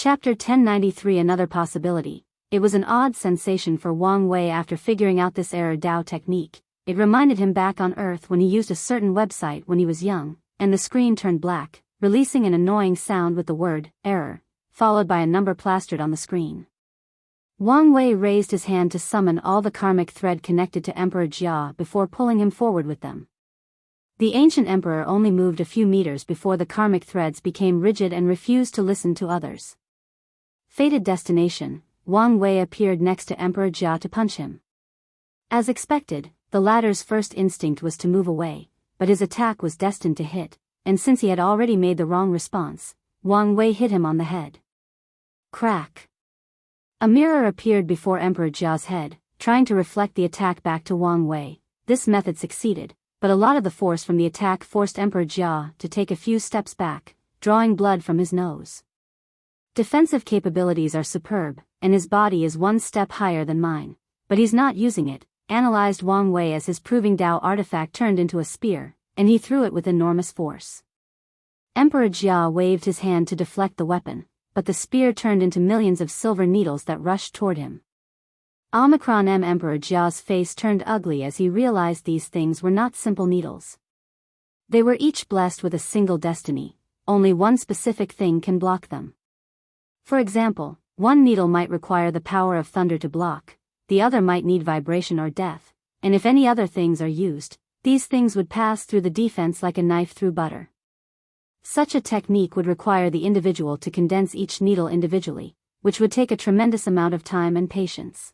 Chapter 1093. Another possibility. It was an odd sensation for Wang Wei after figuring out this error Dao technique. It reminded him back on Earth when he used a certain website when he was young, and the screen turned black, releasing an annoying sound with the word, error, followed by a number plastered on the screen. Wang Wei raised his hand to summon all the karmic thread connected to Emperor Jia before pulling him forward with them. The ancient emperor only moved a few meters before the karmic threads became rigid and refused to listen to others. Fated destination, Wang Wei appeared next to Emperor Jia to punch him. As expected, the latter's first instinct was to move away, but his attack was destined to hit, and since he had already made the wrong response, Wang Wei hit him on the head. Crack! A mirror appeared before Emperor Jia's head, trying to reflect the attack back to Wang Wei. This method succeeded, but a lot of the force from the attack forced Emperor Jia to take a few steps back, drawing blood from his nose. Defensive capabilities are superb, and his body is one step higher than mine, but he's not using it, analyzed Wang Wei as his proving Dao artifact turned into a spear, and he threw it with enormous force. Emperor Jia waved his hand to deflect the weapon, but the spear turned into millions of silver needles that rushed toward him. Omicron M. Emperor Jia's face turned ugly as he realized these things were not simple needles. They were each blessed with a single destiny, only one specific thing can block them. For example, one needle might require the power of thunder to block, the other might need vibration or death, and if any other things are used, these things would pass through the defense like a knife through butter. Such a technique would require the individual to condense each needle individually, which would take a tremendous amount of time and patience.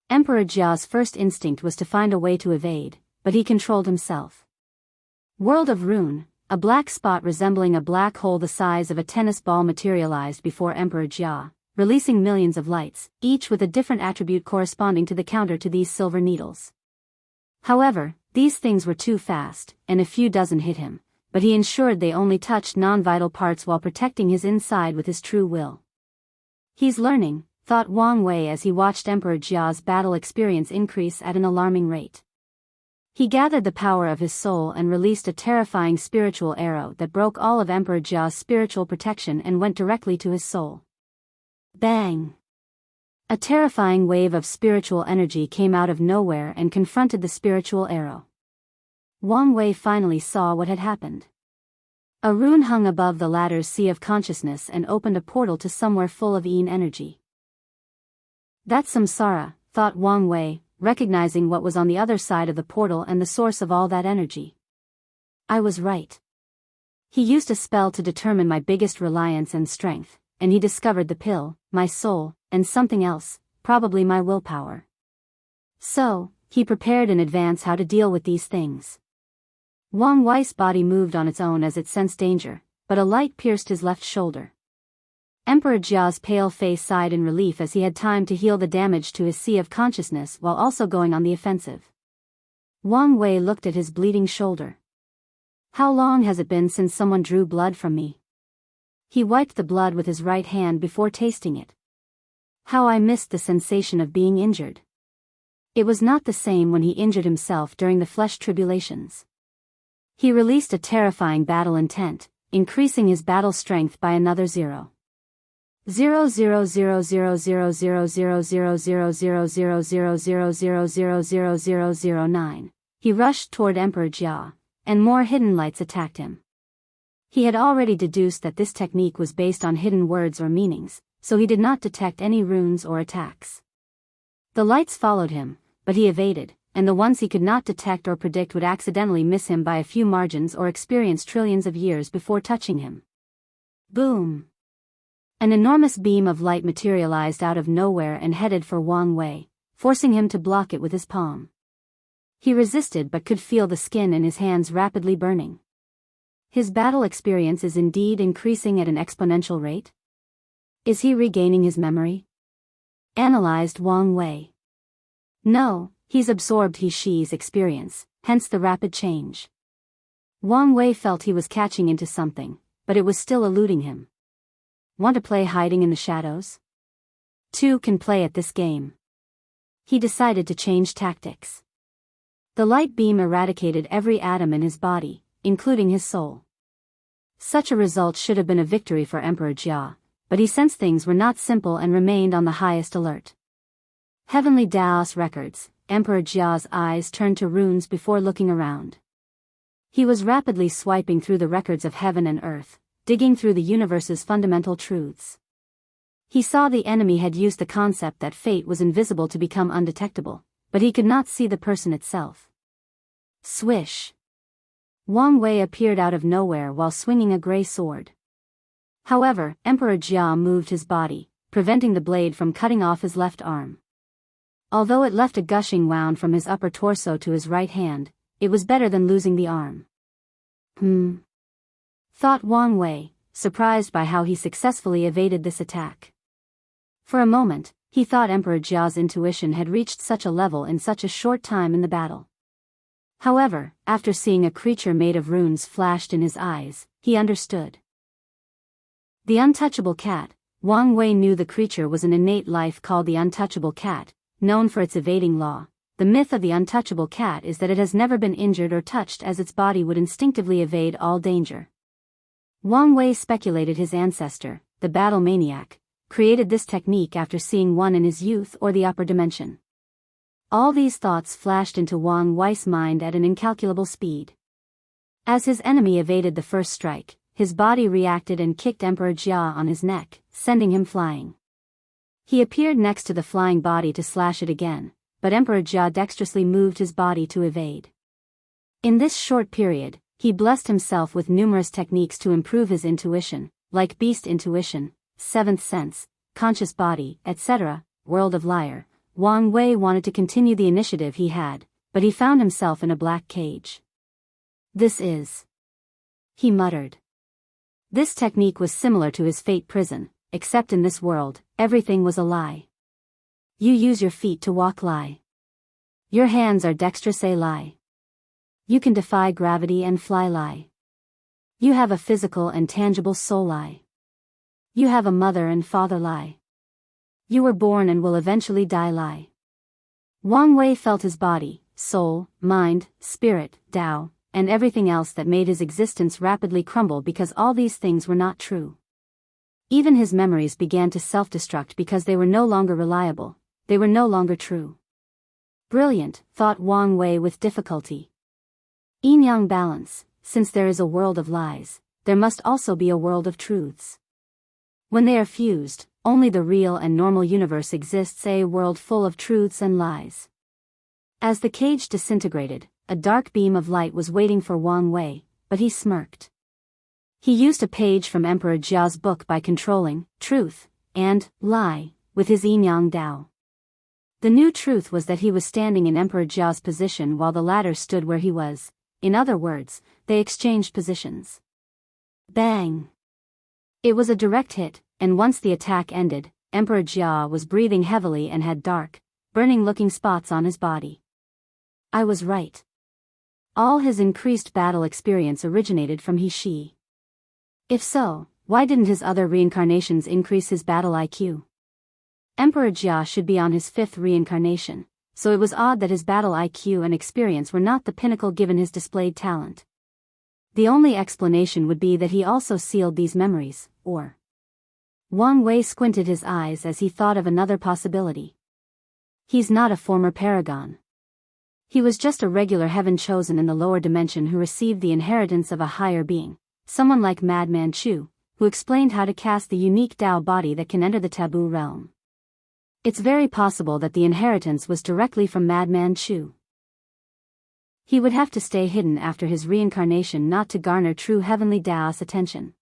Emperor Jia's first instinct was to find a way to evade, but he controlled himself. World of Rune, a black spot resembling a black hole the size of a tennis ball materialized before Emperor Jia, releasing millions of lights, each with a different attribute corresponding to the counter to these silver needles. However, these things were too fast, and a few dozen hit him, but he ensured they only touched non-vital parts while protecting his inside with his true will. He's learning, thought Wang Wei as he watched Emperor Jia's battle experience increase at an alarming rate. He gathered the power of his soul and released a terrifying spiritual arrow that broke all of Emperor Jia's spiritual protection and went directly to his soul. Bang! A terrifying wave of spiritual energy came out of nowhere and confronted the spiritual arrow. Wang Wei finally saw what had happened. A rune hung above the latter's sea of consciousness and opened a portal to somewhere full of Yin energy. That's samsara, thought Wang Wei, recognizing what was on the other side of the portal and the source of all that energy. I was right. He used a spell to determine my biggest reliance and strength, and he discovered the pill, my soul, and something else, probably my willpower. So, he prepared in advance how to deal with these things. Wang Wei's body moved on its own as it sensed danger, but a light pierced his left shoulder. Emperor Jia's pale face sighed in relief as he had time to heal the damage to his sea of consciousness while also going on the offensive. Wang Wei looked at his bleeding shoulder. How long has it been since someone drew blood from me? He wiped the blood with his right hand before tasting it. How I missed the sensation of being injured. It was not the same when he injured himself during the flesh tribulations. He released a terrifying battle intent, increasing his battle strength by another 0.0000000000000000009. He rushed toward Emperor Jia, and more hidden lights attacked him. He had already deduced that this technique was based on hidden words or meanings, so he did not detect any runes or attacks. The lights followed him, but he evaded, and the ones he could not detect or predict would accidentally miss him by a few margins or experience trillions of years before touching him. Boom! An enormous beam of light materialized out of nowhere and headed for Wang Wei, forcing him to block it with his palm. He resisted but could feel the skin in his hands rapidly burning. His battle experience is indeed increasing at an exponential rate? Is he regaining his memory? Analyzed Wang Wei. No, he's absorbed He-Shi's experience, hence the rapid change. Wang Wei felt he was catching into something, but it was still eluding him. Want to play hiding in the shadows? Two can play at this game. He decided to change tactics. The light beam eradicated every atom in his body, including his soul. Such a result should have been a victory for Emperor Jia, but he sensed things were not simple and remained on the highest alert. Heavenly Daos records. Emperor Jia's eyes turned to runes before looking around. He was rapidly swiping through the records of heaven and earth, digging through the universe's fundamental truths. He saw the enemy had used the concept that fate was invisible to become undetectable, but he could not see the person itself. Swish! Wang Wei appeared out of nowhere while swinging a gray sword. However, Emperor Jia moved his body, preventing the blade from cutting off his left arm. Although it left a gushing wound from his upper torso to his right hand, it was better than losing the arm. Thought Wang Wei, surprised by how he successfully evaded this attack. For a moment, he thought Emperor Jia's intuition had reached such a level in such a short time in the battle. However, after seeing a creature made of runes flashed in his eyes, he understood. The untouchable cat. Wang Wei knew the creature was an innate life called the untouchable cat, known for its evading law. The myth of the untouchable cat is that it has never been injured or touched, as its body would instinctively evade all danger. Wang Wei speculated his ancestor, the battle maniac, created this technique after seeing one in his youth or the upper dimension. All these thoughts flashed into Wang Wei's mind at an incalculable speed. As his enemy evaded the first strike, his body reacted and kicked Emperor Jia on his neck, sending him flying. He appeared next to the flying body to slash it again, but Emperor Jia dexterously moved his body to evade. In this short period, he blessed himself with numerous techniques to improve his intuition, like beast intuition, seventh sense, conscious body, etc., world of liar. Wang Wei wanted to continue the initiative he had, but he found himself in a black cage. This is... he muttered. This technique was similar to his fate prison, except in this world, everything was a lie. You use your feet to walk, lie. Your hands are dexterous, a lie. You can defy gravity and fly, lie. You have a physical and tangible soul, lie. You have a mother and father, lie. You were born and will eventually die, lie. Wang Wei felt his body, soul, mind, spirit, Dao, and everything else that made his existence rapidly crumble because all these things were not true. Even his memories began to self-destruct because they were no longer reliable, they were no longer true. Brilliant, thought Wang Wei with difficulty. Yin-yang balance. Since there is a world of lies, there must also be a world of truths. When they are fused, only the real and normal universe exists, a world full of truths and lies. As the cage disintegrated, a dark beam of light was waiting for Wang Wei, but he smirked. He used a page from Emperor Jia's book by controlling truth and lie with his yin-yang Dao. The new truth was that he was standing in Emperor Jia's position while the latter stood where he was. In other words, they exchanged positions. Bang! It was a direct hit, and once the attack ended, Emperor Jia was breathing heavily and had dark, burning-looking spots on his body. I was right. All his increased battle experience originated from He Shi. If so, why didn't his other reincarnations increase his battle IQ? Emperor Jia should be on his 5th reincarnation, so it was odd that his battle IQ and experience were not the pinnacle given his displayed talent. The only explanation would be that he also sealed these memories, or... Wang Wei squinted his eyes as he thought of another possibility. He's not a former paragon. He was just a regular heaven chosen in the lower dimension who received the inheritance of a higher being, someone like Madman Chu, who explained how to cast the unique Dao body that can enter the taboo realm. It's very possible that the inheritance was directly from Madman Chu. He would have to stay hidden after his reincarnation not to garner true heavenly Dao's attention.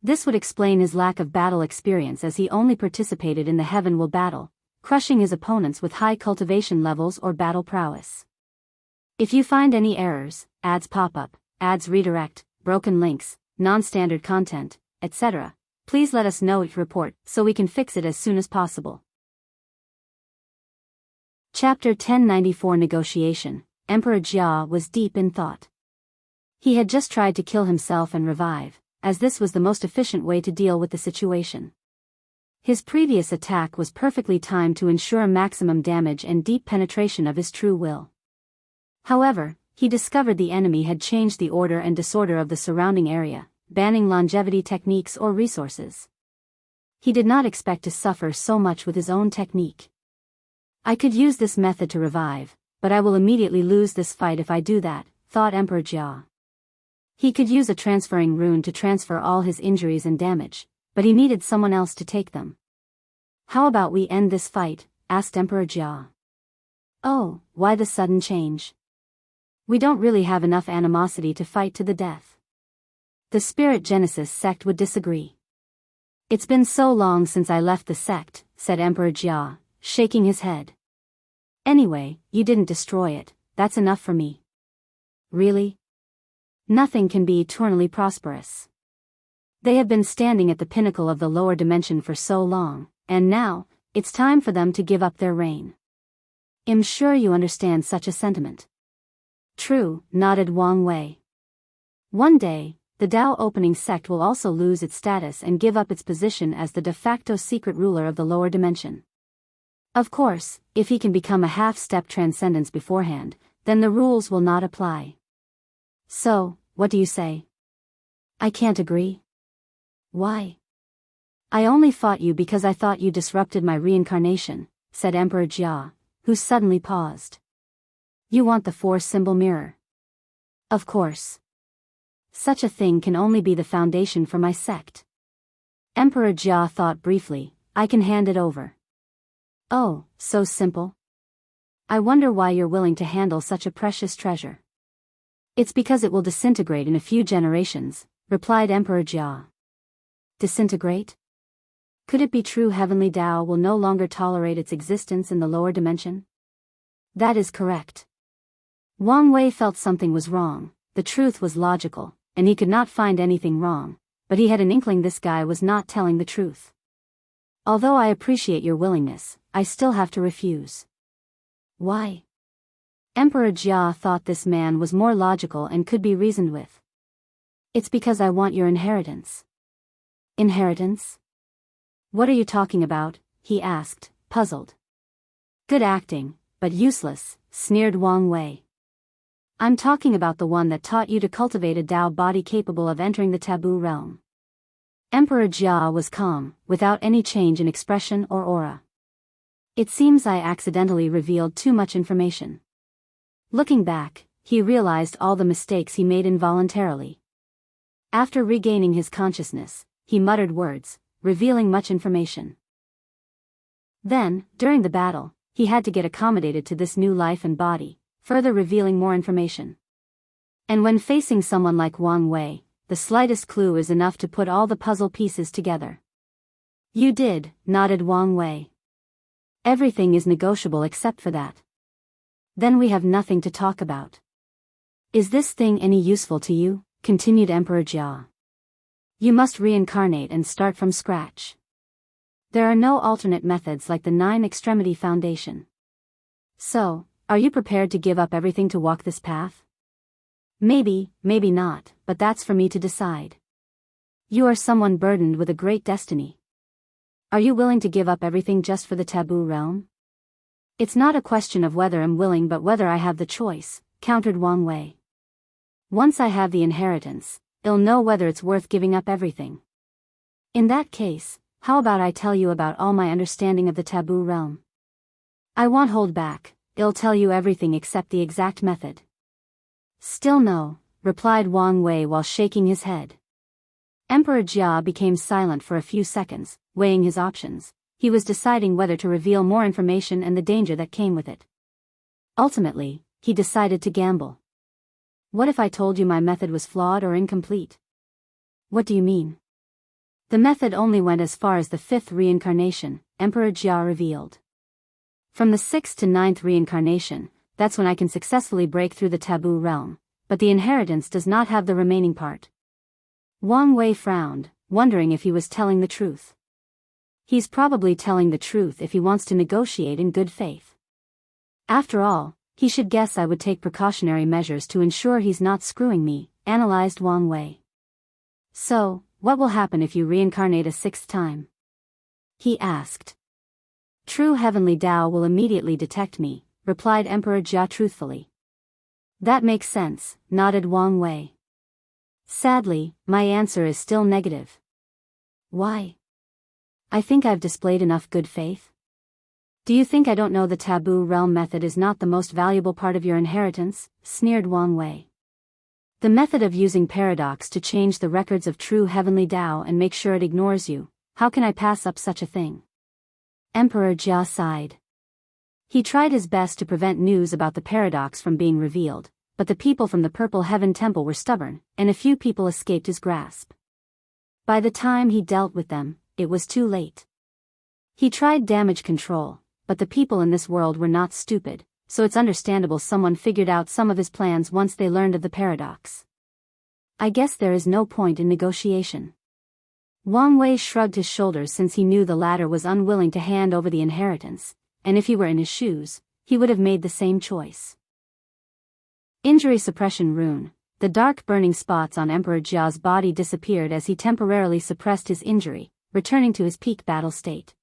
This would explain his lack of battle experience, as he only participated in the heaven-will battle, crushing his opponents with high cultivation levels or battle prowess. If you find any errors, ads pop up, ads redirect, broken links, non-standard content, etc., please let us know it report so we can fix it as soon as possible. Chapter 1094 Negotiation. Emperor Jia was deep in thought. He had just tried to kill himself and revive, as this was the most efficient way to deal with the situation. His previous attack was perfectly timed to ensure maximum damage and deep penetration of his true will. However, he discovered the enemy had changed the order and disorder of the surrounding area, banning longevity techniques or resources. He did not expect to suffer so much with his own technique. I could use this method to revive, but I will immediately lose this fight if I do that, thought Emperor Jia. He could use a transferring rune to transfer all his injuries and damage, but he needed someone else to take them. How about we end this fight? Asked Emperor Jia. Oh, why the sudden change? We don't really have enough animosity to fight to the death. The Spirit Genesis sect would disagree. It's been so long since I left the sect, said Emperor Jia, shaking his head. Anyway, you didn't destroy it, that's enough for me. Really? Nothing can be eternally prosperous. They have been standing at the pinnacle of the lower dimension for so long, and now, it's time for them to give up their reign. I'm sure you understand such a sentiment. True, nodded Wang Wei. One day, the Dao opening sect will also lose its status and give up its position as the de facto secret ruler of the lower dimension. Of course, if he can become a half-step transcendence beforehand, then the rules will not apply. So, what do you say? I can't agree. Why? I only fought you because I thought you disrupted my reincarnation, said Emperor Jia, who suddenly paused. You want the four-symbol mirror? Of course. Such a thing can only be the foundation for my sect. Emperor Jia thought briefly, I can hand it over. Oh, so simple? I wonder why you're willing to handle such a precious treasure. It's because it will disintegrate in a few generations, replied Emperor Jia. Disintegrate? Could it be true heavenly Dao will no longer tolerate its existence in the lower dimension? That is correct. Wang Wei felt something was wrong, the truth was logical, and he could not find anything wrong, but he had an inkling this guy was not telling the truth. Although I appreciate your willingness, I still have to refuse. Why? Emperor Jia thought this man was more logical and could be reasoned with. It's because I want your inheritance. Inheritance? What are you talking about? He asked, puzzled. Good acting, but useless, sneered Wang Wei. I'm talking about the one that taught you to cultivate a Dao body capable of entering the taboo realm. Emperor Jia was calm, without any change in expression or aura. It seems I accidentally revealed too much information. Looking back, he realized all the mistakes he made involuntarily. After regaining his consciousness, he muttered words, revealing much information. Then, during the battle, he had to get accommodated to this new life and body, further revealing more information. And when facing someone like Wang Wei, the slightest clue is enough to put all the puzzle pieces together. You did, nodded Wang Wei. Everything is negotiable except for that. Then we have nothing to talk about. Is this thing any useful to you? Continued Emperor Jia. You must reincarnate and start from scratch. There are no alternate methods like the 9-extremity foundation. So, are you prepared to give up everything to walk this path? Maybe, maybe not, but that's for me to decide. You are someone burdened with a great destiny. Are you willing to give up everything just for the taboo realm? It's not a question of whether I'm willing but whether I have the choice, countered Wang Wei. Once I have the inheritance, I'll know whether it's worth giving up everything. In that case, how about I tell you about all my understanding of the taboo realm? I won't hold back, I'll tell you everything except the exact method. Still no, replied Wang Wei while shaking his head. Emperor Jia became silent for a few seconds, weighing his options. He was deciding whether to reveal more information and the danger that came with it. Ultimately, he decided to gamble. What if I told you my method was flawed or incomplete? What do you mean? The method only went as far as the 5th reincarnation, Emperor Jia revealed. From the 6th to 9th reincarnation, that's when I can successfully break through the taboo realm, but the inheritance does not have the remaining part. Wang Wei frowned, wondering if he was telling the truth. He's probably telling the truth if he wants to negotiate in good faith. After all, he should guess I would take precautionary measures to ensure he's not screwing me, analyzed Wang Wei. So, what will happen if you reincarnate a 6th time? He asked. True heavenly Dao will immediately detect me, replied Emperor Jia truthfully. That makes sense, nodded Wang Wei. Sadly, my answer is still negative. Why? I think I've displayed enough good faith. Do you think I don't know the taboo realm method is not the most valuable part of your inheritance? Sneered Wang Wei. The method of using paradox to change the records of true heavenly Tao and make sure it ignores you. How can I pass up such a thing? Emperor Jia sighed. He tried his best to prevent news about the paradox from being revealed, but the people from the Purple Heaven Temple were stubborn, and a few people escaped his grasp. By the time he dealt with them, it was too late. He tried damage control, but the people in this world were not stupid, so it's understandable someone figured out some of his plans once they learned of the paradox. I guess there is no point in negotiation. Wang Wei shrugged his shoulders since he knew the latter was unwilling to hand over the inheritance, and if he were in his shoes, he would have made the same choice. Injury suppression rune. The dark burning spots on Emperor Jia's body disappeared as he temporarily suppressed his injury, returning to his peak battle state.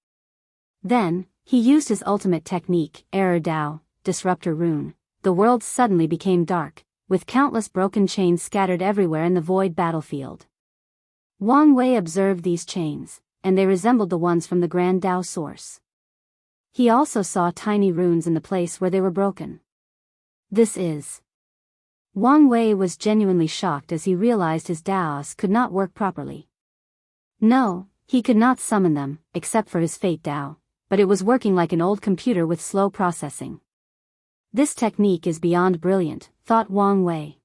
Then, he used his ultimate technique, Error Dao, Disruptor Rune. The world suddenly became dark, with countless broken chains scattered everywhere in the void battlefield. Wang Wei observed these chains, and they resembled the ones from the Grand Dao source. He also saw tiny runes in the place where they were broken. This is... Wang Wei was genuinely shocked as he realized his Daos could not work properly. No, he could not summon them, except for his Fate Dao, but it was working like an old computer with slow processing. This technique is beyond brilliant, thought Wang Wei.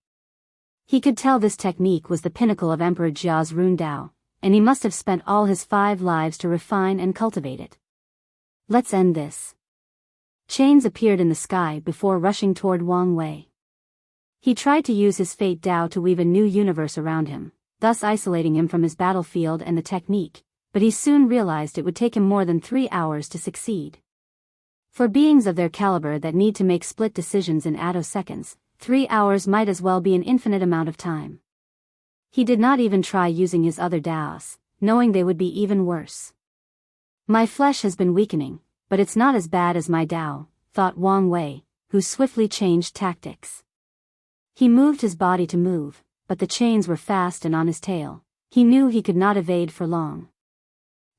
He could tell this technique was the pinnacle of Emperor Jia's Rune Dao, and he must have spent all his 5 lives to refine and cultivate it. Let's end this. Chains appeared in the sky before rushing toward Wang Wei. He tried to use his Fate Dao to weave a new universe around him, thus isolating him from his battlefield and the technique, but he soon realized it would take him more than 3 hours to succeed. For beings of their caliber that need to make split decisions in attoseconds, 3 hours might as well be an infinite amount of time. He did not even try using his other Daos, knowing they would be even worse. My flesh has been weakening, but it's not as bad as my Dao, thought Wang Wei, who swiftly changed tactics. He moved his body to move, but the chains were fast and on his tail. He knew he could not evade for long.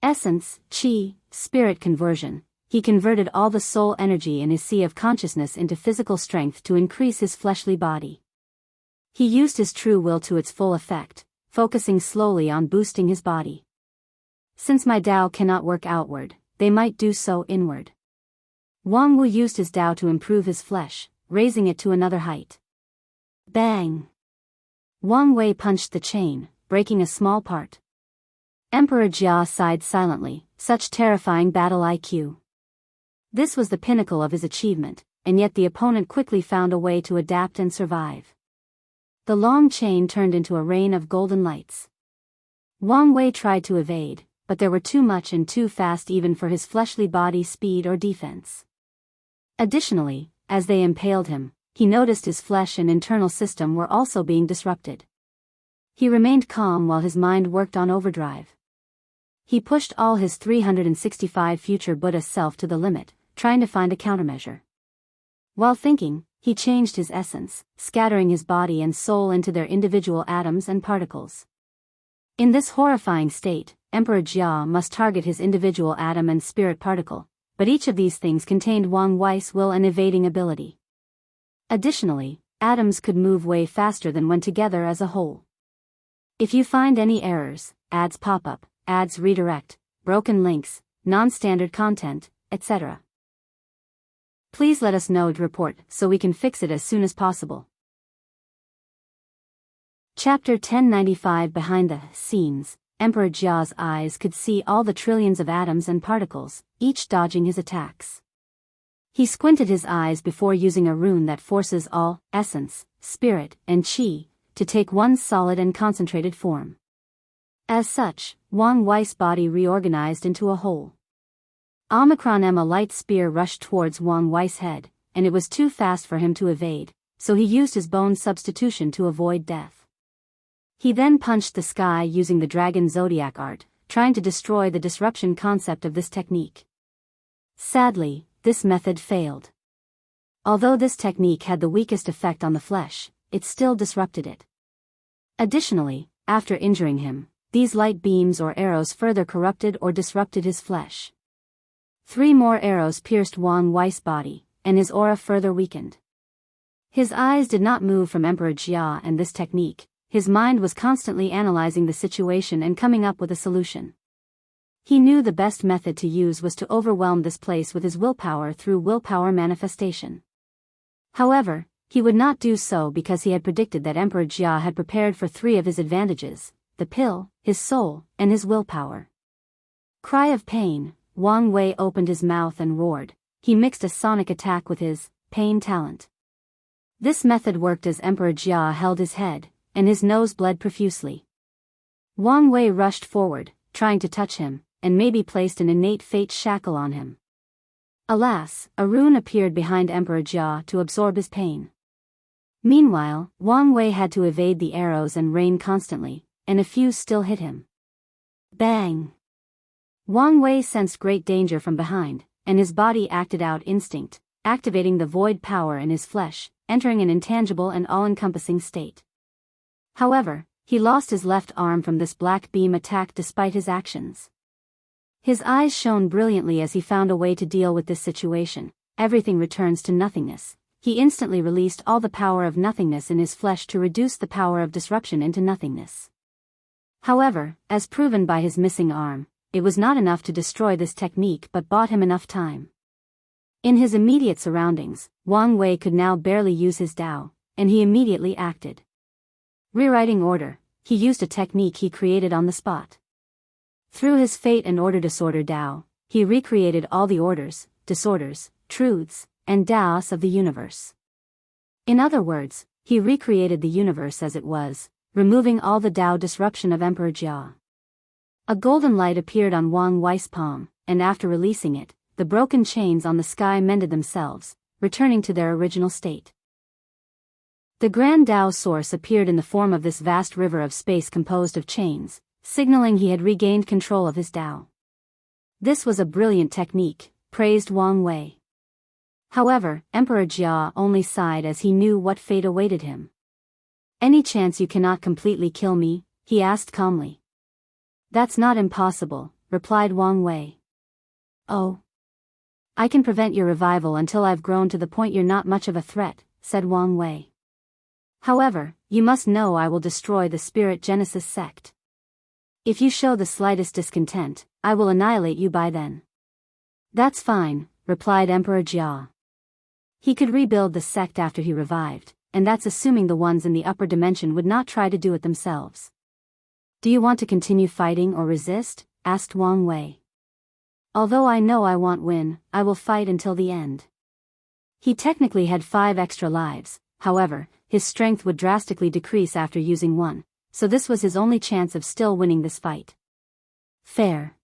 Essence, Qi, spirit conversion. He converted all the soul energy in his sea of consciousness into physical strength to increase his fleshly body. He used his true will to its full effect, focusing slowly on boosting his body. Since my Dao cannot work outward, they might do so inward. Wang Wu used his Dao to improve his flesh, raising it to another height. Bang! Wang Wei punched the chain, breaking a small part. Emperor Jia sighed silently, such terrifying battle IQ. This was the pinnacle of his achievement, and yet the opponent quickly found a way to adapt and survive. The long chain turned into a rain of golden lights. Wang Wei tried to evade, but there were too much and too fast even for his fleshly body's speed or defense. Additionally, as they impaled him, he noticed his flesh and internal system were also being disrupted. He remained calm while his mind worked on overdrive. He pushed all his 365 future Buddha self to the limit, trying to find a countermeasure. While thinking, he changed his essence, scattering his body and soul into their individual atoms and particles. In this horrifying state, Emperor Jia must target his individual atom and spirit particle, but each of these things contained Wang Wei's will and evading ability. Additionally, atoms could move way faster than when together as a whole. If you find any errors, ads pop up, ads redirect, broken links, non-standard content, etc. Please let us know to report so we can fix it as soon as possible. Chapter 1095. Behind the scenes, Emperor Jia's eyes could see all the trillions of atoms and particles, each dodging his attacks. He squinted his eyes before using a rune that forces all essence, spirit, and qi to take one solid and concentrated form. As such, Wang Wei's body reorganized into a whole. Omicron M. A light spear rushed towards Wang Wei's head, and it was too fast for him to evade, so he used his bone substitution to avoid death. He then punched the sky using the dragon zodiac art, trying to destroy the disruption concept of this technique. Sadly, this method failed. Although this technique had the weakest effect on the flesh, it still disrupted it. Additionally, after injuring him, these light beams or arrows further corrupted or disrupted his flesh. 3 more arrows pierced Wang Wei's body, and his aura further weakened. His eyes did not move from Emperor Jia and this technique. His mind was constantly analyzing the situation and coming up with a solution. He knew the best method to use was to overwhelm this place with his willpower through willpower manifestation. However, he would not do so because he had predicted that Emperor Jia had prepared for 3 of his advantages: the pill, his soul, and his willpower. Cry of pain, Wang Wei opened his mouth and roared. He mixed a sonic attack with his pain talent. This method worked as Emperor Jia held his head, and his nose bled profusely. Wang Wei rushed forward, trying to touch him, and maybe placed an innate fate shackle on him. Alas, a rune appeared behind Emperor Jia to absorb his pain. Meanwhile, Wang Wei had to evade the arrows and rain constantly, and a few still hit him. Bang! Wang Wei sensed great danger from behind, and his body acted out instinct, activating the void power in his flesh, entering an intangible and all-encompassing state. However, he lost his left arm from this black beam attack despite his actions. His eyes shone brilliantly as he found a way to deal with this situation. Everything returns to nothingness. He instantly released all the power of nothingness in his flesh to reduce the power of disruption into nothingness. However, as proven by his missing arm, it was not enough to destroy this technique but bought him enough time. In his immediate surroundings, Wang Wei could now barely use his Dao, and he immediately acted. Rewriting order, he used a technique he created on the spot. Through his fate and order disorder Dao, he recreated all the orders, disorders, truths, and Daos of the universe. In other words, he recreated the universe as it was, removing all the Dao disruption of Emperor Jia. A golden light appeared on Wang Wei's palm, and after releasing it, the broken chains on the sky mended themselves, returning to their original state. The Grand Dao source appeared in the form of this vast river of space composed of chains, signaling he had regained control of his Dao. This was a brilliant technique, praised Wang Wei. However, Emperor Jia only sighed as he knew what fate awaited him. Any chance you cannot completely kill me? He asked calmly. That's not impossible, replied Wang Wei. Oh. I can prevent your revival until I've grown to the point you're not much of a threat, said Wang Wei. However, you must know I will destroy the Spirit Genesis sect. If you show the slightest discontent, I will annihilate you by then. That's fine, replied Emperor Jia. He could rebuild the sect after he revived, and that's assuming the ones in the upper dimension would not try to do it themselves. Do you want to continue fighting or resist? Asked Wang Wei. Although I know I won't win, I will fight until the end. He technically had 5 extra lives, however, his strength would drastically decrease after using one, so this was his only chance of still winning this fight. Fair.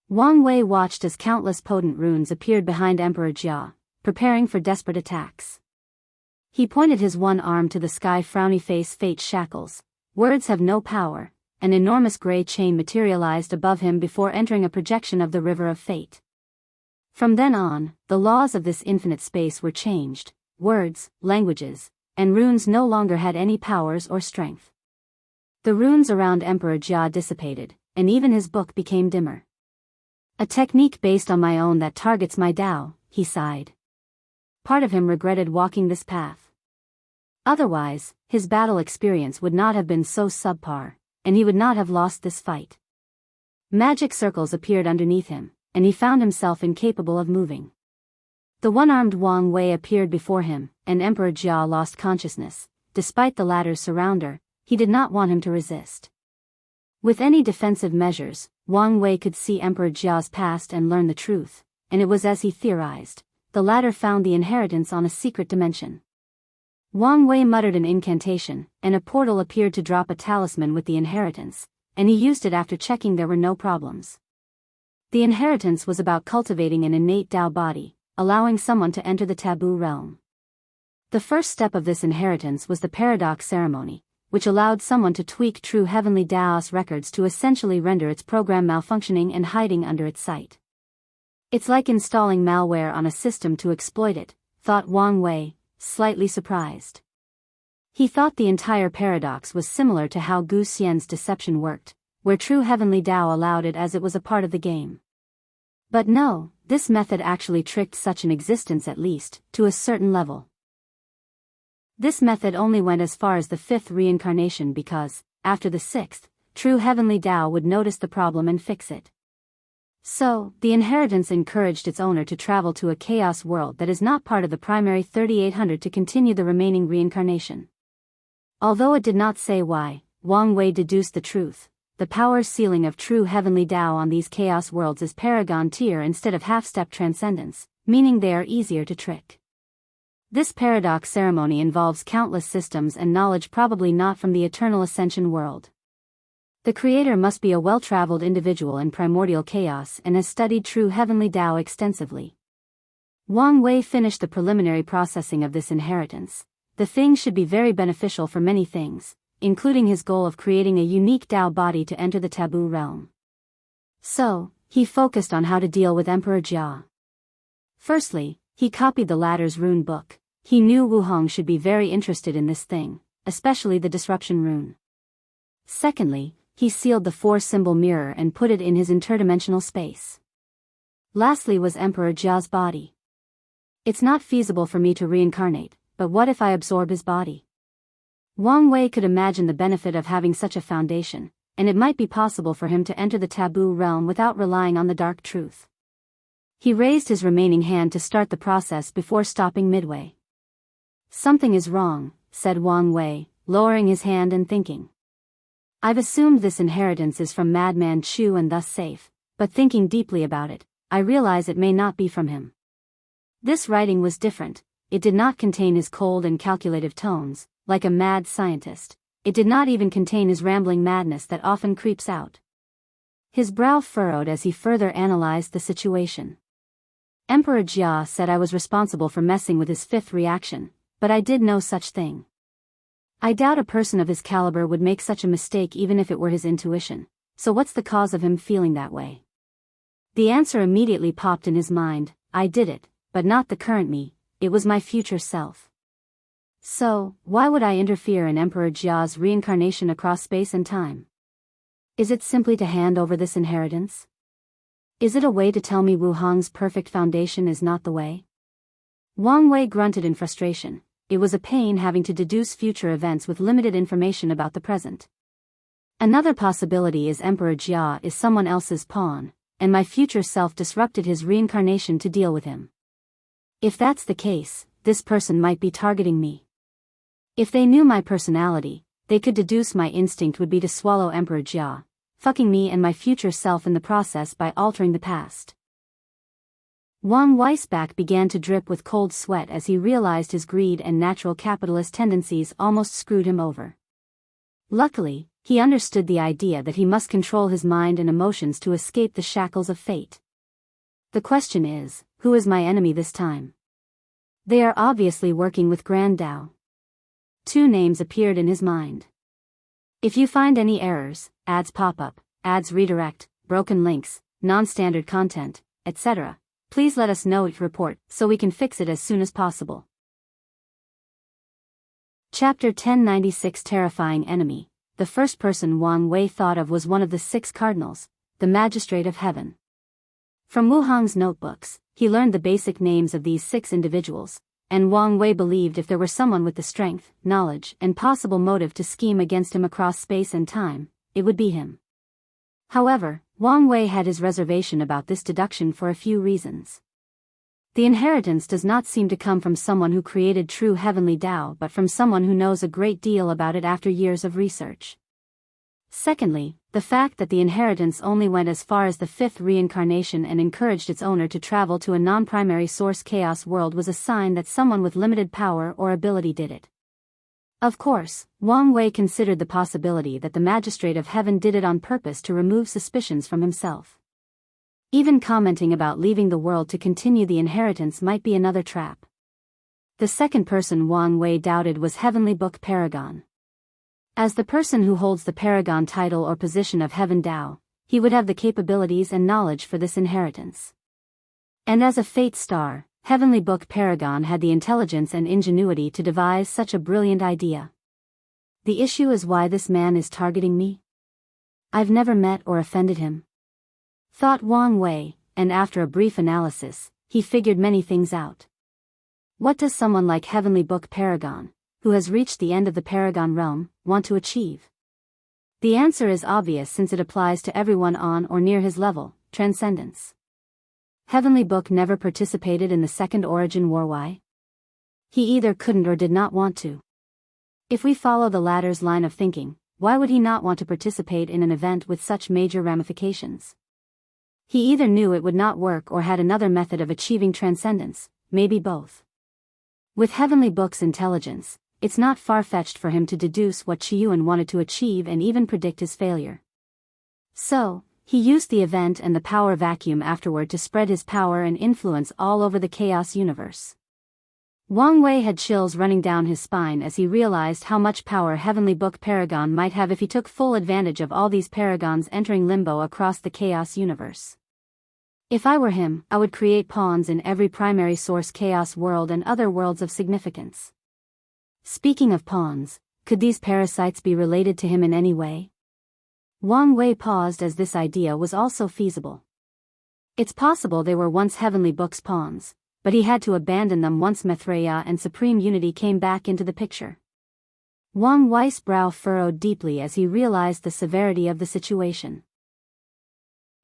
Wang Wei watched as countless potent runes appeared behind Emperor Jia, preparing for desperate attacks. He pointed his one arm to the sky, frowny face, fate shackles. Words have no power. An enormous gray chain materialized above him before entering a projection of the river of fate. From then on, the laws of this infinite space were changed. Words, languages, and runes no longer had any powers or strength. The runes around Emperor Jia dissipated, and even his book became dimmer. A technique based on my own that targets my Dao, he sighed. Part of him regretted walking this path. Otherwise, his battle experience would not have been so subpar, and he would not have lost this fight. Magic circles appeared underneath him, and he found himself incapable of moving. The one-armed Wang Wei appeared before him, and Emperor Jia lost consciousness. Despite the latter's surrounder, he did not want him to resist. With any defensive measures, Wang Wei could see Emperor Jia's past and learn the truth, and it was as he theorized. The latter found the inheritance on a secret dimension. Wang Wei muttered an incantation, and a portal appeared to drop a talisman with the inheritance, and he used it after checking there were no problems. The inheritance was about cultivating an innate Dao body, allowing someone to enter the taboo realm. The first step of this inheritance was the paradox ceremony, which allowed someone to tweak true heavenly Daos records to essentially render its program malfunctioning and hiding under its sight. It's like installing malware on a system to exploit it, thought Wang Wei, slightly surprised. He thought the entire paradox was similar to how Gu Xian's deception worked, where true heavenly Tao allowed it as it was a part of the game. But no, this method actually tricked such an existence at least, to a certain level. This method only went as far as the 5th reincarnation because, after the 6th, true heavenly Tao would notice the problem and fix it. So, the inheritance encouraged its owner to travel to a chaos world that is not part of the primary 3800 to continue the remaining reincarnation. Although it did not say why, Wang Wei deduced the truth. The power ceiling of true heavenly Tao on these chaos worlds is paragon tier instead of half-step transcendence, meaning they are easier to trick. This paradox ceremony involves countless systems and knowledge probably not from the eternal ascension world. The creator must be a well-traveled individual in primordial chaos and has studied true heavenly Tao extensively. Wang Wei finished the preliminary processing of this inheritance. The thing should be very beneficial for many things, including his goal of creating a unique Tao body to enter the taboo realm. So, he focused on how to deal with Emperor Jia. Firstly, he copied the latter's rune book. He knew Wuhong should be very interested in this thing, especially the disruption rune. Secondly, he sealed the 4-symbol mirror and put it in his interdimensional space. Lastly was Emperor Jia's body. It's not feasible for me to reincarnate, but what if I absorb his body? Wang Wei could imagine the benefit of having such a foundation, and it might be possible for him to enter the taboo realm without relying on the dark truth. He raised his remaining hand to start the process before stopping midway. Something is wrong, said Wang Wei, lowering his hand and thinking. I've assumed this inheritance is from Madman Chu and thus safe, but thinking deeply about it, I realize it may not be from him. This writing was different. It did not contain his cold and calculative tones, like a mad scientist. It did not even contain his rambling madness that often creeps out. His brow furrowed as he further analyzed the situation. Emperor Jia said I was responsible for messing with his 5th reaction, but I did no such thing. I doubt a person of his caliber would make such a mistake even if it were his intuition, so what's the cause of him feeling that way? The answer immediately popped in his mind, I did it, but not the current me, it was my future self. So, why would I interfere in Emperor Jia's reincarnation across space and time? Is it simply to hand over this inheritance? Is it a way to tell me Wuhong's perfect foundation is not the way? Wang Wei grunted in frustration. It was a pain having to deduce future events with limited information about the present. Another possibility is Emperor Jia is someone else's pawn, and my future self disrupted his reincarnation to deal with him. If that's the case, this person might be targeting me. If they knew my personality, they could deduce my instinct would be to swallow Emperor Jia, fucking me and my future self in the process by altering the past. Wang Wei's back began to drip with cold sweat as he realized his greed and natural capitalist tendencies almost screwed him over. Luckily, he understood the idea that he must control his mind and emotions to escape the shackles of fate. The question is, who is my enemy this time? They are obviously working with Grand Dao. 2 names appeared in his mind. If you find any errors, ads pop up, ads redirect, broken links, non-standard content, etc., please let us know it report so we can fix it as soon as possible. Chapter 1096 Terrifying Enemy. The first person Wang Wei thought of was one of the 6 cardinals, the Magistrate of Heaven. From Wuhong's notebooks, he learned the basic names of these 6 individuals, and Wang Wei believed if there were someone with the strength, knowledge, and possible motive to scheme against him across space and time, it would be him. However, Wang Wei had his reservation about this deduction for a few reasons. The inheritance does not seem to come from someone who created true heavenly Tao but from someone who knows a great deal about it after years of research. Secondly, the fact that the inheritance only went as far as the 5th reincarnation and encouraged its owner to travel to a non-primary source chaos world was a sign that someone with limited power or ability did it. Of course, Wang Wei considered the possibility that the Magistrate of Heaven did it on purpose to remove suspicions from himself. Even commenting about leaving the world to continue the inheritance might be another trap. The second person Wang Wei doubted was Heavenly Book Paragon. As the person who holds the Paragon title or position of Heaven Dao, he would have the capabilities and knowledge for this inheritance. And as a fate star, Heavenly Book Paragon had the intelligence and ingenuity to devise such a brilliant idea. The issue is why this man is targeting me? I've never met or offended him, thought Wang Wei, and after a brief analysis, he figured many things out. What does someone like Heavenly Book Paragon, who has reached the end of the Paragon realm, want to achieve? The answer is obvious since it applies to everyone on or near his level: Transcendence. Heavenly Book never participated in the Second Origin War. Why? He either couldn't or did not want to. If we follow the latter's line of thinking, why would he not want to participate in an event with such major ramifications? He either knew it would not work or had another method of achieving transcendence, maybe both. With Heavenly Book's intelligence, it's not far-fetched for him to deduce what Qiyuan wanted to achieve and even predict his failure. So, he used the event and the power vacuum afterward to spread his power and influence all over the chaos universe. Wang Wei had chills running down his spine as he realized how much power Heavenly Book Paragon might have if he took full advantage of all these paragons entering limbo across the chaos universe. If I were him, I would create pawns in every primary source chaos world and other worlds of significance. Speaking of pawns, could these parasites be related to him in any way? Wang Wei paused as this idea was also feasible. It's possible they were once Heavenly Book's pawns, but he had to abandon them once Maitreya and Supreme Unity came back into the picture. Wang Wei's brow furrowed deeply as he realized the severity of the situation.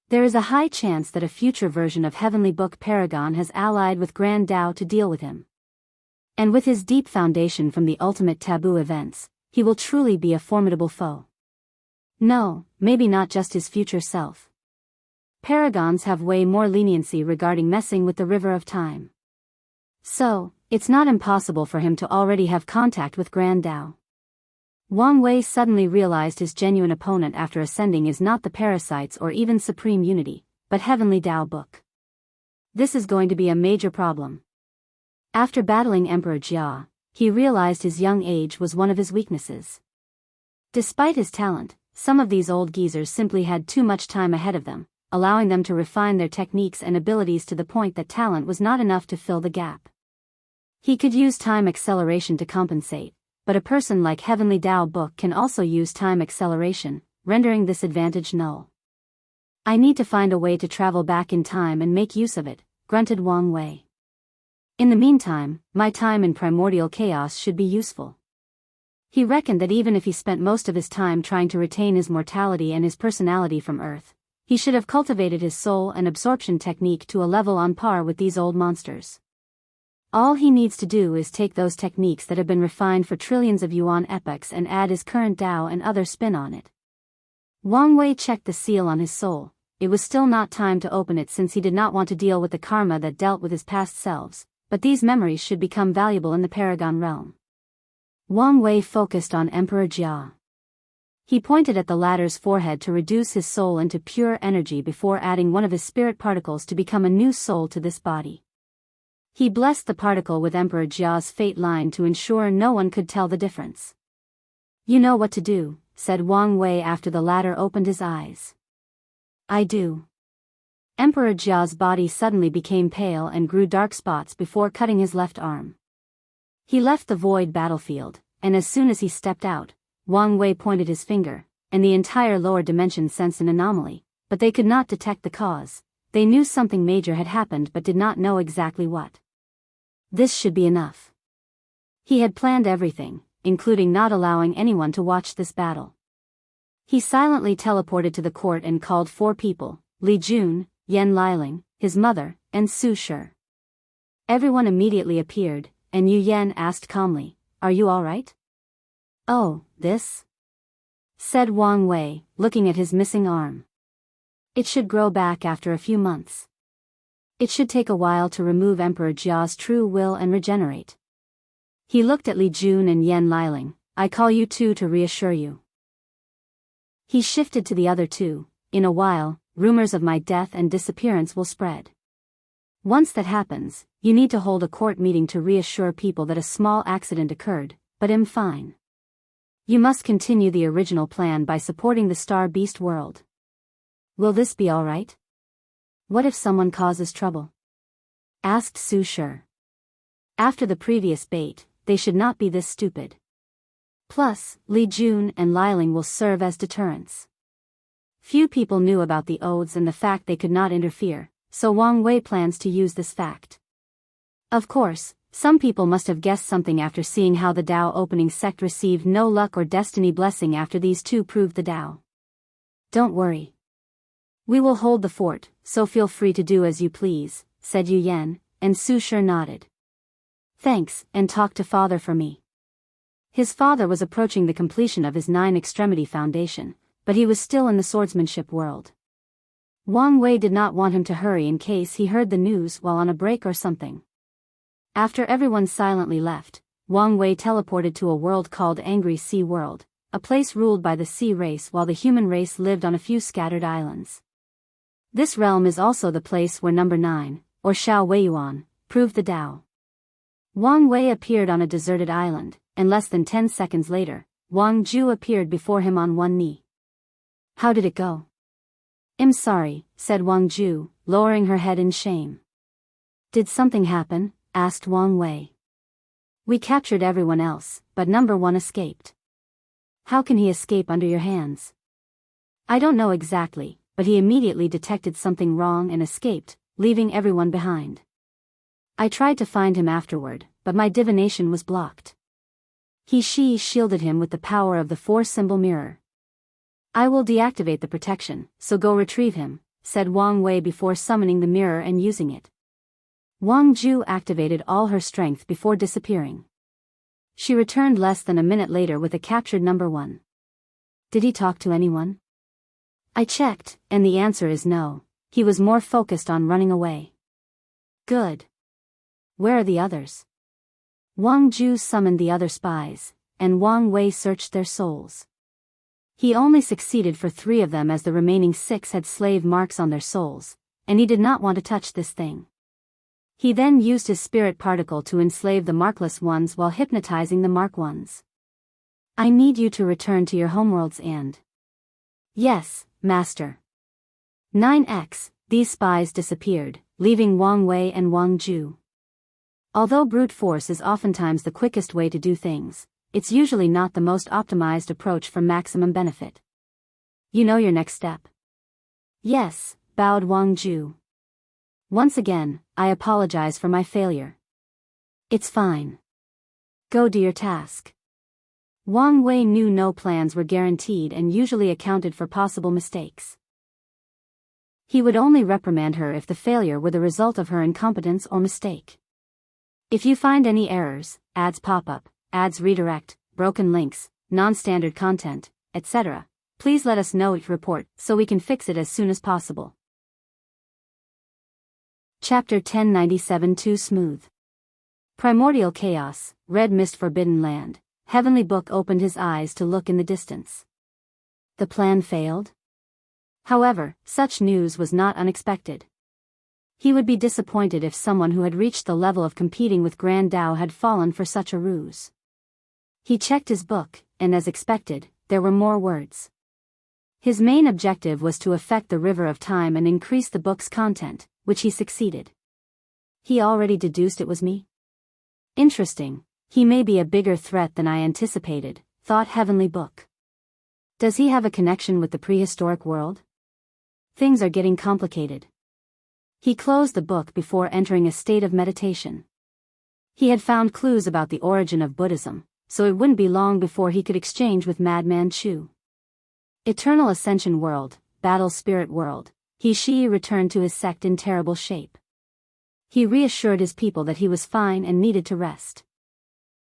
There is a high chance that a future version of Heavenly Book Paragon has allied with Gou Dao to deal with him. And with his deep foundation from the ultimate taboo events, he will truly be a formidable foe. No, maybe not just his future self. Paragons have way more leniency regarding messing with the river of time. So, it's not impossible for him to already have contact with Gou Dao. Wang Wei suddenly realized his genuine opponent after ascending is not the parasites or even Supreme Unity, but Heavenly Dao Book. This is going to be a major problem. After battling Emperor Jia, he realized his young age was one of his weaknesses. Despite his talent, some of these old geezers simply had too much time ahead of them, allowing them to refine their techniques and abilities to the point that talent was not enough to fill the gap. He could use time acceleration to compensate, but a person like Heavenly Dao Book can also use time acceleration, rendering this advantage null. I need to find a way to travel back in time and make use of it, grunted Wang Wei. In the meantime, my time in primordial chaos should be useful. He reckoned that even if he spent most of his time trying to retain his mortality and his personality from Earth, he should have cultivated his soul and absorption technique to a level on par with these old monsters. All he needs to do is take those techniques that have been refined for trillions of yuan epochs and add his current Dao and other spin on it. Wang Wei checked the seal on his soul. It was still not time to open it since he did not want to deal with the karma that dealt with his past selves, but these memories should become valuable in the Paragon realm. Wang Wei focused on Emperor Jia. He pointed at the latter's forehead to reduce his soul into pure energy before adding one of his spirit particles to become a new soul to this body. He blessed the particle with Emperor Jia's fate line to ensure no one could tell the difference. You know what to do, said Wang Wei after the latter opened his eyes. I do. Emperor Jia's body suddenly became pale and grew dark spots before cutting his left arm. He left the void battlefield, and as soon as he stepped out, Wang Wei pointed his finger, and the entire lower dimension sensed an anomaly, but they could not detect the cause. They knew something major had happened but did not know exactly what. This should be enough. He had planned everything, including not allowing anyone to watch this battle. He silently teleported to the court and called 4 people, Li Jun, Yan Liling, his mother, and Su Shi. Everyone immediately appeared, and Yu Yan asked calmly, "Are you all right?" "Oh, this?" said Wang Wei, looking at his missing arm. "It should grow back after a few months. It should take a while to remove Emperor Jia's true will and regenerate." He looked at Li Jun and Yan Liling. "I call you two to reassure you." He shifted to the other two. "In a while, rumors of my death and disappearance will spread. Once that happens, you need to hold a court meeting to reassure people that a small accident occurred, but I'm fine. You must continue the original plan by supporting the Star Beast world. Will this be all right? What if someone causes trouble?" asked Su Shi. After the previous bait, they should not be this stupid. Plus, Li Jun and Liling will serve as deterrents. Few people knew about the oaths and the fact they could not interfere, so Wang Wei plans to use this fact. Of course, some people must have guessed something after seeing how the Dao opening sect received no luck or destiny blessing after these two proved the Dao. Don't worry. We will hold the fort, so feel free to do as you please, said Yu Yan, and Su Shi nodded. Thanks, and talk to father for me. His father was approaching the completion of his 9-extremity foundation, but he was still in the swordsmanship world. Wang Wei did not want him to hurry in case he heard the news while on a break or something. After everyone silently left, Wang Wei teleported to a world called Angry Sea World, a place ruled by the sea race while the human race lived on a few scattered islands. This realm is also the place where number 9, or Xiao Weiyuan, proved the Dao. Wang Wei appeared on a deserted island, and less than 10 seconds later, Wang Ju appeared before him on one knee. How did it go? I'm sorry, said Wang Ju, lowering her head in shame. Did something happen? Asked Wang Wei. We captured everyone else, but number 1 escaped. How can he escape under your hands? I don't know exactly, but he immediately detected something wrong and escaped, leaving everyone behind. I tried to find him afterward, but my divination was blocked. She shielded him with the power of the 4-symbol mirror. I will deactivate the protection, so go retrieve him, said Wang Wei before summoning the mirror and using it. Wang Ju activated all her strength before disappearing. She returned less than a minute later with a captured number 1. Did he talk to anyone? I checked, and the answer is no. He was more focused on running away. Good. Where are the others? Wang Ju summoned the other spies, and Wang Wei searched their souls. He only succeeded for 3 of them as the remaining 6 had slave marks on their souls, and he did not want to touch this thing. He then used his spirit particle to enslave the markless ones while hypnotizing the mark ones. I need you to return to your homeworlds and... Yes, Master. 9x, these spies disappeared, leaving Wang Wei and Wang Ju. Although brute force is oftentimes the quickest way to do things, it's usually not the most optimized approach for maximum benefit. You know your next step? Yes, bowed Wang Ju. Once again, I apologize for my failure. It's fine. Go do your task. Wang Wei knew no plans were guaranteed and usually accounted for possible mistakes. He would only reprimand her if the failure were the result of her incompetence or mistake. If you find any errors, ads pop up, ads redirect, broken links, non-standard content, etc., please let us know each report so we can fix it as soon as possible. Chapter 1097 Too Smooth. Primordial Chaos, Red Mist Forbidden Land. Heavenly Book opened his eyes to look in the distance. The plan failed? However, such news was not unexpected. He would be disappointed if someone who had reached the level of competing with Grand Dao had fallen for such a ruse. He checked his book, and as expected, there were more words. His main objective was to affect the river of time and increase the book's content, which he succeeded. He already deduced it was me? Interesting, he may be a bigger threat than I anticipated, thought Heavenly Book. Does he have a connection with the prehistoric world? Things are getting complicated. He closed the book before entering a state of meditation. He had found clues about the origin of Buddhism, so it wouldn't be long before he could exchange with Madman Chu. Eternal Ascension World, Battle Spirit World. He returned to his sect in terrible shape. He reassured his people that he was fine and needed to rest.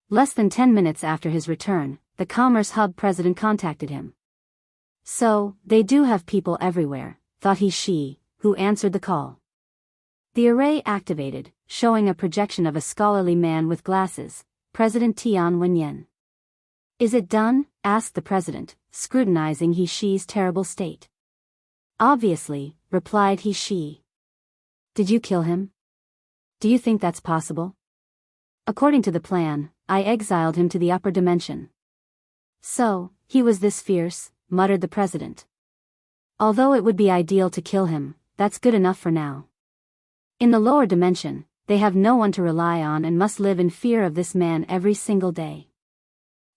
Less than 10 minutes after his return, the Commerce Hub president contacted him. So, they do have people everywhere, thought he, who answered the call. The array activated, showing a projection of a scholarly man with glasses, President Tian Wenyan. Is it done? Asked the president, scrutinizing He-Shi's terrible state. Obviously, replied He-Shi. Did you kill him? Do you think that's possible? According to the plan, I exiled him to the upper dimension. So, he was this fierce, muttered the president. Although it would be ideal to kill him, that's good enough for now. In the lower dimension, they have no one to rely on and must live in fear of this man every single day.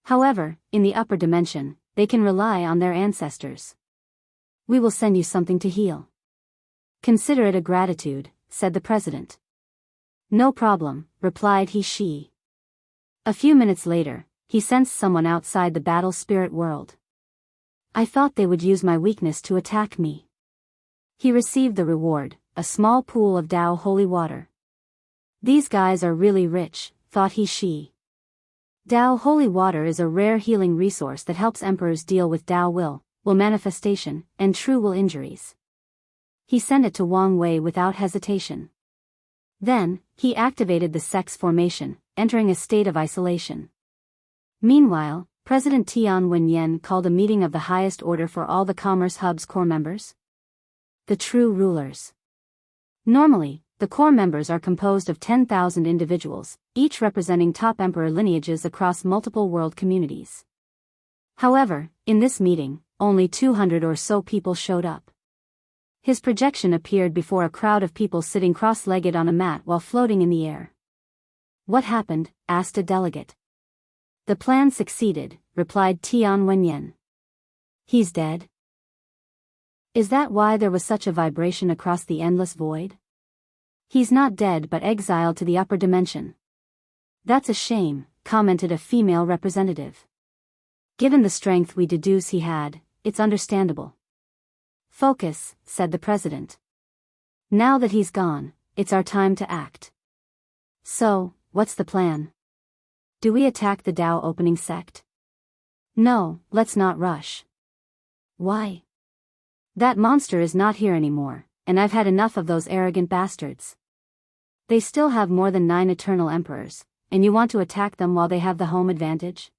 However, in the upper dimension, they can rely on their ancestors. We will send you something to heal. Consider it a gratitude, said the president. No problem, replied he. A few minutes later, he sensed someone outside the battle spirit world. I thought they would use my weakness to attack me. He received the reward, a small pool of Dao holy water. These guys are really rich, thought he. Dao holy water is a rare healing resource that helps emperors deal with Dao will manifestation, and true will injuries. He sent it to Wang Wei without hesitation. Then, he activated the sex formation, entering a state of isolation. Meanwhile, President Tian Wenyan called a meeting of the highest order for all the Commerce Hub's core members. The true rulers. Normally, the core members are composed of 10,000 individuals, each representing top emperor lineages across multiple world communities. However, in this meeting, only 200 or so people showed up. His projection appeared before a crowd of people sitting cross-legged on a mat while floating in the air. What happened? Asked a delegate. The plan succeeded, replied Tian Wenyan. He's dead? Is that why there was such a vibration across the endless void? He's not dead but exiled to the upper dimension. That's a shame, commented a female representative. Given the strength we deduce he had, it's understandable. Focus, said the president. Now that he's gone, it's our time to act. So, what's the plan? Do we attack the Dao opening sect? No, let's not rush. Why? That monster is not here anymore, and I've had enough of those arrogant bastards. They still have more than 9 eternal emperors, and you want to attack them while they have the home advantage?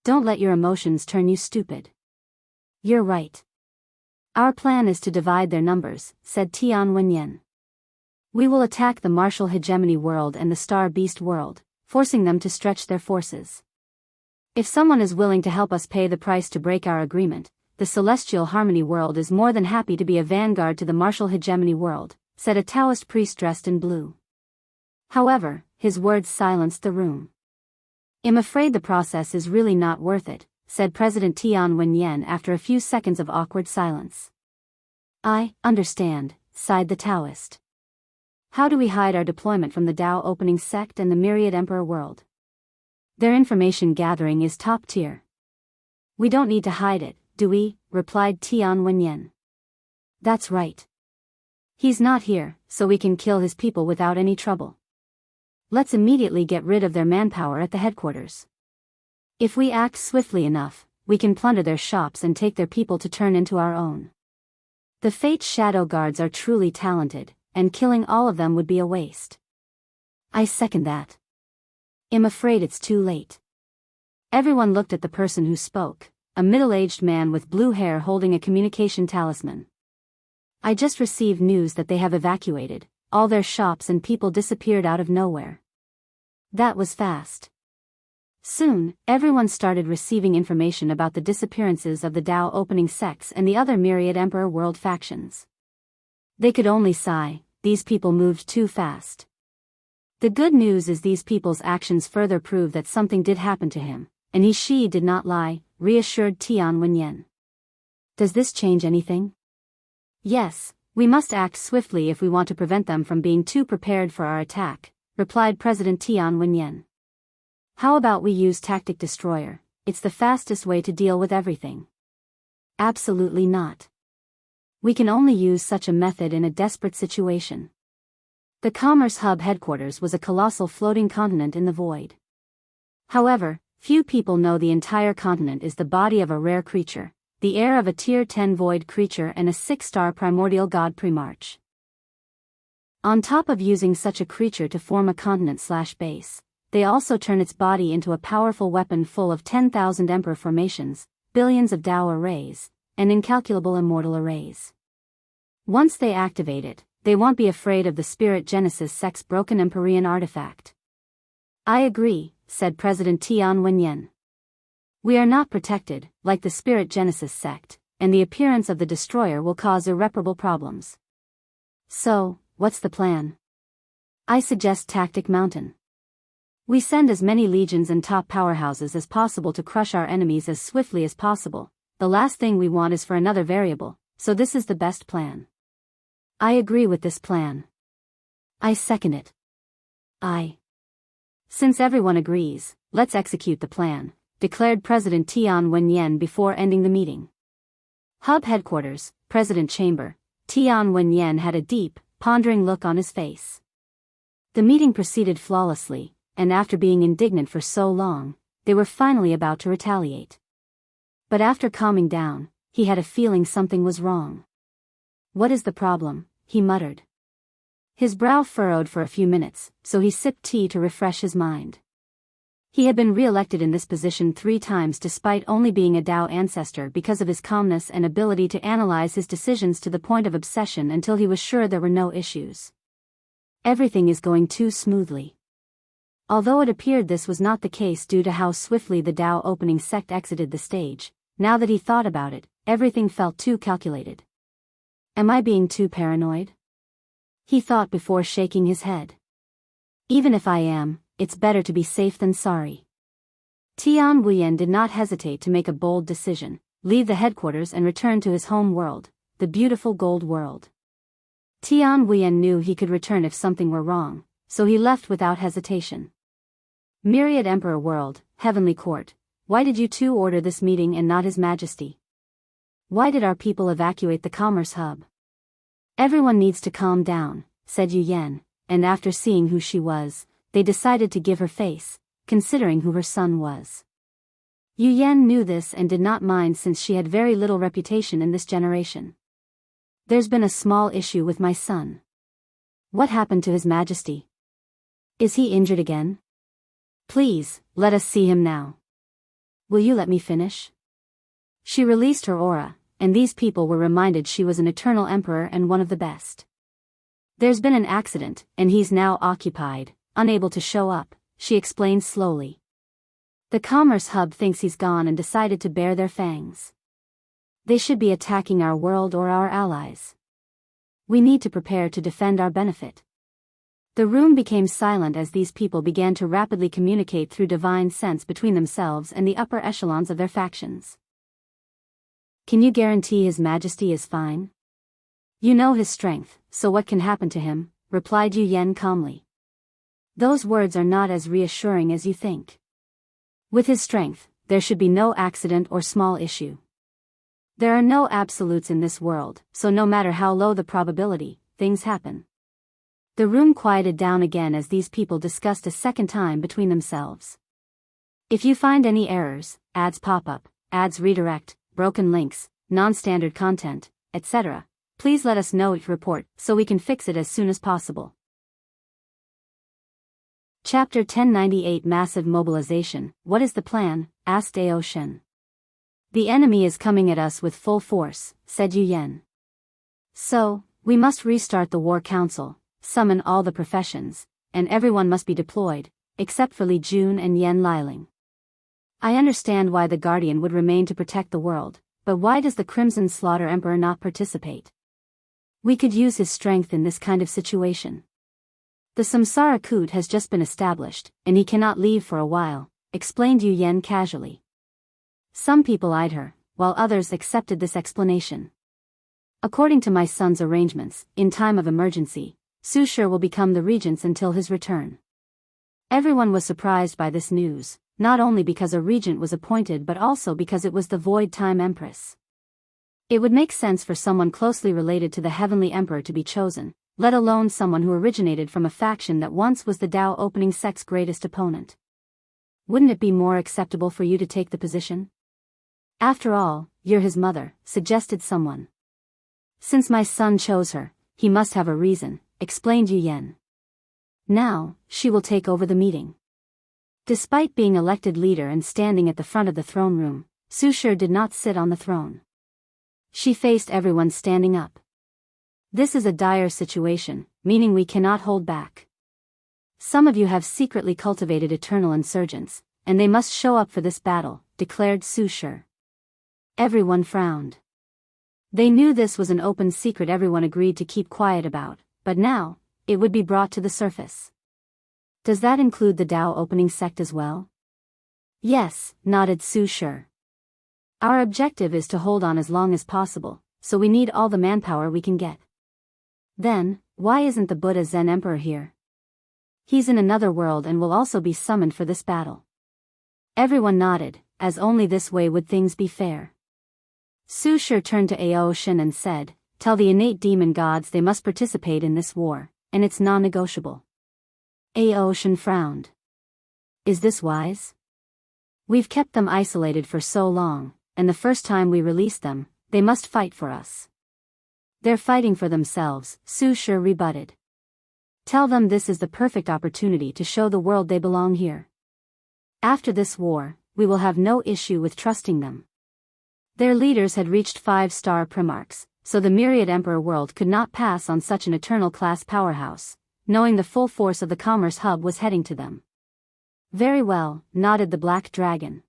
Don't let your emotions turn you stupid. You're right. Our plan is to divide their numbers, said Tian Wenyan. We will attack the martial hegemony world and the star beast world, forcing them to stretch their forces. If someone is willing to help us pay the price to break our agreement, the celestial harmony world is more than happy to be a vanguard to the martial hegemony world, said a Taoist priest dressed in blue. However, his words silenced the room. I'm afraid the process is really not worth it, said President Tian Wenyan after a few seconds of awkward silence. I understand, sighed the Taoist. How do we hide our deployment from the Dao opening sect and the myriad emperor world? Their information gathering is top tier. We don't need to hide it, do we? Replied Tian Wenyan. That's right. He's not here, so we can kill his people without any trouble. Let's immediately get rid of their manpower at the headquarters. If we act swiftly enough, we can plunder their shops and take their people to turn into our own. The Fate's shadow guards are truly talented, and killing all of them would be a waste. I second that. I'm afraid it's too late. Everyone looked at the person who spoke, a middle-aged man with blue hair holding a communication talisman. I just received news that they have evacuated, all their shops and people disappeared out of nowhere. That was fast. Soon, everyone started receiving information about the disappearances of the Dao opening sects and the other myriad emperor world factions. They could only sigh, these people moved too fast. The good news is these people's actions further prove that something did happen to him, and she did not lie, reassured Tian Wenyan. Does this change anything? Yes, we must act swiftly if we want to prevent them from being too prepared for our attack, replied President Tian Wenyan. How about we use tactic destroyer? It's the fastest way to deal with everything. Absolutely not. We can only use such a method in a desperate situation. The Commerce Hub headquarters was a colossal floating continent in the void. However, few people know the entire continent is the body of a rare creature, the heir of a Tier 10 void creature and a 6-star primordial god Primarch. On top of using such a creature to form a continent/base, they also turn its body into a powerful weapon full of 10,000 emperor formations, billions of Dao arrays, and incalculable immortal arrays. Once they activate it, they won't be afraid of the Spirit Genesis sect's broken Empyrean artifact. I agree, said President Tian Wenyan. We are not protected, like the Spirit Genesis sect, and the appearance of the destroyer will cause irreparable problems. So, what's the plan? I suggest Tactic Mountain. We send as many legions and top powerhouses as possible to crush our enemies as swiftly as possible. The last thing we want is for another variable, so this is the best plan. I agree with this plan. I second it. Since everyone agrees, let's execute the plan, declared President Tian Wenyan before ending the meeting. Hub Headquarters, President Chamber, Tian Wenyan had a deep, pondering look on his face. The meeting proceeded flawlessly, and after being indignant for so long, they were finally about to retaliate. But after calming down, he had a feeling something was wrong. What is the problem? He muttered. His brow furrowed for a few minutes, so he sipped tea to refresh his mind. He had been re-elected in this position 3 times despite only being a Dao ancestor because of his calmness and ability to analyze his decisions to the point of obsession until he was sure there were no issues. Everything is going too smoothly. Although it appeared this was not the case due to how swiftly the Dao opening sect exited the stage, now that he thought about it, everything felt too calculated. Am I being too paranoid? He thought before shaking his head. Even if I am, it's better to be safe than sorry. Tian Wuyan did not hesitate to make a bold decision, leave the headquarters and return to his home world, the beautiful gold world. Tian Wuyan knew he could return if something were wrong, so he left without hesitation. Myriad Emperor World, Heavenly Court, why did you two order this meeting and not His Majesty? Why did our people evacuate the commerce hub? Everyone needs to calm down, said Yu Yan, and after seeing who she was, they decided to give her face, considering who her son was. Yu Yan knew this and did not mind since she had very little reputation in this generation. There's been a small issue with my son. What happened to His Majesty? Is he injured again? Please, let us see him now. Will you let me finish? She released her aura, and these people were reminded she was an eternal emperor and one of the best. There's been an accident, and he's now occupied, unable to show up, she explained slowly. The commerce hub thinks he's gone and decided to bare their fangs. They should be attacking our world or our allies. We need to prepare to defend our benefit. The room became silent as these people began to rapidly communicate through divine sense between themselves and the upper echelons of their factions. Can you guarantee His Majesty is fine? You know his strength, so what can happen to him, replied Yu Yan calmly. Those words are not as reassuring as you think. With his strength, there should be no accident or small issue. There are no absolutes in this world, so no matter how low the probability, things happen. The room quieted down again as these people discussed a second time between themselves. If you find any errors, ads pop up, ads redirect, broken links, non-standard content, etc., please let us know each report so we can fix it as soon as possible. Chapter 1098 Massive Mobilization. What is the plan? Asked Ao Shen. The enemy is coming at us with full force, said Yu Yan. So, we must restart the War Council, summon all the professions, and everyone must be deployed, except for Li Jun and Yan Liling. I understand why the Guardian would remain to protect the world, but why does the Crimson Slaughter Emperor not participate? We could use his strength in this kind of situation. The Samsara Kut has just been established, and he cannot leave for a while, explained Yu Yan casually. Some people eyed her, while others accepted this explanation. According to my son's arrangements, in time of emergency, Su Shi will become the regents until his return. Everyone was surprised by this news, not only because a regent was appointed but also because it was the Void Time Empress. It would make sense for someone closely related to the Heavenly Emperor to be chosen, let alone someone who originated from a faction that once was the Dao opening sect's greatest opponent. Wouldn't it be more acceptable for you to take the position? After all, you're his mother, suggested someone. Since my son chose her, he must have a reason, explained Yu Yan. Now, she will take over the meeting. Despite being elected leader and standing at the front of the throne room, Su Shi did not sit on the throne. She faced everyone standing up. This is a dire situation, meaning we cannot hold back. Some of you have secretly cultivated eternal insurgents, and they must show up for this battle, declared Su Shi. Everyone frowned. They knew this was an open secret everyone agreed to keep quiet about, but now, it would be brought to the surface. Does that include the Dao opening sect as well? Yes, nodded Su Shi. Our objective is to hold on as long as possible, so we need all the manpower we can get. Then, why isn't the Buddha Zen Emperor here? He's in another world and will also be summoned for this battle. Everyone nodded, as only this way would things be fair. Su Shi turned to Ao Shen and said, "Tell the innate demon gods they must participate in this war, and it's non-negotiable." Ao Shen frowned. Is this wise? We've kept them isolated for so long, and the first time we release them, they must fight for us. They're fighting for themselves, Su Shi rebutted. Tell them this is the perfect opportunity to show the world they belong here. After this war, we will have no issue with trusting them. Their leaders had reached 5-star primarchs, so the myriad emperor world could not pass on such an eternal class powerhouse, knowing the full force of the commerce hub was heading to them. Very well, nodded the Black Dragon.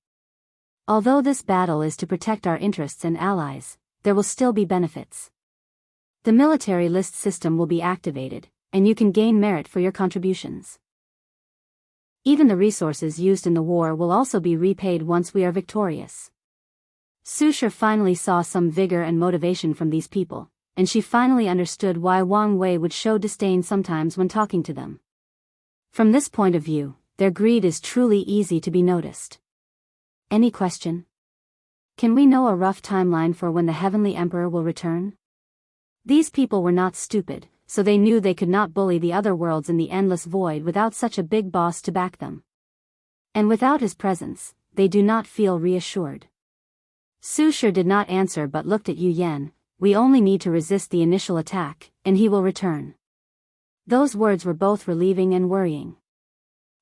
Although this battle is to protect our interests and allies, there will still be benefits. The military list system will be activated, and you can gain merit for your contributions. Even the resources used in the war will also be repaid once we are victorious. Su Shi finally saw some vigor and motivation from these people, and she finally understood why Wang Wei would show disdain sometimes when talking to them. From this point of view, their greed is truly easy to be noticed. Any question? Can we know a rough timeline for when the Heavenly Emperor will return? These people were not stupid, so they knew they could not bully the other worlds in the endless void without such a big boss to back them. And without his presence, they do not feel reassured. Su Shi did not answer but looked at Yu Yan. We only need to resist the initial attack, and he will return. Those words were both relieving and worrying.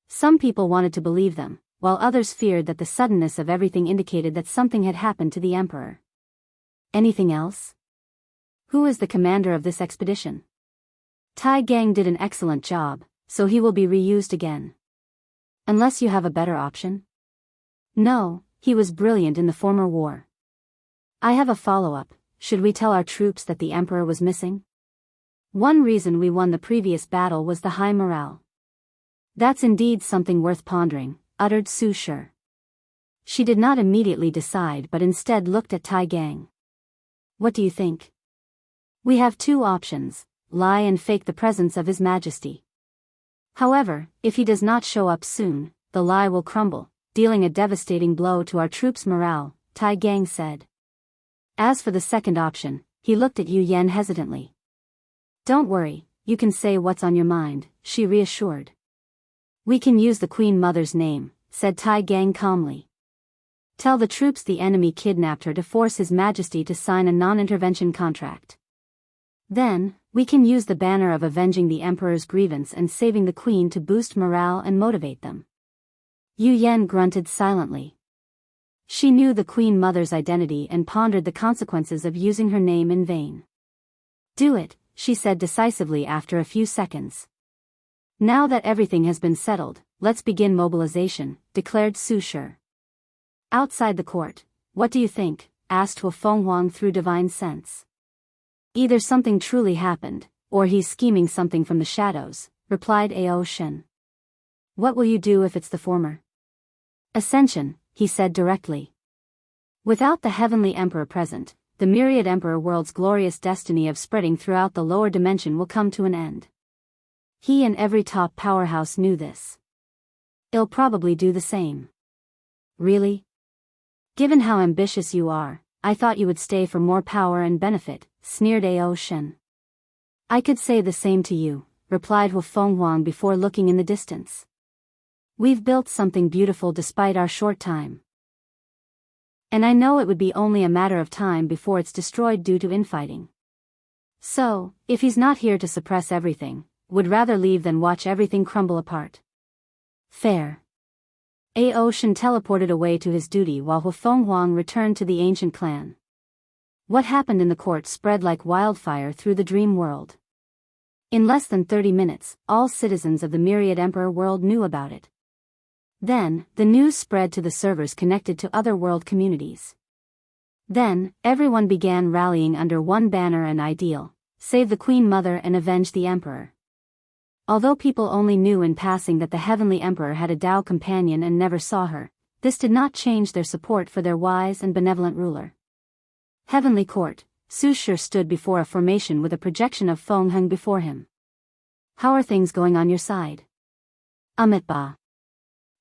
Some people wanted to believe them, while others feared that the suddenness of everything indicated that something had happened to the emperor. Anything else? Who is the commander of this expedition? Tai Gang did an excellent job, so he will be reused again. Unless you have a better option? No, he was brilliant in the former war. I have a follow-up. Should we tell our troops that the emperor was missing? One reason we won the previous battle was the high morale. That's indeed something worth pondering, uttered Su Shi. She did not immediately decide but instead looked at Tai Gang. What do you think? We have two options, lie and fake the presence of His Majesty. However, if he does not show up soon, the lie will crumble, dealing a devastating blow to our troops' morale, Tai Gang said. As for the second option, he looked at Yu Yan hesitantly. Don't worry, you can say what's on your mind, she reassured. We can use the Queen Mother's name, said Tai Gang calmly. Tell the troops the enemy kidnapped her to force His Majesty to sign a non-intervention contract. Then, we can use the banner of avenging the Emperor's grievance and saving the Queen to boost morale and motivate them. Yu Yan grunted silently. She knew the Queen Mother's identity and pondered the consequences of using her name in vain. Do it, she said decisively after a few seconds. Now that everything has been settled, let's begin mobilization, declared Su Shi. Outside the court, what do you think? Asked Hu Fenghuang through divine sense. Either something truly happened, or he's scheming something from the shadows, replied Ao Shen. What will you do if it's the former? Ascension, he said directly. Without the Heavenly Emperor present, the myriad emperor world's glorious destiny of spreading throughout the lower dimension will come to an end. He and every top powerhouse knew this. I'll probably do the same. Really? Given how ambitious you are, I thought you would stay for more power and benefit, sneered Ao Shen. I could say the same to you, replied Hu Fenghuang before looking in the distance. We've built something beautiful despite our short time. And I know it would be only a matter of time before it's destroyed due to infighting. So, if he's not here to suppress everything, would rather leave than watch everything crumble apart. Fair. Ao Shen teleported away to his duty while Hu Fenghuang returned to the ancient clan. What happened in the court spread like wildfire through the dream world. In less than 30 minutes, all citizens of the myriad emperor world knew about it. Then, the news spread to the servers connected to other world communities. Then, everyone began rallying under one banner and ideal: save the Queen Mother and avenge the Emperor. Although people only knew in passing that the Heavenly Emperor had a Dao companion and never saw her, this did not change their support for their wise and benevolent ruler. Heavenly Court, Su Shi stood before a formation with a projection of Feng Heng before him. How are things going on your side? Amitabha.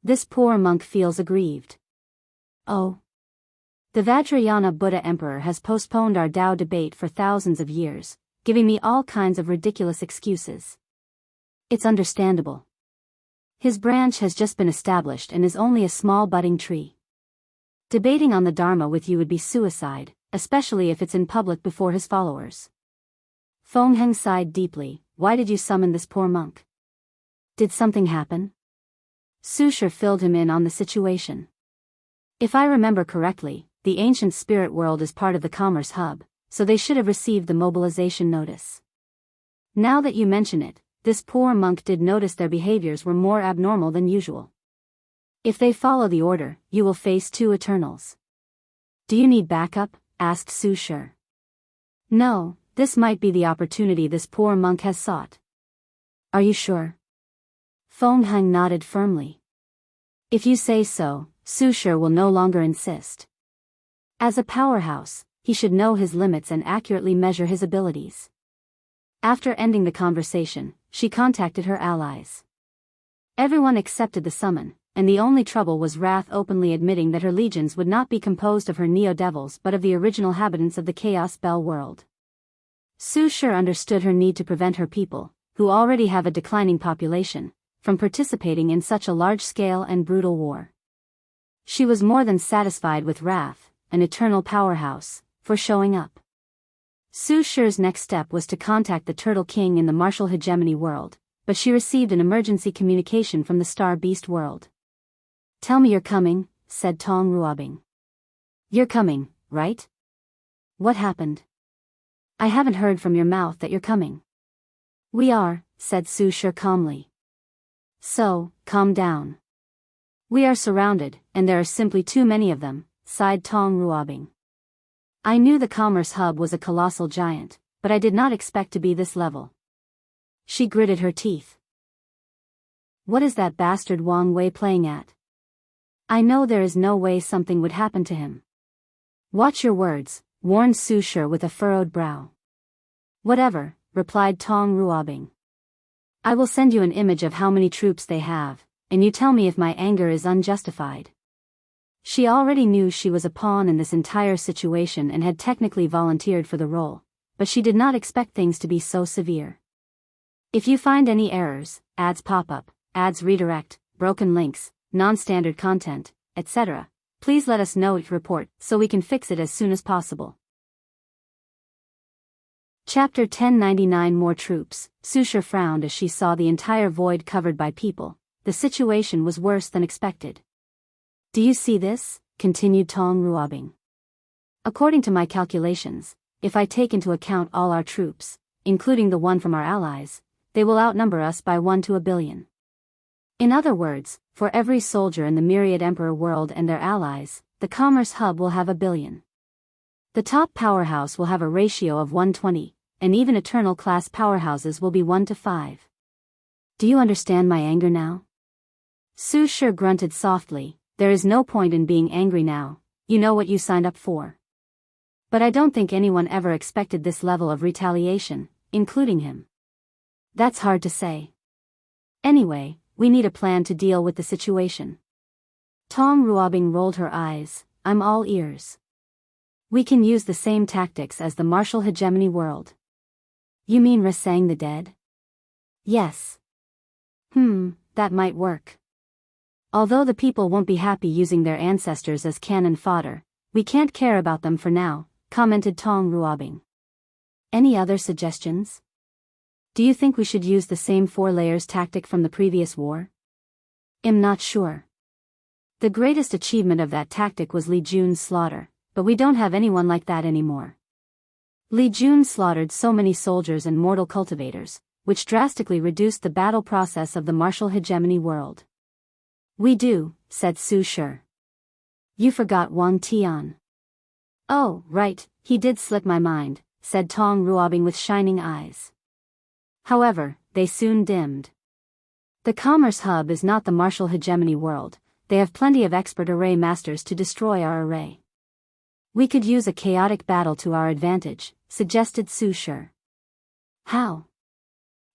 This poor monk feels aggrieved. Oh. The Vajrayana Buddha Emperor has postponed our Tao debate for thousands of years, giving me all kinds of ridiculous excuses. It's understandable. His branch has just been established and is only a small budding tree. Debating on the Dharma with you would be suicide, especially if it's in public before his followers. Feng Heng sighed deeply. Why did you summon this poor monk? Did something happen? Su Shi filled him in on the situation. If I remember correctly, the ancient spirit world is part of the commerce hub, so they should have received the mobilization notice. Now that you mention it, this poor monk did notice their behaviors were more abnormal than usual. If they follow the order, you will face 2 Eternals. Do you need backup? Asked Su Shi. No, this might be the opportunity this poor monk has sought. Are you sure? Feng Heng nodded firmly. If you say so, Su Shi will no longer insist. As a powerhouse, he should know his limits and accurately measure his abilities. After ending the conversation, she contacted her allies. Everyone accepted the summon, and the only trouble was Wrath openly admitting that her legions would not be composed of her neo-devils but of the original inhabitants of the Chaos Bell world. Su Shi understood her need to prevent her people, who already have a declining population, from participating in such a large-scale and brutal war. She was more than satisfied with Wrath, an eternal powerhouse, for showing up. Su Shi's next step was to contact the Turtle King in the martial hegemony world, but she received an emergency communication from the Star Beast world. Tell me you're coming, said Tong Ruobing. You're coming, right? What happened? I haven't heard from your mouth that you're coming. We are, said Su Shi calmly. So, calm down. We are surrounded, and there are simply too many of them, sighed Tong Ruobing. I knew the commerce hub was a colossal giant, but I did not expect to be this level. She gritted her teeth. What is that bastard Wang Wei playing at? I know there is no way something would happen to him. Watch your words, warned Su Shi with a furrowed brow. Whatever, replied Tong Ruobing. I will send you an image of how many troops they have, and you tell me if my anger is unjustified. She already knew she was a pawn in this entire situation and had technically volunteered for the role, but she did not expect things to be so severe. If you find any errors, ads pop up, ads redirect, broken links, non-standard content, etc., please let us know it report so we can fix it as soon as possible. Chapter 1099 More troops. Su Shi frowned as she saw the entire void covered by people. The situation was worse than expected. Do you see this? Continued Tong Ruobing. According to my calculations, if I take into account all our troops, including the one from our allies, they will outnumber us by 1 to a billion. In other words, for every soldier in the myriad emperor world and their allies, the commerce hub will have a billion. The top powerhouse will have a ratio of 120, and even eternal class powerhouses will be 1 to 5. Do you understand my anger now? Su Shi grunted softly. There is no point in being angry now, you know what you signed up for. But I don't think anyone ever expected this level of retaliation, including him. That's hard to say. Anyway, we need a plan to deal with the situation. Tong Ruobing rolled her eyes. I'm all ears. We can use the same tactics as the martial hegemony world. You mean resang the dead? Yes. That might work. Although the people won't be happy using their ancestors as cannon fodder, we can't care about them for now, commented Tong Ruobing. Any other suggestions? Do you think we should use the same 4 layers tactic from the previous war? I'm not sure. The greatest achievement of that tactic was Li Jun's slaughter, but we don't have anyone like that anymore. Li Jun slaughtered so many soldiers and mortal cultivators, which drastically reduced the battle process of the martial hegemony world. We do, said Su Shi. You forgot Wang Tian. Oh, right, he did slip my mind, said Tong Ruobing with shining eyes. However, they soon dimmed. The commerce hub is not the martial hegemony world, they have plenty of expert array masters to destroy our array. We could use a chaotic battle to our advantage, suggested Su Shi. How?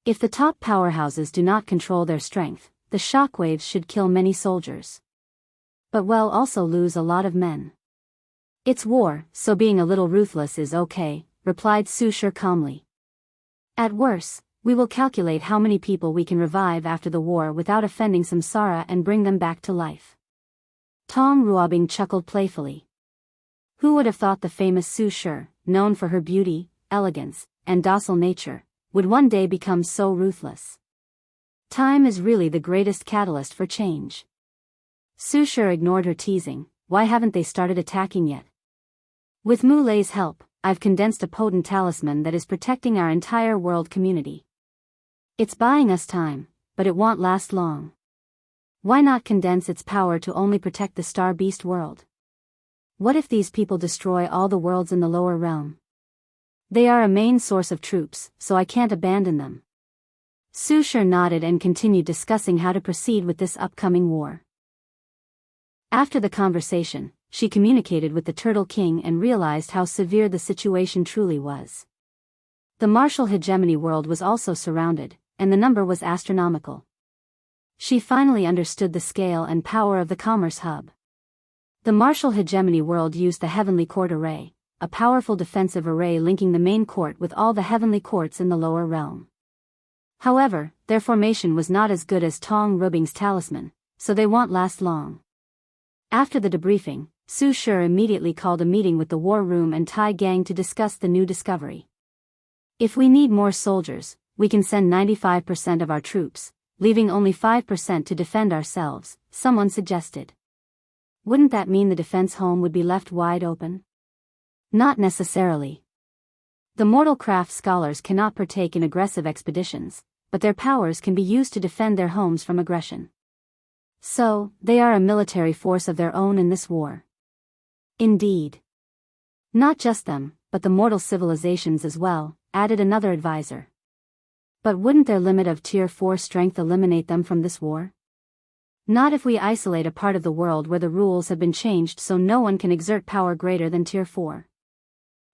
If the top powerhouses do not control their strength, the shockwaves should kill many soldiers. But will also lose a lot of men. It's war, so being a little ruthless is okay, replied Su Shi calmly. At worst, we will calculate how many people we can revive after the war without offending samsara and bring them back to life. Tong Ruobing chuckled playfully. Who would have thought the famous Su Shi, known for her beauty, elegance, and docile nature, would one day become so ruthless? Time is really the greatest catalyst for change. Su Shi ignored her teasing. Why haven't they started attacking yet? With Mulei's help, I've condensed a potent talisman that is protecting our entire world community. It's buying us time, but it won't last long. Why not condense its power to only protect the Star Beast world? What if these people destroy all the worlds in the lower realm? They are a main source of troops, so I can't abandon them. Su Shi nodded and continued discussing how to proceed with this upcoming war. After the conversation, she communicated with the Turtle King and realized how severe the situation truly was. The martial hegemony world was also surrounded, and the number was astronomical. She finally understood the scale and power of the commerce hub. The martial hegemony world used the Heavenly Court Array, a powerful defensive array linking the main court with all the heavenly courts in the lower realm. However, their formation was not as good as Tong Ruobing's talisman, so they won't last long. After the debriefing, Su Shi immediately called a meeting with the War Room and Tai Gang to discuss the new discovery. If we need more soldiers, we can send 95% of our troops, leaving only 5% to defend ourselves, someone suggested. Wouldn't that mean the defense home would be left wide open? Not necessarily. The mortal craft scholars cannot partake in aggressive expeditions, but their powers can be used to defend their homes from aggression. So, they are a military force of their own in this war. Indeed. Not just them, but the mortal civilizations as well, added another advisor. But wouldn't their limit of Tier 4 strength eliminate them from this war? Not if we isolate a part of the world where the rules have been changed so no one can exert power greater than Tier 4.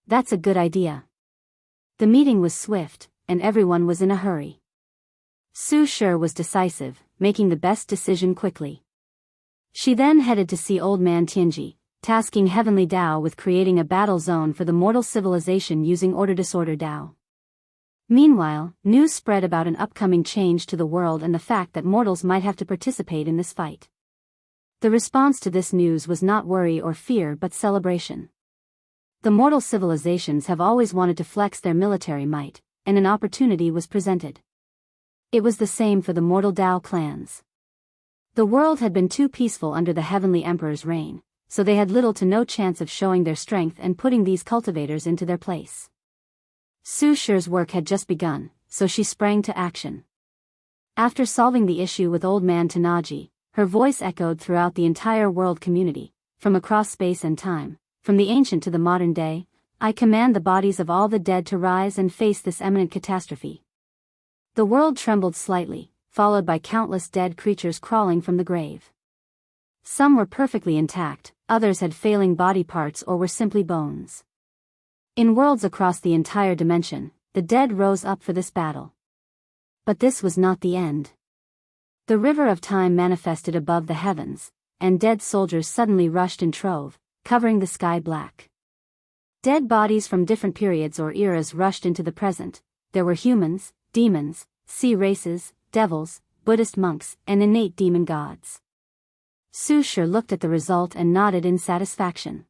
That's a good idea. The meeting was swift, and everyone was in a hurry. Su Shi was decisive, making the best decision quickly. She then headed to see Old Man Tianji, tasking Heavenly Dao with creating a battle zone for the mortal civilization using Order-Disorder Dao. Meanwhile, news spread about an upcoming change to the world and the fact that mortals might have to participate in this fight. The response to this news was not worry or fear but celebration. The mortal civilizations have always wanted to flex their military might, and an opportunity was presented. It was the same for the mortal Dao clans. The world had been too peaceful under the Heavenly Emperor's reign, so they had little to no chance of showing their strength and putting these cultivators into their place. Su Shi's work had just begun, so she sprang to action. After solving the issue with Old Man Tanaji, her voice echoed throughout the entire world community, from across space and time, from the ancient to the modern day. I command the bodies of all the dead to rise and face this imminent catastrophe. The world trembled slightly, followed by countless dead creatures crawling from the grave. Some were perfectly intact, others had failing body parts or were simply bones. In worlds across the entire dimension, the dead rose up for this battle. But this was not the end. The river of time manifested above the heavens, and dead soldiers suddenly rushed in trove, covering the sky black. Dead bodies from different periods or eras rushed into the present. There were humans, demons, sea races, devils, Buddhist monks, and innate demon gods. Su Shi looked at the result and nodded in satisfaction.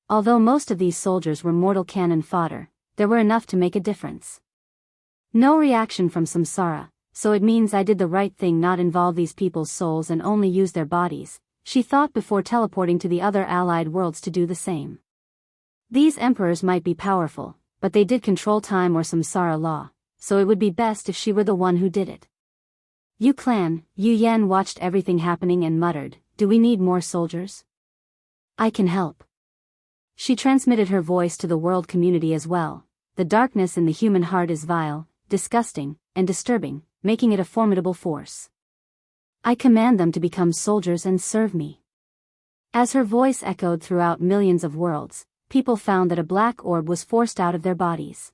Although most of these soldiers were mortal cannon fodder, there were enough to make a difference. No reaction from samsara, so it means I did the right thing, not involve these people's souls and only use their bodies, she thought before teleporting to the other allied worlds to do the same. These emperors might be powerful, but they did control time or samsara law, so it would be best if she were the one who did it. Yu Clan, Yu Yan watched everything happening and muttered, "Do we need more soldiers? I can help." She transmitted her voice to the world community as well. The darkness in the human heart is vile, disgusting, and disturbing, making it a formidable force. I command them to become soldiers and serve me. As her voice echoed throughout millions of worlds, people found that a black orb was forced out of their bodies.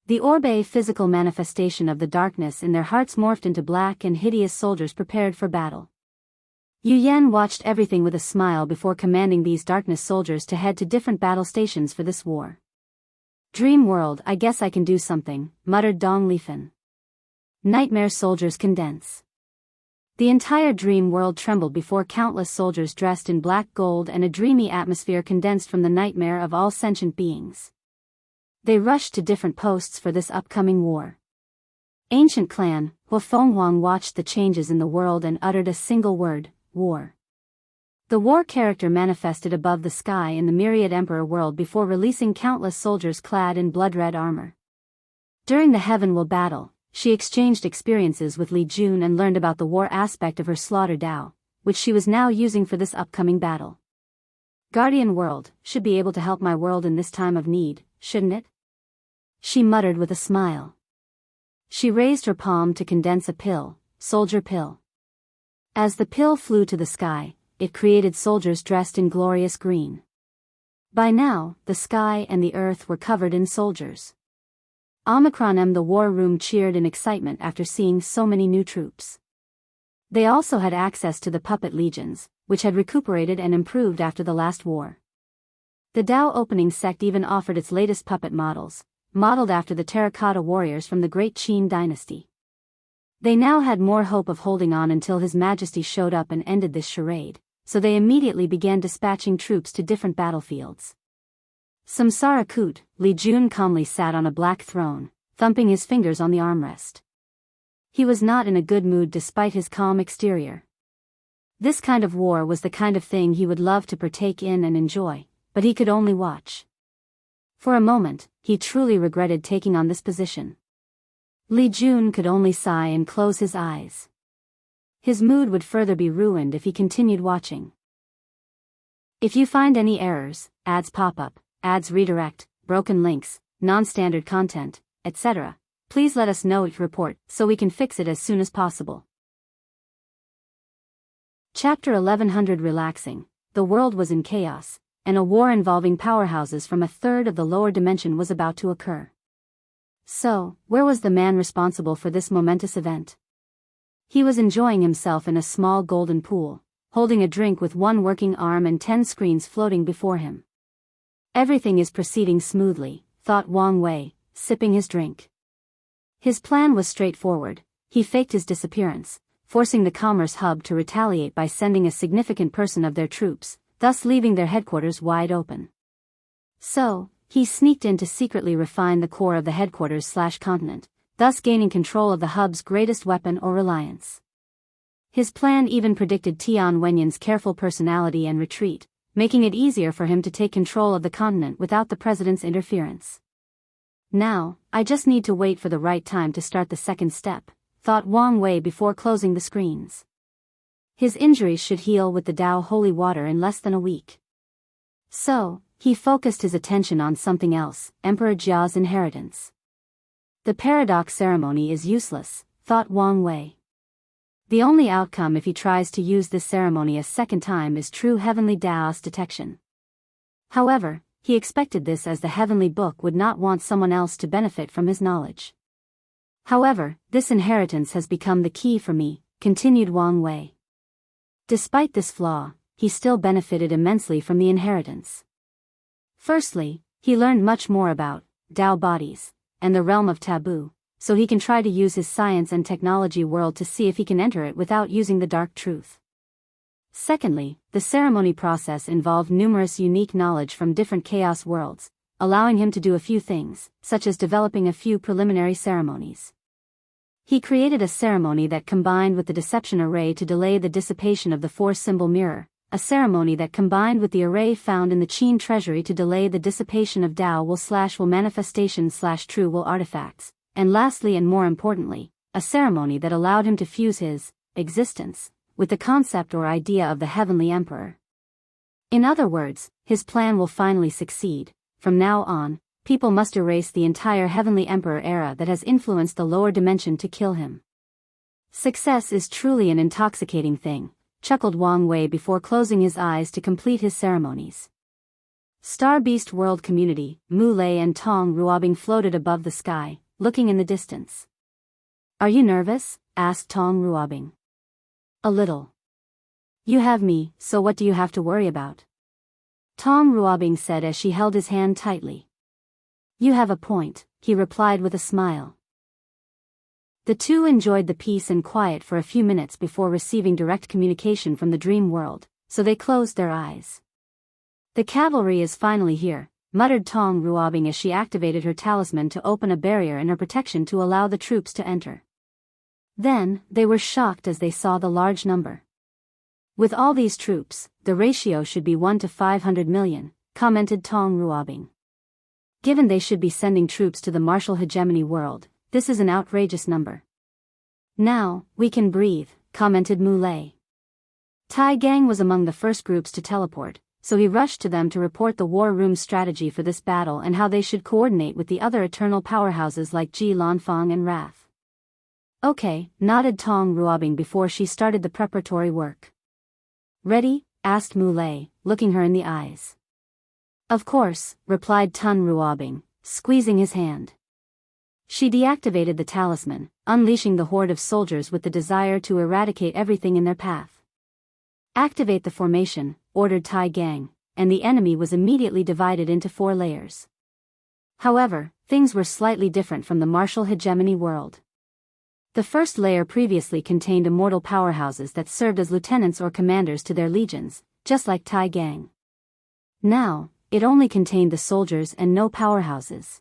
The orb, a physical manifestation of the darkness in their hearts, morphed into black and hideous soldiers prepared for battle. Yu Yan watched everything with a smile before commanding these darkness soldiers to head to different battle stations for this war. Dream world, I guess I can do something, muttered Dong Lifan. Nightmare soldiers condense. The entire dream world trembled before countless soldiers dressed in black gold and a dreamy atmosphere condensed from the nightmare of all sentient beings. They rushed to different posts for this upcoming war. Ancient clan, Hua Fenghuang watched the changes in the world and uttered a single word, war. The war character manifested above the sky in the myriad emperor world before releasing countless soldiers clad in blood-red armor. During the Heaven Will battle, she exchanged experiences with Li Jun and learned about the war aspect of her slaughter Dao, which she was now using for this upcoming battle. Guardian world should be able to help my world in this time of need, shouldn't it? She muttered with a smile. She raised her palm to condense a pill, soldier pill. As the pill flew to the sky, it created soldiers dressed in glorious green. By now, the sky and the earth were covered in soldiers. Omicron M. The war room cheered in excitement after seeing so many new troops. They also had access to the puppet legions, which had recuperated and improved after the last war. The Dao opening sect even offered its latest puppet models, modeled after the terracotta warriors from the Great Qin dynasty. They now had more hope of holding on until His Majesty showed up and ended this charade, so they immediately began dispatching troops to different battlefields. Samsara Kut, Li Jun calmly sat on a black throne, thumping his fingers on the armrest. He was not in a good mood despite his calm exterior. This kind of war was the kind of thing he would love to partake in and enjoy, but he could only watch. For a moment, he truly regretted taking on this position. Li Jun could only sigh and close his eyes. His mood would further be ruined if he continued watching. If you find any errors, ads pop up, ads redirect, broken links, non-standard content, etc., please let us know it report so we can fix it as soon as possible. Chapter 1100 Relaxing. The world was in chaos, and a war involving powerhouses from a third of the lower dimension was about to occur. So, where was the man responsible for this momentous event? He was enjoying himself in a small golden pool, holding a drink with one working arm and 10 screens floating before him. Everything is proceeding smoothly, thought Wang Wei, sipping his drink. His plan was straightforward. He faked his disappearance, forcing the commerce hub to retaliate by sending a significant portion of their troops, thus leaving their headquarters wide open. So, he sneaked in to secretly refine the core of the headquarters/continent, thus gaining control of the hub's greatest weapon or reliance. His plan even predicted Tian Wenyan's careful personality and retreat, making it easier for him to take control of the continent without the president's interference. Now, I just need to wait for the right time to start the second step, thought Wang Wei before closing the screens. His injuries should heal with the Dao holy water in less than a week. So, he focused his attention on something else, Emperor Jia's inheritance. The paradox ceremony is useless, thought Wang Wei. The only outcome if he tries to use this ceremony a second time is true heavenly Daos detection. However, he expected this as the heavenly book would not want someone else to benefit from his knowledge. However, this inheritance has become the key for me, continued Wang Wei. Despite this flaw, he still benefited immensely from the inheritance. Firstly, he learned much more about Dao bodies and the realm of taboo, so he can try to use his science and technology world to see if he can enter it without using the dark truth. Secondly, the ceremony process involved numerous unique knowledge from different chaos worlds, allowing him to do a few things, such as developing a few preliminary ceremonies. He created a ceremony that combined with the deception array to delay the dissipation of the four-symbol mirror, a ceremony that combined with the array found in the Qin treasury to delay the dissipation of Dao will manifestation/true will artifacts, and lastly and more importantly, a ceremony that allowed him to fuse his existence with the concept or idea of the heavenly emperor. In other words, his plan will finally succeed. From now on, people must erase the entire heavenly emperor era that has influenced the lower dimension to kill him. Success is truly an intoxicating thing, chuckled Wang Wei before closing his eyes to complete his ceremonies. Star Beast World Community, Muley and Tong Ruobing floated above the sky, looking in the distance. Are you nervous? Asked Tong Ruobing. A little. You have me, so what do you have to worry about? Tong Ruobing said as she held his hand tightly. You have a point, he replied with a smile. The two enjoyed the peace and quiet for a few minutes before receiving direct communication from the dream world, so they closed their eyes. The cavalry is finally here, muttered Tong Ruobing as she activated her talisman to open a barrier in her protection to allow the troops to enter. Then, they were shocked as they saw the large number. With all these troops, the ratio should be 1 to 500 million, commented Tong Ruobing. Given they should be sending troops to the martial hegemony world, this is an outrageous number. Now, we can breathe, commented Muley. Tai Gang was among the first groups to teleport, so he rushed to them to report the war room strategy for this battle and how they should coordinate with the other eternal powerhouses like Ji Lanfang and Wrath. Okay, nodded Tong Ruobing before she started the preparatory work. Ready? Asked Muley, looking her in the eyes. Of course, replied Tun Ruobing, squeezing his hand. She deactivated the talisman, unleashing the horde of soldiers with the desire to eradicate everything in their path. Activate the formation, ordered Tai Gang, and the enemy was immediately divided into 4 layers. However, things were slightly different from the martial hegemony world. The first layer previously contained immortal powerhouses that served as lieutenants or commanders to their legions, just like Tai Gang. Now, it only contained the soldiers and no powerhouses.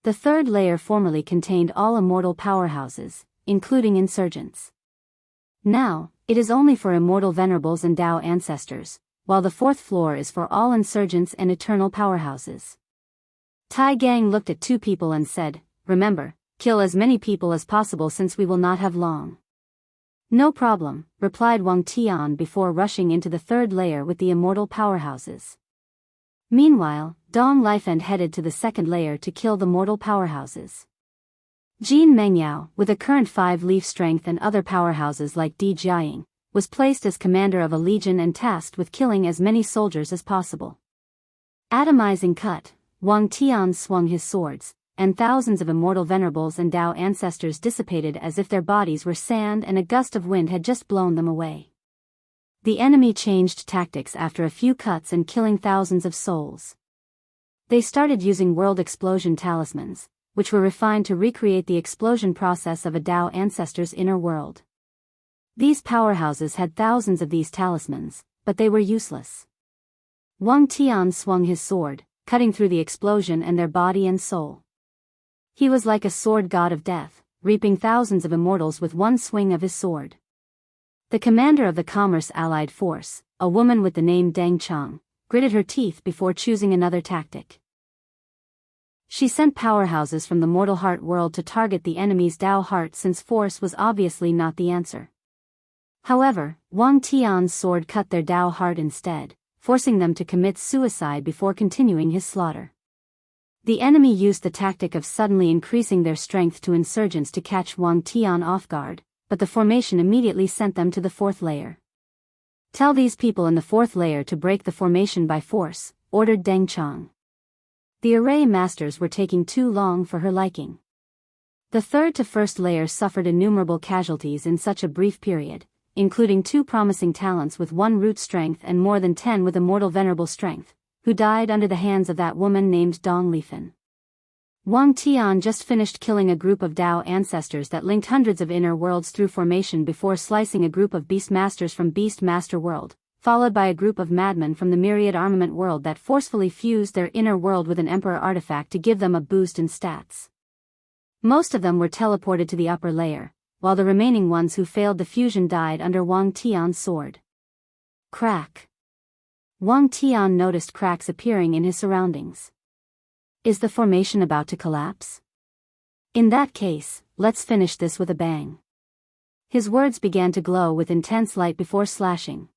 The third layer formerly contained all immortal powerhouses, including insurgents. Now, it is only for immortal venerables and Dao ancestors, while the 4th floor is for all insurgents and eternal powerhouses. Tai Gang looked at 2 people and said, remember, kill as many people as possible since we will not have long. No problem, replied Wang Tian before rushing into the 3rd layer with the immortal powerhouses. Meanwhile, Dong Lifeng headed to the 2nd layer to kill the mortal powerhouses. Jin Mengyao, with a current 5-leaf strength and other powerhouses like Di Jiaying, was placed as commander of a legion and tasked with killing as many soldiers as possible. Atomizing cut, Wang Tian swung his swords, and thousands of immortal venerables and Dao ancestors dissipated as if their bodies were sand and a gust of wind had just blown them away. The enemy changed tactics after a few cuts and killing thousands of souls. They started using world explosion talismans, which were refined to recreate the explosion process of a Dao ancestor's inner world. These powerhouses had thousands of these talismans, but they were useless. Wang Tian swung his sword, cutting through the explosion and their body and soul. He was like a sword god of death, reaping thousands of immortals with one swing of his sword. The commander of the Commerce Allied Force, a woman with the name Deng Chang, gritted her teeth before choosing another tactic. She sent powerhouses from the mortal heart world to target the enemy's Dao heart since force was obviously not the answer. However, Wang Tian's sword cut their Dao heart instead, forcing them to commit suicide before continuing his slaughter. The enemy used the tactic of suddenly increasing their strength to insurgents to catch Wang Tian off guard, but the formation immediately sent them to the 4th layer. Tell these people in the 4th layer to break the formation by force, ordered Deng Chang. The array masters were taking too long for her liking. The 3rd to 1st layer suffered innumerable casualties in such a brief period, including 2 promising talents with 1 root strength and more than 10 with immortal venerable strength, who died under the hands of that woman named Dong Lifeng. Wang Tian just finished killing a group of Dao ancestors that linked hundreds of inner worlds through formation before slicing a group of beast masters from Beast Master World, followed by a group of madmen from the Myriad Armament World that forcefully fused their inner world with an Emperor artifact to give them a boost in stats. Most of them were teleported to the upper layer, while the remaining ones who failed the fusion died under Wang Tian's sword. Crack. Wang Tian noticed cracks appearing in his surroundings. Is the formation about to collapse? In that case, let's finish this with a bang. His words began to glow with intense light before slashing.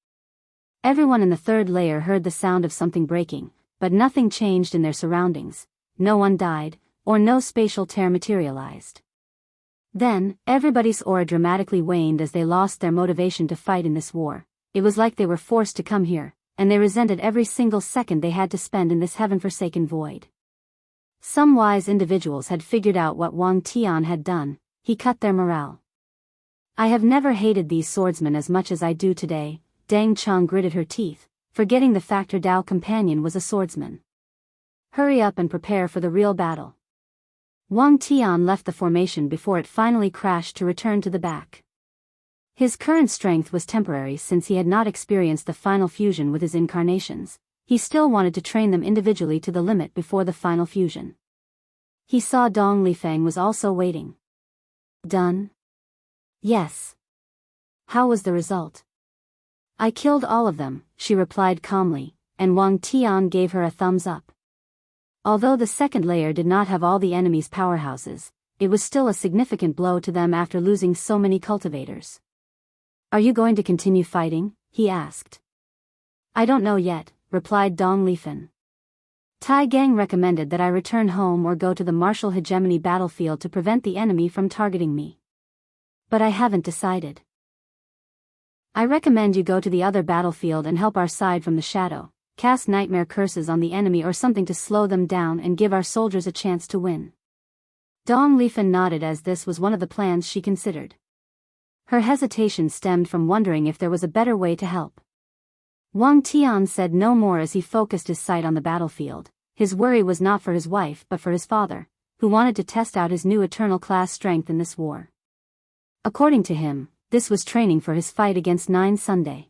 Everyone in the 3rd layer heard the sound of something breaking, but nothing changed in their surroundings, no one died, or no spatial tear materialized. Then, everybody's aura dramatically waned as they lost their motivation to fight in this war. It was like they were forced to come here, and they resented every single second they had to spend in this heaven-forsaken void. Some wise individuals had figured out what Wang Tian had done. He cut their morale. I have never hated these swordsmen as much as I do today. Deng Chang gritted her teeth, forgetting the fact her Dao companion was a swordsman. Hurry up and prepare for the real battle. Wang Tian left the formation before it finally crashed to return to the back. His current strength was temporary since he had not experienced the final fusion with his incarnations. He still wanted to train them individually to the limit before the final fusion. He saw Dong Lifeng was also waiting. Done? Yes. How was the result? I killed all of them, she replied calmly, and Wang Tian gave her a thumbs up. Although the second layer did not have all the enemy's powerhouses, it was still a significant blow to them after losing so many cultivators. Are you going to continue fighting? He asked. I don't know yet, replied Dong Lifen. Tai Gang recommended that I return home or go to the martial hegemony battlefield to prevent the enemy from targeting me. But I haven't decided. I recommend you go to the other battlefield and help our side from the shadow, cast nightmare curses on the enemy or something to slow them down and give our soldiers a chance to win. Dong Lifen nodded as this was one of the plans she considered. Her hesitation stemmed from wondering if there was a better way to help. Wang Tian said no more as he focused his sight on the battlefield. His worry was not for his wife but for his father, who wanted to test out his new eternal class strength in this war. According to him, this was training for his fight against 9 Sunday.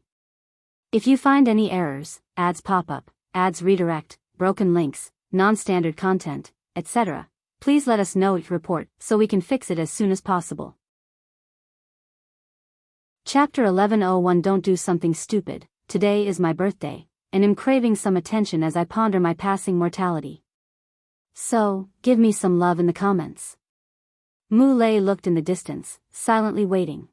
If you find any errors, ads pop up, ads redirect, broken links, non-standard content, etc., please let us know each report so we can fix it as soon as possible. Chapter 1101 Don't do something stupid. Today is my birthday, and am craving some attention as I ponder my passing mortality. So, give me some love in the comments. Mu Lei looked in the distance, silently waiting.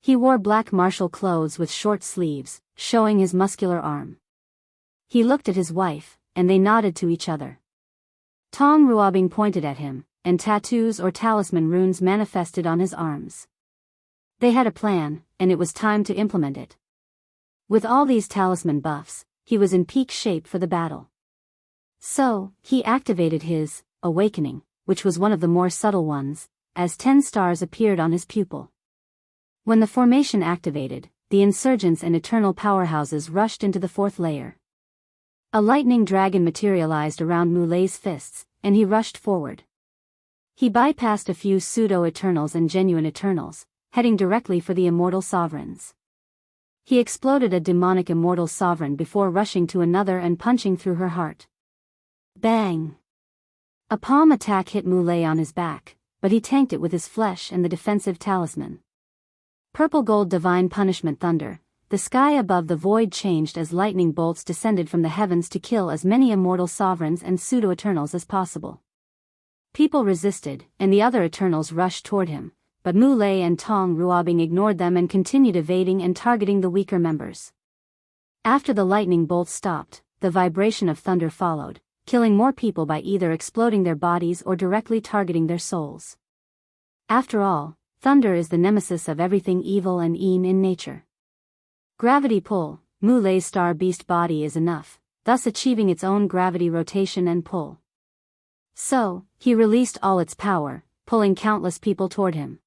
He wore black martial clothes with short sleeves, showing his muscular arm. He looked at his wife, and they nodded to each other. Tong Ruobing pointed at him, and tattoos or talisman runes manifested on his arms. They had a plan, and it was time to implement it. With all these talisman buffs, he was in peak shape for the battle. So, he activated his awakening, which was one of the more subtle ones, as 10 stars appeared on his pupil. When the formation activated, the insurgents and eternal powerhouses rushed into the 4th layer. A lightning dragon materialized around Mu Lei's fists, and he rushed forward. He bypassed a few pseudo-eternals and genuine eternals, heading directly for the immortal sovereigns. He exploded a demonic immortal sovereign before rushing to another and punching through her heart. Bang! A palm attack hit Mu Lei on his back, but he tanked it with his flesh and the defensive talisman. Purple gold divine punishment thunder. The sky above the void changed as lightning bolts descended from the heavens to kill as many immortal sovereigns and pseudo-eternals as possible. People resisted, and the other eternals rushed toward him, but Mu Lei and Tong Ruobing ignored them and continued evading and targeting the weaker members. After the lightning bolts stopped, the vibration of thunder followed, killing more people by either exploding their bodies or directly targeting their souls. After all, thunder is the nemesis of everything evil and in nature. Gravity pull. Mu Lei's star beast body is enough, thus achieving its own gravity rotation and pull. So, he released all its power, pulling countless people toward him.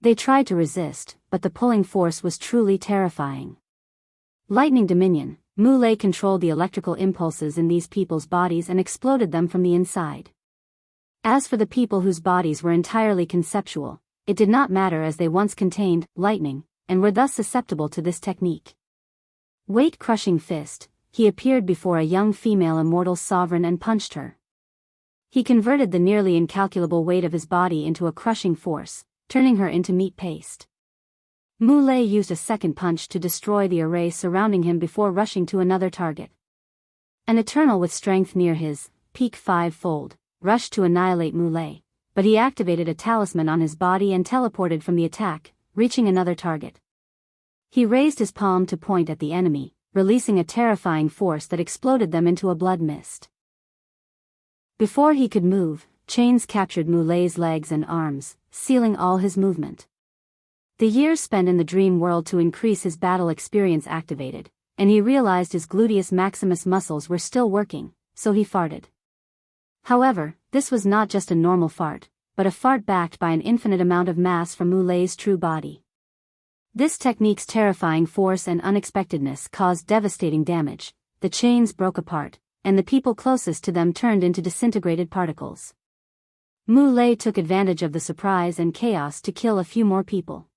They tried to resist, but the pulling force was truly terrifying. Lightning Dominion. Mu Lei controlled the electrical impulses in these people's bodies and exploded them from the inside. As for the people whose bodies were entirely conceptual, it did not matter as they once contained lightning, and were thus susceptible to this technique. Weight-crushing fist. He appeared before a young female immortal sovereign and punched her. He converted the nearly incalculable weight of his body into a crushing force, turning her into meat paste. Mu Lei used a second punch to destroy the array surrounding him before rushing to another target. An Eternal with strength near his peak 5-fold rushed to annihilate Mu Lei, but he activated a talisman on his body and teleported from the attack, reaching another target. He raised his palm to point at the enemy, releasing a terrifying force that exploded them into a blood mist. Before he could move, chains captured Mu Lei's legs and arms, sealing all his movement. The years spent in the dream world to increase his battle experience activated, and he realized his gluteus maximus muscles were still working, so he farted. However, this was not just a normal fart, but a fart backed by an infinite amount of mass from Mu Lei's true body. This technique's terrifying force and unexpectedness caused devastating damage. The chains broke apart, and the people closest to them turned into disintegrated particles. Mu Lei took advantage of the surprise and chaos to kill a few more people.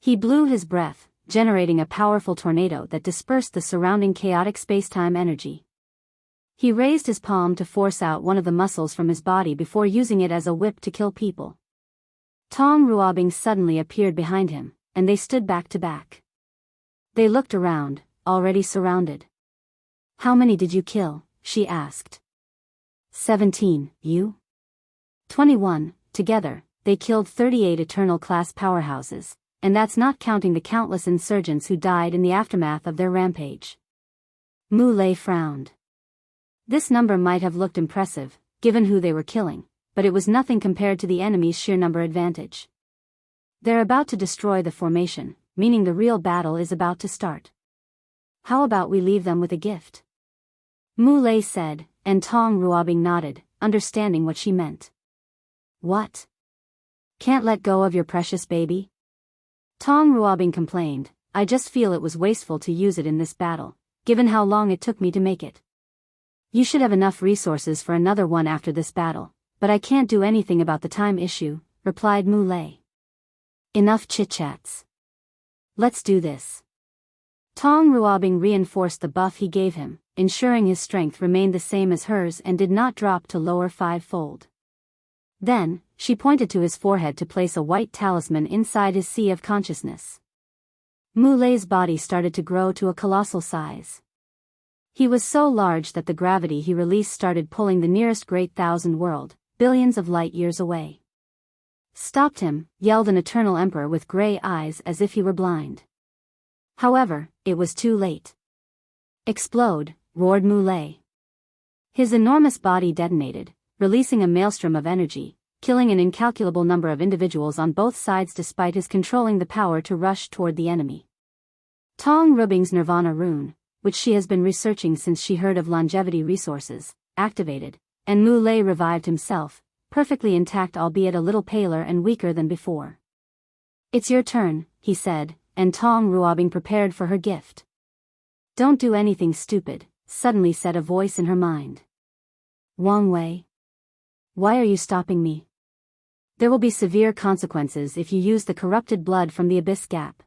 He blew his breath, generating a powerful tornado that dispersed the surrounding chaotic space-time energy. He raised his palm to force out one of the muscles from his body before using it as a whip to kill people. Tong Ruobing suddenly appeared behind him, and they stood back to back. They looked around, already surrounded. "How many did you kill?" she asked. 17, you? 21, together, they killed 38 Eternal Class powerhouses, and that's not counting the countless insurgents who died in the aftermath of their rampage. Mu Lei frowned. This number might have looked impressive, given who they were killing, but it was nothing compared to the enemy's sheer number advantage. They're about to destroy the formation, meaning the real battle is about to start. How about we leave them with a gift? Mu Lei said, and Tong Ruobing nodded, understanding what she meant. What? Can't let go of your precious baby? Tong Ruobing complained, I just feel it was wasteful to use it in this battle, given how long it took me to make it. You should have enough resources for another one after this battle, but I can't do anything about the time issue, replied Mu Lei. Enough chit-chats. Let's do this. Tong Ruobing reinforced the buff he gave him, ensuring his strength remained the same as hers and did not drop to lower fivefold. Then, she pointed to his forehead to place a white talisman inside his sea of consciousness. Mu Lei's body started to grow to a colossal size. He was so large that the gravity he released started pulling the nearest great thousand world, billions of light years away. Stopped him, yelled an eternal emperor with gray eyes as if he were blind. However, it was too late. Explode, roared Mu Lei. His enormous body detonated, releasing a maelstrom of energy, killing an incalculable number of individuals on both sides despite his controlling the power to rush toward the enemy. Tong Ruobing's Nirvana rune, which she has been researching since she heard of longevity resources, activated, and Mu Lei revived himself, perfectly intact albeit a little paler and weaker than before. It's your turn, he said, and Tong Ruobing prepared for her gift. Don't do anything stupid, suddenly said a voice in her mind. Wang Wei? Why are you stopping me? There will be severe consequences if you use the corrupted blood from the Abyss Gap.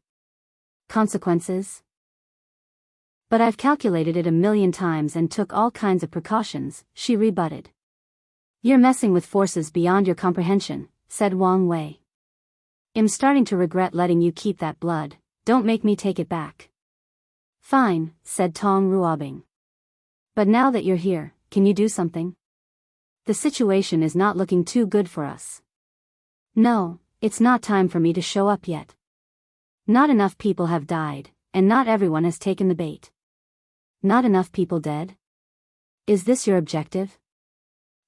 Consequences? But I've calculated it 1,000,000 times and took all kinds of precautions, she rebutted. You're messing with forces beyond your comprehension, said Wang Wei. I'm starting to regret letting you keep that blood, don't make me take it back. Fine, said Tong Ruobing. But now that you're here, can you do something? The situation is not looking too good for us. No, it's not time for me to show up yet. Not enough people have died, and not everyone has taken the bait. Not enough people dead? Is this your objective?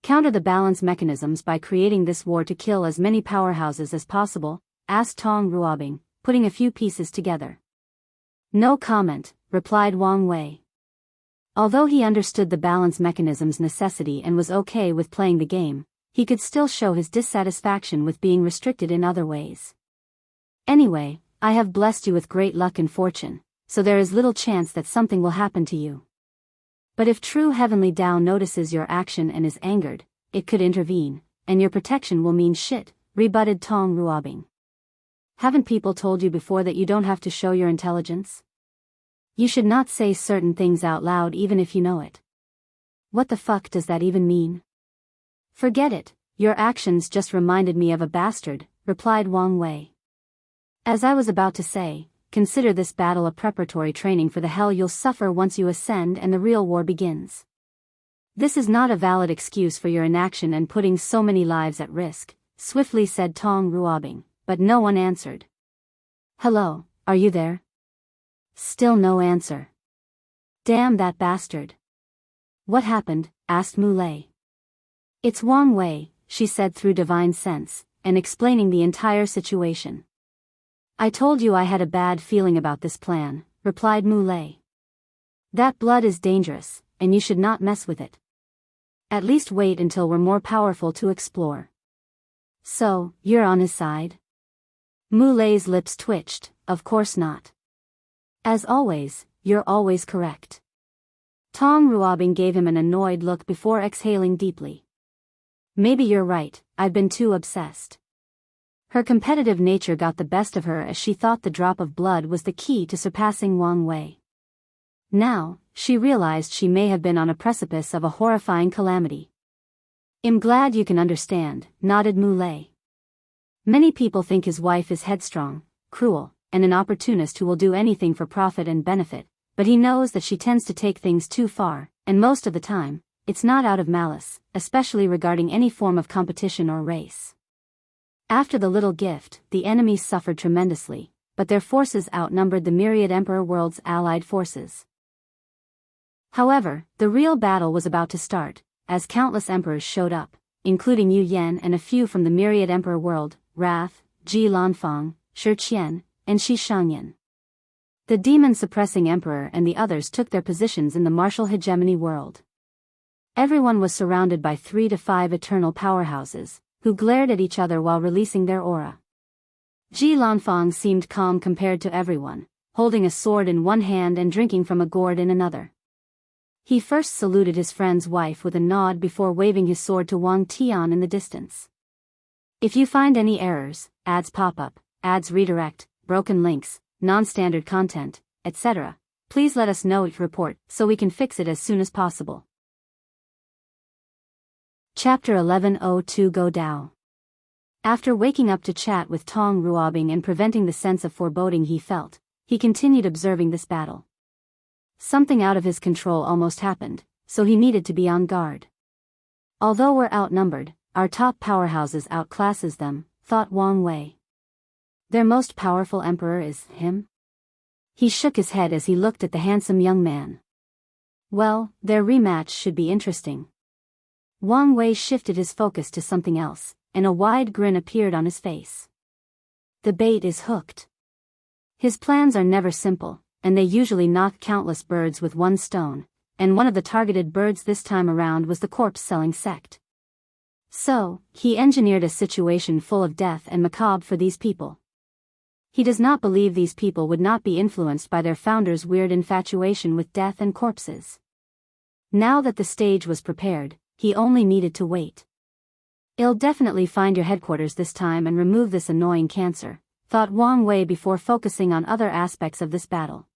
Counter the balance mechanisms by creating this war to kill as many powerhouses as possible, asked Tong Ruobing, putting a few pieces together. No comment, replied Wang Wei. Although he understood the balance mechanism's necessity and was okay with playing the game, he could still show his dissatisfaction with being restricted in other ways. Anyway, I have blessed you with great luck and fortune, so there is little chance that something will happen to you. But if true heavenly Tao notices your action and is angered, it could intervene, and your protection will mean shit, rebutted Tong Ruobing. Haven't people told you before that you don't have to show your intelligence? You should not say certain things out loud even if you know it. What the fuck does that even mean? Forget it, your actions just reminded me of a bastard, replied Wang Wei. As I was about to say, consider this battle a preparatory training for the hell you'll suffer once you ascend and the real war begins. This is not a valid excuse for your inaction and putting so many lives at risk, swiftly said Tong Ruobing, but no one answered. Hello, are you there? Still no answer. Damn that bastard. What happened? Asked Mu Lei. It's Wang Wei, she said through divine sense, and explaining the entire situation. I told you I had a bad feeling about this plan, replied Mu Lei. That blood is dangerous, and you should not mess with it. At least wait until we're more powerful to explore. So, you're on his side? Mulay's lips twitched. Of course not. As always, you're always correct. Tong Ruobing gave him an annoyed look before exhaling deeply. Maybe you're right, I've been too obsessed. Her competitive nature got the best of her as she thought the drop of blood was the key to surpassing Wang Wei. Now, she realized she may have been on a precipice of a horrifying calamity. I'm glad you can understand, nodded Mulay. Many people think his wife is headstrong, cruel, and an opportunist who will do anything for profit and benefit, but he knows that she tends to take things too far, and most of the time, it's not out of malice, especially regarding any form of competition or race. After the little gift, the enemies suffered tremendously, but their forces outnumbered the myriad Emperor World's allied forces. However, the real battle was about to start, as countless emperors showed up, including Yu Yan and a few from the myriad Emperor World, Wrath, Ji Lanfang, Shi Qian, and Shi Shangyan. The demon-suppressing emperor and the others took their positions in the martial hegemony world. Everyone was surrounded by 3 to 5 eternal powerhouses, who glared at each other while releasing their aura. Ji Lanfang seemed calm compared to everyone, holding a sword in one hand and drinking from a gourd in another. He first saluted his friend's wife with a nod before waving his sword to Wang Tian in the distance. If you find any errors, ads pop up, ads redirect, broken links, non-standard content, etc., please let us know each report so we can fix it as soon as possible. Chapter 1102 Gou Dao. After waking up to chat with Tong Ruobing and preventing the sense of foreboding he felt, he continued observing this battle. Something out of his control almost happened, so he needed to be on guard. Although we're outnumbered, our top powerhouses outclasses them, thought Wang Wei. Their most powerful emperor is him? He shook his head as he looked at the handsome young man. Well, their rematch should be interesting. Wang Wei shifted his focus to something else, and a wide grin appeared on his face. The bait is hooked. His plans are never simple, and they usually knock countless birds with one stone, and one of the targeted birds this time around was the corpse-selling sect. So, he engineered a situation full of death and macabre for these people. He does not believe these people would not be influenced by their founder's weird infatuation with death and corpses. Now that the stage was prepared, he only needed to wait. I'll definitely find your headquarters this time and remove this annoying cancer, thought Wang Wei before focusing on other aspects of this battle.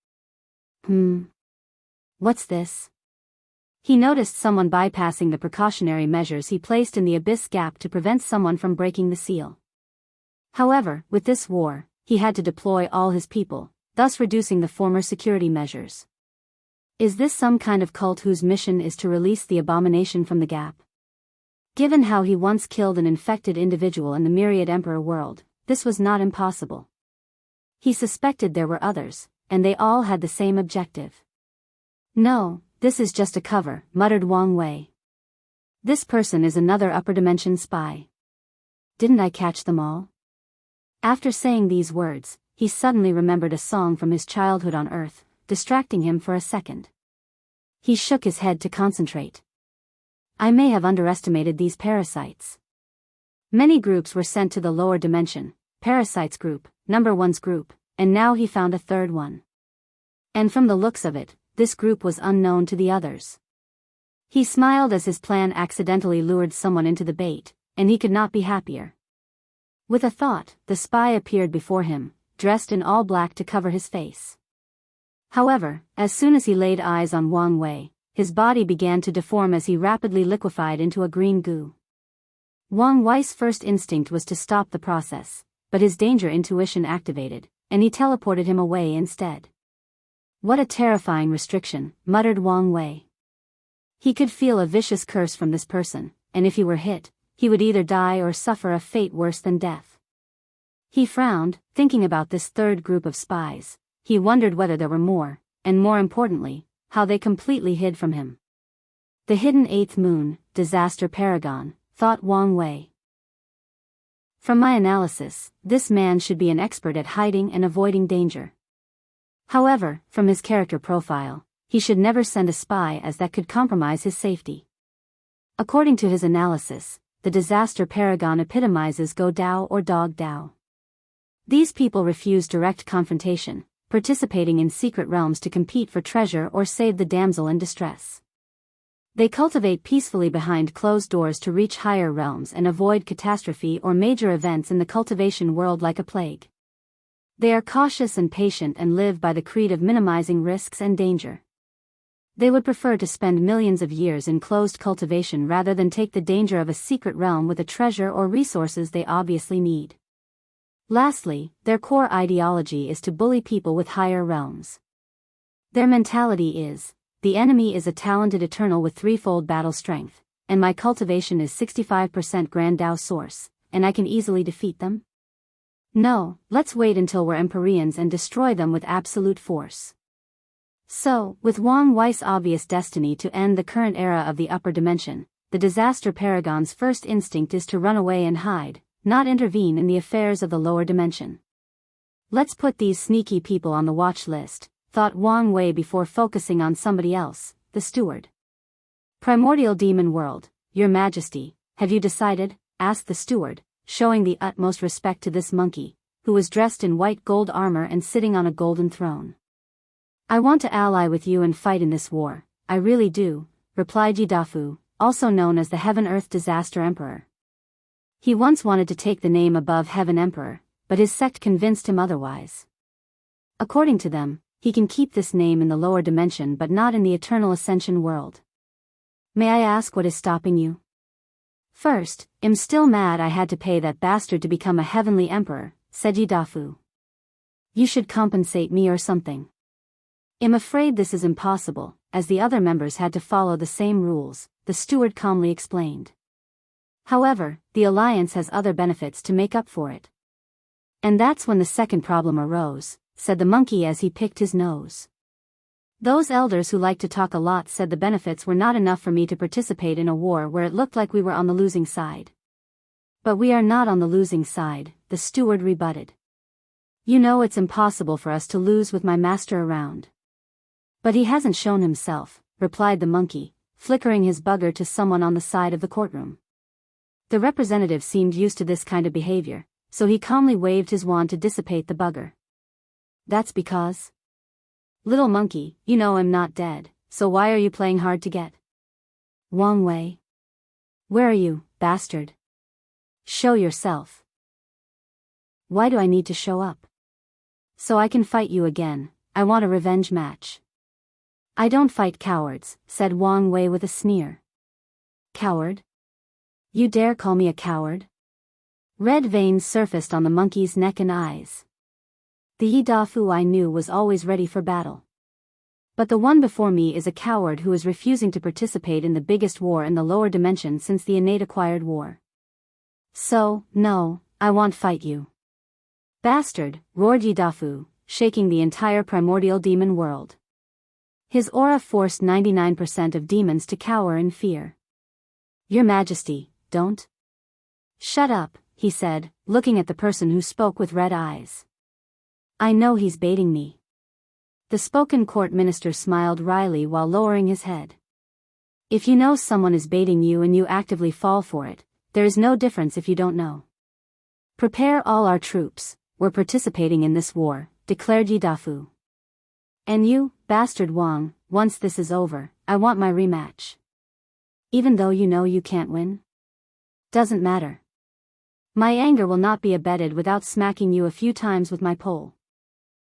What's this? He noticed someone bypassing the precautionary measures he placed in the abyss gap to prevent someone from breaking the seal. However, with this war, he had to deploy all his people, thus reducing the former security measures. Is this some kind of cult whose mission is to release the abomination from the gap? Given how he once killed an infected individual in the myriad Emperor world, this was not impossible. He suspected there were others, and they all had the same objective. No, this is just a cover, muttered Wang Wei. This person is another upper dimension spy. Didn't I catch them all? After saying these words, he suddenly remembered a song from his childhood on Earth, distracting him for a second. He shook his head to concentrate. I may have underestimated these parasites. Many groups were sent to the lower dimension, Parasites Group, Number One's group, and now he found a third one. And from the looks of it, this group was unknown to the others. He smiled as his plan accidentally lured someone into the bait, and he could not be happier. With a thought, the spy appeared before him, dressed in all black to cover his face. However, as soon as he laid eyes on Wang Wei, his body began to deform as he rapidly liquefied into a green goo. Wang Wei's first instinct was to stop the process, but his danger intuition activated, and he teleported him away instead. What a terrifying restriction, muttered Wang Wei. He could feel a vicious curse from this person, and if he were hit, he would either die or suffer a fate worse than death. He frowned, thinking about this third group of spies. He wondered whether there were more, and more importantly, how they completely hid from him. The hidden eighth moon, disaster paragon, thought Wang Wei. From my analysis, this man should be an expert at hiding and avoiding danger. However, from his character profile, he should never send a spy as that could compromise his safety. According to his analysis, the disaster paragon epitomizes Gou Dao or Dog Dao. These people refuse direct confrontation, participating in secret realms to compete for treasure or save the damsel in distress. They cultivate peacefully behind closed doors to reach higher realms and avoid catastrophe or major events in the cultivation world like a plague. They are cautious and patient and live by the creed of minimizing risks and danger. They would prefer to spend millions of years in closed cultivation rather than take the danger of a secret realm with a treasure or resources they obviously need. Lastly, their core ideology is to bully people with higher realms. Their mentality is, the enemy is a talented eternal with threefold battle strength, and my cultivation is 65% Grand Dao source, and I can easily defeat them? No, let's wait until we're Empyreans and destroy them with absolute force. So, with Wang Wei's obvious destiny to end the current era of the upper dimension, the disaster paragon's first instinct is to run away and hide, not intervene in the affairs of the lower dimension. Let's put these sneaky people on the watch list, thought Wang Wei before focusing on somebody else, the steward. Primordial demon world, Your Majesty, have you decided? Asked the steward, showing the utmost respect to this monkey, who was dressed in white gold armor and sitting on a golden throne. I want to ally with you and fight in this war, I really do, replied Yidafu, also known as the Heaven-Earth Disaster Emperor. He once wanted to take the name above Heaven Emperor, but his sect convinced him otherwise. According to them, he can keep this name in the lower dimension but not in the eternal ascension world. May I ask what is stopping you? First, I'm still mad I had to pay that bastard to become a heavenly emperor, said Yidafu. You should compensate me or something. I'm afraid this is impossible, as the other members had to follow the same rules, the steward calmly explained. However, the alliance has other benefits to make up for it. And that's when the second problem arose, said the monkey as he picked his nose. Those elders who like to talk a lot said the benefits were not enough for me to participate in a war where it looked like we were on the losing side. But we are not on the losing side, the steward rebutted. You know it's impossible for us to lose with my master around. But he hasn't shown himself, replied the monkey, flickering his bugger to someone on the side of the courtroom. The representative seemed used to this kind of behavior, so he calmly waved his wand to dissipate the bugger. That's because... Little monkey, you know I'm not dead, so why are you playing hard to get? Wang Wei. Where are you, bastard? Show yourself. Why do I need to show up? So I can fight you again, I want a revenge match. I don't fight cowards, said Wang Wei with a sneer. Coward? You dare call me a coward? Red veins surfaced on the monkey's neck and eyes. The Yidafu I knew was always ready for battle. But the one before me is a coward who is refusing to participate in the biggest war in the lower dimension since the innate acquired war. So, no, I won't fight you. Bastard, roared Yidafu, shaking the entire primordial demon world. His aura forced 99% of demons to cower in fear. Your Majesty, don't. Shut up, he said, looking at the person who spoke with red eyes. I know he's baiting me. The spoken court minister smiled wryly while lowering his head. If you know someone is baiting you and you actively fall for it, there is no difference if you don't know. Prepare all our troops, we're participating in this war, declared Yidafu. And you, bastard Wang, once this is over, I want my rematch. Even though you know you can't win? Doesn't matter. My anger will not be abated without smacking you a few times with my pole.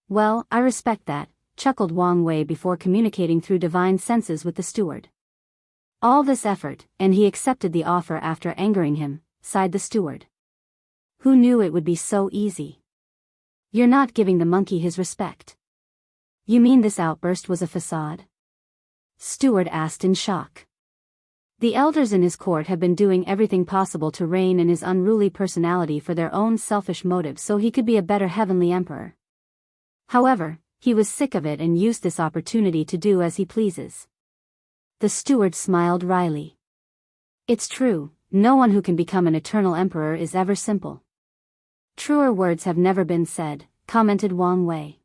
Well, I respect that, chuckled Wang Wei before communicating through divine senses with the steward. All this effort, and he accepted the offer after angering him, sighed the steward. Who knew it would be so easy? You're not giving the monkey his respect. You mean this outburst was a facade? Steward asked in shock. The elders in his court have been doing everything possible to rein in his unruly personality for their own selfish motives so he could be a better heavenly emperor. However, he was sick of it and used this opportunity to do as he pleases. The steward smiled wryly. It's true, no one who can become an eternal emperor is ever simple. Truer words have never been said, commented Wang Wei.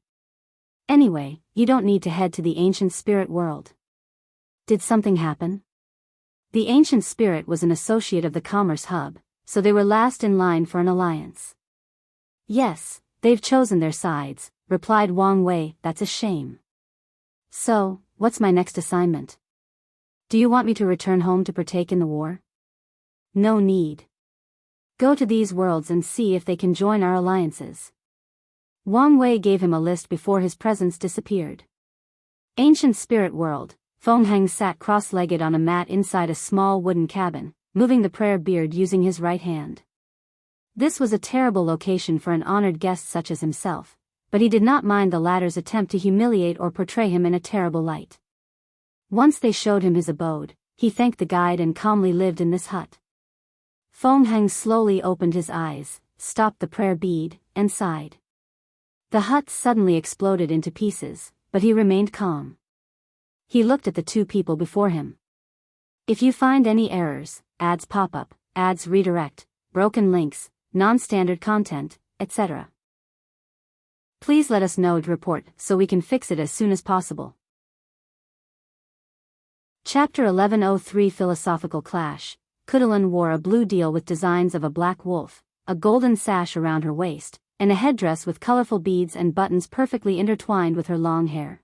Anyway, you don't need to head to the ancient spirit world. Did something happen? The ancient spirit was an associate of the commerce hub, so they were last in line for an alliance. Yes, they've chosen their sides, replied Wang Wei. That's a shame. So, what's my next assignment? Do you want me to return home to partake in the war? No need. Go to these worlds and see if they can join our alliances. Wang Wei gave him a list before his presence disappeared. Ancient Spirit World. Feng Heng sat cross-legged on a mat inside a small wooden cabin, moving the prayer beard using his right hand. This was a terrible location for an honored guest such as himself, but he did not mind the latter's attempt to humiliate or portray him in a terrible light. Once they showed him his abode, he thanked the guide and calmly lived in this hut. Feng Heng slowly opened his eyes, stopped the prayer bead, and sighed. The hut suddenly exploded into pieces, but he remained calm. He looked at the two people before him. If you find any errors, ads pop up, ads redirect, broken links, non-standard content, etc., please let us know to report so we can fix it as soon as possible. Chapter 1103 Philosophical Clash. Khutulun wore a blue deal with designs of a black wolf, a golden sash around her waist, and a headdress with colorful beads and buttons perfectly intertwined with her long hair.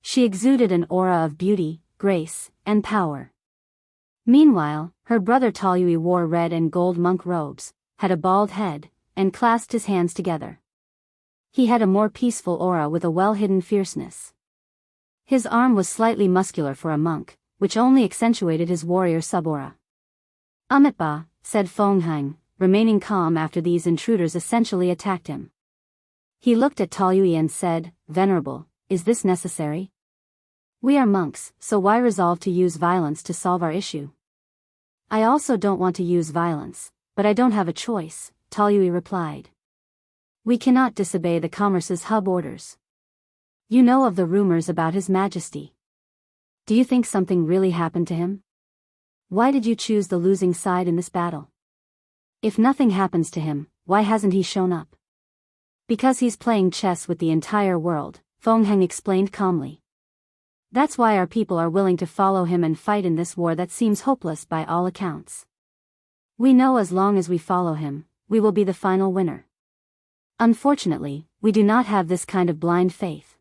She exuded an aura of beauty, grace, and power. Meanwhile, her brother Taoyui wore red and gold monk robes, had a bald head, and clasped his hands together. He had a more peaceful aura with a well-hidden fierceness. His arm was slightly muscular for a monk, which only accentuated his warrior subaura. Amitba, said Feng Heng, remaining calm after these intruders essentially attacked him. He looked at Taoyui and said, Venerable, is this necessary? We are monks, so why resolve to use violence to solve our issue? I also don't want to use violence, but I don't have a choice, Taoyui replied. We cannot disobey the commerce's hub orders. You know of the rumors about His Majesty. Do you think something really happened to him? Why did you choose the losing side in this battle? If nothing happens to him, why hasn't he shown up? Because he's playing chess with the entire world, Feng Heng explained calmly. That's why our people are willing to follow him and fight in this war that seems hopeless by all accounts. We know as long as we follow him, we will be the final winner. Unfortunately, we do not have this kind of blind faith.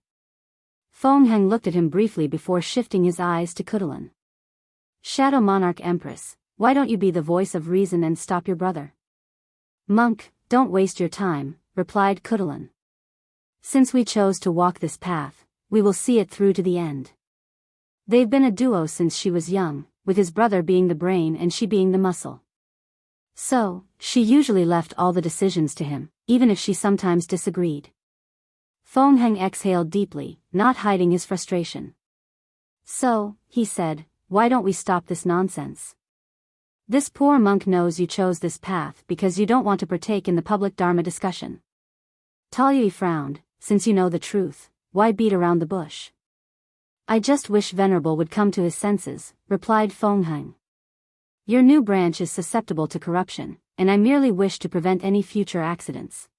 Feng Heng looked at him briefly before shifting his eyes to Khutulun. Shadow Monarch Empress, why don't you be the voice of reason and stop your brother? Monk, don't waste your time, replied Khutulun. Since we chose to walk this path, we will see it through to the end. They've been a duo since she was young, with his brother being the brain and she being the muscle. So, she usually left all the decisions to him, even if she sometimes disagreed. Feng Heng exhaled deeply, not hiding his frustration. So, he said, why don't we stop this nonsense? This poor monk knows you chose this path because you don't want to partake in the public dharma discussion. Taoyui frowned, since you know the truth, why beat around the bush? I just wish Venerable would come to his senses, replied Feng Heng. Your new branch is susceptible to corruption, and I merely wish to prevent any future accidents.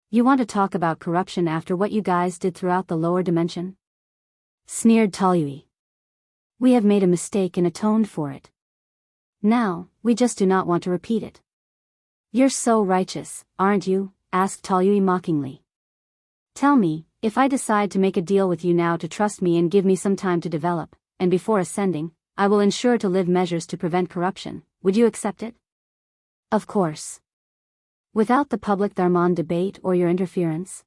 You want to talk about corruption after what you guys did throughout the lower dimension? Sneered Taoyui. We have made a mistake and atoned for it. Now, we just do not want to repeat it. You're so righteous, aren't you? Asked Taoyui mockingly. Tell me, if I decide to make a deal with you now to trust me and give me some time to develop, and before ascending, I will ensure to live measures to prevent corruption, would you accept it? Of course. Without the public Dharman debate or your interference?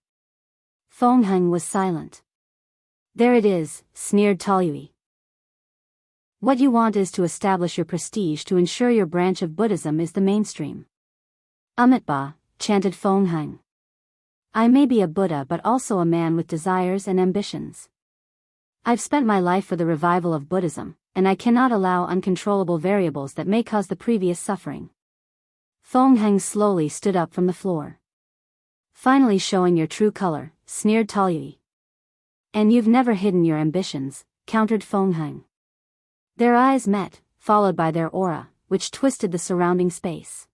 Feng Heng was silent. There it is, sneered Taoyui. What you want is to establish your prestige to ensure your branch of Buddhism is the mainstream. Amitba, chanted Feng Heng. I may be a Buddha but also a man with desires and ambitions. I've spent my life for the revival of Buddhism, and I cannot allow uncontrollable variables that may cause the previous suffering. Feng Heng slowly stood up from the floor. Finally showing your true color, sneered Taoyui. And you've never hidden your ambitions, countered Feng Heng. Their eyes met, followed by their aura, which twisted the surrounding space.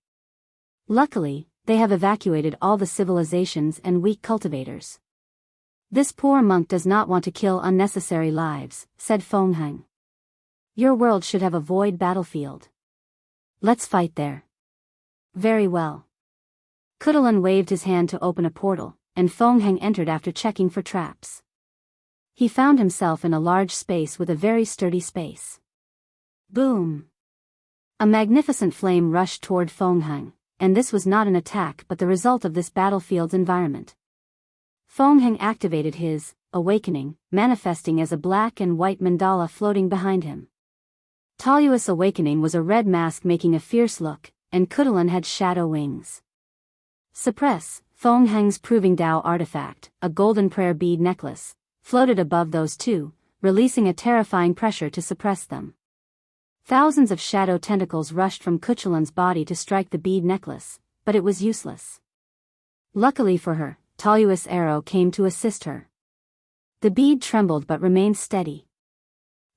Luckily, they have evacuated all the civilizations and weak cultivators. This poor monk does not want to kill unnecessary lives, said Feng Heng. Your world should have a void battlefield. Let's fight there. Very well. Khutulun waved his hand to open a portal, and Feng Heng entered after checking for traps. He found himself in a large space with a very sturdy space. Boom! A magnificent flame rushed toward Feng Heng, and this was not an attack but the result of this battlefield's environment. Feng Heng activated his awakening, manifesting as a black and white mandala floating behind him. Talu's awakening was a red mask making a fierce look, and Khutulun had shadow wings. Suppress. Feng Heng's Proving Dao artifact, a golden prayer bead necklace, floated above those two, releasing a terrifying pressure to suppress them. Thousands of shadow tentacles rushed from Khutulun's body to strike the bead necklace, but it was useless. Luckily for her, Talu's arrow came to assist her. The bead trembled but remained steady.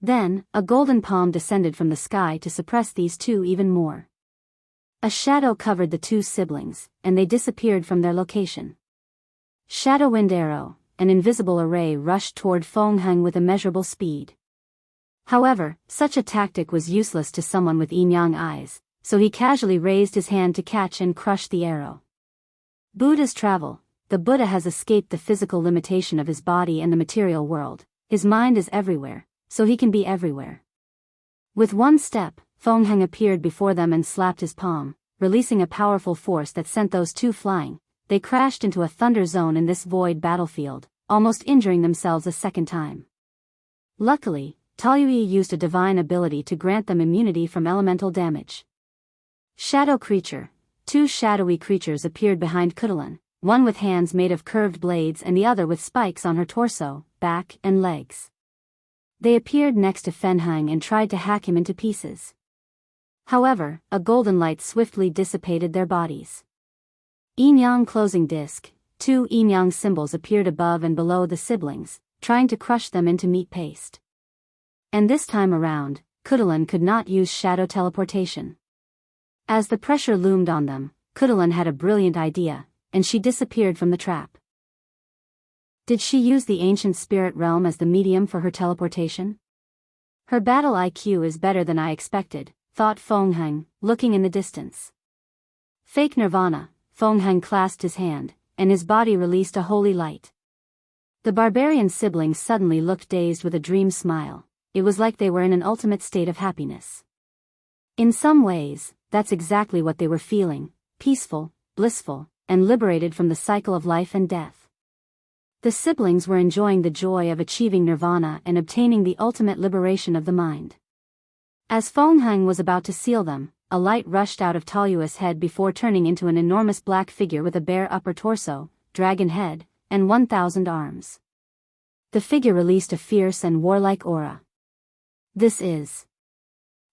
Then, a golden palm descended from the sky to suppress these two even more. A shadow covered the two siblings, and they disappeared from their location. Shadow Wind Arrow, an invisible array rushed toward Feng Heng with immeasurable speed. However, such a tactic was useless to someone with yin-yang eyes, so he casually raised his hand to catch and crush the arrow. Buddha's travel. The Buddha has escaped the physical limitation of his body and the material world. His mind is everywhere, so he can be everywhere. With one step, Feng Heng appeared before them and slapped his palm, releasing a powerful force that sent those two flying. They crashed into a thunder zone in this void battlefield, almost injuring themselves a second time. Luckily, Talu used a divine ability to grant them immunity from elemental damage. Shadow Creature. Two shadowy creatures appeared behind Khutulun, one with hands made of curved blades and the other with spikes on her torso, back, and legs. They appeared next to Feng Heng and tried to hack him into pieces. However, a golden light swiftly dissipated their bodies. Yin-yang Closing Disc. Two yin-yang symbols appeared above and below the siblings, trying to crush them into meat paste. And this time around, Khutulun could not use shadow teleportation. As the pressure loomed on them, Khutulun had a brilliant idea, and she disappeared from the trap. Did she use the ancient spirit realm as the medium for her teleportation? Her battle IQ is better than I expected, thought Feng Heng, looking in the distance. Fake Nirvana. Feng Heng clasped his hand, and his body released a holy light. The barbarian siblings suddenly looked dazed with a dream smile. It was like they were in an ultimate state of happiness. In some ways, that's exactly what they were feeling, peaceful, blissful, and liberated from the cycle of life and death. The siblings were enjoying the joy of achieving nirvana and obtaining the ultimate liberation of the mind. As Feng Heng was about to seal them, a light rushed out of Talu's head before turning into an enormous black figure with a bare upper torso, dragon head, and 1,000 arms. The figure released a fierce and warlike aura. This is...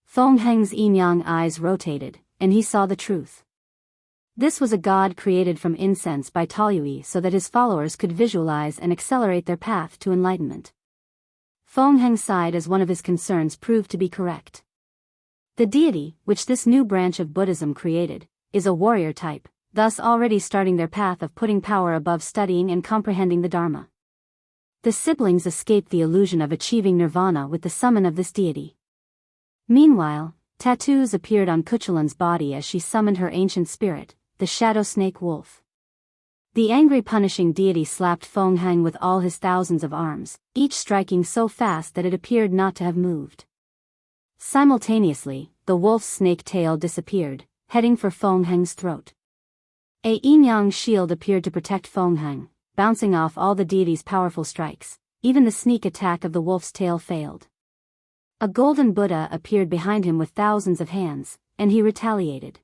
Feng Heng's yin-yang eyes rotated, and he saw the truth. This was a god created from incense by Talu so that his followers could visualize and accelerate their path to enlightenment. Feng Heng sighed as one of his concerns proved to be correct. The deity, which this new branch of Buddhism created, is a warrior type, thus already starting their path of putting power above studying and comprehending the Dharma. The siblings escaped the illusion of achieving nirvana with the summon of this deity. Meanwhile, tattoos appeared on Khutulun's body as she summoned her ancient spirit, the shadow snake wolf. The angry punishing deity slapped Feng Heng with all his thousands of arms, each striking so fast that it appeared not to have moved. Simultaneously, the wolf's snake tail disappeared, heading for Feng Heng's throat. A yin-yang shield appeared to protect Feng Heng, bouncing off all the deity's powerful strikes. Even the sneak attack of the wolf's tail failed. A golden Buddha appeared behind him with thousands of hands, and he retaliated.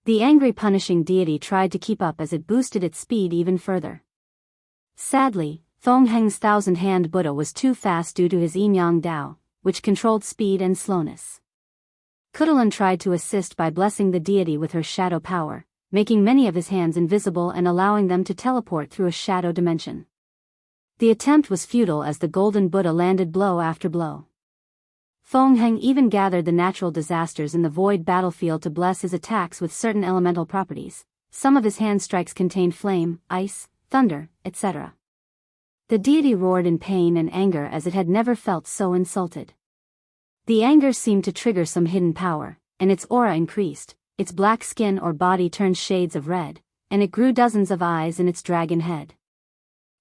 The angry punishing deity tried to keep up as it boosted its speed even further. Sadly, Feng Heng's thousand-hand Buddha was too fast due to his yin-yang Dao, which controlled speed and slowness. Khutulun tried to assist by blessing the deity with her shadow power, making many of his hands invisible and allowing them to teleport through a shadow dimension. The attempt was futile as the golden Buddha landed blow after blow. Feng Heng even gathered the natural disasters in the void battlefield to bless his attacks with certain elemental properties. Some of his hand strikes contained flame, ice, thunder, etc. The deity roared in pain and anger as it had never felt so insulted. The anger seemed to trigger some hidden power, and its aura increased, its black skin or body turned shades of red, and it grew dozens of eyes in its dragon head.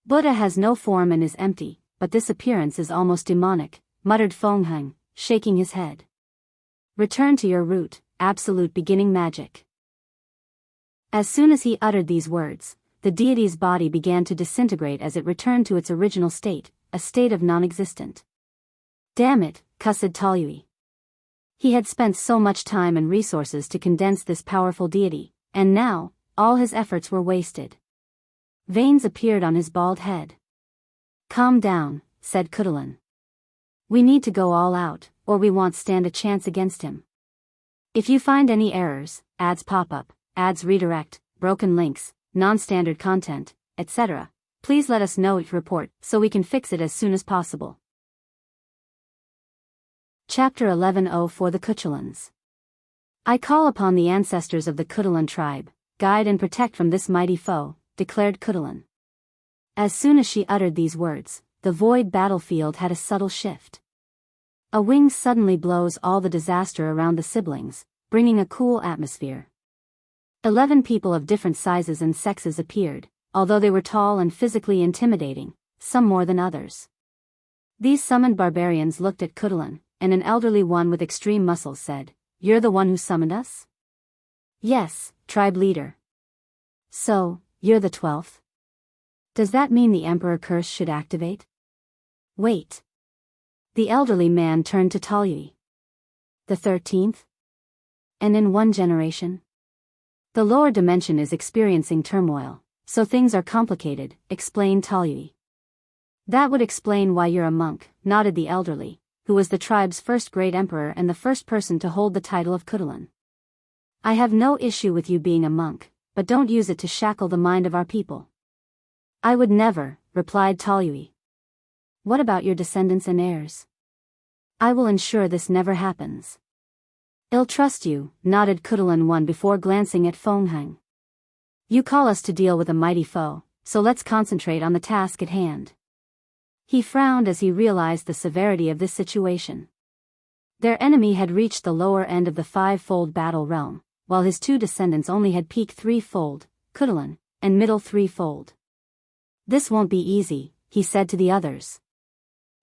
Buddha has no form and is empty, but this appearance is almost demonic, muttered Feng, shaking his head. Return to your root, absolute beginning magic. As soon as he uttered these words, the deity's body began to disintegrate as it returned to its original state, a state of non-existent. Damn it, cussed Taoyui. He had spent so much time and resources to condense this powerful deity, and now, all his efforts were wasted. Veins appeared on his bald head. Calm down, said Khutulun. We need to go all out, or we won't stand a chance against him. If you find any errors, ads pop up, ads redirect, broken links, non-standard content, etc., please let us know it report so we can fix it as soon as possible. Chapter 11 for the Khutuluns. I call upon the ancestors of the Khutulun tribe, guide and protect from this mighty foe, declared Khutulun. As soon as she uttered these words, the void battlefield had a subtle shift. A wind suddenly blows all the disaster around the siblings, bringing a cool atmosphere. 11 people of different sizes and sexes appeared, although they were tall and physically intimidating, some more than others. These summoned barbarians looked at Khutulun, and an elderly one with extreme muscles said, "You're the one who summoned us?" "Yes, tribe leader." "So, you're the 12th? Does that mean the Emperor curse should activate?" "Wait." The elderly man turned to Taoyui. "The 13th? And in one generation?" "The lower dimension is experiencing turmoil, so things are complicated," explained Taoyui. "That would explain why you're a monk," nodded the elderly, who was the tribe's first great emperor and the first person to hold the title of Khutulun. "I have no issue with you being a monk, but don't use it to shackle the mind of our people." "I would never," replied Taoyui. "What about your descendants and heirs?" "I will ensure this never happens." "I'll trust you," nodded Khutulun one before glancing at Feng. "You call us to deal with a mighty foe, so let's concentrate on the task at hand." He frowned as he realized the severity of this situation. Their enemy had reached the lower end of the five-fold battle realm, while his two descendants only had peak three-fold, Khutulun, and middle three-fold. "This won't be easy," he said to the others.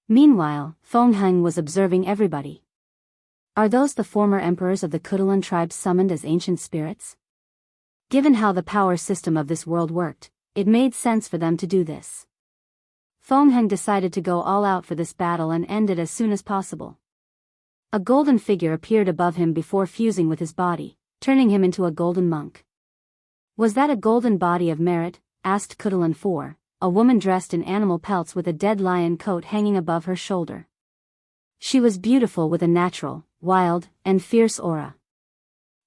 Meanwhile, Feng was observing everybody. Are those the former emperors of the Khutulun tribe summoned as ancient spirits? Given how the power system of this world worked, it made sense for them to do this. Feng decided to go all out for this battle and end it as soon as possible. A golden figure appeared above him before fusing with his body, turning him into a golden monk. "Was that a golden body of merit?" asked Khutulun 4, a woman dressed in animal pelts with a dead lion coat hanging above her shoulder. She was beautiful with a natural, wild, and fierce aura.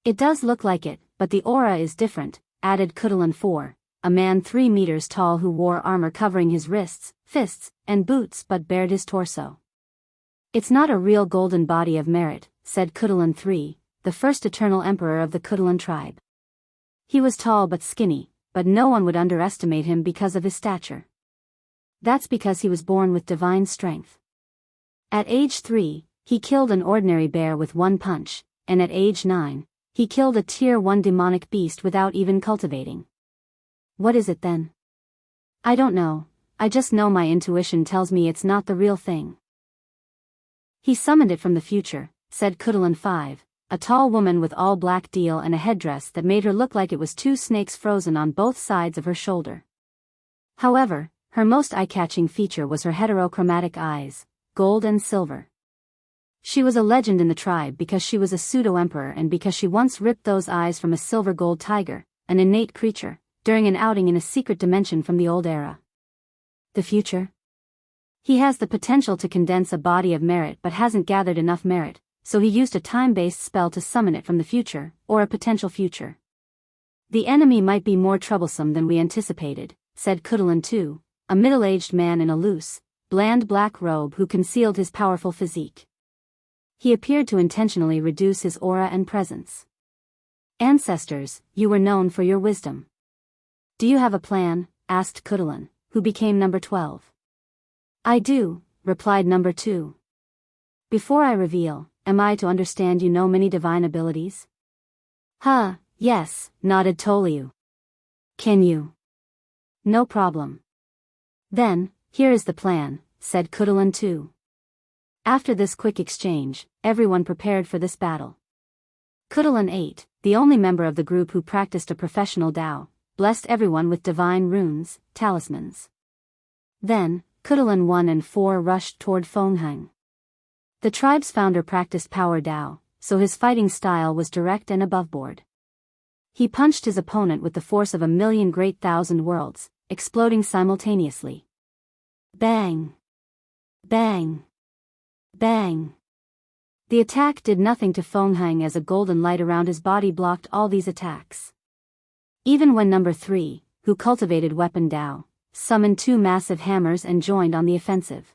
"It does look like it, but the aura is different," added Khutulun 4, a man 3 meters tall who wore armor covering his wrists, fists, and boots but bared his torso. "It's not a real golden body of merit," said Khutulun 3, the first eternal emperor of the Khutulun tribe. He was tall but skinny, but no one would underestimate him because of his stature. That's because he was born with divine strength. At age 3, he killed an ordinary bear with one punch, and at age 9, he killed a tier 1 demonic beast without even cultivating. What is it then? I don't know, I just know my intuition tells me it's not the real thing. He summoned it from the future, said Khutulun 5, a tall woman with all black deal and a headdress that made her look like it was 2 snakes frozen on both sides of her shoulder. However, her most eye-catching feature was her heterochromatic eyes, gold and silver. She was a legend in the tribe because she was a pseudo-emperor and because she once ripped those eyes from a silver-gold tiger, an innate creature, during an outing in a secret dimension from the old era. The future? He has the potential to condense a body of merit but hasn't gathered enough merit, so he used a time-based spell to summon it from the future, or a potential future. The enemy might be more troublesome than we anticipated, said Khutulun 2, a middle-aged man in a loose, bland black robe who concealed his powerful physique. He appeared to intentionally reduce his aura and presence. Ancestors, you were known for your wisdom. Do you have a plan? Asked Khutulun, who became number 12. I do, replied number 2. Before I reveal, am I to understand you know many divine abilities? Yes, nodded Toliu. Can you? No problem. Then, here is the plan, said Khutulun 2. After this quick exchange, everyone prepared for this battle. Khutulun 8, the only member of the group who practiced a professional Dao, blessed everyone with divine runes, talismans. Then, Khutulun 1 and 4 rushed toward Fengheng. The tribe's founder practiced power Dao, so his fighting style was direct and aboveboard. He punched his opponent with the force of 1,000,000 great thousand worlds, exploding simultaneously. Bang! Bang! Bang! The attack did nothing to Fengheng as a golden light around his body blocked all these attacks. Even when number 3, who cultivated weapon Dao, summoned 2 massive hammers and joined on the offensive.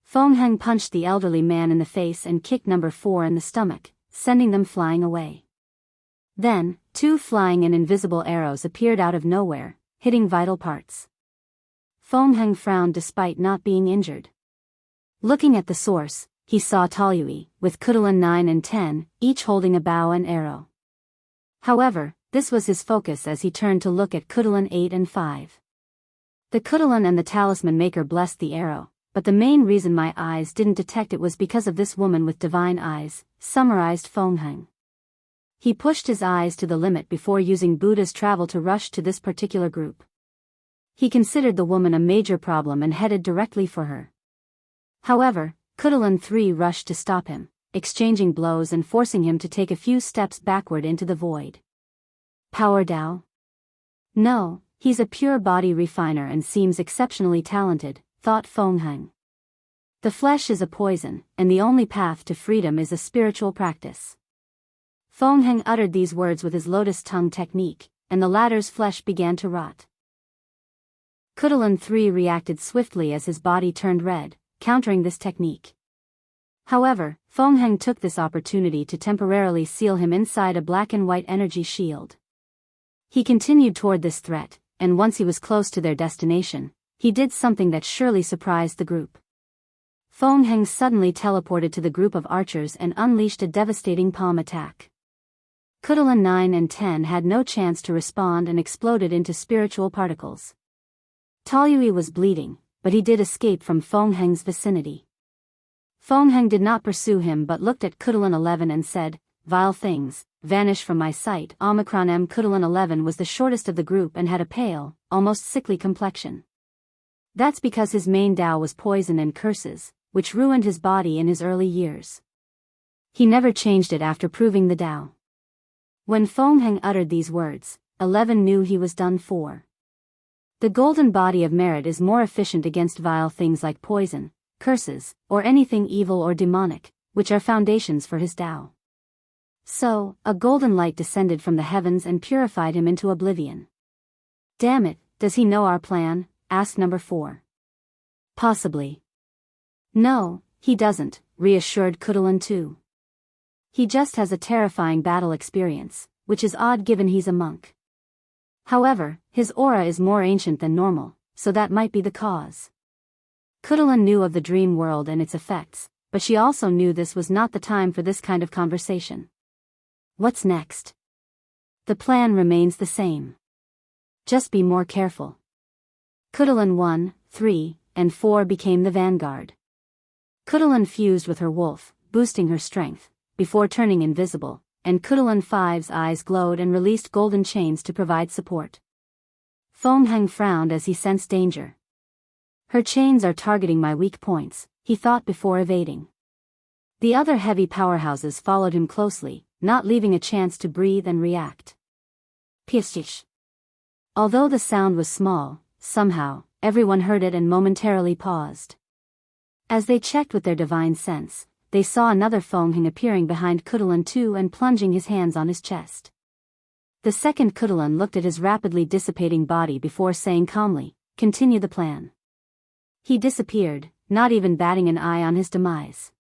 Fengheng punched the elderly man in the face and kicked number 4 in the stomach, sending them flying away. Then, 2 flying and invisible arrows appeared out of nowhere, hitting vital parts. Fengheng frowned despite not being injured. Looking at the source, he saw Taoyui, with Khutulun 9 and 10, each holding a bow and arrow. However, this was his focus as he turned to look at Khutulun 8 and 5. The Khutulun and the talisman maker blessed the arrow, but the main reason my eyes didn't detect it was because of this woman with divine eyes, summarized Fengheng. He pushed his eyes to the limit before using Buddha's travel to rush to this particular group. He considered the woman a major problem and headed directly for her. However, Khutulun 3 rushed to stop him, exchanging blows and forcing him to take a few steps backward into the void. Power Dao? No, he's a pure body refiner and seems exceptionally talented, thought Fengheng. The flesh is a poison, and the only path to freedom is a spiritual practice. Fengheng uttered these words with his lotus tongue technique, and the latter's flesh began to rot. Khutulun 3 reacted swiftly as his body turned red, countering this technique. However, Fengheng took this opportunity to temporarily seal him inside a black and white energy shield. He continued toward this threat, and once he was close to their destination, he did something that surely surprised the group. Fengheng suddenly teleported to the group of archers and unleashed a devastating palm attack. Khutulun 9 and 10 had no chance to respond and exploded into spiritual particles. Taoyui was bleeding, but he did escape from Fengheng's vicinity. Fengheng did not pursue him but looked at Khutulun 11 and said, "Vile things, vanish from my sight." Omicron M. Khutulun 11 was the shortest of the group and had a pale, almost sickly complexion. That's because his main Dao was poison and curses, which ruined his body in his early years. He never changed it after proving the Dao. When Fengheng uttered these words, 11 knew he was done for. The golden body of merit is more efficient against vile things like poison, curses, or anything evil or demonic, which are foundations for his Dao. So, a golden light descended from the heavens and purified him into oblivion. "Damn it, does he know our plan?" asked number 4. "Possibly." "No, he doesn't," reassured Khutulun 2. "He just has a terrifying battle experience, which is odd given he's a monk. However, his aura is more ancient than normal, so that might be the cause." Khutulun knew of the dream world and its effects, but she also knew this was not the time for this kind of conversation. What's next? The plan remains the same. Just be more careful. Khutulun 1, 3, and 4 became the vanguard. Khutulun fused with her wolf, boosting her strength, before turning invisible, and Khutulun 5's eyes glowed and released golden chains to provide support. Fengheng frowned as he sensed danger. Her chains are targeting my weak points, he thought before evading. The other heavy powerhouses followed him closely, not leaving a chance to breathe and react. Pish. Although the sound was small, somehow, everyone heard it and momentarily paused. As they checked with their divine sense, they saw another Fengheng appearing behind Khutulun 2 and plunging his hands on his chest. The second Khutulun looked at his rapidly dissipating body before saying calmly, "Continue the plan." He disappeared, not even batting an eye on his demise.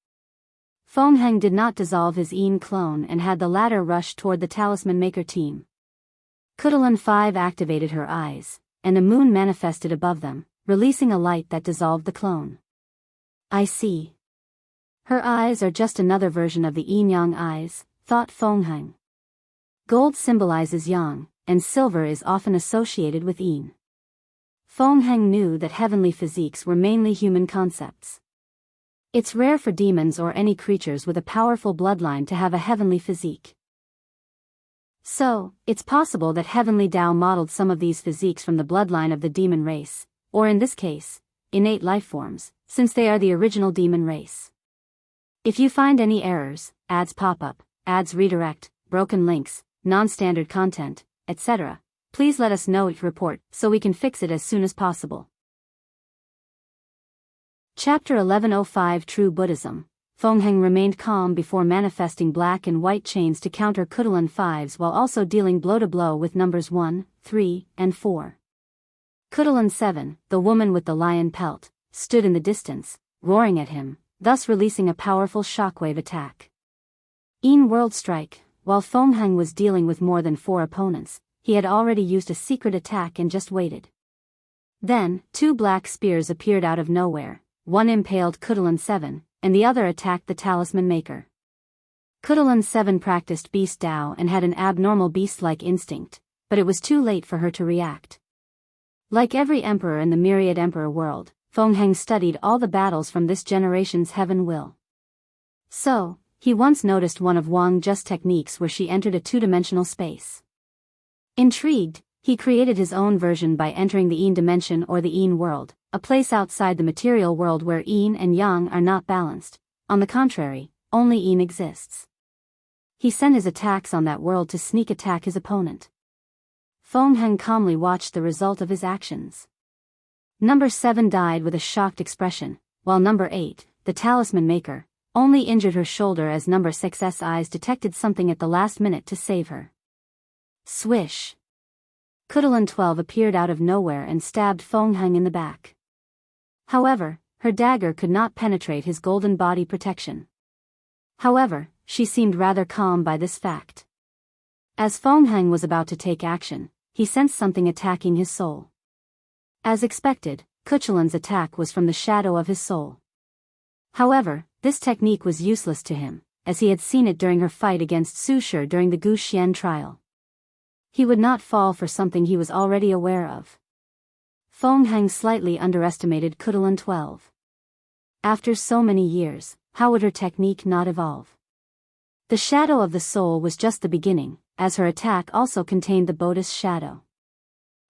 Fengheng did not dissolve his Yin clone and had the latter rush toward the talisman maker team. Khutulun 5 activated her eyes, and a moon manifested above them, releasing a light that dissolved the clone. I see. Her eyes are just another version of the yin-yang eyes, thought Feng. Gold symbolizes yang, and silver is often associated with yin. Feng knew that heavenly physiques were mainly human concepts. It's rare for demons or any creatures with a powerful bloodline to have a heavenly physique. So, it's possible that Heavenly Dao modeled some of these physiques from the bloodline of the demon race, or in this case, innate life forms, since they are the original demon race. If you find any errors, ads pop up, ads redirect, broken links, non-standard content, etc., please let us know each report so we can fix it as soon as possible. Chapter 1105 True Buddhism. Feng remained calm before manifesting black and white chains to counter Khutulun 5s while also dealing blow-to-blow with numbers 1, 3, and 4. Khutulun 7, the woman with the lion pelt, stood in the distance, roaring at him, thus releasing a powerful shockwave attack. In World Strike, while Feng was dealing with more than 4 opponents, he had already used a secret attack and just waited. Then, 2 black spears appeared out of nowhere, one impaled Khutulun 7, and the other attacked the talisman maker. Khutulun 7 practiced Beast Dao and had an abnormal beast-like instinct, but it was too late for her to react. Like every emperor in the myriad emperor world, Feng studied all the battles from this generation's heaven will. So, he once noticed one of Wang Just techniques where she entered a 2-dimensional space. Intrigued, he created his own version by entering the Yin dimension or the Yin world, a place outside the material world where Yin and Yang are not balanced. On the contrary, only Yin exists. He sent his attacks on that world to sneak attack his opponent. Feng calmly watched the result of his actions. Number 7 died with a shocked expression, while number 8, the talisman maker, only injured her shoulder as number 6's eyes detected something at the last minute to save her. Swish! Khutulun 12 appeared out of nowhere and stabbed Feng in the back. However, her dagger could not penetrate his golden body protection. However, she seemed rather calm by this fact. As Feng was about to take action, he sensed something attacking his soul. As expected, Khutulun's attack was from the shadow of his soul. However, this technique was useless to him, as he had seen it during her fight against Su Shi during the Gu Xian trial. He would not fall for something he was already aware of. Feng slightly underestimated Khutulun 12. After so many years, how would her technique not evolve? The shadow of the soul was just the beginning, as her attack also contained the Bodhi's shadow.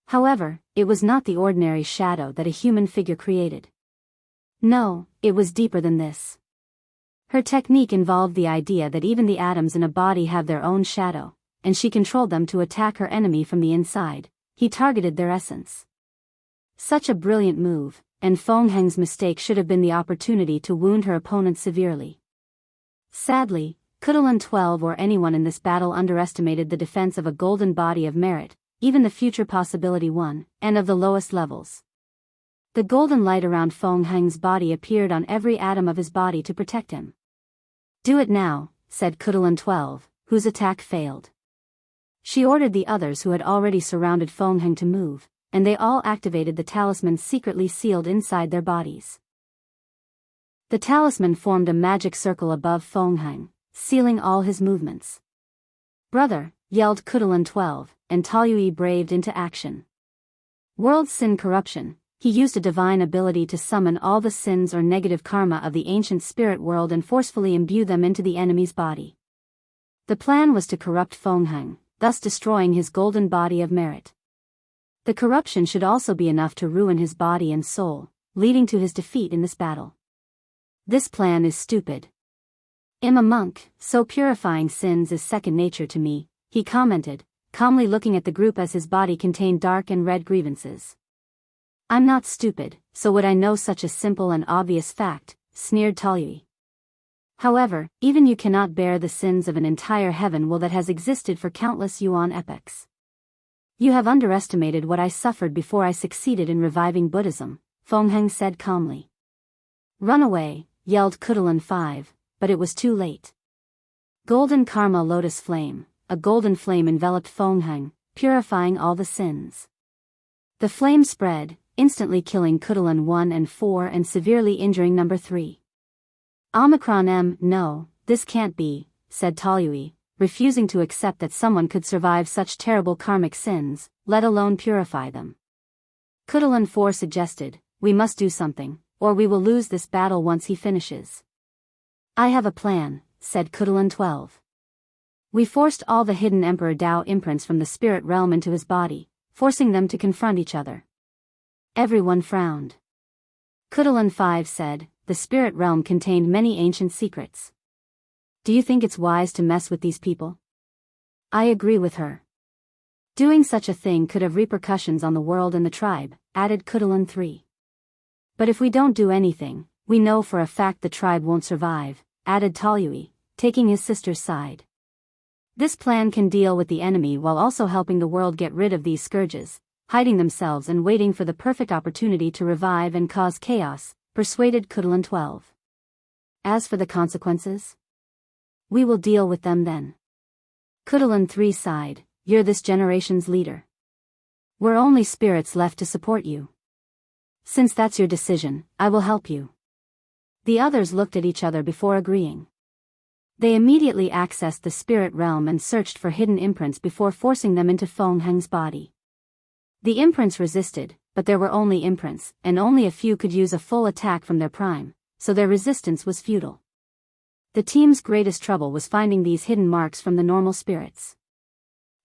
However, it was not the ordinary shadow that a human figure created. No, it was deeper than this. Her technique involved the idea that even the atoms in a body have their own shadow, and she controlled them to attack her enemy from the inside. He targeted their essence. Such a brilliant move, and Feng's mistake should have been the opportunity to wound her opponent severely. Sadly, Khutulun 12 or anyone in this battle underestimated the defense of a golden body of merit, even the future possibility one, and of the lowest levels. The golden light around Feng's body appeared on every atom of his body to protect him. Do it now, said Khutulun 12, whose attack failed. She ordered the others who had already surrounded Feng to move, and they all activated the talisman secretly sealed inside their bodies. The talisman formed a magic circle above Feng, sealing all his movements. Brother, yelled Khutulun 12, and Taoyue braved into action. World Sin Corruption, he used a divine ability to summon all the sins or negative karma of the ancient spirit world and forcefully imbue them into the enemy's body. The plan was to corrupt Feng, thus destroying his golden body of merit. The corruption should also be enough to ruin his body and soul, leading to his defeat in this battle. This plan is stupid. I'm a monk, so purifying sins is second nature to me, he commented, calmly looking at the group as his body contained dark and red grievances. I'm not stupid, so would I know such a simple and obvious fact, sneered Taoyue. However, even you cannot bear the sins of an entire heaven will that has existed for countless yuan epochs. You have underestimated what I suffered before I succeeded in reviving Buddhism, Feng said calmly. Run away, yelled Khutulun 5, but it was too late. Golden Karma Lotus Flame, a golden flame enveloped Feng, purifying all the sins. The flame spread, instantly killing Khutulun 1 and 4 and severely injuring number 3. Omicron M. No, this can't be, said Taoyui, refusing to accept that someone could survive such terrible karmic sins, let alone purify them. Khutulun 4 suggested, we must do something, or we will lose this battle once he finishes. I have a plan, said Khutulun 12. We forced all the hidden Emperor Dao imprints from the spirit realm into his body, forcing them to confront each other. Everyone frowned. Khutulun 5 said, the spirit realm contained many ancient secrets. Do you think it's wise to mess with these people? I agree with her. Doing such a thing could have repercussions on the world and the tribe, added Khutulun 3. But if we don't do anything, we know for a fact the tribe won't survive, added Taoyui, taking his sister's side. This plan can deal with the enemy while also helping the world get rid of these scourges, hiding themselves and waiting for the perfect opportunity to revive and cause chaos, persuaded Khutulun 12. As for the consequences, we will deal with them then. Khutulun 3 sighed, you're this generation's leader. We're only spirits left to support you. Since that's your decision, I will help you. The others looked at each other before agreeing. They immediately accessed the spirit realm and searched for hidden imprints before forcing them into Feng Heng's body. The imprints resisted, but there were only imprints, and only a few could use a full attack from their prime, so their resistance was futile. The team's greatest trouble was finding these hidden marks from the normal spirits.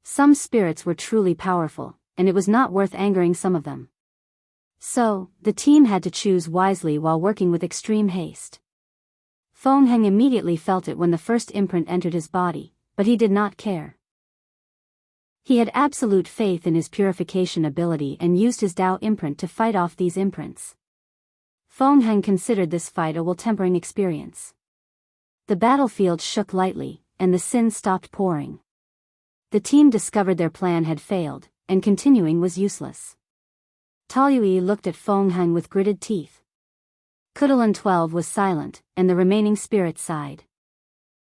Some spirits were truly powerful, and it was not worth angering some of them. So, the team had to choose wisely while working with extreme haste. Feng Heng immediately felt it when the first imprint entered his body, but he did not care. He had absolute faith in his purification ability and used his Dao imprint to fight off these imprints. Feng Heng considered this fight a will-tempering experience. The battlefield shook lightly, and the sin stopped pouring. The team discovered their plan had failed, and continuing was useless. Taoyui looked at Feng Heng with gritted teeth. Khutulun 12 was silent, and the remaining spirits sighed.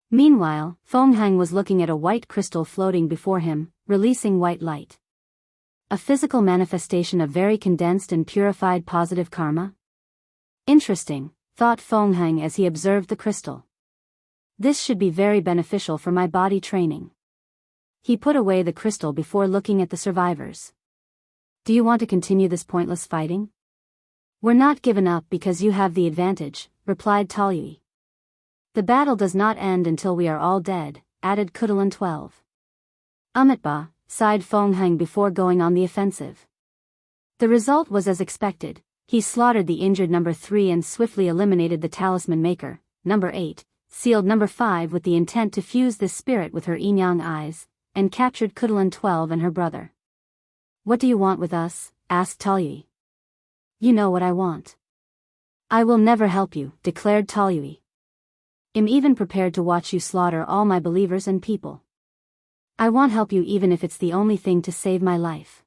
Meanwhile, Feng Heng was looking at a white crystal floating before him, releasing white light. A physical manifestation of very condensed and purified positive karma? Interesting, thought Feng Heng as he observed the crystal. This should be very beneficial for my body training. He put away the crystal before looking at the survivors. Do you want to continue this pointless fighting? We're not given up because you have the advantage, replied Taoyui. The battle does not end until we are all dead, added Khutulun 12. Amitba, sighed Feng Heng before going on the offensive. The result was as expected. He slaughtered the injured number 3 and swiftly eliminated the talisman maker, number 8, sealed number 5 with the intent to fuse this spirit with her yin-yang eyes, and captured Khutulun 12 and her brother. What do you want with us? Asked Taoyui. You know what I want. I will never help you, declared Taoyui. I'm even prepared to watch you slaughter all my believers and people. I won't help you even if it's the only thing to save my life.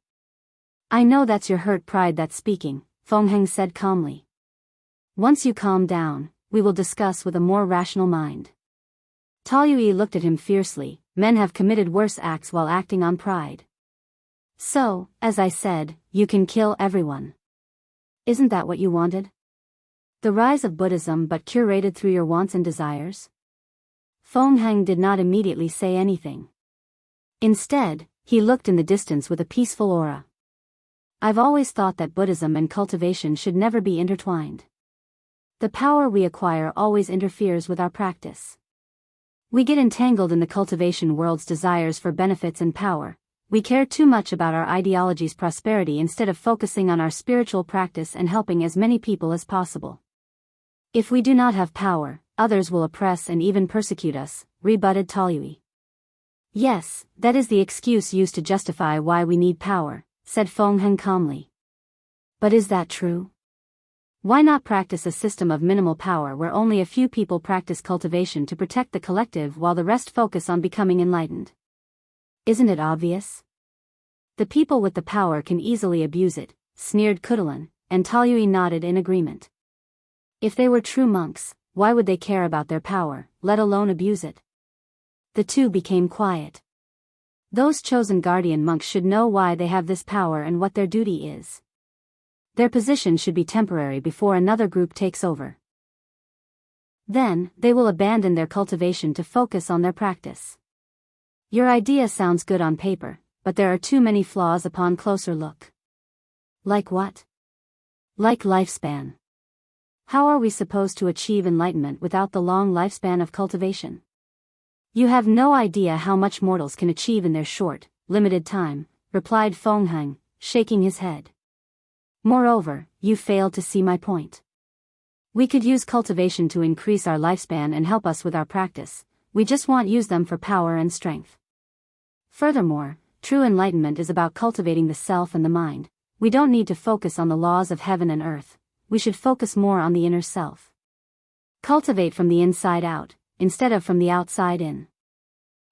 I know that's your hurt pride that's speaking, Feng Heng said calmly. Once you calm down, we will discuss with a more rational mind. Taoyui looked at him fiercely. Men have committed worse acts while acting on pride. So, as I said, you can kill everyone. Isn't that what you wanted? The rise of Buddhism but curated through your wants and desires? Feng Heng did not immediately say anything. Instead, he looked in the distance with a peaceful aura. I've always thought that Buddhism and cultivation should never be intertwined. The power we acquire always interferes with our practice. We get entangled in the cultivation world's desires for benefits and power. We care too much about our ideology's prosperity instead of focusing on our spiritual practice and helping as many people as possible. If we do not have power, others will oppress and even persecute us, rebutted Taoyui. Yes, that is the excuse used to justify why we need power, said Feng Heng calmly. But is that true? Why not practice a system of minimal power where only a few people practice cultivation to protect the collective while the rest focus on becoming enlightened? Isn't it obvious? The people with the power can easily abuse it, sneered Khutulun, and Taoyui nodded in agreement. If they were true monks, why would they care about their power, let alone abuse it? The two became quiet. Those chosen guardian monks should know why they have this power and what their duty is. Their position should be temporary before another group takes over. Then, they will abandon their cultivation to focus on their practice. Your idea sounds good on paper, but there are too many flaws upon closer look. Like what? Like lifespan. How are we supposed to achieve enlightenment without the long lifespan of cultivation? You have no idea how much mortals can achieve in their short, limited time, replied Feng, shaking his head. Moreover, you failed to see my point. We could use cultivation to increase our lifespan and help us with our practice, we just won't use them for power and strength. Furthermore, true enlightenment is about cultivating the self and the mind. We don't need to focus on the laws of heaven and earth, we should focus more on the inner self. Cultivate from the inside out, instead of from the outside in.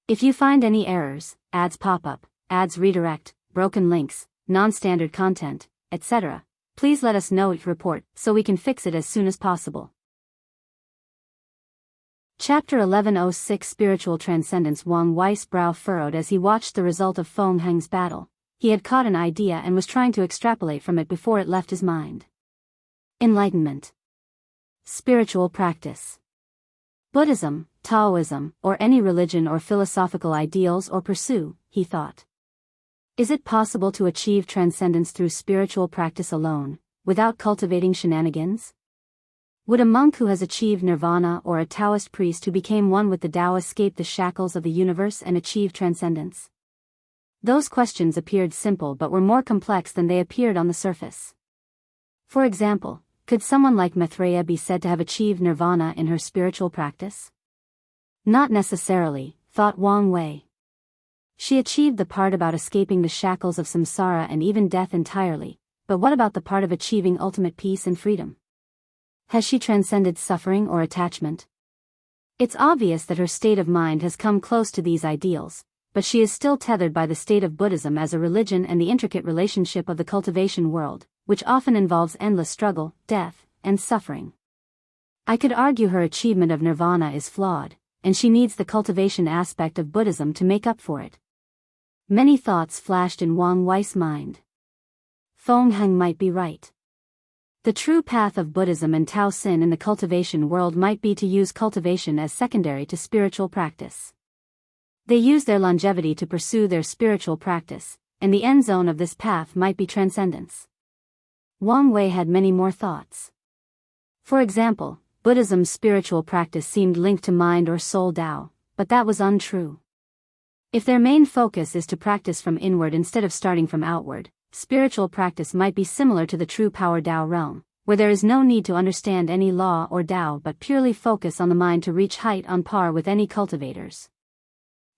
If you find any errors, ads pop up, ads redirect, broken links, non-standard content, etc., please let us know each report so we can fix it as soon as possible. Chapter 1106 Spiritual Transcendence. Wang Wei's brow furrowed as he watched the result of Feng Heng's battle. He had caught an idea and was trying to extrapolate from it before it left his mind. Enlightenment. Spiritual practice. Buddhism, Taoism, or any religion or philosophical ideals or pursue, he thought. Is it possible to achieve transcendence through spiritual practice alone, without cultivating shenanigans? Would a monk who has achieved nirvana or a Taoist priest who became one with the Tao escape the shackles of the universe and achieve transcendence? Those questions appeared simple but were more complex than they appeared on the surface. For example, could someone like Maitreya be said to have achieved nirvana in her spiritual practice? Not necessarily, thought Wang Wei. She achieved the part about escaping the shackles of samsara and even death entirely, but what about the part of achieving ultimate peace and freedom? Has she transcended suffering or attachment? It's obvious that her state of mind has come close to these ideals, but she is still tethered by the state of Buddhism as a religion and the intricate relationship of the cultivation world, which often involves endless struggle, death, and suffering. I could argue her achievement of nirvana is flawed, and she needs the cultivation aspect of Buddhism to make up for it. Many thoughts flashed in Wang Wei's mind. Feng Heng might be right. The true path of Buddhism and Tao Xin in the cultivation world might be to use cultivation as secondary to spiritual practice. They use their longevity to pursue their spiritual practice, and the end zone of this path might be transcendence. Wang Wei had many more thoughts. For example, Buddhism's spiritual practice seemed linked to mind or soul Tao, but that was untrue. If their main focus is to practice from inward instead of starting from outward, spiritual practice might be similar to the true power Tao realm, where there is no need to understand any law or Tao but purely focus on the mind to reach height on par with any cultivators.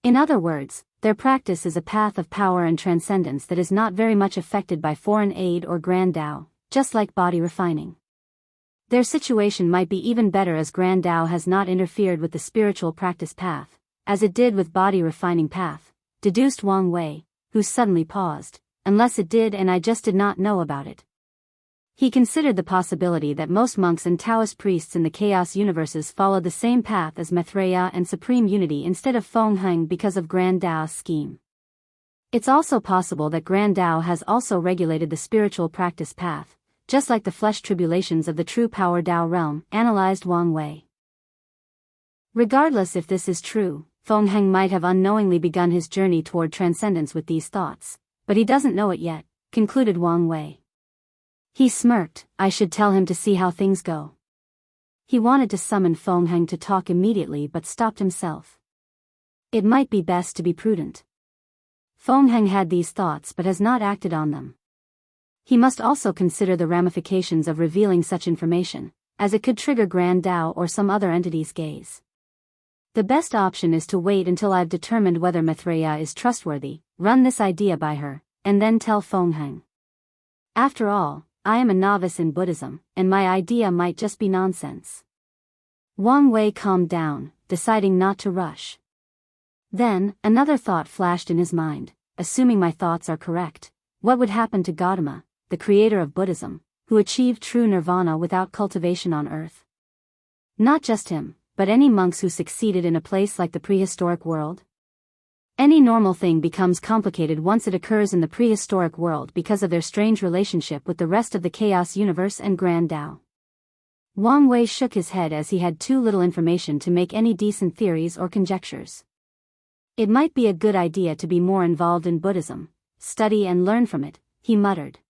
In other words, their practice is a path of power and transcendence that is not very much affected by foreign aid or grand Tao, just like body refining. Their situation might be even better as grand Tao has not interfered with the spiritual practice path, as it did with body refining path, deduced Wang Wei, who suddenly paused, unless it did and I just did not know about it. He considered the possibility that most monks and Taoist priests in the chaos universes followed the same path as Maitreya and Supreme Unity instead of Feng Heng because of Grand Tao's scheme. It's also possible that Grand Tao has also regulated the spiritual practice path, just like the flesh tribulations of the true power Tao realm, analyzed Wang Wei. Regardless if this is true, Feng Heng might have unknowingly begun his journey toward transcendence with these thoughts, but he doesn't know it yet, concluded Wang Wei. He smirked. I should tell him to see how things go. He wanted to summon Feng Heng to talk immediately but stopped himself. It might be best to be prudent. Feng Heng had these thoughts but has not acted on them. He must also consider the ramifications of revealing such information, as it could trigger Grand Tao or some other entity's gaze. The best option is to wait until I've determined whether Maitreya is trustworthy, run this idea by her, and then tell Feng Heng. After all, I am a novice in Buddhism, and my idea might just be nonsense. Wang Wei calmed down, deciding not to rush. Then, another thought flashed in his mind. Assuming my thoughts are correct, what would happen to Gautama, the creator of Buddhism, who achieved true nirvana without cultivation on earth? Not just him, but any monks who succeeded in a place like the prehistoric world? Any normal thing becomes complicated once it occurs in the prehistoric world because of their strange relationship with the rest of the chaos universe and Grand Dao. Wang Wei shook his head as he had too little information to make any decent theories or conjectures. It might be a good idea to be more involved in Buddhism, study and learn from it, he muttered.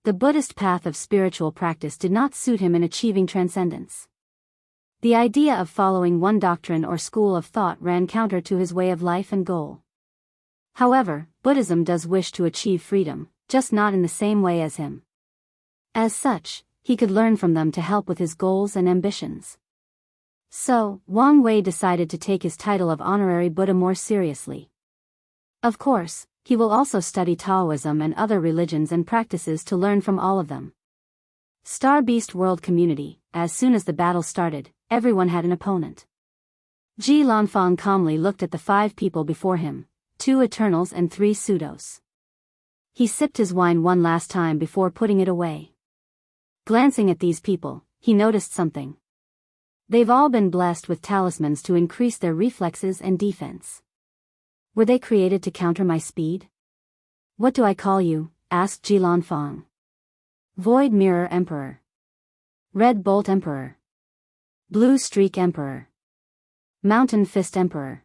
The Buddhist path of spiritual practice did not suit him in achieving transcendence. The idea of following one doctrine or school of thought ran counter to his way of life and goal. However, Buddhism does wish to achieve freedom, just not in the same way as him. As such, he could learn from them to help with his goals and ambitions. So, Wang Wei decided to take his title of honorary Buddha more seriously. Of course, he will also study Taoism and other religions and practices to learn from all of them. Star Beast World Community. As soon as the battle started, everyone had an opponent. Ji Lanfang calmly looked at the 5 people before him, 2 Eternals and 3 Pseudos. He sipped his wine one last time before putting it away. Glancing at these people, he noticed something. They've all been blessed with talismans to increase their reflexes and defense. Were they created to counter my speed? What do I call you? Asked Ji Lanfang. Void Mirror Emperor. Red Bolt Emperor. Blue Streak Emperor. Mountain Fist Emperor.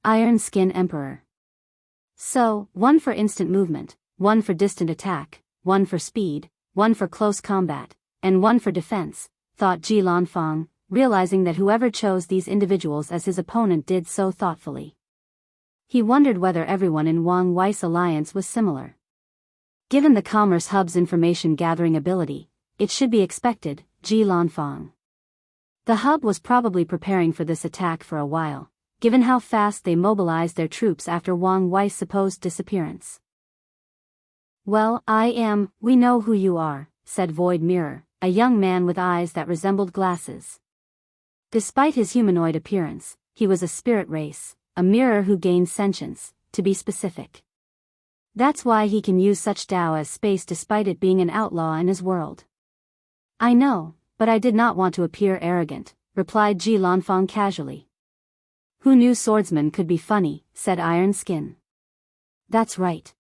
Iron Skin Emperor. So, 1 for instant movement, 1 for distant attack, 1 for speed, 1 for close combat, and 1 for defense, thought Ji Lanfang, realizing that whoever chose these individuals as his opponent did so thoughtfully. He wondered whether everyone in Wang Wei's alliance was similar. Given the Commerce Hub's information-gathering ability, it should be expected, Ji Lanfang. The Hub was probably preparing for this attack for a while, given how fast they mobilized their troops after Wang Wei's supposed disappearance. Well, we know who you are, said Void Mirror, a young man with eyes that resembled glasses. Despite his humanoid appearance, he was a spirit race, a mirror who gained sentience, to be specific. That's why he can use such Dao as space despite it being an outlaw in his world. I know, but I did not want to appear arrogant, replied Ji Lanfang casually. Who knew swordsmen could be funny, said Iron Skin. That's right.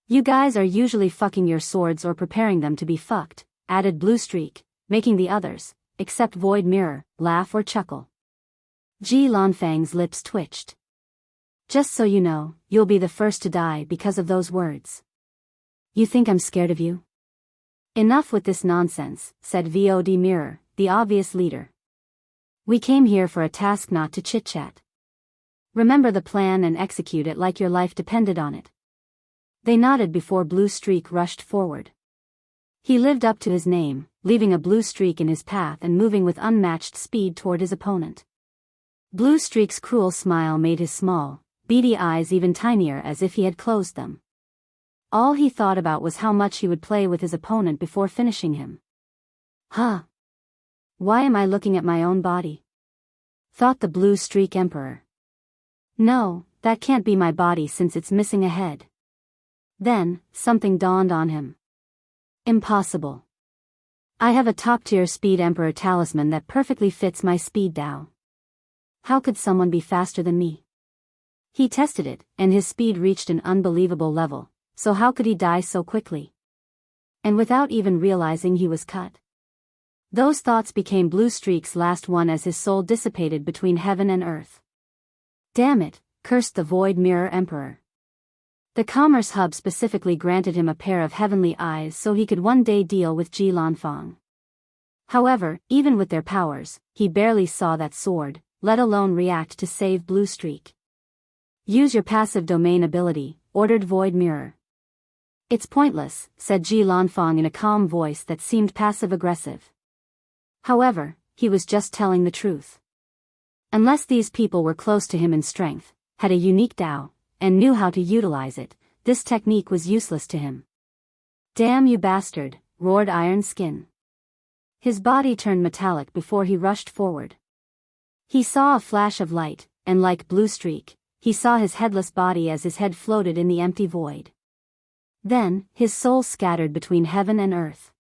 You guys are usually fucking your swords or preparing them to be fucked, added Blue Streak, making the others, except Void Mirror, laugh or chuckle. Ji Lanfang's lips twitched. Just so you know, you'll be the first to die because of those words. You think I'm scared of you? Enough with this nonsense, said VOD Mirror, the obvious leader. We came here for a task, not to chit-chat. Remember the plan and execute it like your life depended on it. They nodded before Blue Streak rushed forward. He lived up to his name, leaving a blue streak in his path and moving with unmatched speed toward his opponent. Blue Streak's cruel smile made his small, beady eyes even tinier as if he had closed them. All he thought about was how much he would play with his opponent before finishing him. Huh. Why am I looking at my own body? Thought the Blue Streak Emperor. No, that can't be my body since it's missing a head. Then, something dawned on him. Impossible. I have a top-tier Speed Emperor talisman that perfectly fits my speed Dao. How could someone be faster than me? He tested it, and his speed reached an unbelievable level, so how could he die so quickly? And without even realizing he was cut. Those thoughts became Blue Streak's last one as his soul dissipated between heaven and earth. Damn it, cursed the Void Mirror Emperor. The Commerce Hub specifically granted him a pair of heavenly eyes so he could one day deal with Ji Lanfang. However, even with their powers, he barely saw that sword, let alone react to save Blue Streak. Use your passive domain ability, ordered Void Mirror. It's pointless, said Ji Lanfang in a calm voice that seemed passive-aggressive. However, he was just telling the truth. Unless these people were close to him in strength, had a unique Dao, and knew how to utilize it, this technique was useless to him. Damn you bastard, roared Iron Skin. His body turned metallic before he rushed forward. He saw a flash of light, and like Blue Streak, he saw his headless body as his head floated in the empty void. Then, his soul scattered between heaven and earth.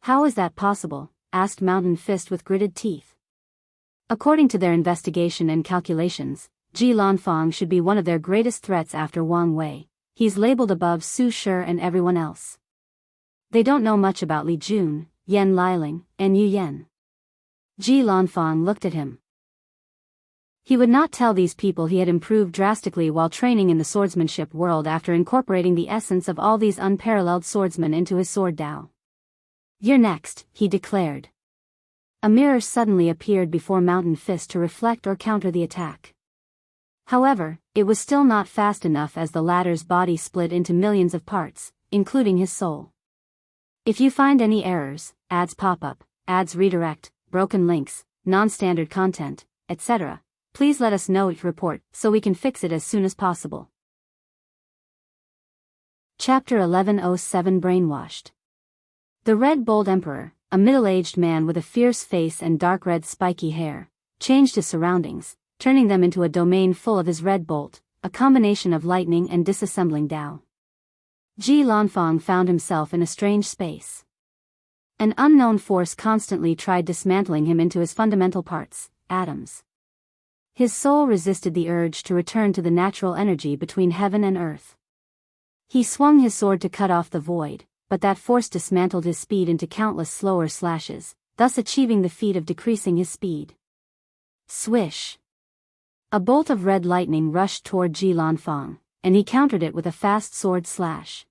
How is that possible? Asked Mountain Fist with gritted teeth. According to their investigation and calculations, Ji Lanfang should be one of their greatest threats after Wang Wei. He's labeled above Su Shi and everyone else. They don't know much about Li Jun, Yan Liling, and Yu Yan. Ji Lanfang looked at him. He would not tell these people he had improved drastically while training in the swordsmanship world after incorporating the essence of all these unparalleled swordsmen into his sword Dao. "You're next," he declared. A mirror suddenly appeared before Mountain Fist to reflect or counter the attack. However, it was still not fast enough as the latter's body split into millions of parts, including his soul. If you find any errors, ads pop up, ads redirect, broken links, non-standard content, etc., please let us know each report so we can fix it as soon as possible. Chapter 1107 Brainwashed. The Red Bold Emperor, a middle-aged man with a fierce face and dark red spiky hair, changed his surroundings, turning them into a domain full of his red bolt, a combination of lightning and disassembling Dao. Ji Lanfang found himself in a strange space. An unknown force constantly tried dismantling him into his fundamental parts, atoms. His soul resisted the urge to return to the natural energy between heaven and earth. He swung his sword to cut off the void, but that force dismantled his speed into countless slower slashes, thus achieving the feat of decreasing his speed. Swish! A bolt of red lightning rushed toward Ji Lanfang, and he countered it with a fast sword slash.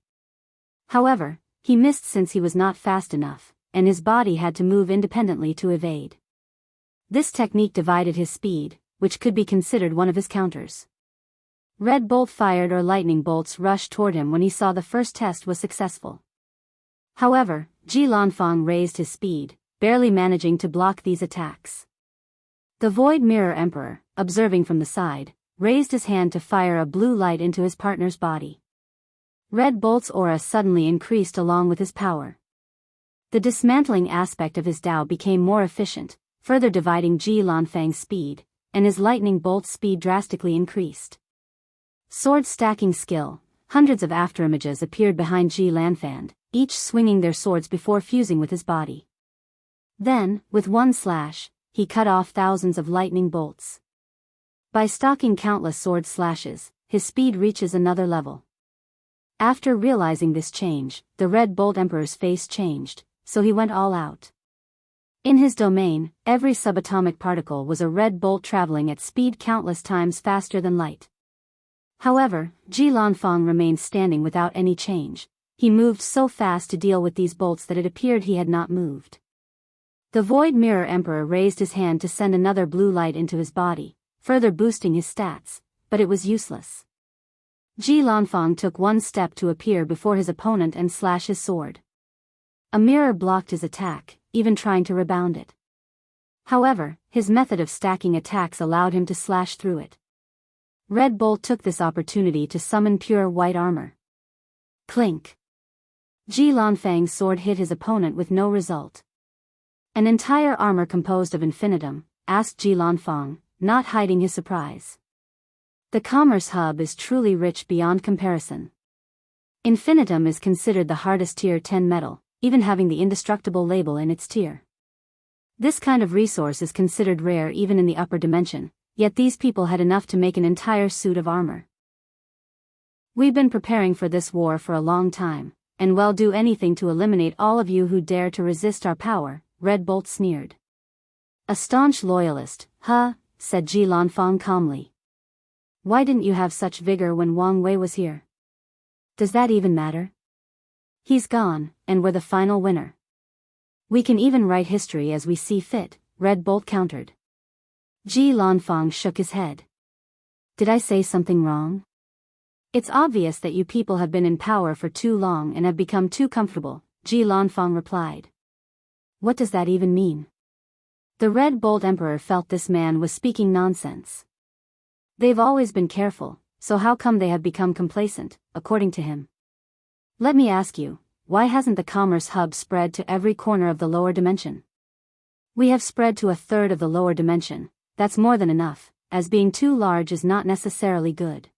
However, he missed since he was not fast enough, and his body had to move independently to evade. This technique divided his speed, which could be considered one of his counters. Red bolt fired or lightning bolts rushed toward him when he saw the first test was successful. However, Ji Lanfang raised his speed, barely managing to block these attacks. The Void Mirror Emperor, observing from the side, raised his hand to fire a blue light into his partner's body. Red Bolt's aura suddenly increased along with his power. The dismantling aspect of his Dao became more efficient, further dividing Ji Lanfang's speed, and his lightning bolt's speed drastically increased. Sword stacking skill. Hundreds of afterimages appeared behind Ji Lanfang, each swinging their swords before fusing with his body. Then, with one slash, he cut off thousands of lightning bolts. By stocking countless sword slashes, his speed reaches another level. After realizing this change, the Red Bolt Emperor's face changed, so he went all out. In his domain, every subatomic particle was a red bolt traveling at speed countless times faster than light. However, Ji Lanfang remained standing without any change. He moved so fast to deal with these bolts that it appeared he had not moved. The Void Mirror Emperor raised his hand to send another blue light into his body, further boosting his stats, but it was useless. Ji Lanfang took one step to appear before his opponent and slash his sword. A mirror blocked his attack, even trying to rebound it. However, his method of stacking attacks allowed him to slash through it. Red Bolt took this opportunity to summon pure white armor. Clink! Ji Lanfang's sword hit his opponent with no result. "An entire armor composed of infinitum?" asked Ji Lanfang, not hiding his surprise. The Commerce Hub is truly rich beyond comparison. Infinitum is considered the hardest tier 10 metal, even having the indestructible label in its tier. This kind of resource is considered rare even in the upper dimension, yet these people had enough to make an entire suit of armor. "We've been preparing for this war for a long time, and will do anything to eliminate all of you who dare to resist our power," Red Bolt sneered. "A staunch loyalist, huh?" said Ji Lanfang calmly. "Why didn't you have such vigor when Wang Wei was here? Does that even matter? He's gone, and we're the final winner. We can even write history as we see fit," Red Bolt countered. Ji Lanfang shook his head. "Did I say something wrong? It's obvious that you people have been in power for too long and have become too comfortable," Ji Lanfang replied. "What does that even mean?" The Red Bolt Emperor felt this man was speaking nonsense. They've always been careful, so how come they have become complacent, according to him? "Let me ask you, why hasn't the Commerce Hub spread to every corner of the lower dimension? We have spread to a third of the lower dimension. That's more than enough, as being too large is not necessarily good.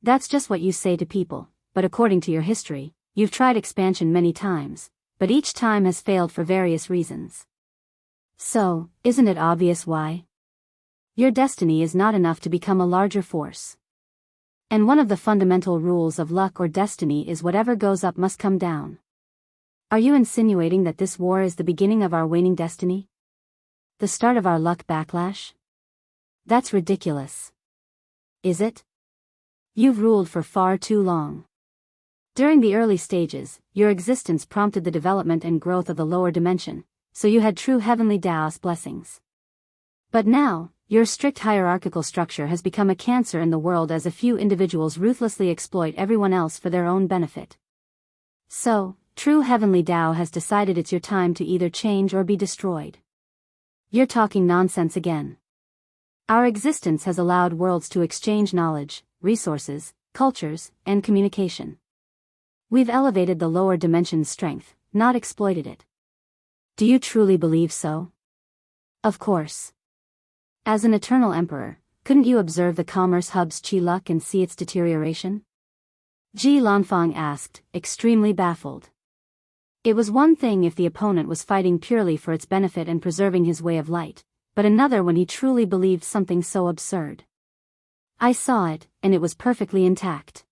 That's just what you say to people, but according to your history, you've tried expansion many times, but each time has failed for various reasons. So, isn't it obvious why? Your destiny is not enough to become a larger force. And one of the fundamental rules of luck or destiny is whatever goes up must come down. Are you insinuating that this war is the beginning of our waning destiny? The start of our luck backlash? That's ridiculous. Is it? You've ruled for far too long. During the early stages, your existence prompted the development and growth of the lower dimension, so you had true heavenly Taoist blessings. But now, your strict hierarchical structure has become a cancer in the world as a few individuals ruthlessly exploit everyone else for their own benefit. So, true heavenly Tao has decided it's your time to either change or be destroyed. You're talking nonsense again. Our existence has allowed worlds to exchange knowledge, resources, cultures, and communication. We've elevated the lower dimension's strength, not exploited it. Do you truly believe so? Of course. As an eternal emperor, couldn't you observe the commerce hub's qi luck and see its deterioration? Ji Lanfang asked, extremely baffled. It was one thing if the opponent was fighting purely for its benefit and preserving his way of light, but another when he truly believed something so absurd. I saw it, and it was perfectly intact.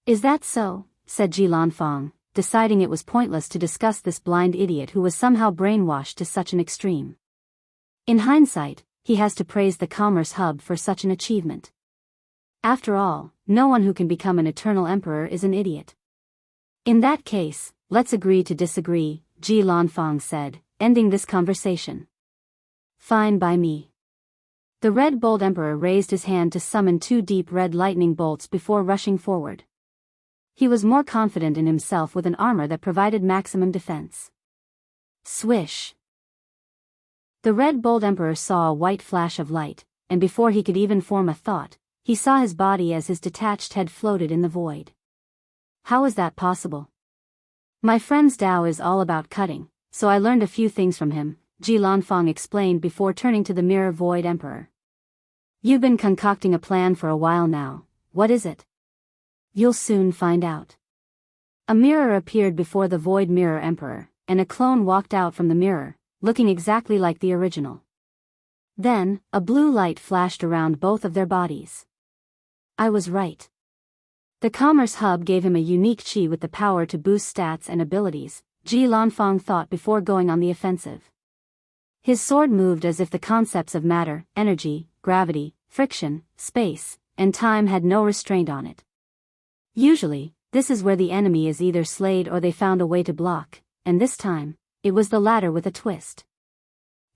Is that so? Said Ji Lanfang, deciding it was pointless to discuss this blind idiot who was somehow brainwashed to such an extreme. In hindsight, he has to praise the Commerce Hub for such an achievement. After all, no one who can become an eternal emperor is an idiot. In that case, let's agree to disagree, Ji Lanfang said, ending this conversation. Fine by me. The Red Bold Emperor raised his hand to summon 2 deep red lightning bolts before rushing forward. He was more confident in himself with an armor that provided maximum defense. Swish! The Red Bold Emperor saw a white flash of light, and before he could even form a thought, he saw his body as his detached head floated in the void. How is that possible? My friend's Dao is all about cutting, so I learned a few things from him, Ji Lanfang explained before turning to the Mirror Void Emperor. You've been concocting a plan for a while now. What is it? You'll soon find out. A mirror appeared before the Void Mirror Emperor, and a clone walked out from the mirror, looking exactly like the original. Then, a blue light flashed around both of their bodies. I was right. The Commerce Hub gave him a unique chi with the power to boost stats and abilities, Ji Lanfang thought before going on the offensive. His sword moved as if the concepts of matter, energy, gravity, friction, space, and time had no restraint on it. Usually, this is where the enemy is either slayed or they found a way to block, and this time, it was the latter with a twist.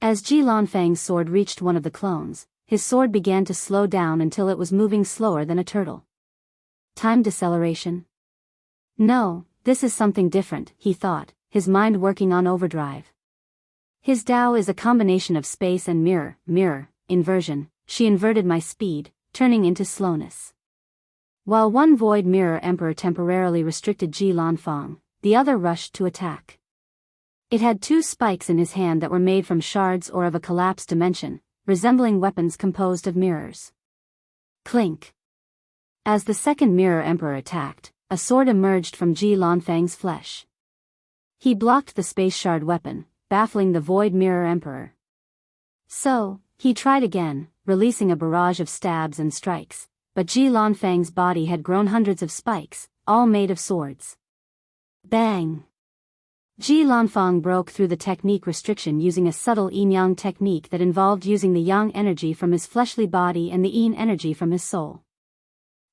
As Ji Lanfang's sword reached one of the clones, his sword began to slow down until it was moving slower than a turtle. Time deceleration? No, this is something different, he thought, his mind working on overdrive. His Tao is a combination of space and mirror, inversion. She inverted my speed, turning into slowness. While one Void Mirror Emperor temporarily restricted Ji Lanfang, the other rushed to attack. It had 2 spikes in his hand that were made from shards or of a collapsed dimension, resembling weapons composed of mirrors. Clink. As the second Mirror Emperor attacked, a sword emerged from Ji Lanfang's flesh. He blocked the space shard weapon, baffling the Void Mirror Emperor. So, he tried again, releasing a barrage of stabs and strikes, but Ji Lanfang's body had grown hundreds of spikes, all made of swords. Bang! Ji Lanfang broke through the technique restriction using a subtle yin-yang technique that involved using the yang energy from his fleshly body and the yin energy from his soul.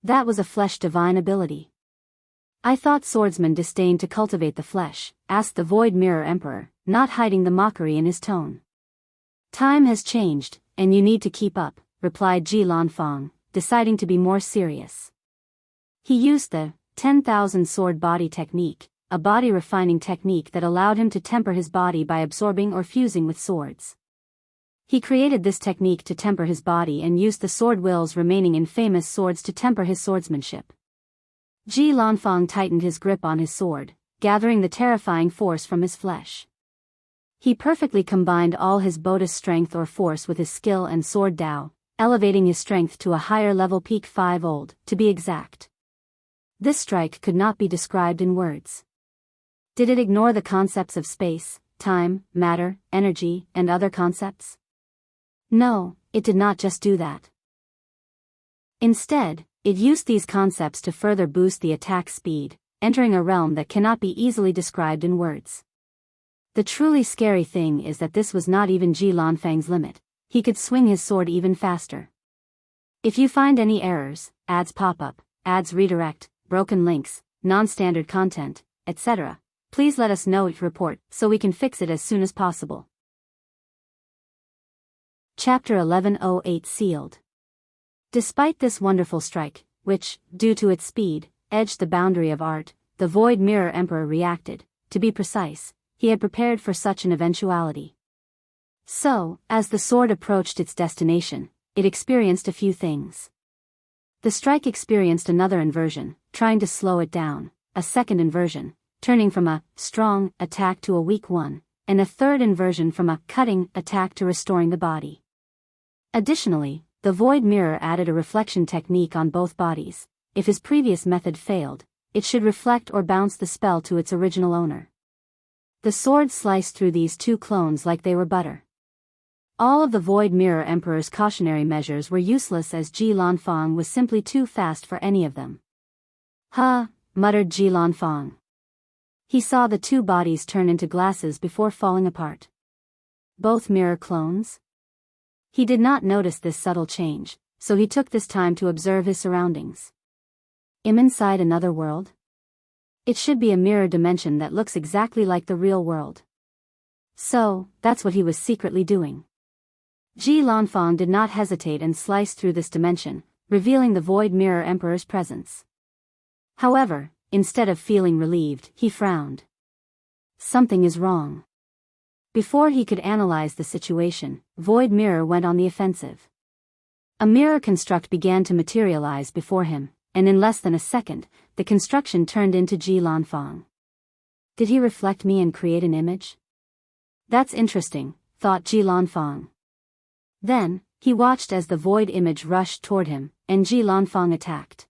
That was a flesh divine ability. I thought swordsmen disdained to cultivate the flesh, asked the Void Mirror Emperor, not hiding the mockery in his tone. Time has changed, and you need to keep up, replied Ji Lanfang, deciding to be more serious. He used the 10,000 sword body technique, a body refining technique that allowed him to temper his body by absorbing or fusing with swords. He created this technique to temper his body and used the sword wills remaining in famous swords to temper his swordsmanship. Ji Lanfang tightened his grip on his sword, gathering the terrifying force from his flesh. He perfectly combined all his Buddhist strength or force with his skill and sword Dao, elevating his strength to a higher level peak 5-old, to be exact. This strike could not be described in words. Did it ignore the concepts of space, time, matter, energy, and other concepts? No, it did not just do that. Instead, it used these concepts to further boost the attack speed, entering a realm that cannot be easily described in words. The truly scary thing is that this was not even Ji Lanfang's limit. He could swing his sword even faster. If you find any errors, ads pop up, ads redirect, broken links, non-standard content, etc., please let us know it report so we can fix it as soon as possible. Chapter 1108 Sealed. Despite this wonderful strike, which, due to its speed, edged the boundary of art, the Void Mirror Emperor reacted. To be precise, he had prepared for such an eventuality. So, as the sword approached its destination, it experienced a few things. The strike experienced another inversion, trying to slow it down, a second inversion, turning from a strong attack to a weak one, and a third inversion from a cutting attack to restoring the body. Additionally, the Void Mirror added a reflection technique on both bodies. If his previous method failed, it should reflect or bounce the spell to its original owner. The sword sliced through these two clones like they were butter. All of the Void Mirror Emperor's cautionary measures were useless as Ji Lanfang was simply too fast for any of them. Huh, muttered Ji Lanfang. He saw the two bodies turn into glasses before falling apart. Both mirror clones? He did not notice this subtle change, so he took this time to observe his surroundings. Am inside another world? It should be a mirror dimension that looks exactly like the real world. So, that's what he was secretly doing. Ji Lanfang did not hesitate and sliced through this dimension, revealing the Void Mirror Emperor's presence. However, instead of feeling relieved, he frowned. Something is wrong. Before he could analyze the situation, Void Mirror went on the offensive. A mirror construct began to materialize before him, and in less than a second, the construction turned into Ji Lanfang. Did he reflect me and create an image? That's interesting, thought Ji Lanfang. Then, he watched as the void image rushed toward him, and Ji Lanfang attacked.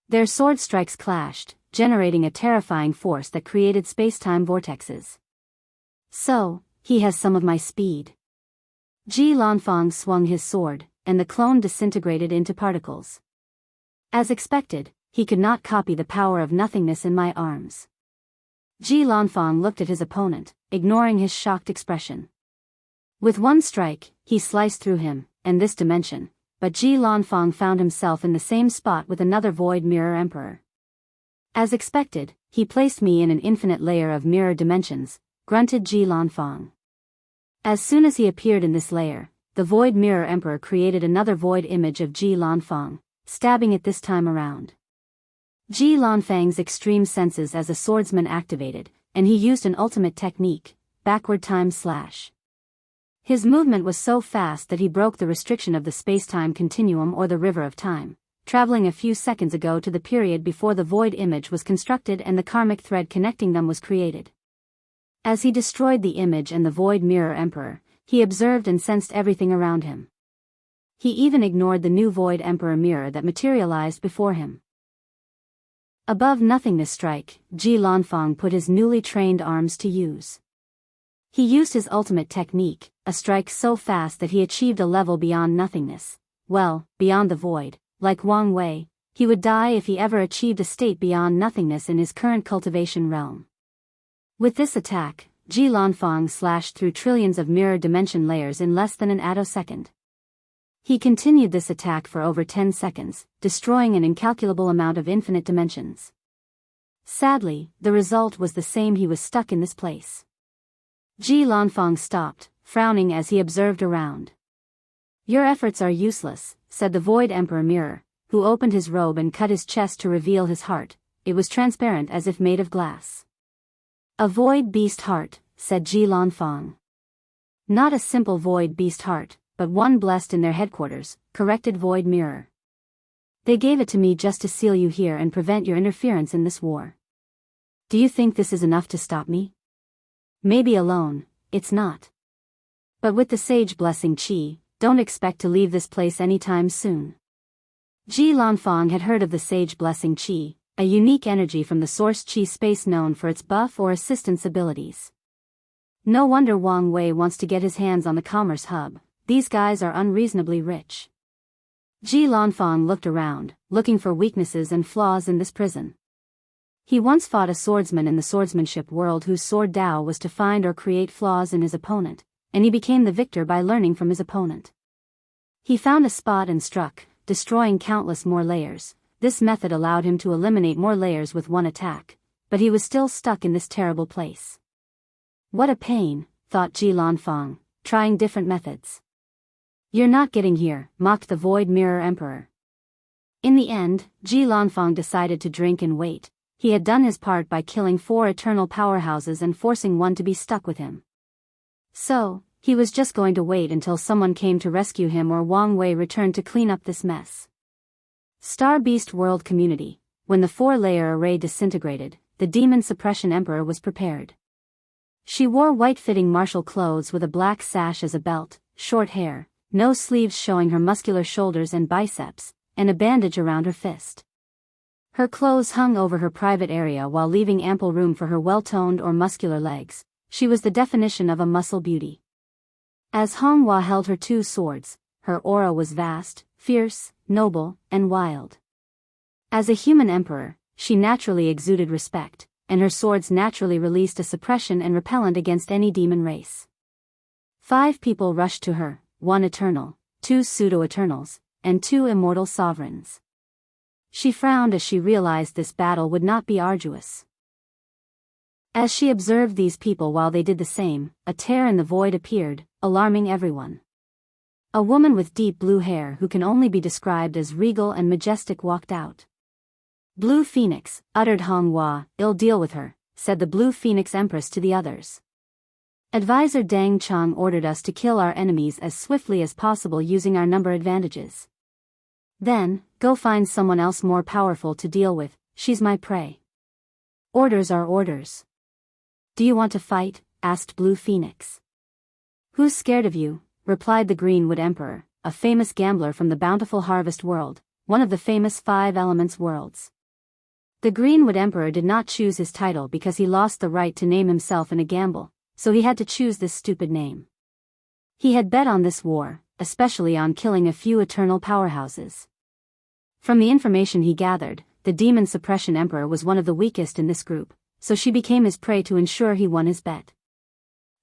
Their sword strikes clashed, generating a terrifying force that created space-time vortexes. So, he has some of my speed. Ji Lanfang swung his sword, and the clone disintegrated into particles. As expected, he could not copy the power of nothingness in my arms. Ji Lanfang looked at his opponent, ignoring his shocked expression. With one strike, he sliced through him, and this dimension, but Ji Lanfang found himself in the same spot with another Void Mirror Emperor. As expected, he placed me in an infinite layer of mirror dimensions, grunted Ji Lanfang. As soon as he appeared in this layer, the Void Mirror Emperor created another void image of Ji Lanfang, stabbing it this time around. Ji Lanfang's extreme senses as a swordsman activated, and he used an ultimate technique, backward time slash. His movement was so fast that he broke the restriction of the space-time continuum or the river of time, traveling a few seconds ago to the period before the void image was constructed and the karmic thread connecting them was created. As he destroyed the image and the Void Mirror Emperor, he observed and sensed everything around him. He even ignored the new Void Emperor mirror that materialized before him. Above nothingness strike, Ji Lanfang put his newly trained arms to use. He used his ultimate technique, a strike so fast that he achieved a level beyond nothingness, well, beyond the void. Like Wang Wei, he would die if he ever achieved a state beyond nothingness in his current cultivation realm. With this attack, Ji Lanfang slashed through trillions of mirror dimension layers in less than an attosecond. He continued this attack for over 10 seconds, destroying an incalculable amount of infinite dimensions. Sadly, the result was the same. He was stuck in this place. Ji Lanfang stopped, frowning as he observed around. Your efforts are useless, said the Void Emperor Mirror, who opened his robe and cut his chest to reveal his heart. It was transparent as if made of glass. A void beast heart, said Ji Lanfang. Not a simple void beast heart, but one blessed in their headquarters, corrected Void Mirror. They gave it to me just to seal you here and prevent your interference in this war. Do you think this is enough to stop me? Maybe alone, it's not. But with the sage blessing Qi, don't expect to leave this place anytime soon. Ji Lanfang had heard of the sage blessing Qi, a unique energy from the source Qi space known for its buff or assistance abilities. No wonder Wang Wei wants to get his hands on the commerce hub. these guys are unreasonably rich. Ji Lanfang looked around, looking for weaknesses and flaws in this prison. He once fought a swordsman in the swordsmanship world whose sword Dao was to find or create flaws in his opponent, and he became the victor by learning from his opponent. He found a spot and struck, destroying countless more layers. This method allowed him to eliminate more layers with one attack, but he was still stuck in this terrible place. What a pain, thought Ji Lanfang, trying different methods. You're not getting here, mocked the Void Mirror Emperor. In the end, Ji Lanfang decided to drink and wait. He had done his part by killing 4 eternal powerhouses and forcing one to be stuck with him. So, he was just going to wait until someone came to rescue him or Wang Wei returned to clean up this mess. Star Beast World Community. When the 4-layer array disintegrated, the Demon Suppression Emperor was prepared. She wore white-fitting martial clothes with a black sash as a belt, short hair, no sleeves showing her muscular shoulders and biceps, and a bandage around her fist. Her clothes hung over her private area while leaving ample room for her well-toned or muscular legs. She was the definition of a muscle beauty. As Honghua held her 2 swords, her aura was vast, fierce, noble, and wild. As a human emperor, she naturally exuded respect, and her swords naturally released a suppression and repellent against any demon race. 5 people rushed to her, 1 eternal, 2 pseudo-eternals, and 2 immortal sovereigns. She frowned as she realized this battle would not be arduous. As she observed these people while they did the same, a tear in the void appeared, alarming everyone. A woman with deep blue hair who can only be described as regal and majestic walked out. Blue Phoenix, uttered Honghua, "Ill deal with her," said the Blue Phoenix Empress to the others. Advisor Deng Chang ordered us to kill our enemies as swiftly as possible using our number advantages. Then, go find someone else more powerful to deal with, she's my prey. Orders are orders. Do you want to fight? Asked Blue Phoenix. Who's scared of you? Replied the Greenwood Emperor, a famous gambler from the bountiful harvest world, one of the famous 5 elements worlds. The Greenwood Emperor did not choose his title because he lost the right to name himself in a gamble, so he had to choose this stupid name. He had bet on this war, especially on killing a few eternal powerhouses. From the information he gathered, the Demon Suppression Emperor was one of the weakest in this group, so she became his prey to ensure he won his bet.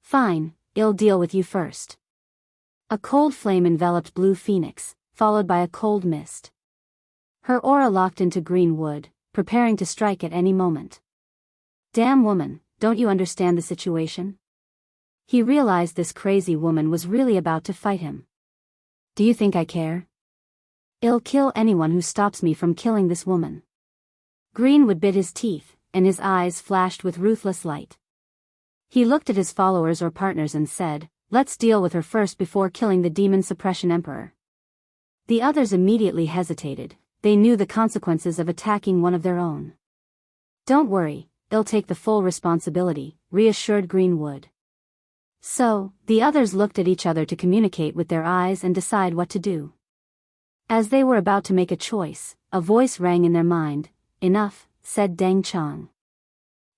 Fine, I'll deal with you first. A cold flame enveloped Blue Phoenix, followed by a cold mist. Her aura locked into green wood, preparing to strike at any moment. Damn woman, don't you understand the situation? He realized this crazy woman was really about to fight him. Do you think I care? I'll kill anyone who stops me from killing this woman. Greenwood bit his teeth, and his eyes flashed with ruthless light. He looked at his followers or partners and said, "Let's deal with her first before killing the Demon Suppression Emperor." The others immediately hesitated. They knew the consequences of attacking one of their own. Don't worry, I'll take the full responsibility, reassured Greenwood. So, the others looked at each other to communicate with their eyes and decide what to do. As they were about to make a choice, a voice rang in their mind. Enough, said Deng Chang.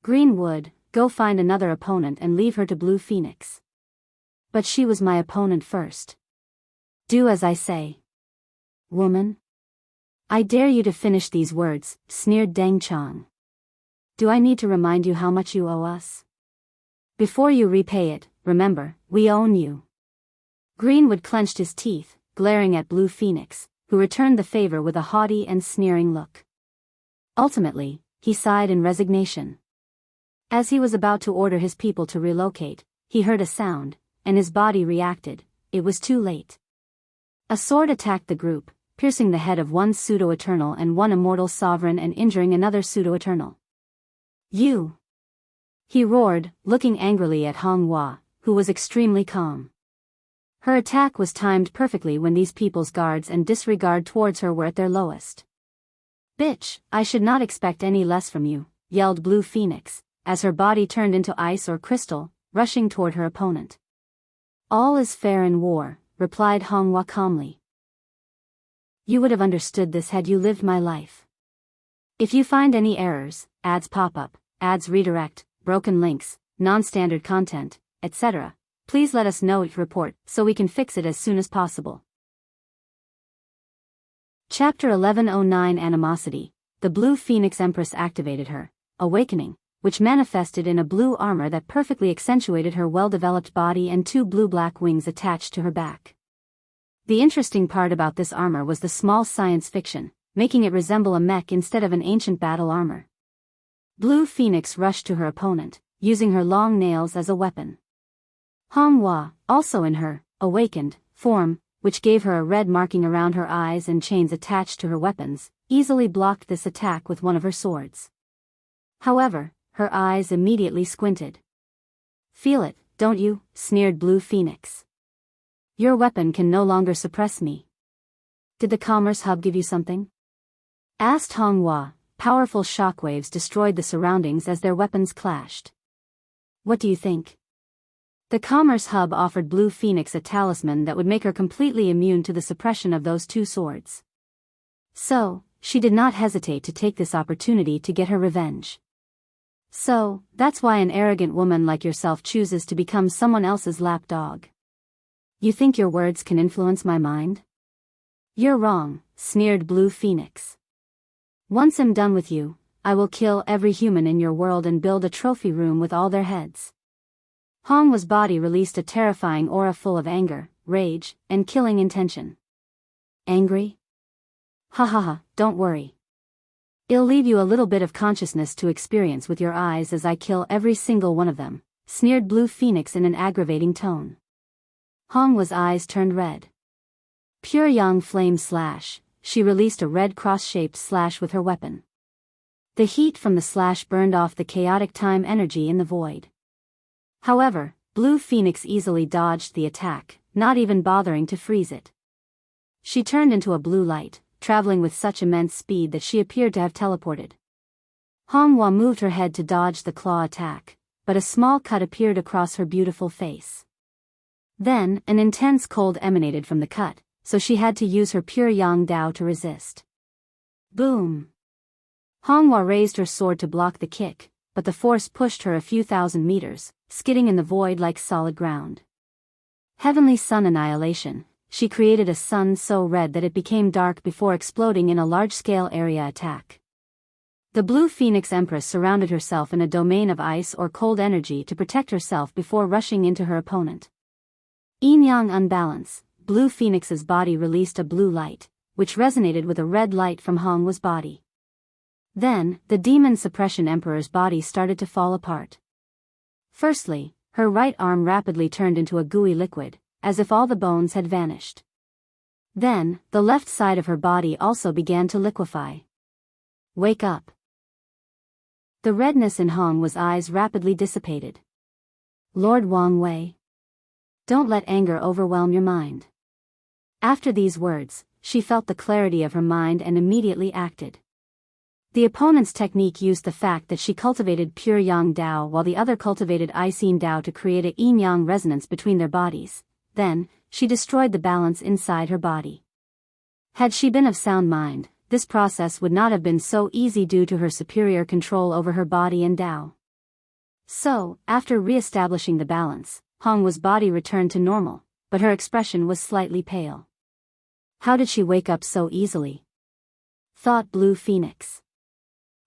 Greenwood, go find another opponent and leave her to Blue Phoenix. But she was my opponent first. Do as I say. Woman? I dare you to finish these words, sneered Deng Chang. Do I need to remind you how much you owe us? Before you repay it, remember, we own you. Greenwood clenched his teeth, glaring at Blue Phoenix, who returned the favor with a haughty and sneering look. Ultimately, he sighed in resignation. As he was about to order his people to relocate, he heard a sound, and his body reacted. It was too late. A sword attacked the group, piercing the head of 1 pseudo-eternal and 1 immortal sovereign and injuring another pseudo-eternal. You! He roared, looking angrily at Honghua, who was extremely calm. Her attack was timed perfectly when these people's guards and disregard towards her were at their lowest. Bitch, I should not expect any less from you, yelled Blue Phoenix, as her body turned into ice or crystal, rushing toward her opponent. All is fair in war, replied Honghua calmly. You would have understood this had you lived my life. If you find any errors, ads pop up, ads redirect, broken links, non-standard content, etc., Please let us know your report, so we can fix it as soon as possible. Chapter 1109 Animosity. The Blue Phoenix Empress activated her awakening, which manifested in a blue armor that perfectly accentuated her well-developed body and 2 blue-black wings attached to her back. The interesting part about this armor was the small science fiction, making it resemble a mech instead of an ancient battle armor. Blue Phoenix rushed to her opponent, using her long nails as a weapon. Hua, also in her awakened form, which gave her a red marking around her eyes and chains attached to her weapons, easily blocked this attack with one of her swords. However, her eyes immediately squinted. "Feel it, don't you?" sneered Blue Phoenix. "Your weapon can no longer suppress me." "Did the Commerce Hub give you something?" asked Hua. Powerful shockwaves destroyed the surroundings as their weapons clashed. "What do you think?" The Commerce Hub offered Blue Phoenix a talisman that would make her completely immune to the suppression of those 2 swords. So, she did not hesitate to take this opportunity to get her revenge. "So, that's why an arrogant woman like yourself chooses to become someone else's lapdog. You think your words can influence my mind?" "You're wrong," sneered Blue Phoenix. "Once I'm done with you, I will kill every human in your world and build a trophy room with all their heads." Hua's body released a terrifying aura full of anger, rage, and killing intention. "Angry? Ha ha ha, don't worry. It'll leave you a little bit of consciousness to experience with your eyes as I kill every single one of them," sneered Blue Phoenix in an aggravating tone. Hua's eyes turned red. Pure Yang Flame Slash. She released a red cross-shaped slash with her weapon. The heat from the slash burned off the chaotic time energy in the void. However, Blue Phoenix easily dodged the attack, not even bothering to freeze it. She turned into a blue light, traveling with such immense speed that she appeared to have teleported. Hua moved her head to dodge the claw attack, but a small cut appeared across her beautiful face. Then, an intense cold emanated from the cut, so she had to use her pure Yang Dao to resist. Boom! Hua raised her sword to block the kick, but the force pushed her a few thousand meters, skidding in the void like solid ground. Heavenly Sun Annihilation. She created a sun so red that it became dark before exploding in a large-scale area attack. The Blue Phoenix Empress surrounded herself in a domain of ice or cold energy to protect herself before rushing into her opponent. Yin-Yang Unbalance. Blue Phoenix's body released a blue light, which resonated with a red light from Hua's body. Then, the Demon Suppression Emperor's body started to fall apart. Firstly, her right arm rapidly turned into a gooey liquid, as if all the bones had vanished. Then, the left side of her body also began to liquefy. "Wake up." The redness in Hua's eyes rapidly dissipated. "Lord Wang Wei. Don't let anger overwhelm your mind." After these words, she felt the clarity of her mind and immediately acted. The opponent's technique used the fact that she cultivated pure Yang Dao while the other cultivated Ice Yin Dao to create a yin-yang resonance between their bodies. Then, she destroyed the balance inside her body. Had she been of sound mind, this process would not have been so easy due to her superior control over her body and Dao. So, after re-establishing the balance, Hua's body returned to normal, but her expression was slightly pale. How did she wake up so easily? Thought Blue Phoenix.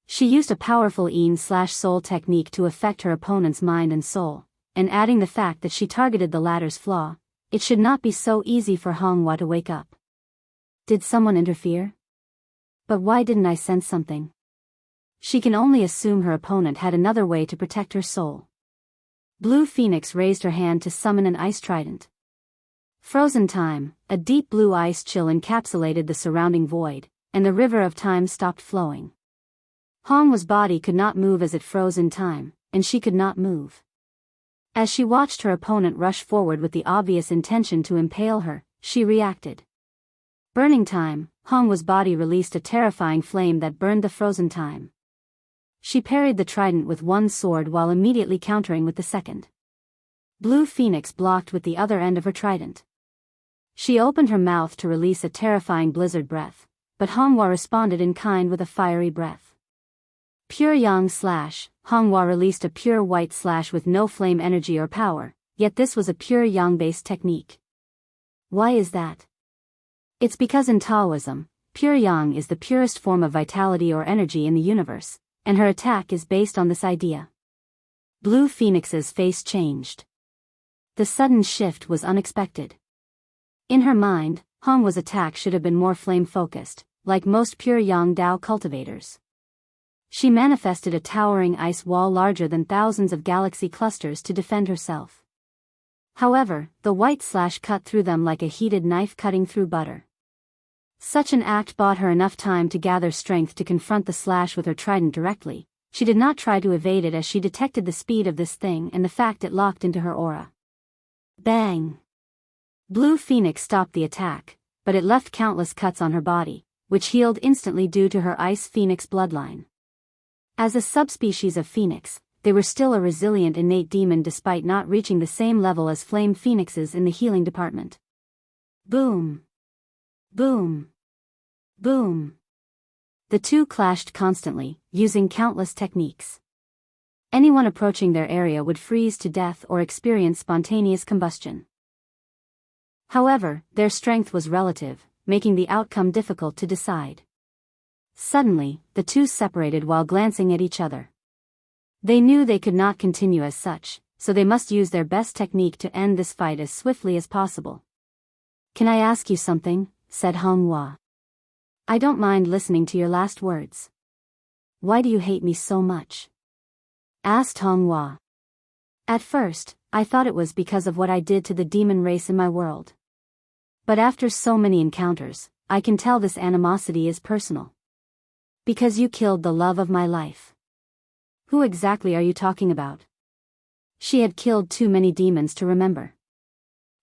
She used a powerful Yin/Soul technique to affect her opponent's mind and soul, and adding the fact that she targeted the latter's flaw, it should not be so easy for Hua to wake up. Did someone interfere? But why didn't I sense something? She can only assume her opponent had another way to protect her soul. Blue Phoenix raised her hand to summon an ice trident. Frozen time. A deep blue ice chill encapsulated the surrounding void, and the river of time stopped flowing. Hua's body could not move as it froze in time, and she could not move. As she watched her opponent rush forward with the obvious intention to impale her, she reacted. Burning time. Hua's body released a terrifying flame that burned the frozen time. She parried the trident with one sword while immediately countering with the second. Blue Phoenix blocked with the other end of her trident. She opened her mouth to release a terrifying blizzard breath, but Hua responded in kind with a fiery breath. Pure Yang Slash. Hua released a pure white slash with no flame energy or power, yet this was a pure yang-based technique. Why is that? It's because in Taoism, pure yang is the purest form of vitality or energy in the universe, and her attack is based on this idea. Blue Phoenix's face changed. The sudden shift was unexpected. In her mind, Hong Wu's attack should have been more flame-focused, like most pure Yang Dao cultivators. She manifested a towering ice wall larger than thousands of galaxy clusters to defend herself. However, the white slash cut through them like a heated knife cutting through butter. Such an act bought her enough time to gather strength to confront the slash with her trident directly. She did not try to evade it as she detected the speed of this thing and the fact it locked into her aura. Bang! Blue Phoenix stopped the attack, but it left countless cuts on her body, which healed instantly due to her Ice Phoenix bloodline. As a subspecies of Phoenix, they were still a resilient innate demon despite not reaching the same level as Flame Phoenixes in the healing department. Boom! Boom! Boom! The two clashed constantly, using countless techniques. Anyone approaching their area would freeze to death or experience spontaneous combustion. However, their strength was relative, making the outcome difficult to decide. Suddenly, the two separated while glancing at each other. They knew they could not continue as such, so they must use their best technique to end this fight as swiftly as possible. "Can I ask you something?" said Hong Wu. "I don't mind listening to your last words." "Why do you hate me so much?" asked Hong Wu. "At first, I thought it was because of what I did to the demon race in my world. But after so many encounters, I can tell this animosity is personal. Because you killed the love of my life." "Who exactly are you talking about?" She had killed too many demons to remember.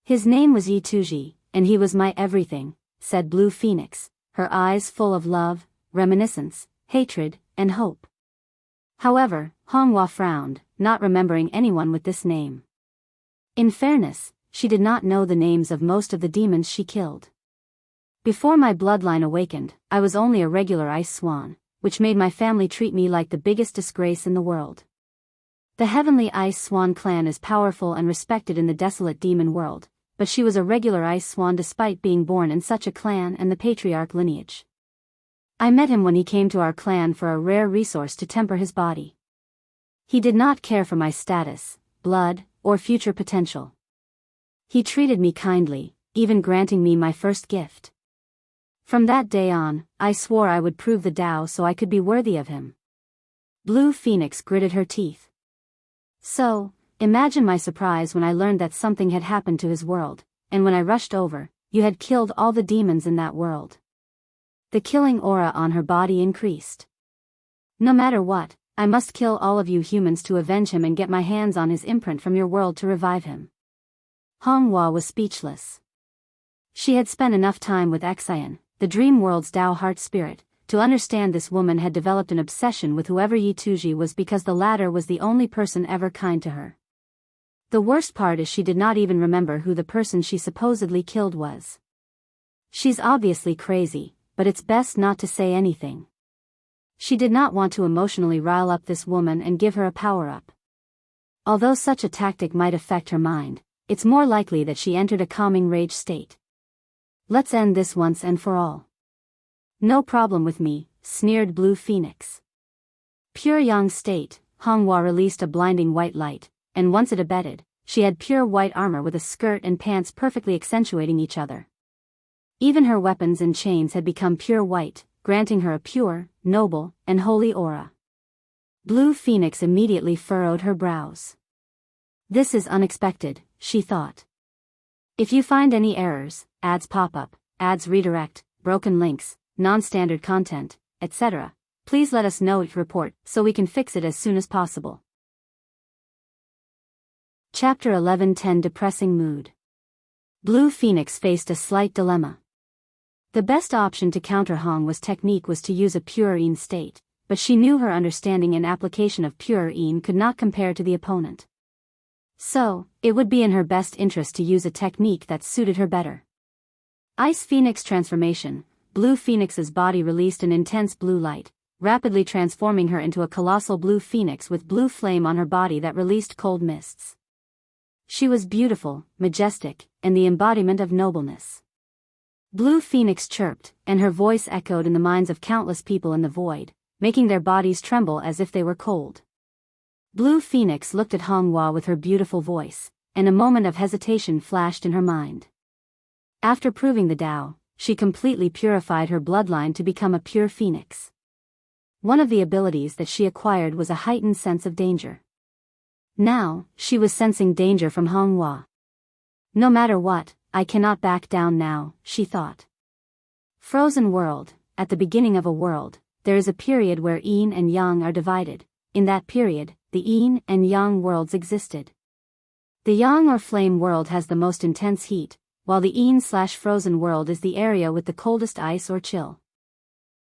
"His name was Yi Tuji, and he was my everything," said Blue Phoenix, her eyes full of love, reminiscence, hatred, and hope. However, Hong Wu frowned, not remembering anyone with this name. In fairness, she did not know the names of most of the demons she killed. "Before my bloodline awakened, I was only a regular ice swan, which made my family treat me like the biggest disgrace in the world. The Heavenly Ice Swan clan is powerful and respected in the desolate demon world, but she was a regular ice swan despite being born in such a clan and the patriarch lineage. I met him when he came to our clan for a rare resource to temper his body. He did not care for my status, blood, or future potential. He treated me kindly, even granting me my first gift. From that day on, I swore I would prove the Dao so I could be worthy of him." Blue Phoenix gritted her teeth. "So, imagine my surprise when I learned that something had happened to his world, and when I rushed over, you had killed all the demons in that world." The killing aura on her body increased. "No matter what, I must kill all of you humans to avenge him and get my hands on his imprint from your world to revive him." Hong Wu was speechless. She had spent enough time with Xian, the dream world's Dao heart spirit, to understand this woman had developed an obsession with whoever Yi Tuji was because the latter was the only person ever kind to her. The worst part is she did not even remember who the person she supposedly killed was. She's obviously crazy, but it's best not to say anything. She did not want to emotionally rile up this woman and give her a power-up. Although such a tactic might affect her mind, it's more likely that she entered a calming rage state. "Let's end this once and for all." "No problem with me," sneered Blue Phoenix. Pure yang state, Hong Wu released a blinding white light, and once it abated, she had pure white armor with a skirt and pants perfectly accentuating each other. Even her weapons and chains had become pure white, granting her a pure, noble, and holy aura. Blue Phoenix immediately furrowed her brows. "This is unexpected," she thought. "If you find any errors, ads pop up, ads redirect, broken links, non-standard content, etc., please let us know each report so we can fix it as soon as possible." Chapter 11:10 Depressing Mood. Blue Phoenix faced a slight dilemma. The best option to counter Hong Wu's technique was to use a pure Yin state, but she knew her understanding and application of pure Yin could not compare to the opponent. So, it would be in her best interest to use a technique that suited her better. Ice Phoenix Transformation. Blue Phoenix's body released an intense blue light, rapidly transforming her into a colossal blue phoenix with blue flame on her body that released cold mists. She was beautiful, majestic, and the embodiment of nobleness. Blue Phoenix chirped, and her voice echoed in the minds of countless people in the void, making their bodies tremble as if they were cold. Blue Phoenix looked at Hongwa with her beautiful voice, and a moment of hesitation flashed in her mind. After proving the Tao, she completely purified her bloodline to become a pure phoenix. One of the abilities that she acquired was a heightened sense of danger. Now, she was sensing danger from Hongwa. No matter what, I cannot back down now, she thought. Frozen world, at the beginning of a world, there is a period where yin and yang are divided. In that period, the yin and yang worlds existed. The yang or flame world has the most intense heat, while the yin/frozen world is the area with the coldest ice or chill.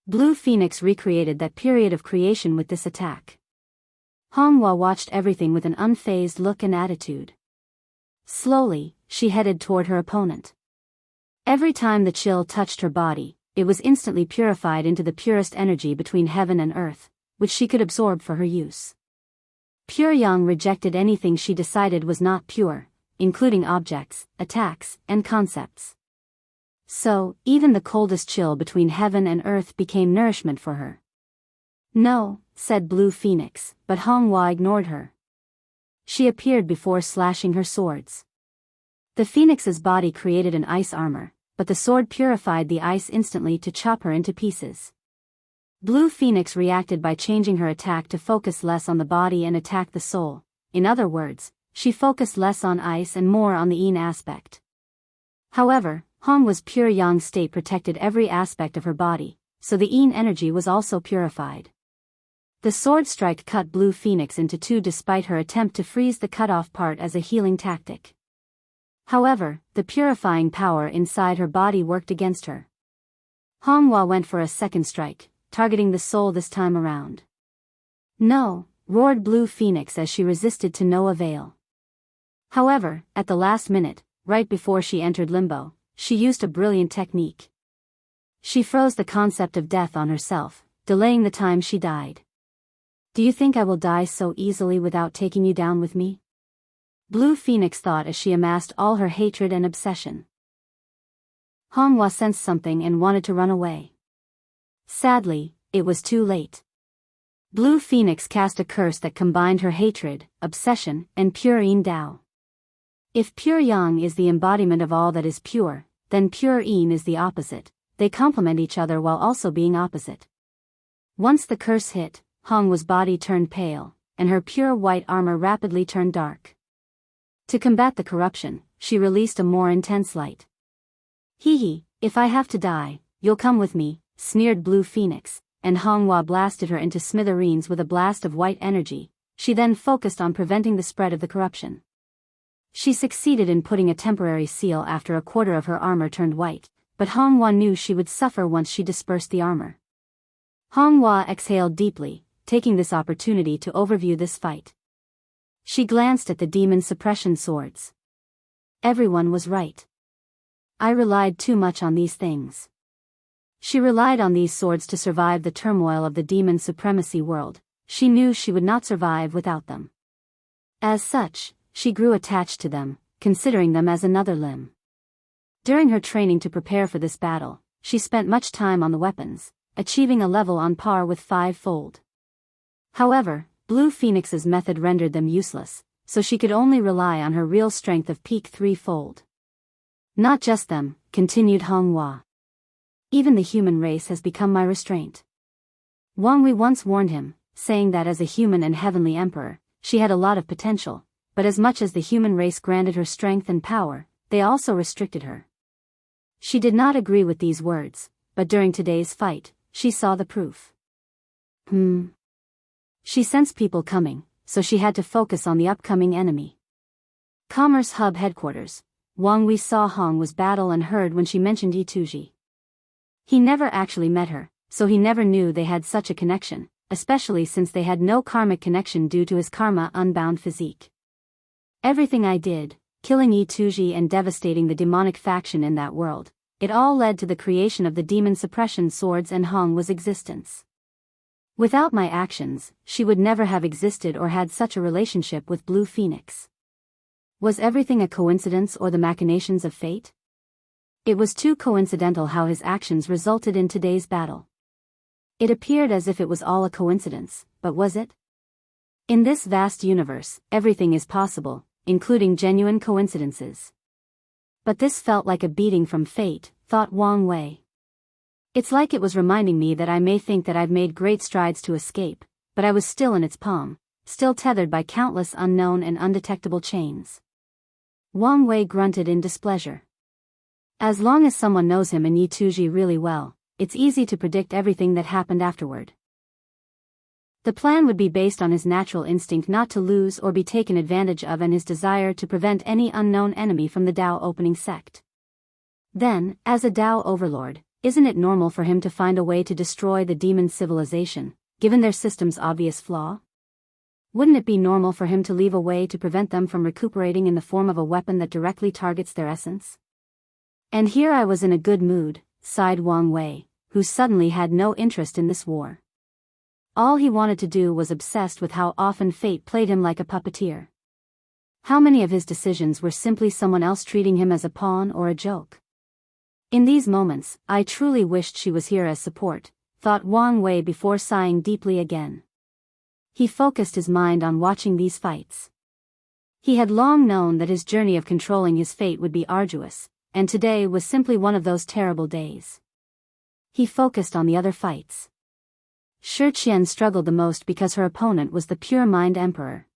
Blue Phoenix recreated that period of creation with this attack. Hongwa watched everything with an unfazed look and attitude. Slowly, she headed toward her opponent. Every time the chill touched her body, it was instantly purified into the purest energy between heaven and earth, which she could absorb for her use. Pure Yang rejected anything she decided was not pure, including objects, attacks, and concepts. So, even the coldest chill between heaven and earth became nourishment for her. No, said Blue Phoenix, but Hongwa ignored her. She appeared before slashing her swords. The phoenix's body created an ice armor, but the sword purified the ice instantly to chop her into pieces. Blue Phoenix reacted by changing her attack to focus less on the body and attack the soul. In other words, she focused less on ice and more on the yin aspect. However, Hongwa's pure yang state protected every aspect of her body, so the yin energy was also purified. The sword strike cut Blue Phoenix into two despite her attempt to freeze the cut-off part as a healing tactic. However, the purifying power inside her body worked against her. Hongwa went for a second strike, targeting the soul this time around. No, roared Blue Phoenix as she resisted to no avail. However, at the last minute, right before she entered limbo, she used a brilliant technique. She froze the concept of death on herself, delaying the time she died. Do you think I will die so easily without taking you down with me? Blue Phoenix thought as she amassed all her hatred and obsession. Hongwa sensed something and wanted to run away. Sadly, it was too late. Blue Phoenix cast a curse that combined her hatred, obsession, and pure yin Dao. If pure yang is the embodiment of all that is pure, then pure yin is the opposite. They complement each other while also being opposite. Once the curse hit, Hongwa's body turned pale, and her pure white armor rapidly turned dark. To combat the corruption, she released a more intense light. Hee, if I have to die, you'll come with me, sneered Blue Phoenix, and Hongwa blasted her into smithereens with a blast of white energy. She then focused on preventing the spread of the corruption. She succeeded in putting a temporary seal after a quarter of her armor turned white, but Hongwa knew she would suffer once she dispersed the armor. Hongwa exhaled deeply, taking this opportunity to overview this fight. She glanced at the demon suppression swords. Everyone was right. I relied too much on these things. She relied on these swords to survive the turmoil of the demon supremacy world. She knew she would not survive without them. As such, she grew attached to them, considering them as another limb. During her training to prepare for this battle, she spent much time on the weapons, achieving a level on par with five-fold. However, Blue Phoenix's method rendered them useless, so she could only rely on her real strength of peak threefold. Not just them, continued Hongwa. Even the human race has become my restraint. Wang Wei once warned him, saying that as a human and heavenly emperor, she had a lot of potential, but as much as the human race granted her strength and power, they also restricted her. She did not agree with these words, but during today's fight, she saw the proof. She sensed people coming, so she had to focus on the upcoming enemy. Commerce Hub Headquarters. Wang Wei saw Hongwa's battle and heard when she mentioned Yituji. He never actually met her, so he never knew they had such a connection, especially since they had no karmic connection due to his karma-unbound physique. Everything I did, killing Yituji and devastating the demonic faction in that world, it all led to the creation of the demon suppression swords and Hongwa's existence. Without my actions, she would never have existed or had such a relationship with Blue Phoenix. Was everything a coincidence or the machinations of fate? It was too coincidental how his actions resulted in today's battle. It appeared as if it was all a coincidence, but was it? In this vast universe, everything is possible, including genuine coincidences. But this felt like a beating from fate, thought Wang Wei. It's like it was reminding me that I may think that I've made great strides to escape, but I was still in its palm, still tethered by countless unknown and undetectable chains. Wang Wei grunted in displeasure. As long as someone knows him and Yi Tuji really well, it's easy to predict everything that happened afterward. The plan would be based on his natural instinct not to lose or be taken advantage of and his desire to prevent any unknown enemy from the Dao opening sect. Then, as a Dao overlord, isn't it normal for him to find a way to destroy the demon civilization, given their system's obvious flaw? Wouldn't it be normal for him to leave a way to prevent them from recuperating in the form of a weapon that directly targets their essence? And here I was in a good mood, sighed Wang Wei, who suddenly had no interest in this war. All he wanted to do was obsessed with how often fate played him like a puppeteer. How many of his decisions were simply someone else treating him as a pawn or a joke? In these moments, I truly wished she was here as support, thought Wang Wei before sighing deeply again. He focused his mind on watching these fights. He had long known that his journey of controlling his fate would be arduous, and today was simply one of those terrible days. He focused on the other fights. Xianxia struggled the most because her opponent was the pure mind emperor.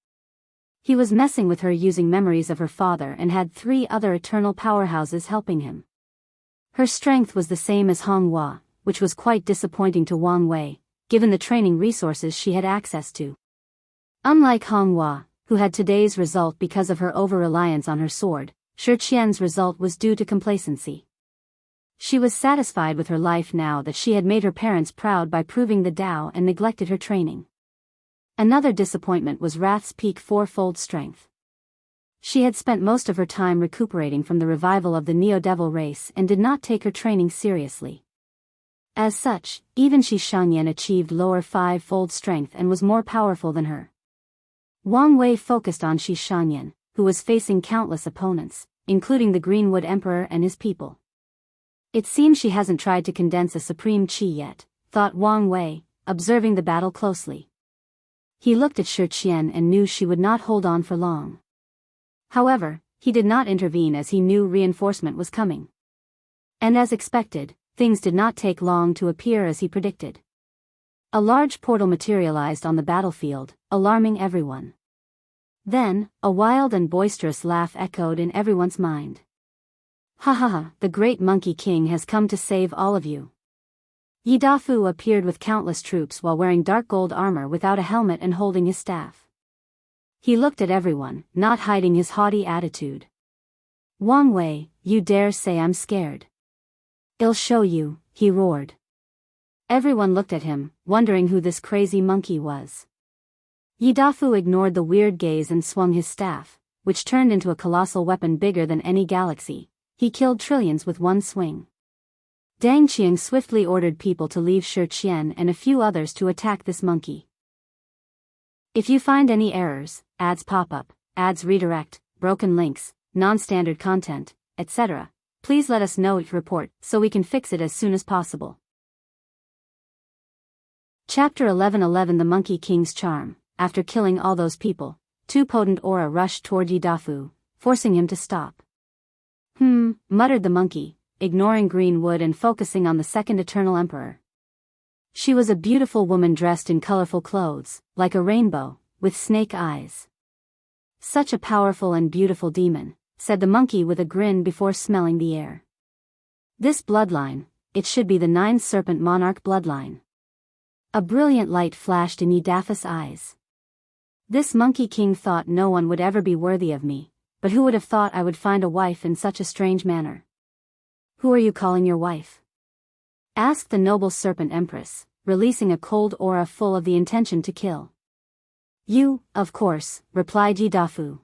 He was messing with her using memories of her father and had 3 other eternal powerhouses helping him. Her strength was the same as Honghua, which was quite disappointing to Wang Wei, given the training resources she had access to. Unlike Honghua, who had today's result because of her over-reliance on her sword, Xianxia's result was due to complacency. She was satisfied with her life now that she had made her parents proud by proving the Dao and neglected her training. Another disappointment was Wrath's peak 4-fold strength. She had spent most of her time recuperating from the revival of the Neo-Devil race and did not take her training seriously. As such, even Xianxia achieved lower 5-fold strength and was more powerful than her. Wang Wei focused on Xianxia, who was facing countless opponents, including the Greenwood Emperor and his people. It seems she hasn't tried to condense a supreme chi yet, thought Wang Wei, observing the battle closely. He looked at Xianxia and knew she would not hold on for long. However, he did not intervene as he knew reinforcement was coming. And as expected, things did not take long to appear as he predicted. A large portal materialized on the battlefield, alarming everyone. Then, a wild and boisterous laugh echoed in everyone's mind. Ha ha ha, the great Monkey King has come to save all of you. Yi Dafu appeared with countless troops while wearing dark gold armor without a helmet and holding his staff. He looked at everyone, not hiding his haughty attitude. Wang Wei, you dare say I'm scared? I'll show you, he roared. Everyone looked at him, wondering who this crazy monkey was. Yi Dafu ignored the weird gaze and swung his staff, which turned into a colossal weapon bigger than any galaxy. He killed trillions with one swing. Dang Qiang swiftly ordered people to leave Xianxia and a few others to attack this monkey. If you find any errors, ads pop up, ads redirect, broken links, non-standard content, etc., please let us know each report so we can fix it as soon as possible. Chapter 11:11 The Monkey King's Charm. After killing all those people, 2 potent aura rushed toward Yi Dafu, forcing him to stop. Muttered the monkey, ignoring Greenwood and focusing on the second Eternal Emperor. She was a beautiful woman dressed in colorful clothes, like a rainbow, with snake eyes. Such a powerful and beautiful demon, said the monkey with a grin before smelling the air. This bloodline, it should be the 9 Serpent Monarch bloodline. A brilliant light flashed in Yi Dafu's eyes. This Monkey King thought no one would ever be worthy of me. But who would have thought I would find a wife in such a strange manner? Who are you calling your wife? Asked the noble Serpent Empress, releasing a cold aura full of the intention to kill. You, of course, replied Yi Dafu.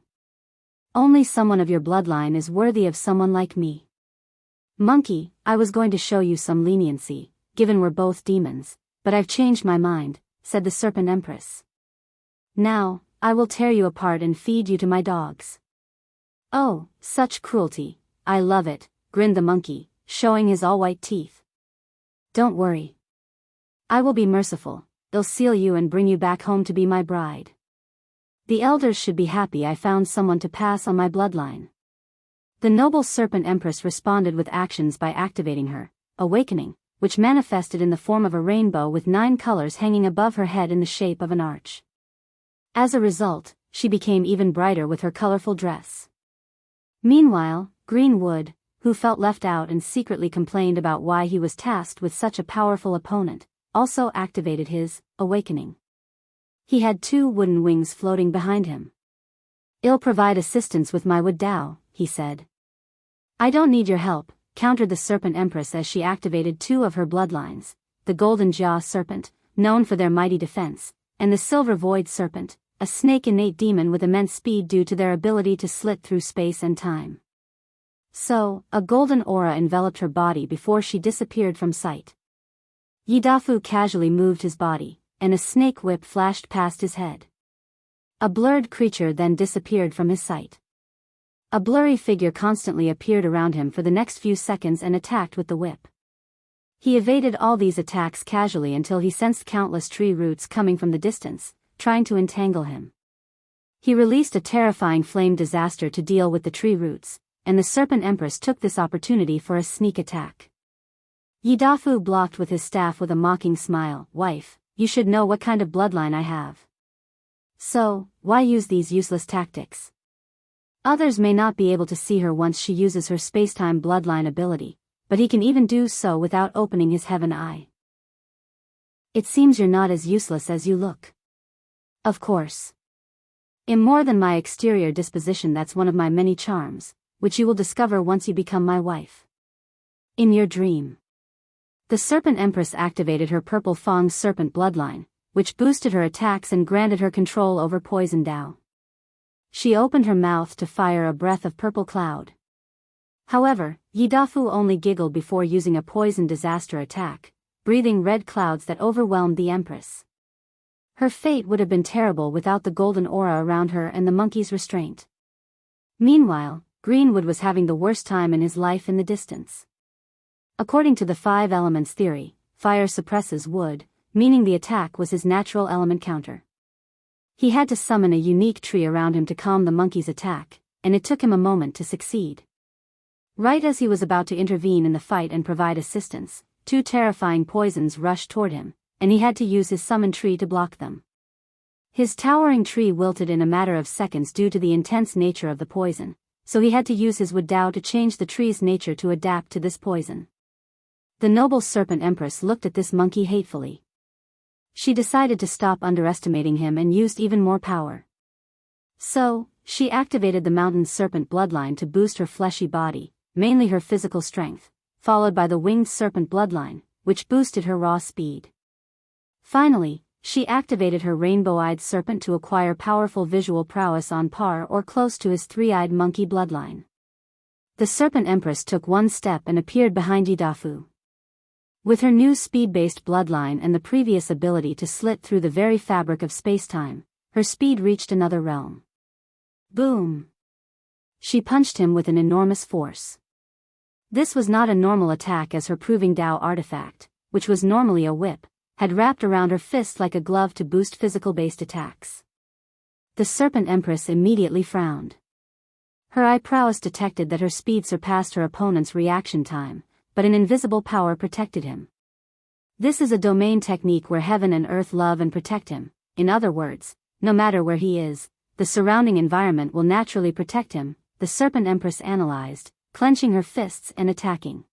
Only someone of your bloodline is worthy of someone like me. Monkey, I was going to show you some leniency, given we're both demons, but I've changed my mind, said the Serpent Empress. Now, I will tear you apart and feed you to my dogs. Oh, such cruelty. I love it, grinned the monkey, showing his all-white teeth. Don't worry. I will be merciful. I'll seal you and bring you back home to be my bride. The elders should be happy I found someone to pass on my bloodline. The noble serpent empress responded with actions by activating her awakening, which manifested in the form of a rainbow with 9 colors hanging above her head in the shape of an arch. As a result, she became even brighter with her colorful dress. Meanwhile, Greenwood, who felt left out and secretly complained about why he was tasked with such a powerful opponent, also activated his awakening. He had 2 wooden wings floating behind him. I'll provide assistance with my Gou Dao, he said. I don't need your help, countered the Serpent Empress as she activated 2 of her bloodlines, the Golden Jaw Serpent, known for their mighty defense, and the Silver Void Serpent, a snake-innate demon with immense speed due to their ability to slit through space and time. So, a golden aura enveloped her body before she disappeared from sight. Yidafu casually moved his body, and a snake whip flashed past his head. A blurred creature then disappeared from his sight. A blurry figure constantly appeared around him for the next few seconds and attacked with the whip. He evaded all these attacks casually until he sensed countless tree roots coming from the distance, trying to entangle him. He released a terrifying flame disaster to deal with the tree roots, and the Serpent Empress took this opportunity for a sneak attack. Yidafu blocked with his staff with a mocking smile. Wife, you should know what kind of bloodline I have. So, why use these useless tactics? Others may not be able to see her once she uses her spacetime bloodline ability, but he can even do so without opening his heaven eye. It seems you're not as useless as you look. Of course. In more than my exterior disposition, that's one of my many charms, which you will discover once you become my wife. In your dream. The Serpent Empress activated her Purple Fang Serpent bloodline, which boosted her attacks and granted her control over Poison Dao. She opened her mouth to fire a breath of purple cloud. However, Yidafu only giggled before using a poison disaster attack, breathing red clouds that overwhelmed the Empress. Her fate would have been terrible without the golden aura around her and the monkey's restraint. Meanwhile, Greenwood was having the worst time in his life in the distance. According to the 5 elements theory, fire suppresses wood, meaning the attack was his natural element counter. He had to summon a unique tree around him to calm the monkey's attack, and it took him a moment to succeed. Right as he was about to intervene in the fight and provide assistance, 2 terrifying poisons rushed toward him, and he had to use his summoned tree to block them. His towering tree wilted in a matter of seconds due to the intense nature of the poison, so he had to use his Gou Dao to change the tree's nature to adapt to this poison. The noble Serpent Empress looked at this monkey hatefully. She decided to stop underestimating him and used even more power. So, she activated the Mountain Serpent bloodline to boost her fleshy body, mainly her physical strength, followed by the Winged Serpent bloodline, which boosted her raw speed. Finally, she activated her Rainbow-Eyed Serpent to acquire powerful visual prowess on par or close to his 3-eyed monkey bloodline. The Serpent Empress took one step and appeared behind Yidafu. With her new speed-based bloodline and the previous ability to slit through the very fabric of spacetime, her speed reached another realm. Boom! She punched him with an enormous force. This was not a normal attack, as her Proving Dao artifact, which was normally a whip, had wrapped around her fist like a glove to boost physical-based attacks. The Serpent Empress immediately frowned. Her eye prowess detected that her speed surpassed her opponent's reaction time, but an invisible power protected him. This is a domain technique where heaven and earth love and protect him. In other words, no matter where he is, the surrounding environment will naturally protect him, the Serpent Empress analyzed, clenching her fists and attacking.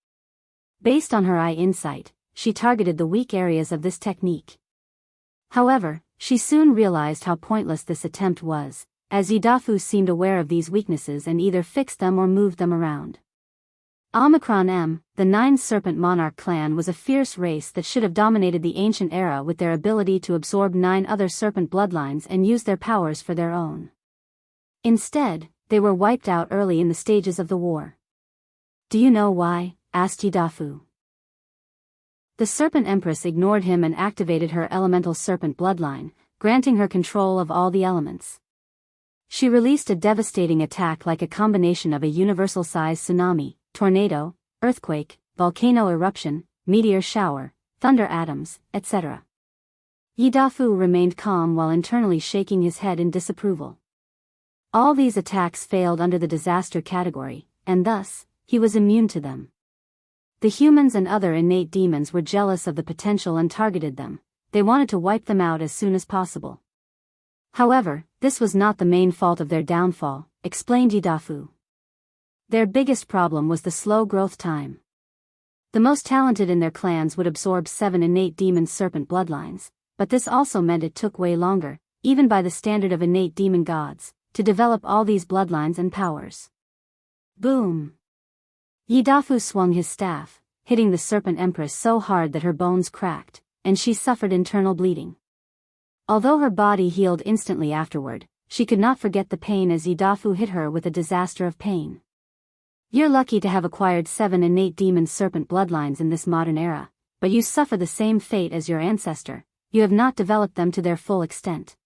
Based on her eye insight, she targeted the weak areas of this technique. However, she soon realized how pointless this attempt was, as Yidafu seemed aware of these weaknesses and either fixed them or moved them around. Omicron M, the 9 Serpent Monarch clan, was a fierce race that should have dominated the ancient era with their ability to absorb 9 other serpent bloodlines and use their powers for their own. Instead, they were wiped out early in the stages of the war. Do you know why? Asked Yidafu. The Serpent Empress ignored him and activated her elemental serpent bloodline, granting her control of all the elements. She released a devastating attack like a combination of a universal-sized tsunami, tornado, earthquake, volcano eruption, meteor shower, thunder atoms, etc. Yidafu remained calm while internally shaking his head in disapproval. All these attacks failed under the disaster category, and thus, he was immune to them. The humans and other innate demons were jealous of the potential and targeted them. They wanted to wipe them out as soon as possible. However, this was not the main fault of their downfall, explained Yidafu. Their biggest problem was the slow growth time. The most talented in their clans would absorb 7 innate demon serpent bloodlines, but this also meant it took way longer, even by the standard of innate demon gods, to develop all these bloodlines and powers. Boom! Yidafu swung his staff, hitting the serpent empress so hard that her bones cracked, and she suffered internal bleeding. Although her body healed instantly afterward, she could not forget the pain as Yidafu hit her with a disaster of pain. You're lucky to have acquired 7 innate demon serpent bloodlines in this modern era, but you suffer the same fate as your ancestor. You have not developed them to their full extent.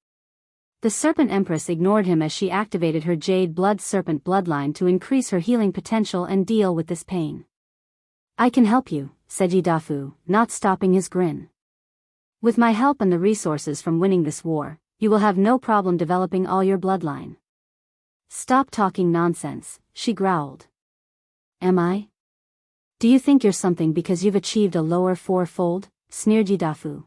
The serpent empress ignored him as she activated her jade blood serpent bloodline to increase her healing potential and deal with this pain. I can help you, said Yidafu, not stopping his grin. With my help and the resources from winning this war, you will have no problem developing all your bloodline. Stop talking nonsense, she growled. Am I? Do you think you're something because you've achieved a lower 4-fold? Sneered Yidafu.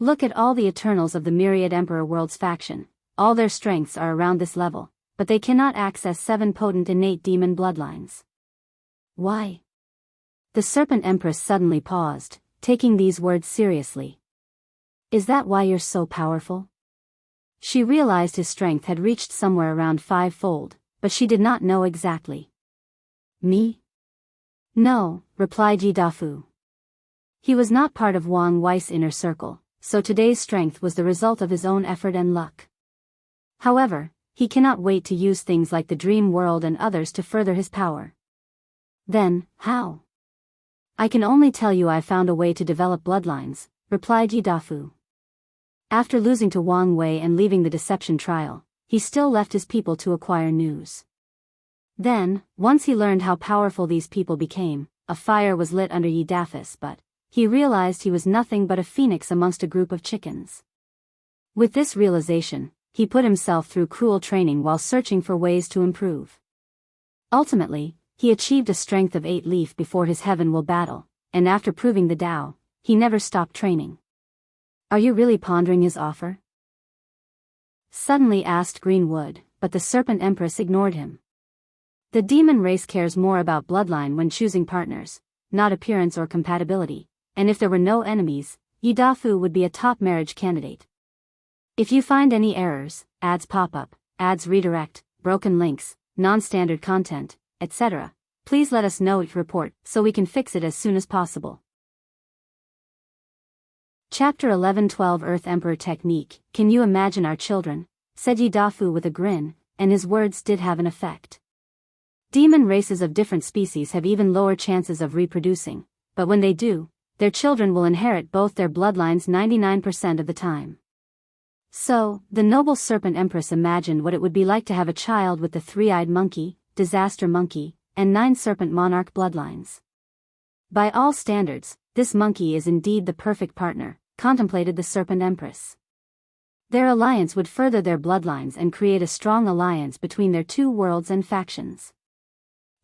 Look at all the Eternals of the Myriad Emperor World's faction. All their strengths are around this level, but they cannot access 7 potent innate demon bloodlines. Why? The Serpent Empress suddenly paused, taking these words seriously. Is that why you're so powerful? She realized his strength had reached somewhere around 5-fold, but she did not know exactly. Me? No, replied Yidafu. He was not part of Wang Wei's inner circle, so today's strength was the result of his own effort and luck. However, he cannot wait to use things like the dream world and others to further his power. Then, how? I can only tell you I found a way to develop bloodlines, replied Yidafu. After losing to Wang Wei and leaving the deception trial, he still left his people to acquire news. Then, once he learned how powerful these people became, a fire was lit under Yidafu's butt. He realized he was nothing but a phoenix amongst a group of chickens. With this realization, he put himself through cruel training while searching for ways to improve. Ultimately, he achieved a strength of 8 leaf before his heaven will battle, and after proving the Dao, he never stopped training. Are you really pondering his offer? Suddenly asked Greenwood, but the Serpent Empress ignored him. The demon race cares more about bloodline when choosing partners, not appearance or compatibility. And if there were no enemies, Yidafu would be a top marriage candidate. If you find any errors, ads pop up, ads redirect, broken links, non-standard content, etc., please let us know each report so we can fix it as soon as possible. Chapter 11:12 Earth Emperor Technique. Can you imagine our children? Said Yidafu with a grin, and his words did have an effect. Demon races of different species have even lower chances of reproducing, but when they do, their children will inherit both their bloodlines 99% of the time. So, the noble Serpent Empress imagined what it would be like to have a child with the 3-eyed monkey, disaster monkey, and 9 serpent monarch bloodlines. By all standards, this monkey is indeed the perfect partner, contemplated the Serpent Empress. Their alliance would further their bloodlines and create a strong alliance between their 2 worlds and factions.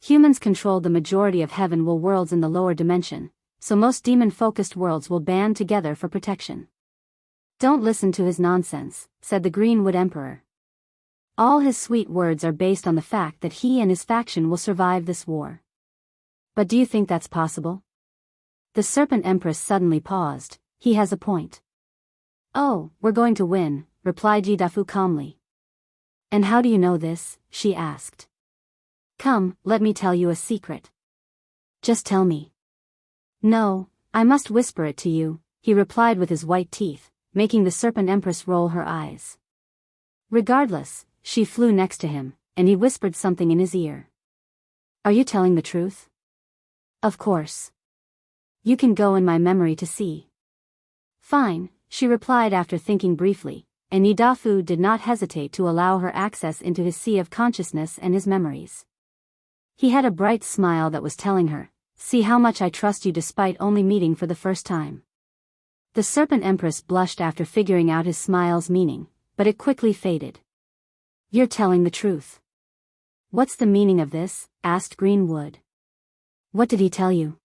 Humans controlled the majority of heaven worlds in the lower dimension, so most demon-focused worlds will band together for protection. Don't listen to his nonsense, said the Greenwood Emperor. All his sweet words are based on the fact that he and his faction will survive this war. But do you think that's possible? The Serpent Empress suddenly paused. He has a point. Oh, we're going to win, replied Yidafu calmly. And how do you know this? She asked. Come, let me tell you a secret. Just tell me. No, I must whisper it to you, he replied with his white teeth, making the Serpent Empress roll her eyes. Regardless, she flew next to him, and he whispered something in his ear. Are you telling the truth? Of course. You can go in my memory to see. Fine, she replied after thinking briefly, and Yidafu did not hesitate to allow her access into his sea of consciousness and his memories. He had a bright smile that was telling her, "See how much I trust you despite only meeting for the first time." The Serpent Empress blushed after figuring out his smile's meaning, but it quickly faded. "You're telling the truth." "What's the meaning of this?" asked Greenwood. "What did he tell you?"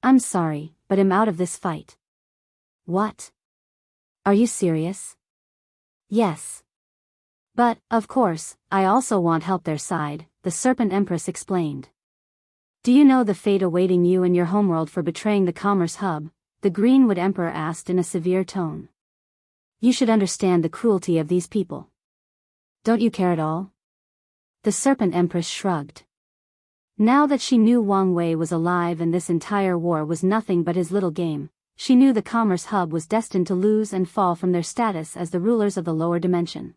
"I'm sorry, but I'm out of this fight." "What? Are you serious?" "Yes. But, of course, I also want help their side," the Serpent Empress explained. "Do you know the fate awaiting you and your homeworld for betraying the Commerce Hub?" the Greenwood Emperor asked in a severe tone. "You should understand the cruelty of these people. Don't you care at all?" The Serpent Empress shrugged. Now that she knew Wang Wei was alive and this entire war was nothing but his little game, she knew the Commerce Hub was destined to lose and fall from their status as the rulers of the lower dimension.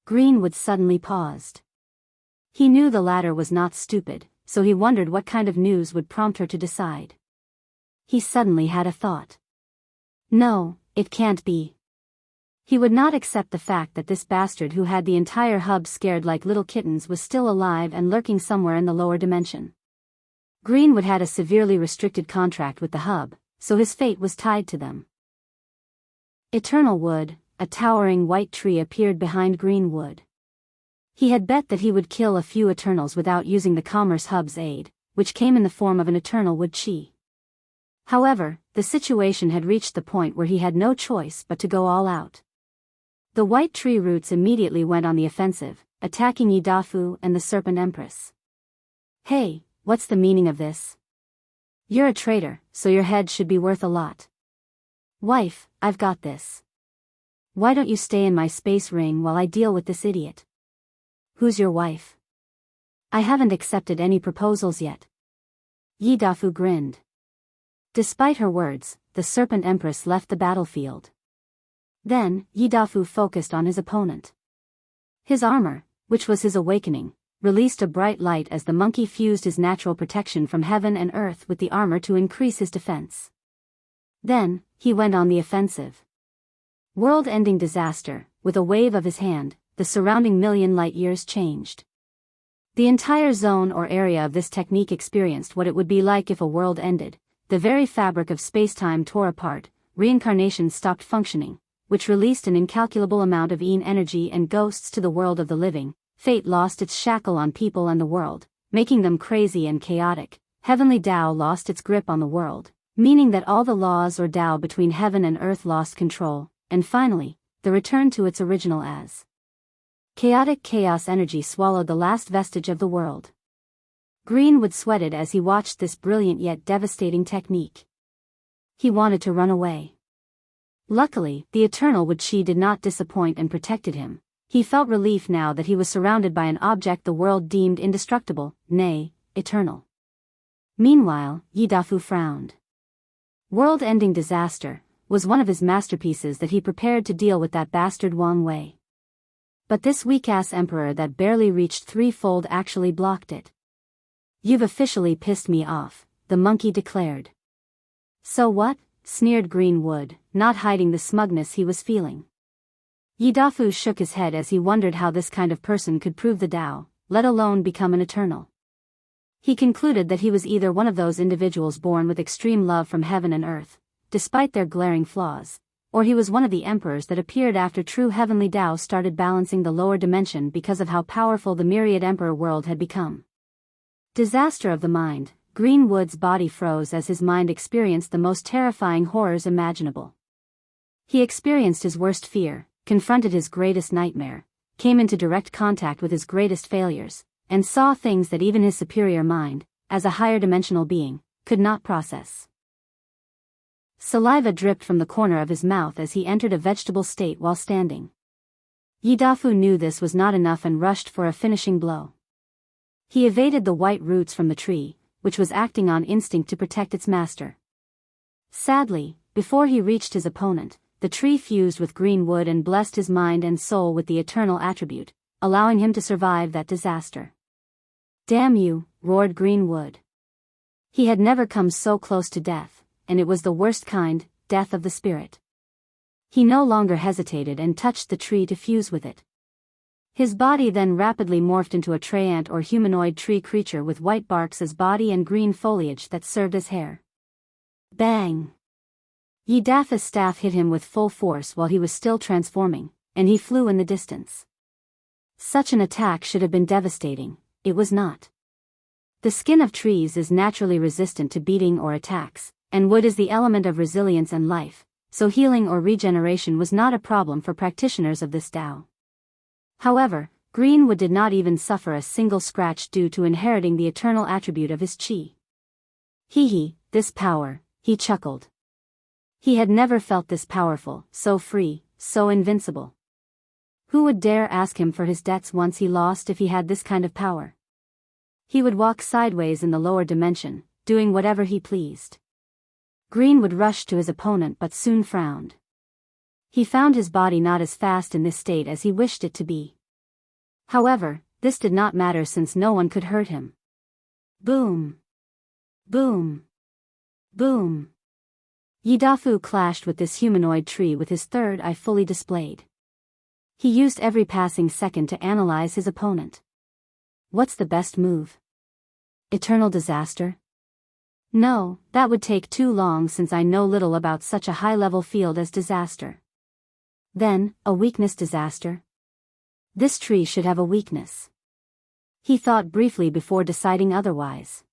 Greenwood suddenly paused. He knew the latter was not stupid, so he wondered what kind of news would prompt her to decide. He suddenly had a thought. No, it can't be. He would not accept the fact that this bastard who had the entire hub scared like little kittens was still alive and lurking somewhere in the lower dimension. Greenwood had a severely restricted contract with the hub, so his fate was tied to them. Eternal Wood, a towering white tree appeared behind Greenwood. He had bet that he would kill a few Eternals without using the Commerce Hub's aid, which came in the form of an Eternal Wood Chi. However, the situation had reached the point where he had no choice but to go all out. The white tree roots immediately went on the offensive, attacking Yidafu and the Serpent Empress. "Hey, what's the meaning of this? You're a traitor, so your head should be worth a lot." "Wife, I've got this. Why don't you stay in my space ring while I deal with this idiot?" "Who's your wife?" "I haven't accepted any proposals yet." Yidafu grinned. Despite her words, the Serpent Empress left the battlefield. Then, Yidafu focused on his opponent. His armor, which was his awakening, released a bright light as the monkey fused his natural protection from heaven and earth with the armor to increase his defense. Then, he went on the offensive. World-ending disaster, with a wave of his hand, the surrounding million light-years changed. The entire zone or area of this technique experienced what it would be like if a world ended. The very fabric of space-time tore apart, reincarnation stopped functioning, which released an incalculable amount of Yin energy and ghosts to the world of the living. Fate lost its shackle on people and the world, making them crazy and chaotic. Heavenly Dao lost its grip on the world, meaning that all the laws or Dao between heaven and earth lost control, and finally, the return to its original as. Chaotic chaos energy swallowed the last vestige of the world. Greenwood sweated as he watched this brilliant yet devastating technique. He wanted to run away. Luckily, the Eternal Wood Chi did not disappoint and protected him. He felt relief now that he was surrounded by an object the world deemed indestructible, nay, eternal. Meanwhile, Yidafu frowned. World-ending disaster was one of his masterpieces that he prepared to deal with that bastard Wang Wei. But this weak-ass emperor that barely reached threefold actually blocked it. "You've officially pissed me off," the monkey declared. "So what?" sneered Greenwood, not hiding the smugness he was feeling. Yidafu shook his head as he wondered how this kind of person could prove the Tao, let alone become an eternal. He concluded that he was either one of those individuals born with extreme love from heaven and earth, despite their glaring flaws, or he was one of the emperors that appeared after true heavenly Tao started balancing the lower dimension because of how powerful the myriad emperor world had become. Disaster of the mind. Greenwood's body froze as his mind experienced the most terrifying horrors imaginable. He experienced his worst fear, confronted his greatest nightmare, came into direct contact with his greatest failures, and saw things that even his superior mind, as a higher dimensional being, could not process. Saliva dripped from the corner of his mouth as he entered a vegetable state while standing. Yidafu knew this was not enough and rushed for a finishing blow. He evaded the white roots from the tree, which was acting on instinct to protect its master. Sadly, before he reached his opponent, the tree fused with green wood and blessed his mind and soul with the eternal attribute, allowing him to survive that disaster. "Damn you," roared Greenwood. He had never come so close to death, and it was the worst kind, death of the spirit. He no longer hesitated and touched the tree to fuse with it. His body then rapidly morphed into a treant or humanoid tree creature with white barks as body and green foliage that served as hair. Bang! Yidafa's staff hit him with full force while he was still transforming, and he flew in the distance. Such an attack should have been devastating. It was not. The skin of trees is naturally resistant to beating or attacks, and wood is the element of resilience and life, so healing or regeneration was not a problem for practitioners of this Dao. However, Greenwood did not even suffer a single scratch due to inheriting the eternal attribute of his chi. Hee, this power, he chuckled. He had never felt this powerful, so free, so invincible. Who would dare ask him for his debts once he lost if he had this kind of power? He would walk sideways in the lower dimension, doing whatever he pleased. Greenwood rushed to his opponent but soon frowned. He found his body not as fast in this state as he wished it to be. However, this did not matter since no one could hurt him. Boom! Boom! Boom! Yidafu clashed with this humanoid tree with his third eye fully displayed. He used every passing second to analyze his opponent. What's the best move? Eternal disaster? No, that would take too long since I know little about such a high-level field as disaster. Then, a weakness disaster? This tree should have a weakness. He thought briefly before deciding otherwise.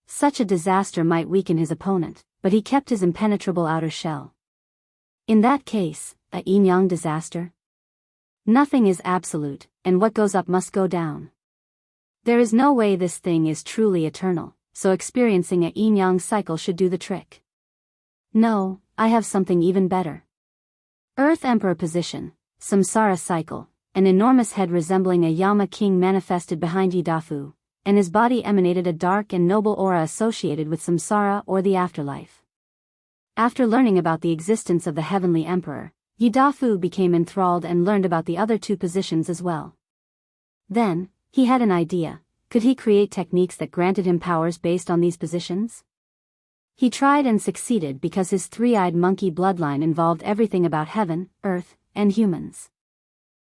Such a disaster might weaken his opponent, but he kept his impenetrable outer shell. In that case, a yin-yang disaster? Nothing is absolute, and what goes up must go down. There is no way this thing is truly eternal, so experiencing a yin-yang cycle should do the trick. No, I have something even better. Earth Emperor position, samsara cycle, an enormous head resembling a Yama king manifested behind Yidafu, and his body emanated a dark and noble aura associated with samsara or the afterlife. After learning about the existence of the heavenly emperor, Yidafu became enthralled and learned about the other two positions as well. Then, he had an idea. Could he create techniques that granted him powers based on these positions? He tried and succeeded because his three-eyed monkey bloodline involved everything about heaven, earth, and humans.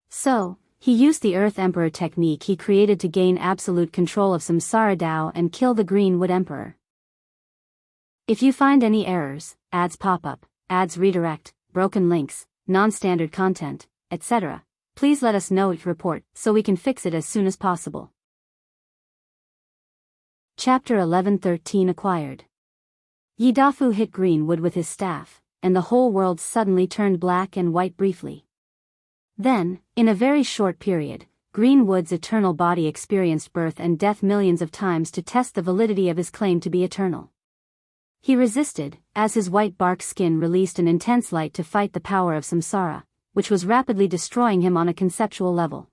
So, he used the Earth Emperor technique he created to gain absolute control of Samsara Dao and kill the Greenwood Emperor. If you find any errors, ads pop up, ads redirect, broken links, non-standard content, etc., please let us know each report so we can fix it as soon as possible. Chapter 11:13 Acquired. Yidafu hit Greenwood with his staff, and the whole world suddenly turned black and white briefly. Then, in a very short period, Greenwood's eternal body experienced birth and death millions of times to test the validity of his claim to be eternal. He resisted, as his white bark skin released an intense light to fight the power of samsara, which was rapidly destroying him on a conceptual level.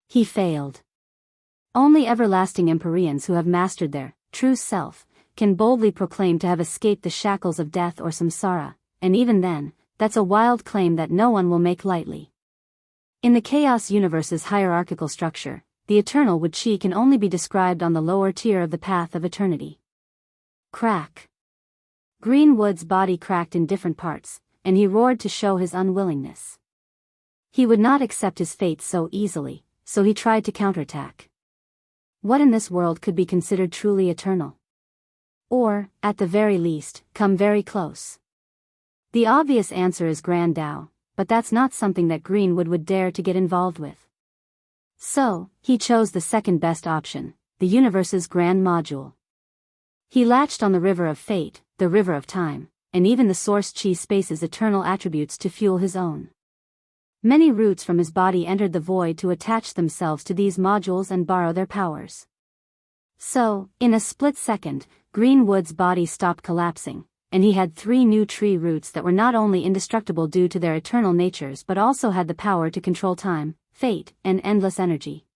He failed. Only everlasting Empyreans who have mastered their true self can boldly proclaim to have escaped the shackles of death or samsara, and even then, that's a wild claim that no one will make lightly. In the Chaos Universe's hierarchical structure, the eternal wood chi can only be described on the lower tier of the path of eternity. Crack. Greenwood's body cracked in different parts, and he roared to show his unwillingness. He would not accept his fate so easily, so he tried to counterattack. What in this world could be considered truly eternal? Or, at the very least, come very close? The obvious answer is Grand Dao, but that's not something that Greenwood would dare to get involved with. So, he chose the second best option, the universe's grand module. He latched on the river of fate, the river of time, and even the source chi space's eternal attributes to fuel his own. Many roots from his body entered the void to attach themselves to these modules and borrow their powers. So, in a split second, Greenwood's body stopped collapsing, and he had 3 new tree roots that were not only indestructible due to their eternal natures but also had the power to control time, fate, and endless energy.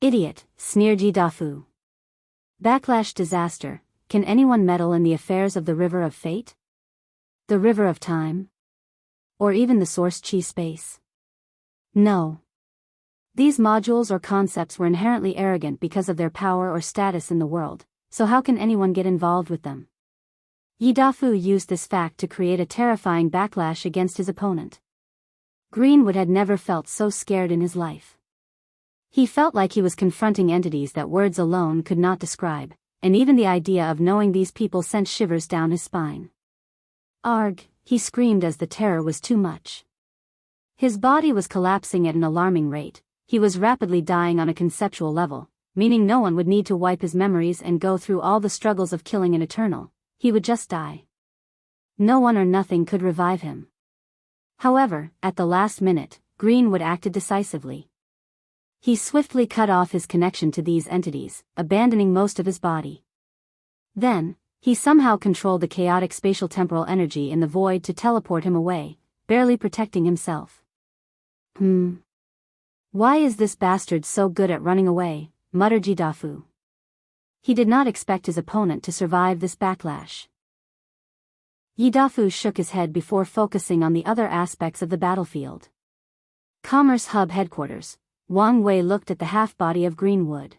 Idiot, sneered Yidafu. Backlash disaster, can anyone meddle in the affairs of the river of fate? The river of time? Or even the source chi space? No. These modules or concepts were inherently arrogant because of their power or status in the world, so how can anyone get involved with them? Yi Dafu used this fact to create a terrifying backlash against his opponent. Greenwood had never felt so scared in his life. He felt like he was confronting entities that words alone could not describe, and even the idea of knowing these people sent shivers down his spine. Arg, he screamed as the terror was too much. His body was collapsing at an alarming rate. He was rapidly dying on a conceptual level, meaning no one would need to wipe his memories and go through all the struggles of killing an eternal. He would just die. No one or nothing could revive him. However, at the last minute, Greenwood acted decisively. He swiftly cut off his connection to these entities, abandoning most of his body. Then, he somehow controlled the chaotic spatial-temporal energy in the void to teleport him away, barely protecting himself. Why is this bastard so good at running away? Muttered Yi Dafu. He did not expect his opponent to survive this backlash. Yi Dafu shook his head before focusing on the other aspects of the battlefield. Commerce Hub Headquarters. Wang Wei looked at the half-body of Greenwood.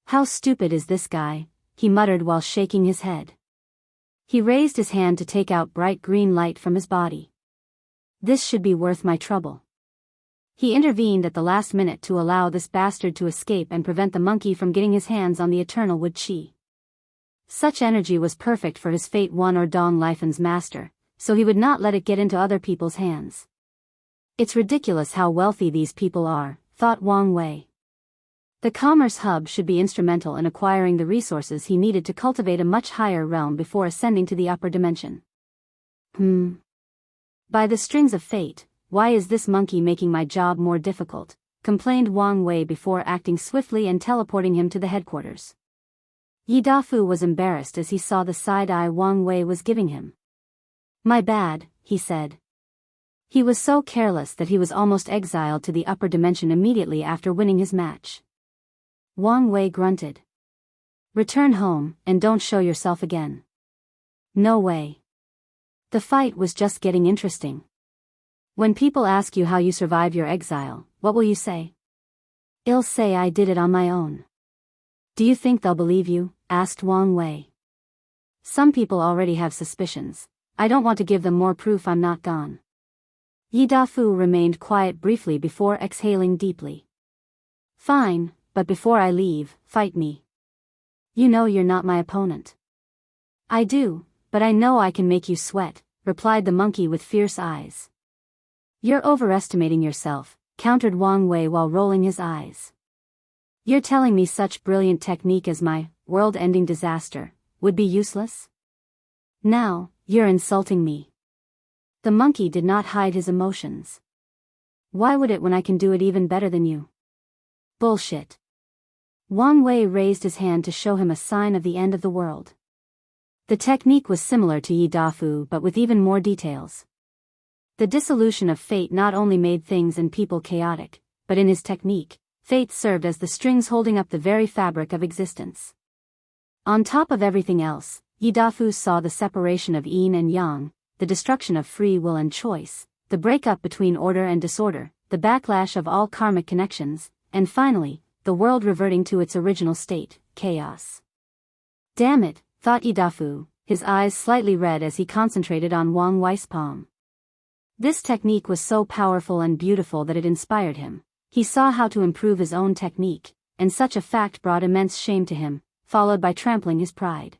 How stupid is this guy, he muttered while shaking his head. He raised his hand to take out bright green light from his body. This should be worth my trouble. He intervened at the last minute to allow this bastard to escape and prevent the monkey from getting his hands on the eternal wood chi. Such energy was perfect for his Fate 1 or Dong Lifen's master, so he would not let it get into other people's hands. It's ridiculous how wealthy these people are, thought Wang Wei. The Commerce Hub should be instrumental in acquiring the resources he needed to cultivate a much higher realm before ascending to the upper dimension. By the strings of fate, why is this monkey making my job more difficult? Complained Wang Wei before acting swiftly and teleporting him to the headquarters. Yi Dafu was embarrassed as he saw the side-eye Wang Wei was giving him. My bad, he said. He was so careless that he was almost exiled to the upper dimension immediately after winning his match. Wang Wei grunted. Return home, and don't show yourself again. No way. The fight was just getting interesting. When people ask you how you survive your exile, what will you say? I'll say I did it on my own. Do you think they'll believe you? Asked Wang Wei. Some people already have suspicions. I don't want to give them more proof I'm not gone. Yi Dafu remained quiet briefly before exhaling deeply. Fine, but before I leave, fight me. You know you're not my opponent. I do, but I know I can make you sweat, replied the monkey with fierce eyes. You're overestimating yourself, countered Wang Wei while rolling his eyes. You're telling me such brilliant technique as my world-ending disaster would be useless? Now, you're insulting me. The monkey did not hide his emotions. Why would it when I can do it even better than you? Bullshit. Wang Wei raised his hand to show him a sign of the end of the world. The technique was similar to Yi Dafu but with even more details. The dissolution of fate not only made things and people chaotic, but in his technique, fate served as the strings holding up the very fabric of existence. On top of everything else, Yi Dafu saw the separation of yin and yang, the destruction of free will and choice, the breakup between order and disorder, the backlash of all karmic connections, and finally, the world reverting to its original state, chaos. Damn it, thought Yi Dafu, his eyes slightly red as he concentrated on Wang Wei's palm. This technique was so powerful and beautiful that it inspired him. He saw how to improve his own technique, and such a fact brought immense shame to him, followed by trampling his pride.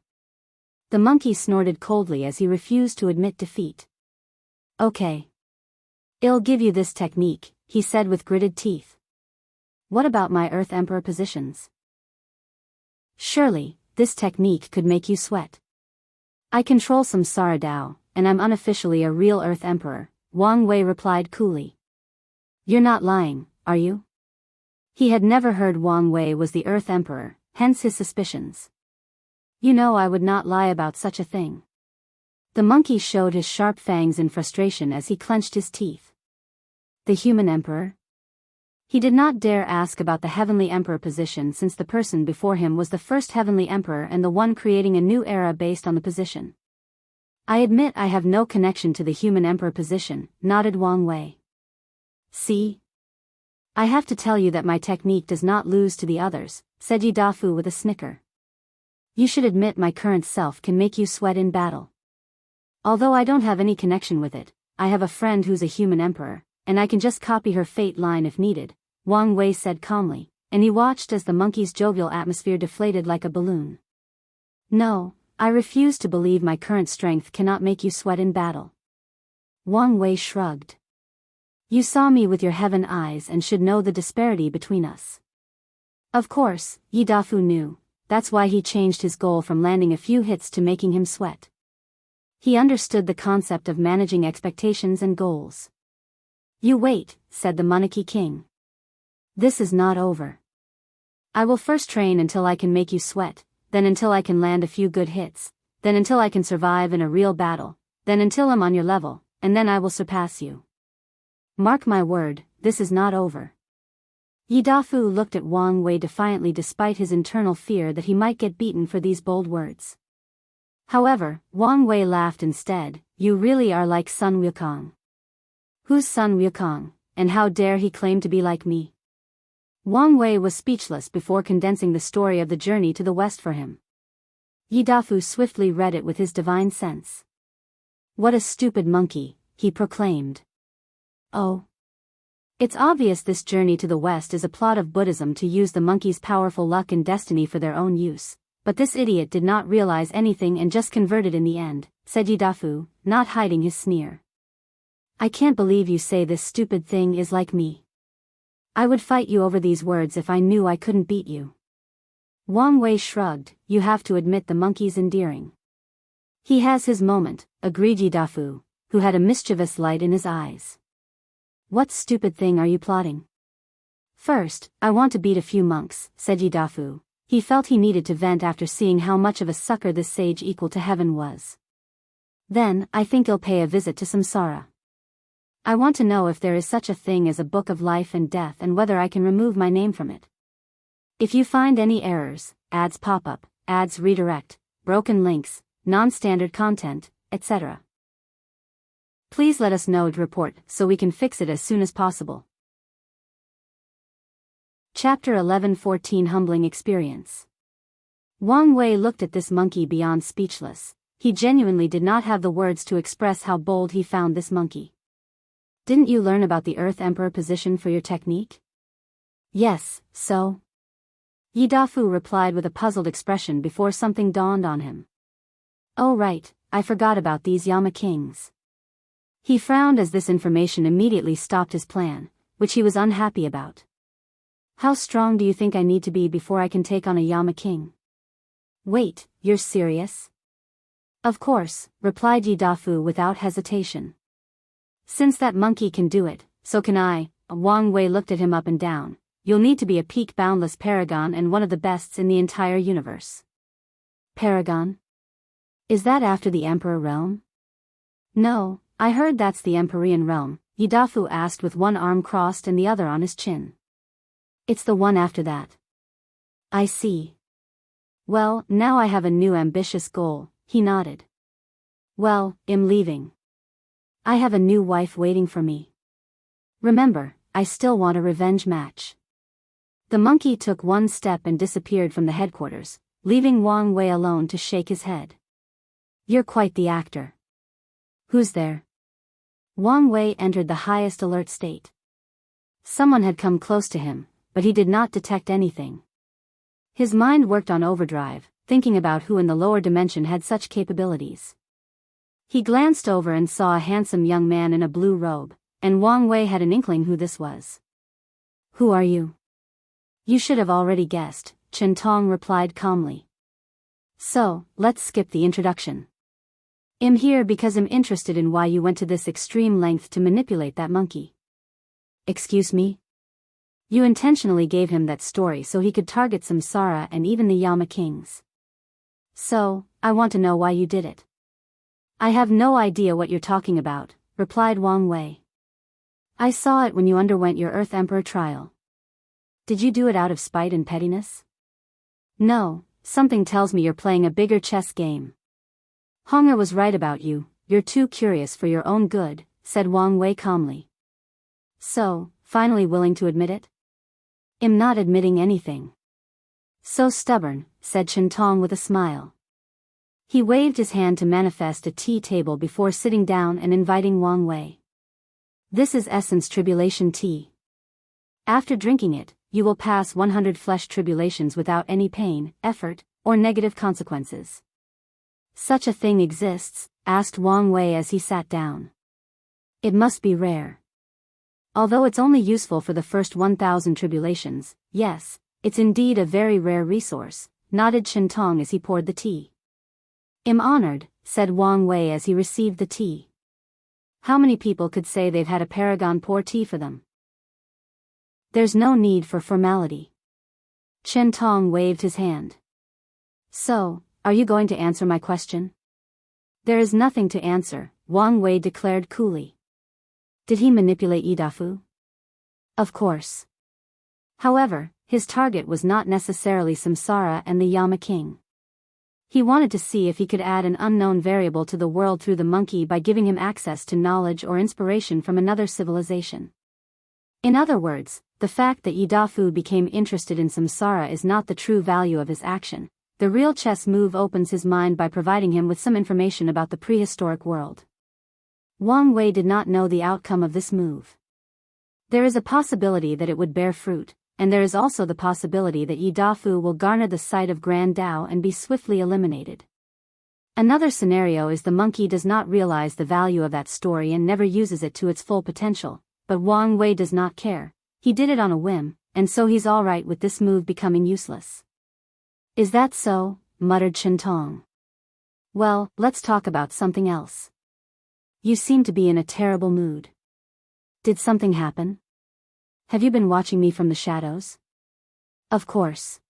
The monkey snorted coldly as he refused to admit defeat. Okay. I'll give you this technique, he said with gritted teeth. What about my Earth Emperor positions? Surely, this technique could make you sweat. I control some Sara Dao, and I'm unofficially a real Earth Emperor, Wang Wei replied coolly. You're not lying, are you? He had never heard Wang Wei was the Earth Emperor, hence his suspicions. You know I would not lie about such a thing. The monkey showed his sharp fangs in frustration as he clenched his teeth. The human emperor? He did not dare ask about the heavenly emperor position since the person before him was the first heavenly emperor and the one creating a new era based on the position. I admit I have no connection to the human emperor position, nodded Wang Wei. See? I have to tell you that my technique does not lose to the others, said Yi Dafu with a snicker. You should admit my current self can make you sweat in battle. Although I don't have any connection with it, I have a friend who's a human emperor, and I can just copy her fate line if needed, Wang Wei said calmly, and he watched as the monkey's jovial atmosphere deflated like a balloon. No, I refuse to believe my current strength cannot make you sweat in battle. Wang Wei shrugged. You saw me with your heaven eyes and should know the disparity between us. Of course, Yi Dafu knew. That's why he changed his goal from landing a few hits to making him sweat. He understood the concept of managing expectations and goals. You wait, said the Monarchy King. This is not over. I will first train until I can make you sweat, then until I can land a few good hits, then until I can survive in a real battle, then until I'm on your level, and then I will surpass you. Mark my word, this is not over. Yi Dafu looked at Wang Wei defiantly despite his internal fear that he might get beaten for these bold words. However, Wang Wei laughed instead. You really are like Sun Wukong. Who's Sun Wukong, and how dare he claim to be like me? Wang Wei was speechless before condensing the story of the journey to the west for him. Yi Dafu swiftly read it with his divine sense. What a stupid monkey, he proclaimed. Oh. It's obvious this journey to the west is a plot of Buddhism to use the monkey's powerful luck and destiny for their own use, but this idiot did not realize anything and just converted in the end, said Yi Dafu, not hiding his sneer. I can't believe you say this stupid thing is like me. I would fight you over these words if I knew I couldn't beat you. Wang Wei shrugged. You have to admit the monkey's endearing. He has his moment, agreed Yi Dafu, who had a mischievous light in his eyes. What stupid thing are you plotting? First, I want to beat a few monks, said Yi Dafu. He felt he needed to vent after seeing how much of a sucker this sage equal to heaven was. Then, I think I'll pay a visit to Samsara. I want to know if there is such a thing as a book of life and death and whether I can remove my name from it. If you find any errors, ads pop up, ads redirect, broken links, non-standard content, etc. Please let us know to report so we can fix it as soon as possible. Chapter 11-14 Humbling Experience. Wang Wei looked at this monkey beyond speechless. He genuinely did not have the words to express how bold he found this monkey. Didn't you learn about the Earth Emperor position for your technique? Yes, so? Yi Dafu replied with a puzzled expression before something dawned on him. Oh right, I forgot about these Yama kings. He frowned as this information immediately stopped his plan, which he was unhappy about. How strong do you think I need to be before I can take on a Yama king? Wait, you're serious? Of course, replied Yi Dafu without hesitation. Since that monkey can do it, so can I. Wang Wei looked at him up and down. You'll need to be a peak boundless paragon and one of the bests in the entire universe. Paragon? Is that after the Emperor realm? No, I heard that's the Empyrean realm, Yi Dafu asked with one arm crossed and the other on his chin. It's the one after that. I see. Well, now I have a new ambitious goal, he nodded. Well, I'm leaving. I have a new wife waiting for me. Remember, I still want a revenge match. The monkey took one step and disappeared from the headquarters, leaving Wang Wei alone to shake his head. You're quite the actor. Who's there? Wang Wei entered the highest alert state. Someone had come close to him, but he did not detect anything. His mind worked on overdrive, thinking about who in the lower dimension had such capabilities. He glanced over and saw a handsome young man in a blue robe, and Wang Wei had an inkling who this was. Who are you? You should have already guessed, Chen Tong replied calmly. So, let's skip the introduction. I'm here because I'm interested in why you went to this extreme length to manipulate that monkey. Excuse me? You intentionally gave him that story so he could target Samsara and even the Yama kings. So, I want to know why you did it. I have no idea what you're talking about, replied Wang Wei. I saw it when you underwent your Earth Emperor trial. Did you do it out of spite and pettiness? No, something tells me you're playing a bigger chess game. Honger was right about you, you're too curious for your own good, said Wang Wei calmly. So, finally willing to admit it? I'm not admitting anything. So stubborn, said Chen Tong with a smile. He waved his hand to manifest a tea table before sitting down and inviting Wang Wei. This is Essence Tribulation tea. After drinking it, you will pass 100 flesh tribulations without any pain, effort, or negative consequences. Such a thing exists? Asked Wang Wei as he sat down. It must be rare. Although it's only useful for the first 1,000 tribulations, yes, it's indeed a very rare resource, nodded Chen Tong as he poured the tea. I'm honored, said Wang Wei as he received the tea. How many people could say they've had a paragon pour tea for them? There's no need for formality. Chen Tong waved his hand. So, are you going to answer my question? There is nothing to answer, Wang Wei declared coolly. Did he manipulate Yidafu? Of course. However, his target was not necessarily Samsara and the Yama King. He wanted to see if he could add an unknown variable to the world through the monkey by giving him access to knowledge or inspiration from another civilization. In other words, the fact that Yidafu became interested in Samsara is not the true value of his action. The real chess move opens his mind by providing him with some information about the prehistoric world. Wang Wei did not know the outcome of this move. There is a possibility that it would bear fruit, and there is also the possibility that Yidafu will garner the sight of Grand Dao and be swiftly eliminated. Another scenario is the monkey does not realize the value of that story and never uses it to its full potential, but Wang Wei does not care. He did it on a whim, and so he's alright with this move becoming useless. Is that so? Muttered Chen Tong. Well, let's talk about something else. You seem to be in a terrible mood. Did something happen? Have you been watching me from the shadows? Of course.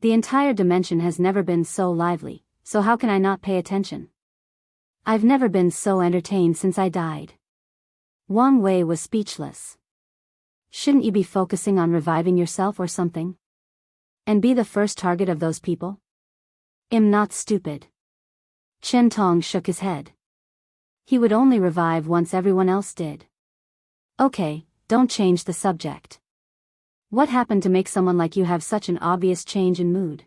The entire dimension has never been so lively, so how can I not pay attention? I've never been so entertained since I died. Wang Wei was speechless. Shouldn't you be focusing on reviving yourself or something? And be the first target of those people? I'm not stupid. Chen Tong shook his head. He would only revive once everyone else did. Okay, don't change the subject. What happened to make someone like you have such an obvious change in mood?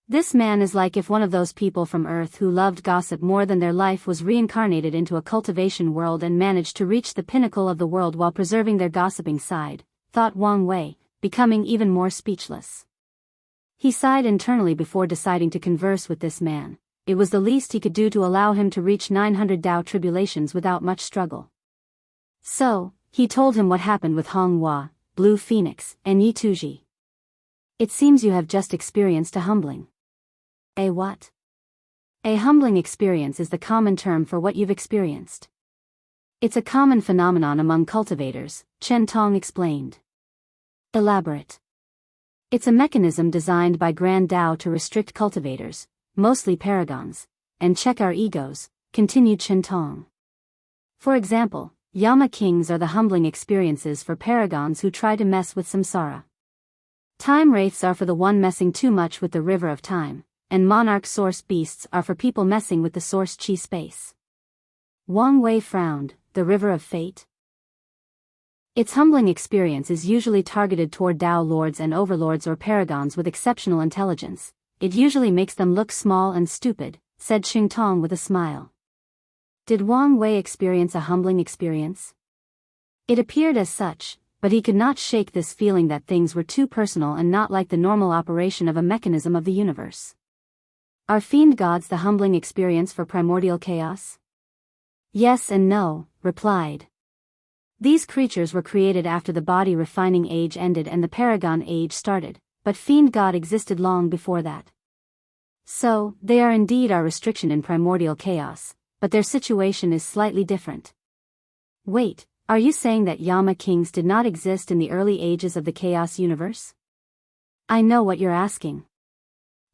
This man is like if one of those people from Earth who loved gossip more than their life was reincarnated into a cultivation world and managed to reach the pinnacle of the world while preserving their gossiping side, thought Wang Wei, becoming even more speechless. He sighed internally before deciding to converse with this man. It was the least he could do to allow him to reach 900 Dao tribulations without much struggle. So, he told him what happened with Hong Hua, Blue Phoenix, and Yi Tuji. It seems you have just experienced a humbling. A what? A humbling experience is the common term for what you've experienced. It's a common phenomenon among cultivators, Chen Tong explained. Elaborate. It's a mechanism designed by Grand Dao to restrict cultivators, mostly paragons, and check our egos, continued Chen Tong. For example, Yama Kings are the humbling experiences for paragons who try to mess with samsara. Time wraiths are for the one messing too much with the river of time, and monarch source beasts are for people messing with the source chi space. Wang Wei frowned. The river of fate? Its humbling experience is usually targeted toward Dao lords and overlords or paragons with exceptional intelligence. It usually makes them look small and stupid, said Xing Tong with a smile. Did Wang Wei experience a humbling experience? It appeared as such, but he could not shake this feeling that things were too personal and not like the normal operation of a mechanism of the universe. Are fiend gods the humbling experience for primordial chaos? Yes and no, replied. These creatures were created after the body refining age ended and the paragon age started, but fiend god existed long before that. So, they are indeed our restriction in primordial chaos, but their situation is slightly different. Wait, are you saying that Yama kings did not exist in the early ages of the chaos universe? I know what you're asking.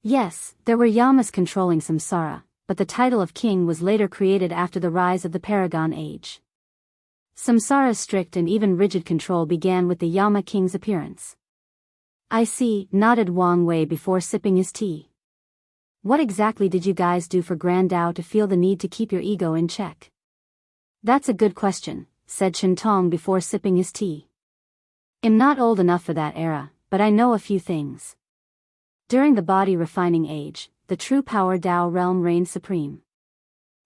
Yes, there were Yamas controlling samsara, but the title of king was later created after the rise of the paragon age. Samsara's strict and even rigid control began with the Yama king's appearance. I see, nodded Wang Wei before sipping his tea. What exactly did you guys do for Grand Dao to feel the need to keep your ego in check? That's a good question, said Chen Tong before sipping his tea. I'm not old enough for that era, but I know a few things. During the body refining age, the true power Dao realm reigned supreme.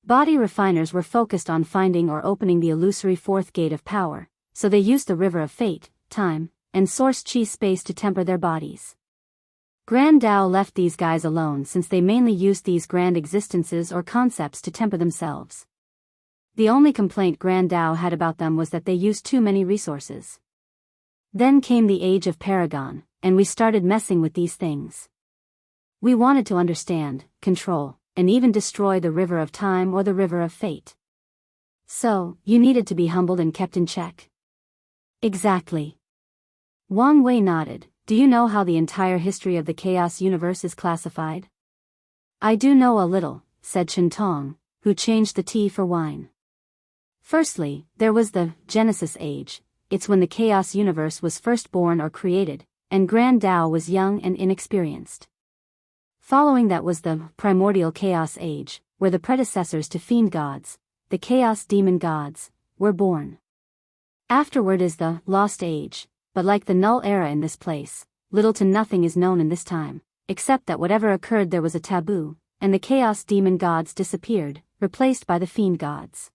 Body refiners were focused on finding or opening the illusory fourth gate of power, so they used the river of fate, time, and source chi space to temper their bodies. Grand Dao left these guys alone since they mainly used these grand existences or concepts to temper themselves. The only complaint Grand Dao had about them was that they used too many resources. Then came the age of Paragon, and we started messing with these things. We wanted to understand, control, and even destroy the river of time or the river of fate. So, you needed to be humbled and kept in check. Exactly. Wang Wei nodded. Do you know how the entire history of the chaos universe is classified? I do know a little, said Chen Tong, who changed the tea for wine. Firstly, there was the Genesis Age. It's when the chaos universe was first born or created, and Grand Dao was young and inexperienced. Following that was the Primordial Chaos Age, where the predecessors to fiend gods, the chaos demon gods, were born. Afterward is the Lost Age, but like the Null Era in this place, little to nothing is known in this time, except that whatever occurred there was a taboo, and the chaos demon gods disappeared, replaced by the fiend gods.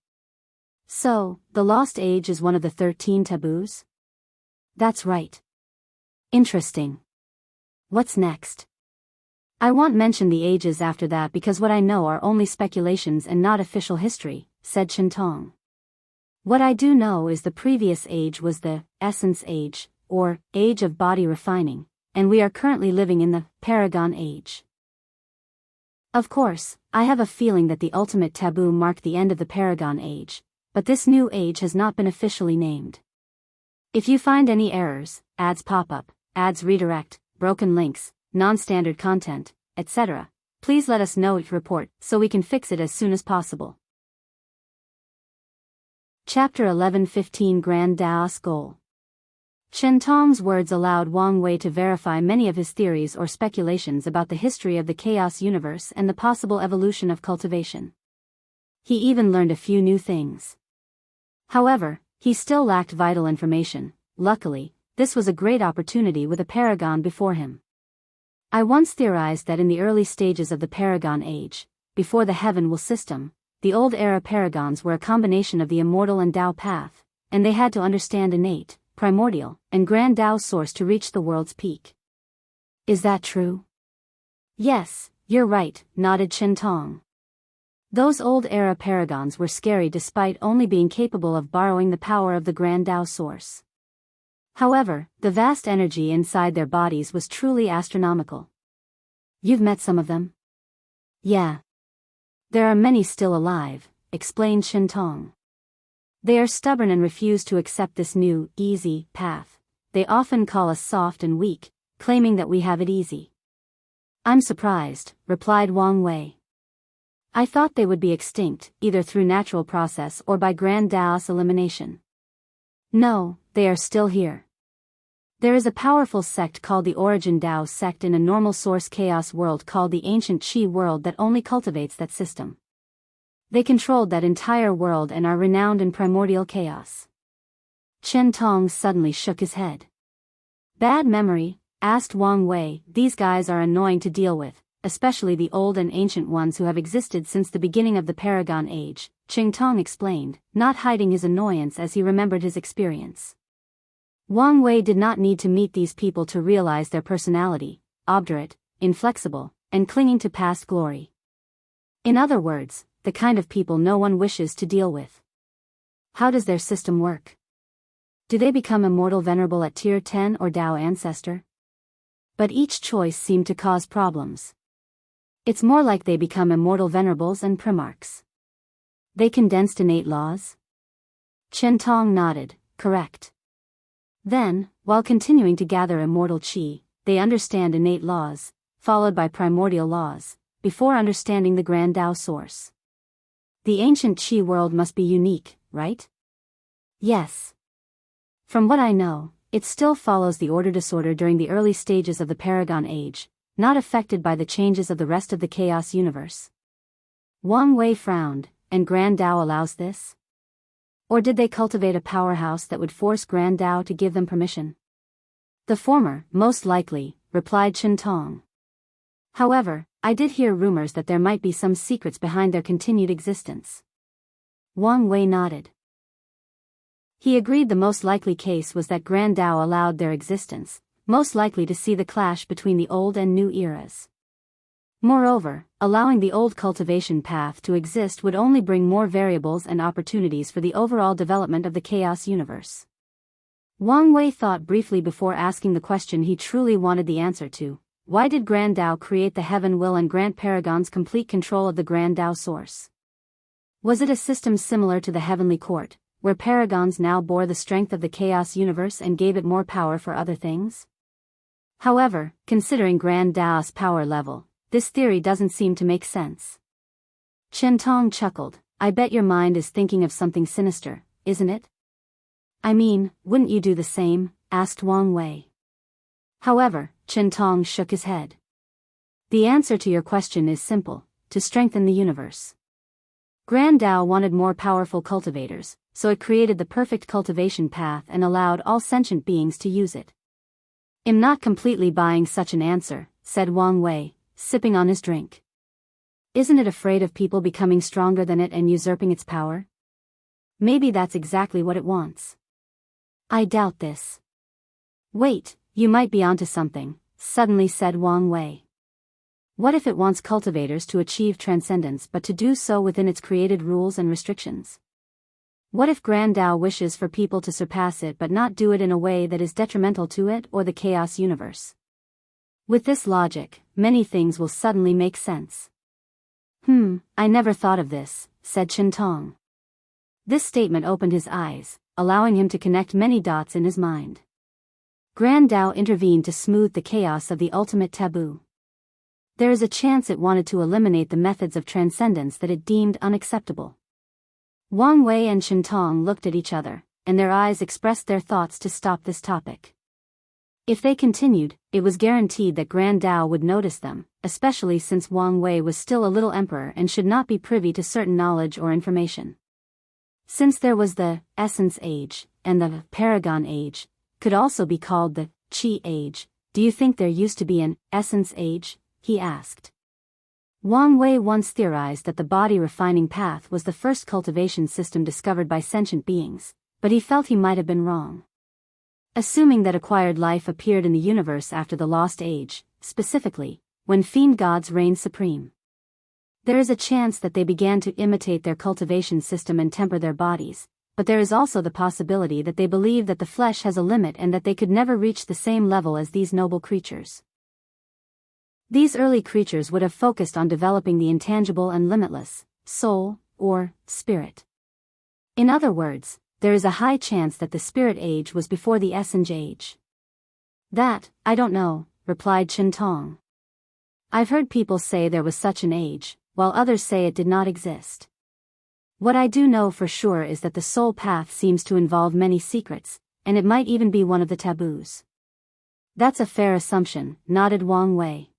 So, the Lost Age is one of the 13 taboos? That's right. Interesting. What's next? I won't mention the ages after that because what I know are only speculations and not official history, said Chen Tong. What I do know is the previous age was the Essence Age, or Age of Body Refining, and we are currently living in the Paragon Age. Of course, I have a feeling that the ultimate taboo marked the end of the Paragon Age, but this new age has not been officially named. If you find any errors, ads pop up, ads redirect, broken links, non-standard content, etc., please let us know each report so we can fix it as soon as possible. Chapter 11:15 Grand Dao's Goal. Chen Tong's words allowed Wang Wei to verify many of his theories or speculations about the history of the chaos universe and the possible evolution of cultivation. He even learned a few new things. However, he still lacked vital information. Luckily, this was a great opportunity with a paragon before him. I once theorized that in the early stages of the Paragon Age, before the Heaven Will system, the old era paragons were a combination of the immortal and Dao path, and they had to understand innate, primordial, and grand Dao source to reach the world's peak. Is that true? Yes, you're right, nodded Chen Tong. Those old era paragons were scary despite only being capable of borrowing the power of the grand Dao source. However, the vast energy inside their bodies was truly astronomical. You've met some of them? Yeah. There are many still alive, explained Chen Tong. They are stubborn and refuse to accept this new, easy, path. They often call us soft and weak, claiming that we have it easy. I'm surprised, replied Wang Wei. I thought they would be extinct, either through natural process or by Grand Dao's elimination. No, they are still here. There is a powerful sect called the Origin Dao sect in a normal source chaos world called the Ancient Qi world that only cultivates that system. They controlled that entire world and are renowned in primordial chaos. Chen Tong suddenly shook his head. Bad memory, asked Wang Wei. These guys are annoying to deal with, especially the old and ancient ones who have existed since the beginning of the Paragon Age, Chen Tong explained, not hiding his annoyance as he remembered his experience. Wang Wei did not need to meet these people to realize their personality, obdurate, inflexible, and clinging to past glory. In other words, the kind of people no one wishes to deal with. How does their system work? Do they become immortal venerable at tier 10 or Dao ancestor? But each choice seemed to cause problems. It's more like they become immortal venerables and primarchs. They condensed innate laws? Chen Tong nodded, correct. Then, while continuing to gather immortal qi, they understand innate laws, followed by primordial laws, before understanding the grand Dao source. The ancient qi world must be unique, right? Yes. From what I know, it still follows the order disorder during the early stages of the Paragon Age, not affected by the changes of the rest of the chaos universe. Wang Wei frowned, and Grand Dao allows this? Or did they cultivate a powerhouse that would force Grand Dao to give them permission? The former, most likely, replied Chen Tong. However, I did hear rumors that there might be some secrets behind their continued existence. Wang Wei nodded. He agreed the most likely case was that Grand Dao allowed their existence, most likely to see the clash between the old and new eras. Moreover, allowing the old cultivation path to exist would only bring more variables and opportunities for the overall development of the chaos universe. Wang Wei thought briefly before asking the question he truly wanted the answer to. Why did Grand Dao create the heaven will and grant paragons complete control of the Grand Dao source? Was it a system similar to the heavenly court, where paragons now bore the strength of the chaos universe and gave it more power for other things? However, considering Grand Dao's power level, this theory doesn't seem to make sense. Chen Tong chuckled. I bet your mind is thinking of something sinister, isn't it? I mean, wouldn't you do the same? Asked Wang Wei. However, Chen Tong shook his head. The answer to your question is simple: to strengthen the universe. Grand Dao wanted more powerful cultivators, so it created the perfect cultivation path and allowed all sentient beings to use it. I'm not completely buying such an answer, said Wang Wei, sipping on his drink. Isn't it afraid of people becoming stronger than it and usurping its power? Maybe that's exactly what it wants. I doubt this. Wait, you might be onto something, suddenly said Wang Wei. What if it wants cultivators to achieve transcendence but to do so within its created rules and restrictions? What if Grand Dao wishes for people to surpass it but not do it in a way that is detrimental to it or the chaos universe? With this logic, many things will suddenly make sense. I never thought of this, said Chen Tong. This statement opened his eyes, allowing him to connect many dots in his mind. Grand Dao intervened to smooth the chaos of the ultimate taboo. There is a chance it wanted to eliminate the methods of transcendence that it deemed unacceptable. Wang Wei and Chen Tong looked at each other, and their eyes expressed their thoughts to stop this topic. If they continued, it was guaranteed that Grand Dao would notice them, especially since Wang Wei was still a little emperor and should not be privy to certain knowledge or information. Since there was the Essence Age, and the Paragon Age, could also be called the Qi Age, do you think there used to be an Essence Age? He asked. Wang Wei once theorized that the body refining path was the first cultivation system discovered by sentient beings, but he felt he might have been wrong. Assuming that acquired life appeared in the universe after the Lost Age, specifically, when fiend gods reigned supreme. There is a chance that they began to imitate their cultivation system and temper their bodies, but there is also the possibility that they believe that the flesh has a limit and that they could never reach the same level as these noble creatures. These early creatures would have focused on developing the intangible and limitless, soul, or spirit. In other words, there is a high chance that the Spirit Age was before the Essence Age. That, I don't know, replied Chen Tong. I've heard people say there was such an age, while others say it did not exist. What I do know for sure is that the soul path seems to involve many secrets, and it might even be one of the taboos. That's a fair assumption, nodded Wang Wei.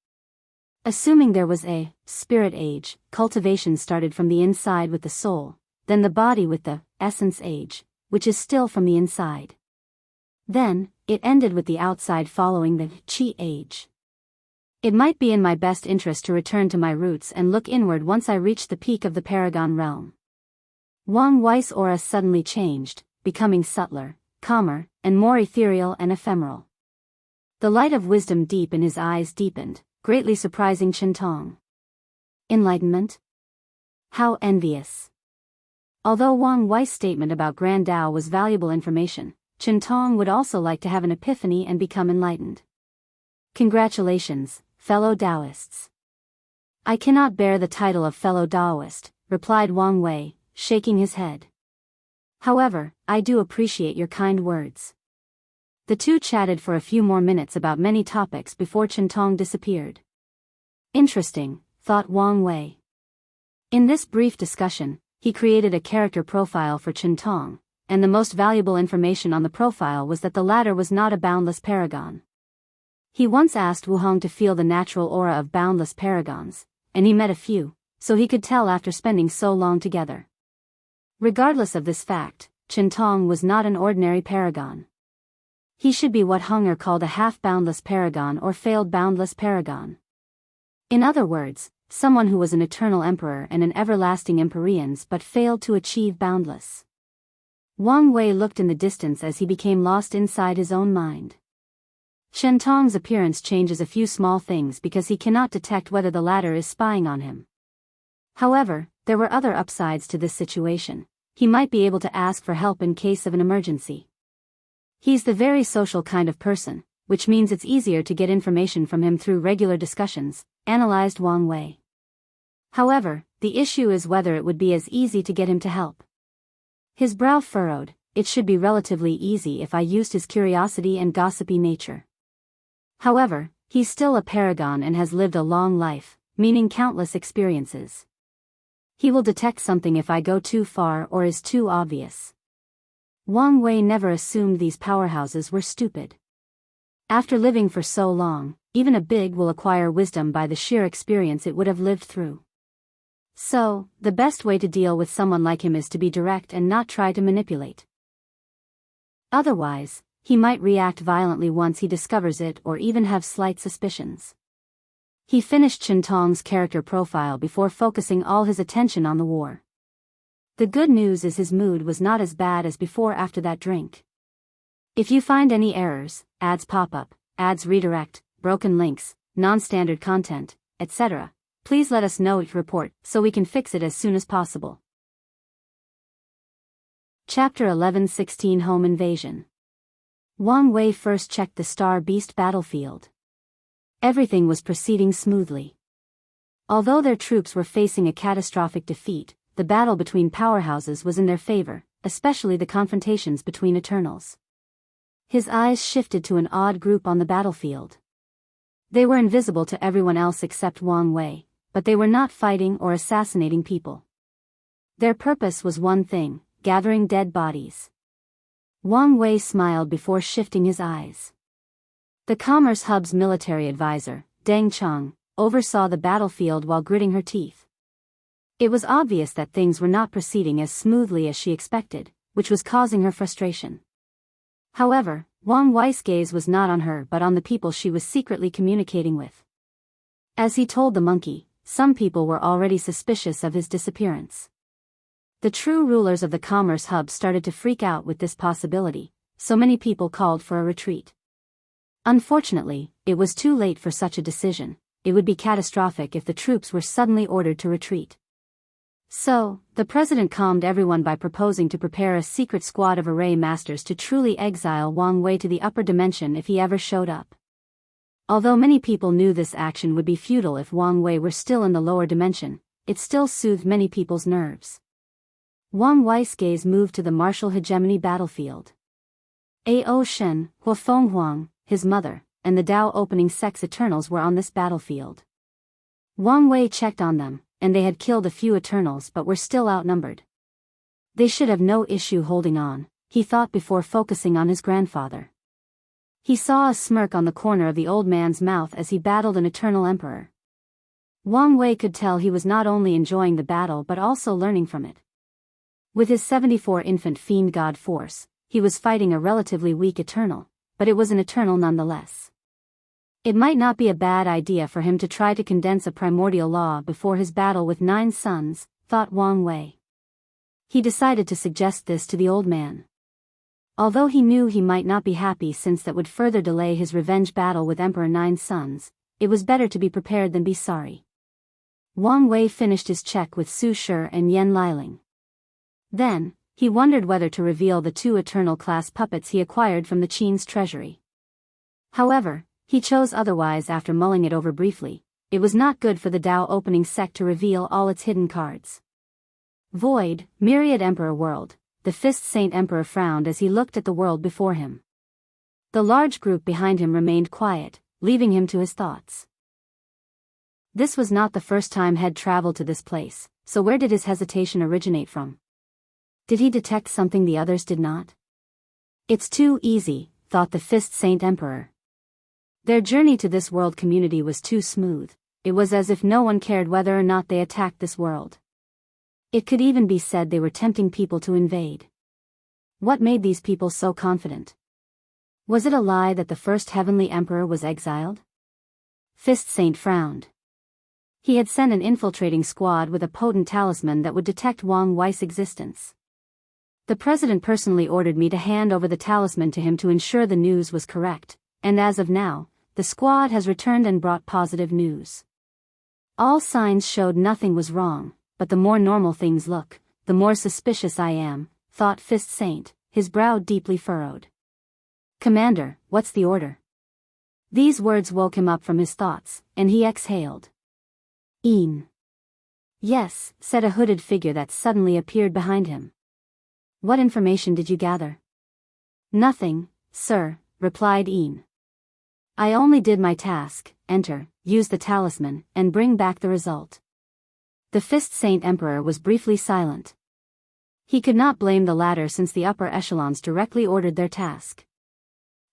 Assuming there was a Spirit Age, cultivation started from the inside with the soul, then the body with the Essence Age, which is still from the inside. Then, it ended with the outside following the Qi Age. It might be in my best interest to return to my roots and look inward once I reach the peak of the Paragon realm. Wang Wei's aura suddenly changed, becoming subtler, calmer, and more ethereal and ephemeral. The light of wisdom deep in his eyes deepened, greatly surprising Chen Tong. Enlightenment? How envious. Although Wang Wei's statement about Grand Dao was valuable information, Chen Tong would also like to have an epiphany and become enlightened. Congratulations, fellow Taoists. I cannot bear the title of fellow Taoist, replied Wang Wei, shaking his head. However, I do appreciate your kind words. The two chatted for a few more minutes about many topics before Chen Tong disappeared. Interesting, thought Wang Wei. In this brief discussion, he created a character profile for Chen Tong, and the most valuable information on the profile was that the latter was not a boundless paragon. He once asked Wu Hong to feel the natural aura of boundless paragons, and he met a few, so he could tell after spending so long together. Regardless of this fact, Chen Tong was not an ordinary paragon. He should be what Hunger called a half-boundless paragon or failed boundless paragon. In other words, someone who was an eternal emperor and an everlasting empyreans but failed to achieve boundless. Wang Wei looked in the distance as he became lost inside his own mind. Shen Tong's appearance changes a few small things because he cannot detect whether the latter is spying on him. However, there were other upsides to this situation. He might be able to ask for help in case of an emergency. He's the very social kind of person, which means it's easier to get information from him through regular discussions, analyzed Wang Wei. However, the issue is whether it would be as easy to get him to help. His brow furrowed. It should be relatively easy if I used his curiosity and gossipy nature. However, he's still a paragon and has lived a long life, meaning countless experiences. He will detect something if I go too far or is too obvious. Wang Wei never assumed these powerhouses were stupid. After living for so long, even a big will acquire wisdom by the sheer experience it would have lived through. So, the best way to deal with someone like him is to be direct and not try to manipulate. Otherwise, he might react violently once he discovers it or even have slight suspicions. He finished Shen Tong's character profile before focusing all his attention on the war. The good news is his mood was not as bad as before after that drink. If you find any errors, ads pop up, ads redirect, broken links, non-standard content, etc., please let us know each report so we can fix it as soon as possible. Chapter 11:16 Home Invasion. Wang Wei first checked the Star Beast battlefield. Everything was proceeding smoothly. Although their troops were facing a catastrophic defeat, the battle between powerhouses was in their favor, especially the confrontations between Eternals. His eyes shifted to an odd group on the battlefield. They were invisible to everyone else except Wang Wei, but they were not fighting or assassinating people. Their purpose was one thing: gathering dead bodies. Wang Wei smiled before shifting his eyes. The Commerce Hub's military advisor, Deng Chang, oversaw the battlefield while gritting her teeth. It was obvious that things were not proceeding as smoothly as she expected, which was causing her frustration. However, Wang Wei's gaze was not on her but on the people she was secretly communicating with. As he told the monkey, some people were already suspicious of his disappearance. The true rulers of the Commerce Hub started to freak out with this possibility, so many people called for a retreat. Unfortunately, it was too late for such a decision. It would be catastrophic if the troops were suddenly ordered to retreat. So, the president calmed everyone by proposing to prepare a secret squad of array masters to truly exile Wang Wei to the upper dimension if he ever showed up. Although many people knew this action would be futile if Wang Wei were still in the lower dimension, it still soothed many people's nerves. Wang Wei's gaze moved to the martial hegemony battlefield. Ao Shen, Huafeng Huang, his mother, and the Dao opening sex Eternals were on this battlefield. Wang Wei checked on them, and they had killed a few Eternals but were still outnumbered. They should have no issue holding on, he thought before focusing on his grandfather. He saw a smirk on the corner of the old man's mouth as he battled an Eternal Emperor. Wang Wei could tell he was not only enjoying the battle but also learning from it. With his 74 infant fiend god force, he was fighting a relatively weak Eternal, but it was an Eternal nonetheless. It might not be a bad idea for him to try to condense a primordial law before his battle with 9 suns, thought Wang Wei. He decided to suggest this to the old man. Although he knew he might not be happy since that would further delay his revenge battle with Emperor 9 Suns, it was better to be prepared than be sorry. Wang Wei finished his check with Su Shi and Yan Liling. Then, he wondered whether to reveal the 2 Eternal-class puppets he acquired from the Qin's treasury. However, he chose otherwise after mulling it over briefly. It was not good for the Dao opening sect to reveal all its hidden cards. Void, Myriad Emperor World. The Fist Saint Emperor frowned as he looked at the world before him. The large group behind him remained quiet, leaving him to his thoughts. This was not the first time Head traveled to this place, so where did his hesitation originate from? Did he detect something the others did not? It's too easy, thought the Fist Saint Emperor. Their journey to this world community was too smooth. It was as if no one cared whether or not they attacked this world. It could even be said they were tempting people to invade. What made these people so confident? Was it a lie that the first heavenly emperor was exiled? Fist Saint frowned. He had sent an infiltrating squad with a potent talisman that would detect Wang Wei's existence. The president personally ordered me to hand over the talisman to him to ensure the news was correct, and as of now, the squad has returned and brought positive news. All signs showed nothing was wrong, but the more normal things look, the more suspicious I am, thought Fist Saint, his brow deeply furrowed. Commander, what's the order? These words woke him up from his thoughts, and he exhaled. Een. Yes, said a hooded figure that suddenly appeared behind him. What information did you gather? Nothing, sir, replied Een. I only did my task, enter, use the talisman, and bring back the result. The Fist Saint Emperor was briefly silent. He could not blame the latter since the upper echelons directly ordered their task.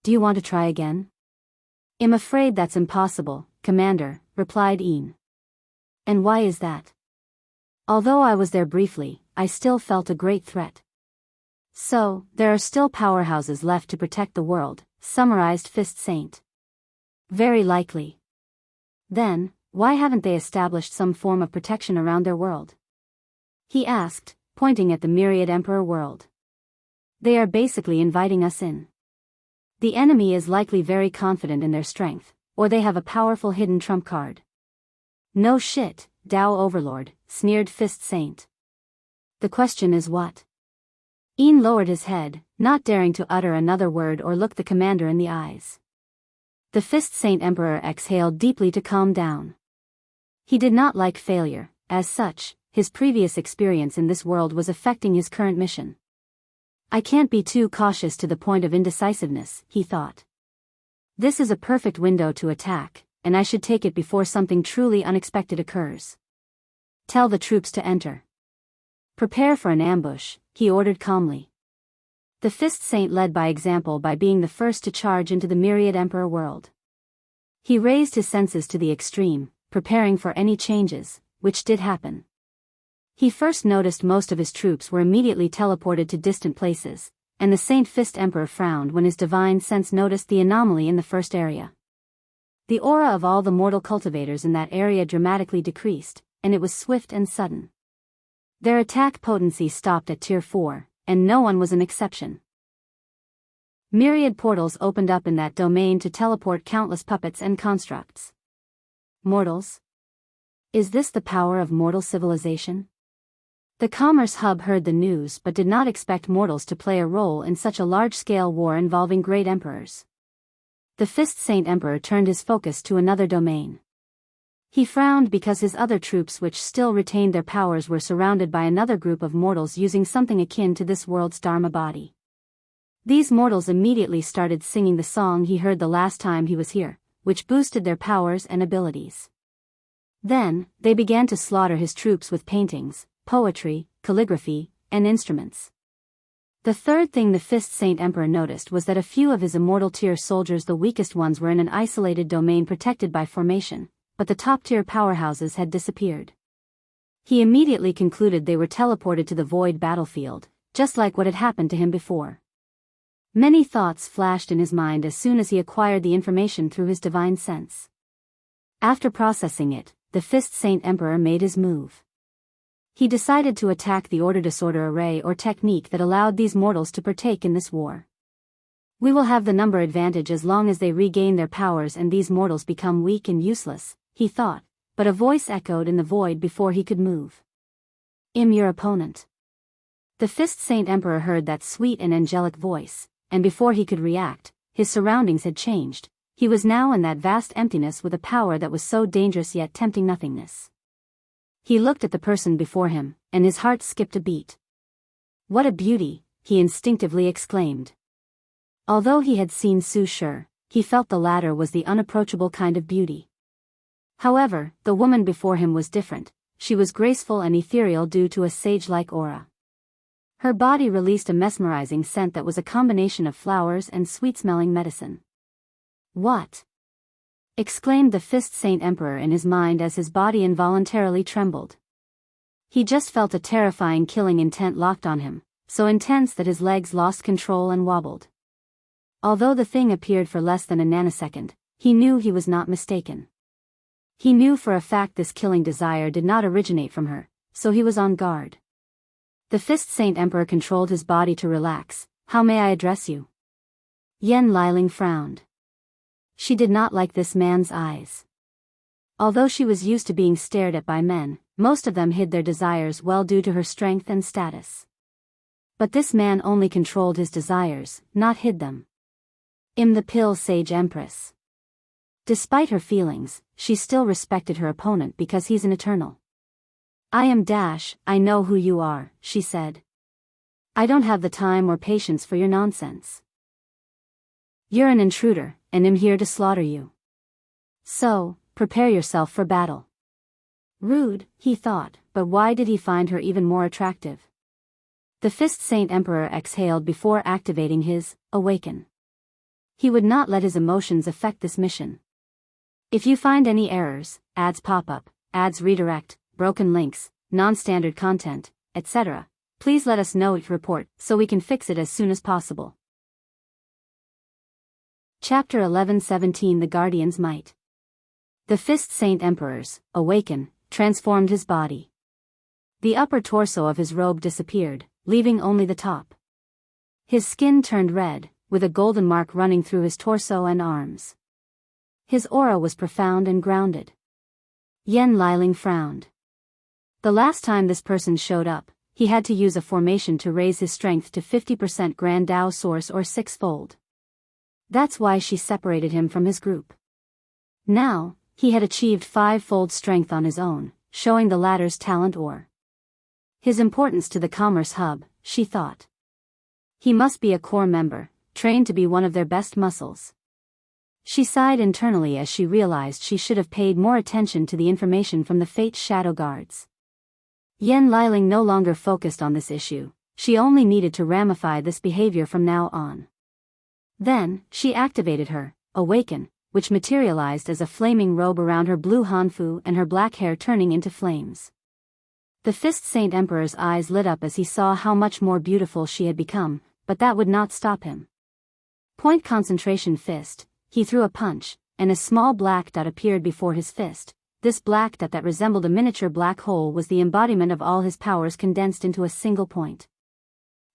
Do you want to try again? I'm afraid that's impossible, Commander, replied Een. And why is that? Although I was there briefly, I still felt a great threat. So, there are still powerhouses left to protect the world, summarized Fist Saint. Very likely. Then, why haven't they established some form of protection around their world? He asked, pointing at the myriad Emperor world. They are basically inviting us in. The enemy is likely very confident in their strength, or they have a powerful hidden trump card. No shit, Dao Overlord, sneered Fist Saint. The question is what? Een lowered his head, not daring to utter another word or look the commander in the eyes. The Fist Saint Emperor exhaled deeply to calm down. He did not like failure, as such, his previous experience in this world was affecting his current mission. I can't be too cautious to the point of indecisiveness, he thought. This is a perfect window to attack, and I should take it before something truly unexpected occurs. Tell the troops to enter. Prepare for an ambush, he ordered calmly. The Fist Saint led by example by being the first to charge into the myriad Emperor world. He raised his senses to the extreme, preparing for any changes, which did happen. He first noticed most of his troops were immediately teleported to distant places, and the Saint Fist Emperor frowned when his divine sense noticed the anomaly in the first area. The aura of all the mortal cultivators in that area dramatically decreased, and it was swift and sudden. Their attack potency stopped at Tier 4, and no one was an exception. Myriad portals opened up in that domain to teleport countless puppets and constructs. Mortals? Is this the power of mortal civilization? The Commerce Hub heard the news but did not expect mortals to play a role in such a large-scale war involving great emperors. The Fist Saint Emperor turned his focus to another domain. He frowned because his other troops which still retained their powers were surrounded by another group of mortals using something akin to this world's Dharma body. These mortals immediately started singing the song he heard the last time he was here, which boosted their powers and abilities. Then, they began to slaughter his troops with paintings, poetry, calligraphy, and instruments. The third thing the Fist Saint Emperor noticed was that a few of his immortal tier soldiers, the weakest ones, were in an isolated domain protected by formation, but the top-tier powerhouses had disappeared. He immediately concluded they were teleported to the void battlefield, just like what had happened to him before. Many thoughts flashed in his mind as soon as he acquired the information through his divine sense. After processing it, the Fist Saint Emperor made his move. He decided to attack the order-disorder array or technique that allowed these mortals to partake in this war. We will have the number advantage as long as they regain their powers and these mortals become weak and useless, he thought, but a voice echoed in the void before he could move. I'm your opponent. The Fist Saint Emperor heard that sweet and angelic voice, and before he could react, his surroundings had changed. He was now in that vast emptiness with a power that was so dangerous yet tempting nothingness. He looked at the person before him, and his heart skipped a beat. What a beauty, he instinctively exclaimed. Although he had seen Su Shi, he felt the latter was the unapproachable kind of beauty. However, the woman before him was different. She was graceful and ethereal due to a sage-like aura. Her body released a mesmerizing scent that was a combination of flowers and sweet-smelling medicine. What? Exclaimed the Fist Saint Emperor in his mind as his body involuntarily trembled. He just felt a terrifying killing intent locked on him, so intense that his legs lost control and wobbled. Although the thing appeared for less than a nanosecond, he knew he was not mistaken. He knew for a fact this killing desire did not originate from her, so he was on guard. The Fist Saint Emperor controlled his body to relax. "How may I address you?" Yan Liling frowned. She did not like this man's eyes. Although she was used to being stared at by men, most of them hid their desires well due to her strength and status. But this man only controlled his desires, not hid them. The Pill Sage Empress. Despite her feelings, she still respected her opponent because he's an eternal. "I am Dash, I know who you are," she said. "I don't have the time or patience for your nonsense. You're an intruder, and I'm here to slaughter you. So, prepare yourself for battle." Rude, he thought, but why did he find her even more attractive? The Fist Saint Emperor exhaled before activating his Awaken. He would not let his emotions affect this mission. "If you find any errors, ads pop up, ads redirect, broken links, non-standard content, etc., please let us know each report so we can fix it as soon as possible." Chapter 11:17 The Guardian's Might. The Fist Saint Emperor's Awaken transformed his body. The upper torso of his robe disappeared, leaving only the top. His skin turned red, with a golden mark running through his torso and arms. His aura was profound and grounded. Yan Liling frowned. The last time this person showed up, he had to use a formation to raise his strength to 50% Grand Dao Source or sixfold. That's why she separated him from his group. Now, he had achieved five-fold strength on his own, showing the latter's talent or his importance to the Commerce Hub, she thought. He must be a core member, trained to be one of their best muscles. She sighed internally as she realized she should have paid more attention to the information from the Fate Shadow Guards. Yan Liling no longer focused on this issue, she only needed to ramify this behavior from now on. Then, she activated her Awaken, which materialized as a flaming robe around her blue hanfu and her black hair turning into flames. The Fist Saint Emperor's eyes lit up as he saw how much more beautiful she had become, but that would not stop him. Point concentration fist, he threw a punch, and a small black dot appeared before his fist. This black dot that resembled a miniature black hole was the embodiment of all his powers condensed into a single point.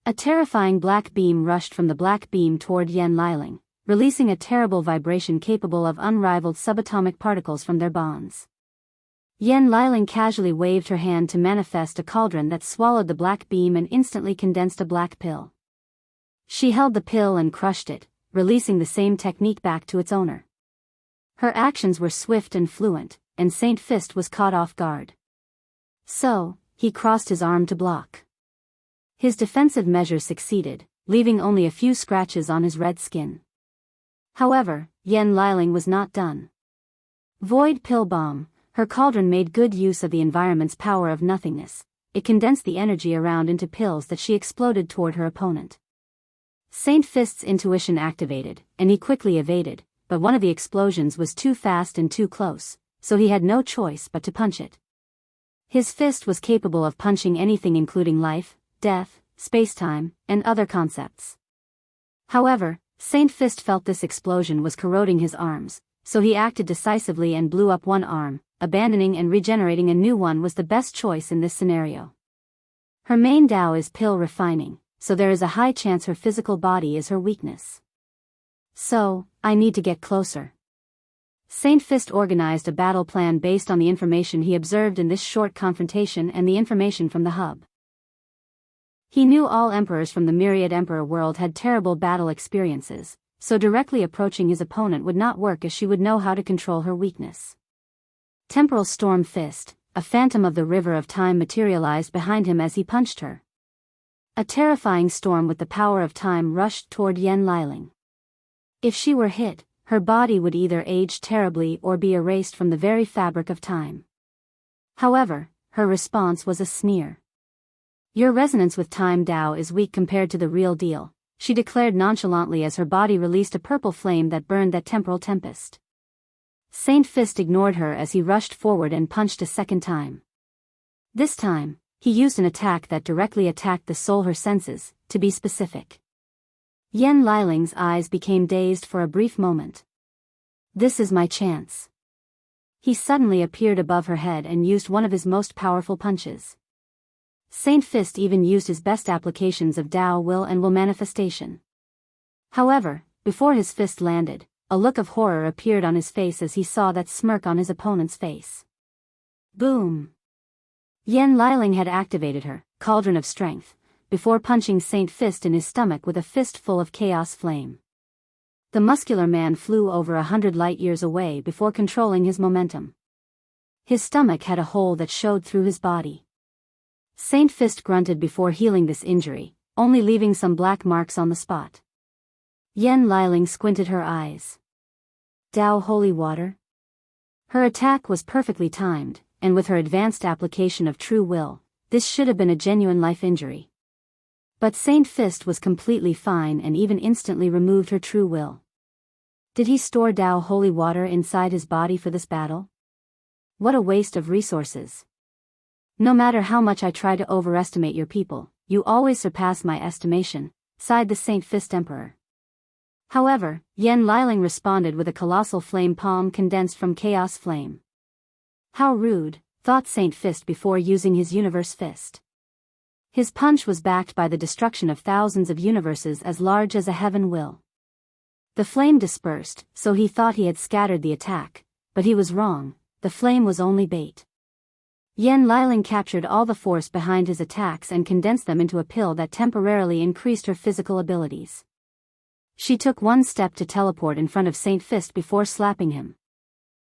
A terrifying black beam rushed from the black beam toward Yan Liling, releasing a terrible vibration capable of unrivaled subatomic particles from their bonds. Yan Liling casually waved her hand to manifest a cauldron that swallowed the black beam and instantly condensed a black pill. She held the pill and crushed it, releasing the same technique back to its owner. Her actions were swift and fluent, and Saint Fist was caught off guard. So, he crossed his arm to block. His defensive measure succeeded, leaving only a few scratches on his red skin. However, Yan Liling was not done. Void Pill Bomb, her cauldron made good use of the environment's power of nothingness. It condensed the energy around into pills that she exploded toward her opponent. Saint Fist's intuition activated, and he quickly evaded, but one of the explosions was too fast and too close, so he had no choice but to punch it. His fist was capable of punching anything including life, death, space-time, and other concepts. However, Saint Fist felt this explosion was corroding his arms, so he acted decisively and blew up one arm. Abandoning and regenerating a new one was the best choice in this scenario. Her main Dao is pill refining, so there is a high chance her physical body is her weakness. So, I need to get closer. Saint Fist organized a battle plan based on the information he observed in this short confrontation and the information from the hub. He knew all emperors from the Myriad Emperor world had terrible battle experiences, so directly approaching his opponent would not work as she would know how to control her weakness. Temporal Storm Fist, a phantom of the river of time materialized behind him as he punched her. A terrifying storm with the power of time rushed toward Yan Liling. If she were hit, her body would either age terribly or be erased from the very fabric of time. However, her response was a sneer. "Your resonance with time Dao is weak compared to the real deal," she declared nonchalantly as her body released a purple flame that burned that temporal tempest. Saint Fist ignored her as he rushed forward and punched a second time. This time, he used an attack that directly attacked the soul, her senses, to be specific. Yan Liling's eyes became dazed for a brief moment. This is my chance. He suddenly appeared above her head and used one of his most powerful punches. Saint Fist even used his best applications of Dao will and will manifestation. However, before his fist landed, a look of horror appeared on his face as he saw that smirk on his opponent's face. Boom! Yan Liling had activated her cauldron of strength, before punching Saint Fist in his stomach with a fist full of chaos flame. The muscular man flew over 100 light-years away before controlling his momentum. His stomach had a hole that showed through his body. Saint Fist grunted before healing this injury, only leaving some black marks on the spot. Yan Liling squinted her eyes. Dao holy water? Her attack was perfectly timed, and with her advanced application of true will, this should have been a genuine life injury. But Saint Fist was completely fine and even instantly removed her true will. Did he store Dao holy water inside his body for this battle? What a waste of resources. No matter how much I try to overestimate your people, you always surpass my estimation, sighed the Saint Fist Emperor. However, Yan Liling responded with a colossal flame palm condensed from chaos flame. How rude, thought Saint Fist before using his universe fist. His punch was backed by the destruction of thousands of universes as large as a heaven will. The flame dispersed, so he thought he had scattered the attack, but he was wrong, the flame was only bait. Yan Liling captured all the force behind his attacks and condensed them into a pill that temporarily increased her physical abilities. She took one step to teleport in front of Saint Fist before slapping him.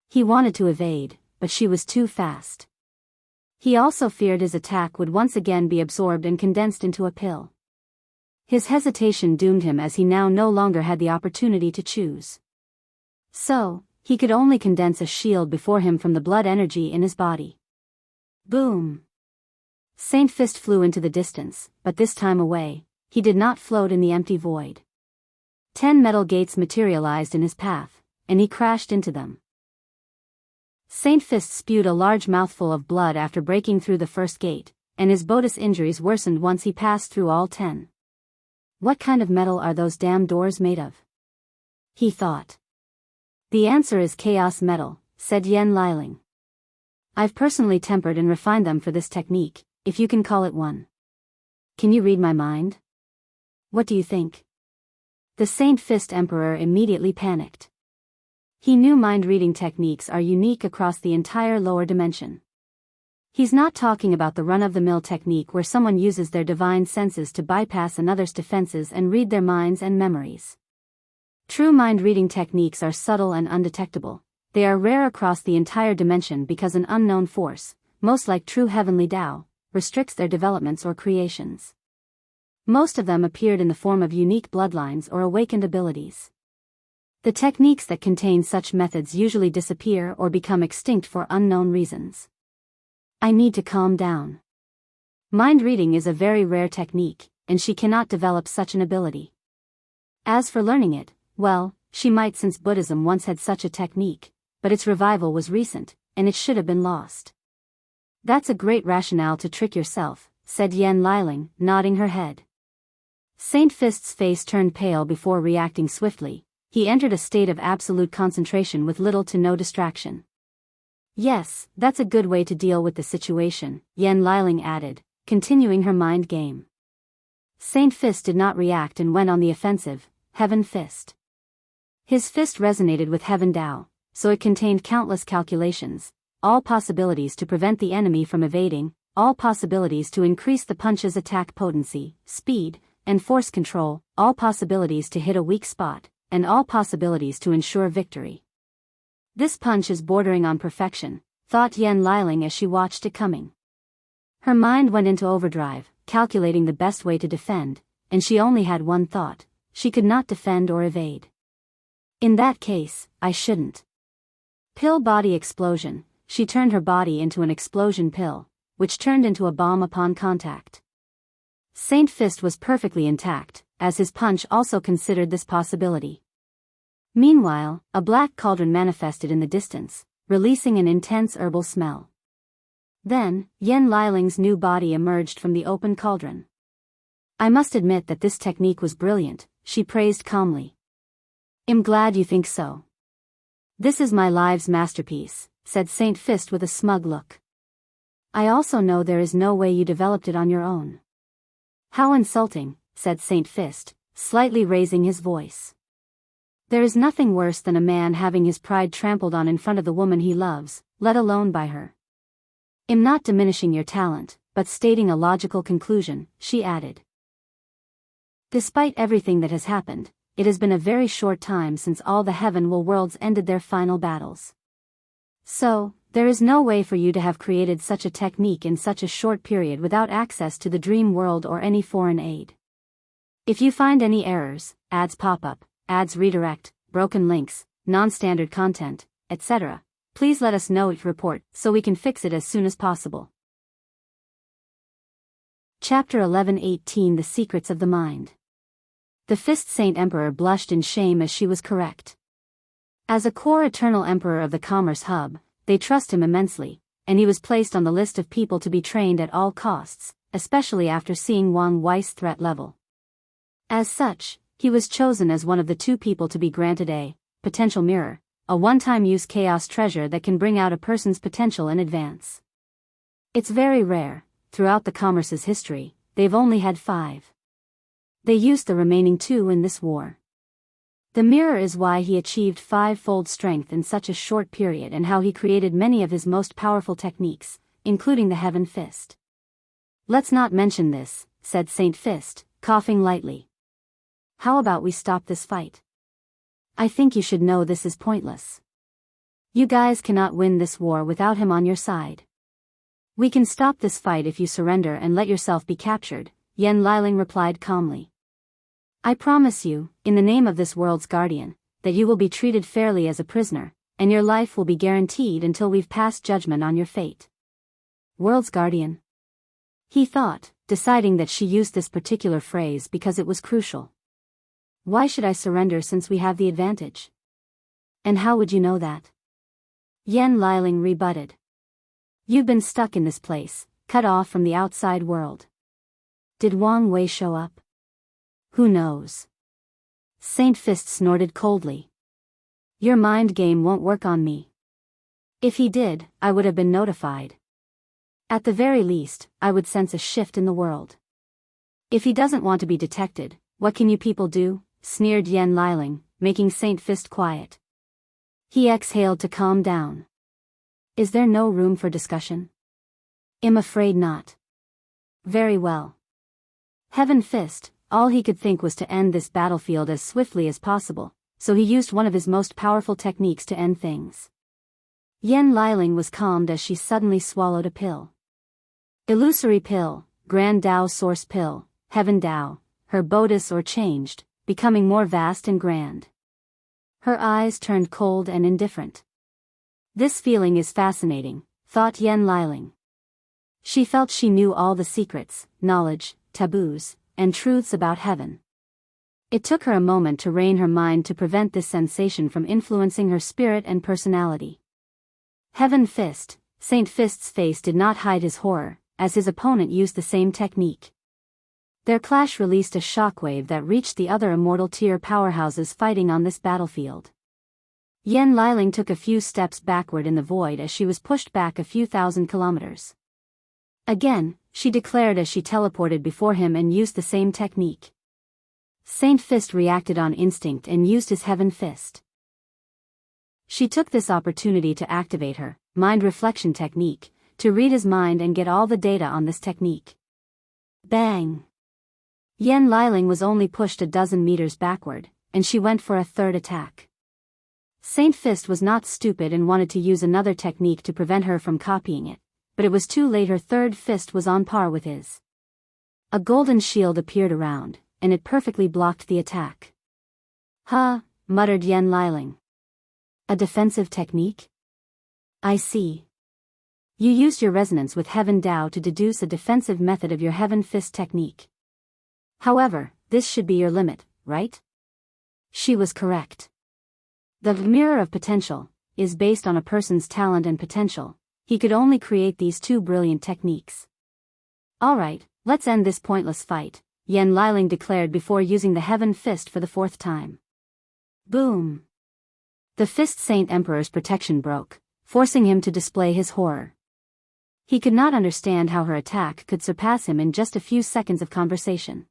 He wanted to evade, but she was too fast. He also feared his attack would once again be absorbed and condensed into a pill. His hesitation doomed him as he now no longer had the opportunity to choose. So, he could only condense a shield before him from the blood energy in his body. Boom! Saint Fist flew into the distance, but this time away, he did not float in the empty void. 10 metal gates materialized in his path, and he crashed into them. Saint Fist spewed a large mouthful of blood after breaking through the first gate, and his Buddhist injuries worsened once he passed through all 10. What kind of metal are those damn doors made of? He thought. The answer is chaos metal, said Yan Liling. I've personally tempered and refined them for this technique, if you can call it one. Can you read my mind? What do you think? The Saint Fist Emperor immediately panicked. He knew mind-reading techniques are unique across the entire lower dimension. He's not talking about the run-of-the-mill technique where someone uses their divine senses to bypass another's defenses and read their minds and memories. True mind-reading techniques are subtle and undetectable. They are rare across the entire dimension because an unknown force, most like true heavenly Dao, restricts their developments or creations. Most of them appeared in the form of unique bloodlines or awakened abilities. The techniques that contain such methods usually disappear or become extinct for unknown reasons. I need to calm down. Mind reading is a very rare technique, and she cannot develop such an ability. As for learning it, well, she might since Buddhism once had such a technique, but its revival was recent, and it should have been lost. That's a great rationale to trick yourself, said Yan Liling, nodding her head. Saint Fist's face turned pale before reacting swiftly. He entered a state of absolute concentration with little to no distraction. Yes, that's a good way to deal with the situation, Yan Liling added, continuing her mind game. Saint Fist did not react and went on the offensive, Heaven Fist. His fist resonated with Heaven Dao, so it contained countless calculations, all possibilities to prevent the enemy from evading, all possibilities to increase the punch's attack potency, speed, and force control, all possibilities to hit a weak spot, and all possibilities to ensure victory. This punch is bordering on perfection, thought Yan Liling as she watched it coming. Her mind went into overdrive, calculating the best way to defend, and she only had one thought: she could not defend or evade. In that case, I shouldn't. Pill body explosion. She turned her body into an explosion pill, which turned into a bomb upon contact. Saint Fist was perfectly intact, as his punch also considered this possibility. Meanwhile, a black cauldron manifested in the distance, releasing an intense herbal smell. Then, Yan Liling's new body emerged from the open cauldron. I must admit that this technique was brilliant, she praised calmly. I'm glad you think so. This is my life's masterpiece, said Saint Fist with a smug look. I also know there is no way you developed it on your own. How insulting, said Saint Fist, slightly raising his voice. There is nothing worse than a man having his pride trampled on in front of the woman he loves, let alone by her. I'm not diminishing your talent, but stating a logical conclusion, she added. Despite everything that has happened, it has been a very short time since all the Heavenwell worlds ended their final battles. So, there is no way for you to have created such a technique in such a short period without access to the dream world or any foreign aid. If you find any errors, ads pop up, ads redirect, broken links, non-standard content, etc., please let us know it report so we can fix it as soon as possible. Chapter 11:18 The Secrets of the Mind. The Fist Saint Emperor blushed in shame as she was correct. As a core eternal emperor of the Commerce Hub, they trust him immensely, and he was placed on the list of people to be trained at all costs, especially after seeing Wang Wei's threat level. As such, he was chosen as one of the 2 people to be granted a potential mirror, a one-time use chaos treasure that can bring out a person's potential in advance. It's very rare, throughout the Commerce's history, they've only had 5. They used the remaining 2 in this war. The mirror is why he achieved 5-fold strength in such a short period and how he created many of his most powerful techniques, including the Heaven Fist. Let's not mention this, said Saint Fist, coughing lightly. How about we stop this fight? I think you should know this is pointless. You guys cannot win this war without him on your side. We can stop this fight if you surrender and let yourself be captured, Yen Liling replied calmly. I promise you, in the name of this world's guardian, that you will be treated fairly as a prisoner, and your life will be guaranteed until we've passed judgment on your fate. World's guardian? He thought, deciding that she used this particular phrase because it was crucial. Why should I surrender since we have the advantage? And how would you know that? Yen Liling rebutted. You've been stuck in this place, cut off from the outside world. Did Wang Wei show up? Who knows? Saint Fist snorted coldly. Your mind game won't work on me. If he did, I would have been notified. At the very least, I would sense a shift in the world. If he doesn't want to be detected, what can you people do? Sneered Yen Liling, making Saint Fist quiet. He exhaled to calm down. Is there no room for discussion? I'm afraid not. Very well. Heaven Fist, all he could think was to end this battlefield as swiftly as possible, so he used one of his most powerful techniques to end things. Yen Liling was calmed as she suddenly swallowed a pill. Illusory pill, Grand Dao Source pill, Heaven Dao, her bodice or changed, becoming more vast and grand. Her eyes turned cold and indifferent. This feeling is fascinating, thought Yen Liling. She felt she knew all the secrets, knowledge, taboos, and truths about heaven. It took her a moment to rein her mind to prevent this sensation from influencing her spirit and personality. Heaven Fist, Saint Fist's face did not hide his horror, as his opponent used the same technique. Their clash released a shockwave that reached the other immortal tier powerhouses fighting on this battlefield. Yen Liling took a few steps backward in the void as she was pushed back a few thousand kilometers. Again, she declared as she teleported before him and used the same technique. Saint Fist reacted on instinct and used his Heaven Fist. She took this opportunity to activate her mind reflection technique, to read his mind and get all the data on this technique. Bang! Yen Liling was only pushed a dozen meters backward, and she went for a third attack. Saint Fist was not stupid and wanted to use another technique to prevent her from copying it, but it was too late. Her third fist was on par with his. A golden shield appeared around, and it perfectly blocked the attack. Huh, muttered Yen Liling. A defensive technique? I see. You used your resonance with Heaven Dao to deduce a defensive method of your Heaven Fist technique. However, this should be your limit, right? She was correct. The mirror of potential is based on a person's talent and potential. He could only create these 2 brilliant techniques. Alright, let's end this pointless fight, Yen Liling declared before using the Heaven Fist for the 4th time. Boom! The Fist Saint Emperor's protection broke, forcing him to display his horror. He could not understand how her attack could surpass him in just a few seconds of conversation.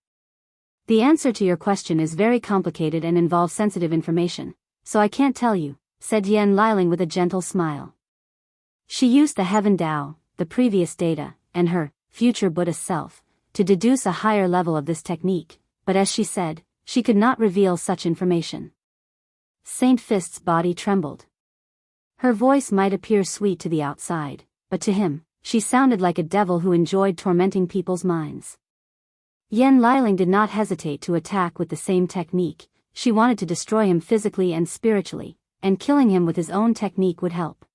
The answer to your question is very complicated and involves sensitive information, so I can't tell you, said Yen Liling with a gentle smile. She used the Heaven Dao, the previous data, and her future Buddhist self, to deduce a higher level of this technique, but as she said, she could not reveal such information. Saint Fist's body trembled. Her voice might appear sweet to the outside, but to him, she sounded like a devil who enjoyed tormenting people's minds. Yen Liling did not hesitate to attack with the same technique. She wanted to destroy him physically and spiritually, and killing him with his own technique would help.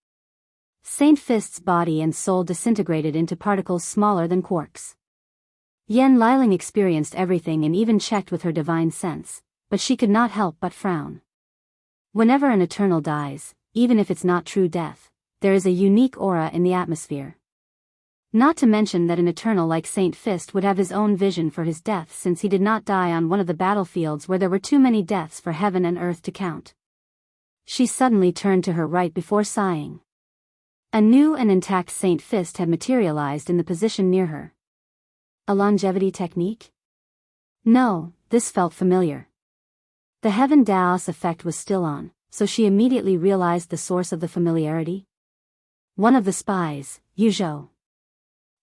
Saint Fist's body and soul disintegrated into particles smaller than quarks. Yen Liling experienced everything and even checked with her divine sense, but she could not help but frown. Whenever an eternal dies, even if it's not true death, there is a unique aura in the atmosphere. Not to mention that an eternal like Saint Fist would have his own vision for his death since he did not die on one of the battlefields where there were too many deaths for heaven and earth to count. She suddenly turned to her right before sighing. A new and intact Saint Fist had materialized in the position near her. A longevity technique? No, this felt familiar. The Heaven Dao's effect was still on, so she immediately realized the source of the familiarity. One of the spies, Yuzhou.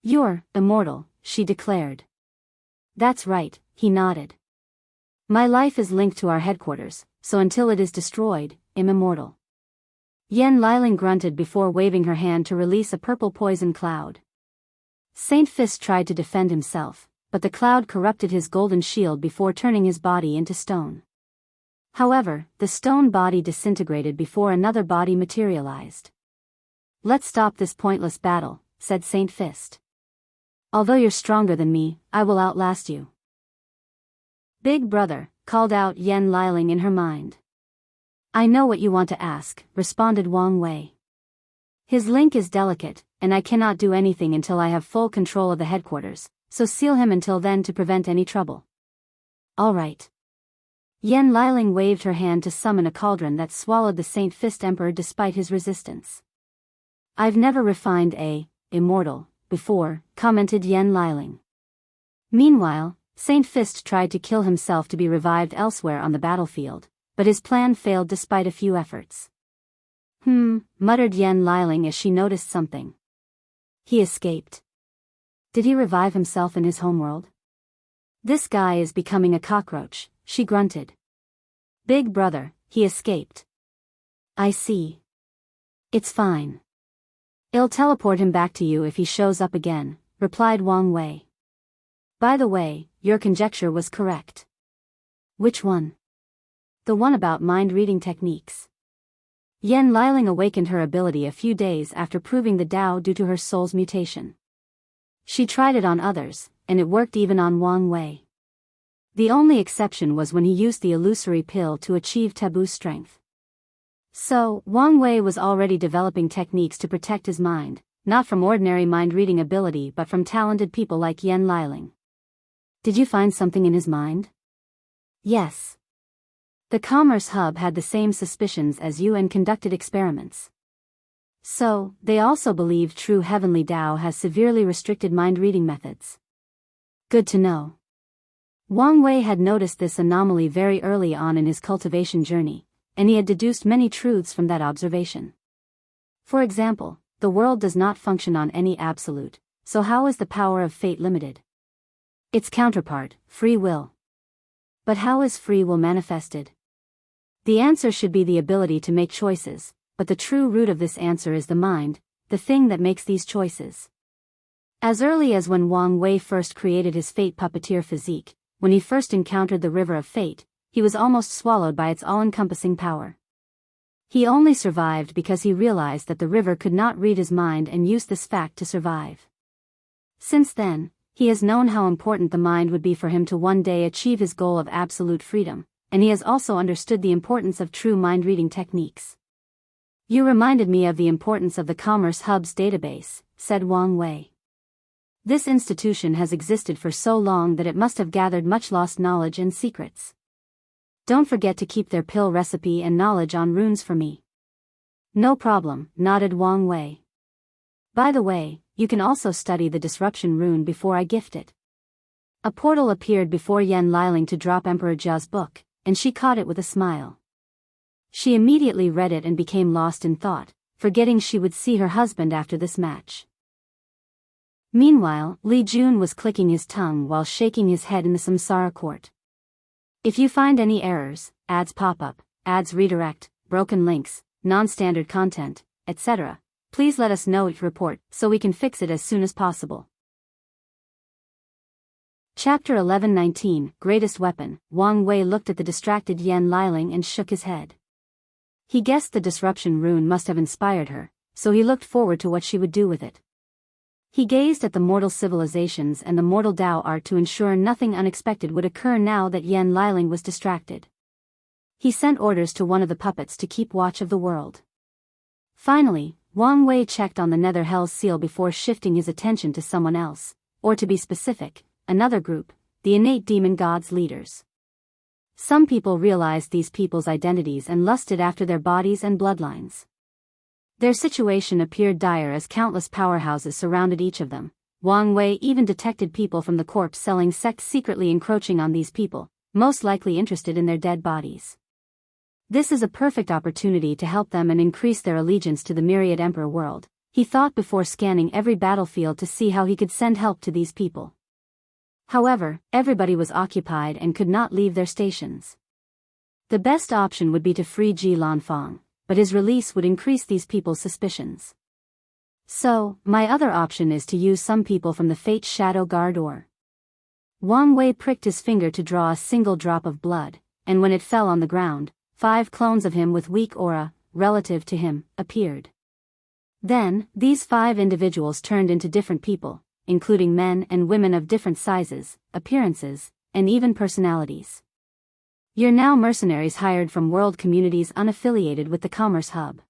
You're immortal, she declared. That's right, he nodded. My life is linked to our headquarters, so until it is destroyed, I'm immortal. Yen Liling grunted before waving her hand to release a purple poison cloud. Saint Fist tried to defend himself, but the cloud corrupted his golden shield before turning his body into stone. However, the stone body disintegrated before another body materialized. Let's stop this pointless battle, said Saint Fist. Although you're stronger than me, I will outlast you. Big brother, called out Yen Liling in her mind. I know what you want to ask, responded Wang Wei. His link is delicate, and I cannot do anything until I have full control of the headquarters, so seal him until then to prevent any trouble. All right. Yen Liling waved her hand to summon a cauldron that swallowed the Saint Fist Emperor despite his resistance. I've never refined a immortal before, commented Yen Liling. Meanwhile, Saint Fist tried to kill himself to be revived elsewhere on the battlefield, but his plan failed despite a few efforts. Muttered Yen Liling as she noticed something. He escaped. Did he revive himself in his homeworld? This guy is becoming a cockroach, she grunted. Big brother, he escaped. I see. It's fine. I'll teleport him back to you if he shows up again, replied Wang Wei. By the way, your conjecture was correct. Which one? The one about mind-reading techniques. Yen Liling awakened her ability a few days after proving the Dao due to her soul's mutation. She tried it on others, and it worked even on Wang Wei. The only exception was when he used the illusory pill to achieve taboo strength. So, Wang Wei was already developing techniques to protect his mind, not from ordinary mind-reading ability but from talented people like Yen Liling. Did you find something in his mind? Yes. The Commerce Hub had the same suspicions as you and conducted experiments. So, they also believe true Heavenly Dao has severely restricted mind-reading methods. Good to know. Wang Wei had noticed this anomaly very early on in his cultivation journey, and he had deduced many truths from that observation. For example, the world does not function on any absolute, so how is the power of fate limited? Its counterpart, free will. But how is free will manifested? The answer should be the ability to make choices, but the true root of this answer is the mind, the thing that makes these choices. As early as when Wang Wei first created his fate puppeteer physique, when he first encountered the river of fate, he was almost swallowed by its all-encompassing power. He only survived because he realized that the river could not read his mind and used this fact to survive. Since then, he has known how important the mind would be for him to one day achieve his goal of absolute freedom, and he has also understood the importance of true mind-reading techniques. You reminded me of the importance of the Commerce Hub's database, said Wang Wei. This institution has existed for so long that it must have gathered much lost knowledge and secrets. Don't forget to keep their pill recipe and knowledge on runes for me. No problem, nodded Wang Wei. By the way, you can also study the disruption rune before I gift it. A portal appeared before Yan Liling to drop Emperor Jia's book, and she caught it with a smile. She immediately read it and became lost in thought, forgetting she would see her husband after this match. Meanwhile, Li Jun was clicking his tongue while shaking his head in the samsara court. If you find any errors, ads pop up, ads redirect, broken links, non-standard content, etc., please let us know each report so we can fix it as soon as possible. Chapter 11:19 Greatest Weapon. Wang Wei looked at the distracted Yan Liling and shook his head. He guessed the disruption rune must have inspired her, so he looked forward to what she would do with it. He gazed at the mortal civilizations and the mortal Dao art to ensure nothing unexpected would occur now that Yan Liling was distracted. He sent orders to one of the puppets to keep watch of the world. Finally, Wang Wei checked on the Nether Hell's seal before shifting his attention to someone else, or to be specific, another group, the innate demon gods' leaders. Some people realized these people's identities and lusted after their bodies and bloodlines. Their situation appeared dire as countless powerhouses surrounded each of them. Wang Wei even detected people from the corpse selling sects secretly encroaching on these people, most likely interested in their dead bodies. This is a perfect opportunity to help them and increase their allegiance to the myriad emperor world, he thought before scanning every battlefield to see how he could send help to these people. However, everybody was occupied and could not leave their stations. The best option would be to free Ji Lanfang, but his release would increase these people's suspicions. So, my other option is to use some people from the Fate Shadow Guard or... Wang Wei pricked his finger to draw a single drop of blood, and when it fell on the ground, 5 clones of him with weak aura, relative to him, appeared. Then, these 5 individuals turned into different people, including men and women of different sizes, appearances, and even personalities. You're now mercenaries hired from world communities unaffiliated with the Commerce Hub.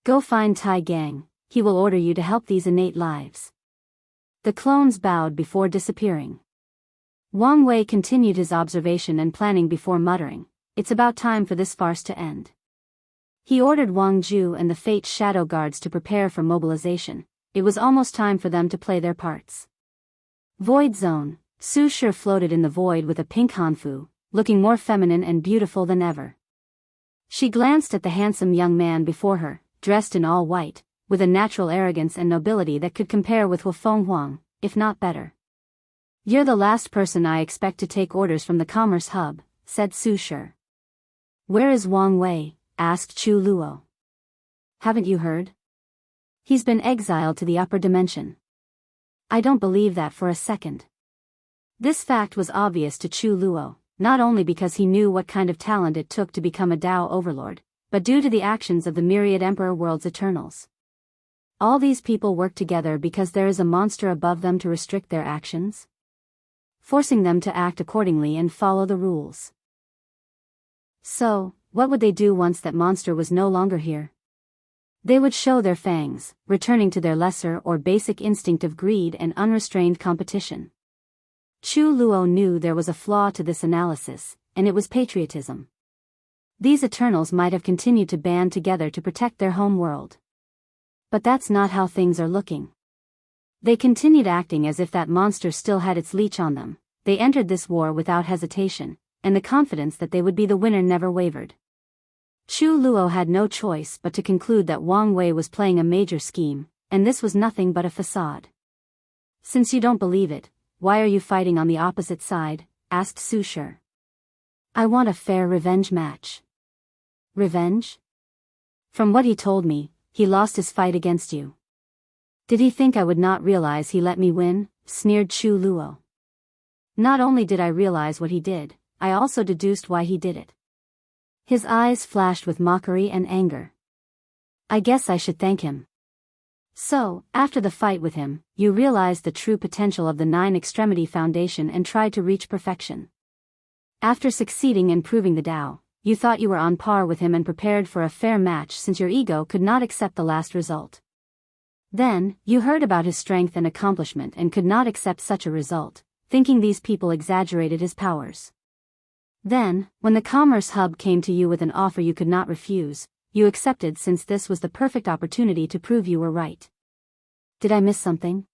Go find Tai Gang, he will order you to help these innate lives. The clones bowed before disappearing. Wang Wei continued his observation and planning before muttering, it's about time for this farce to end. He ordered Wang Ju and the Fate Shadow Guards to prepare for mobilization. It was almost time for them to play their parts. Void Zone. Su Shi floated in the void with a pink hanfu, looking more feminine and beautiful than ever. She glanced at the handsome young man before her, dressed in all white, with a natural arrogance and nobility that could compare with Hufeng Huang, if not better. You're the last person I expect to take orders from the Commerce Hub, said Su Shi. Where is Wang Wei? Asked Chu Luo. Haven't you heard? He's been exiled to the upper dimension. I don't believe that for a second. This fact was obvious to Chu Luo, not only because he knew what kind of talent it took to become a Dao overlord, but due to the actions of the myriad Emperor World's Eternals. All these people work together because there is a monster above them to restrict their actions, forcing them to act accordingly and follow the rules. So, what would they do once that monster was no longer here? They would show their fangs, returning to their lesser or basic instinct of greed and unrestrained competition. Chu Luo knew there was a flaw to this analysis, and it was patriotism. These Eternals might have continued to band together to protect their home world. But that's not how things are looking. They continued acting as if that monster still had its leash on them. They entered this war without hesitation, and the confidence that they would be the winner never wavered. Chu Luo had no choice but to conclude that Wang Wei was playing a major scheme, and this was nothing but a facade. Since you don't believe it, why are you fighting on the opposite side? Asked Su Shi. I want a fair revenge match. Revenge? From what he told me, he lost his fight against you. Did he think I would not realize he let me win? Sneered Chu Luo. Not only did I realize what he did, I also deduced why he did it. His eyes flashed with mockery and anger. I guess I should thank him. So, after the fight with him, you realized the true potential of the 9 Extremity Foundation and tried to reach perfection. After succeeding in proving the Dao, you thought you were on par with him and prepared for a fair match since your ego could not accept the last result. Then, you heard about his strength and accomplishment and could not accept such a result, thinking these people exaggerated his powers. Then, when the Commerce Hub came to you with an offer you could not refuse, you accepted since this was the perfect opportunity to prove you were right. Did I miss something?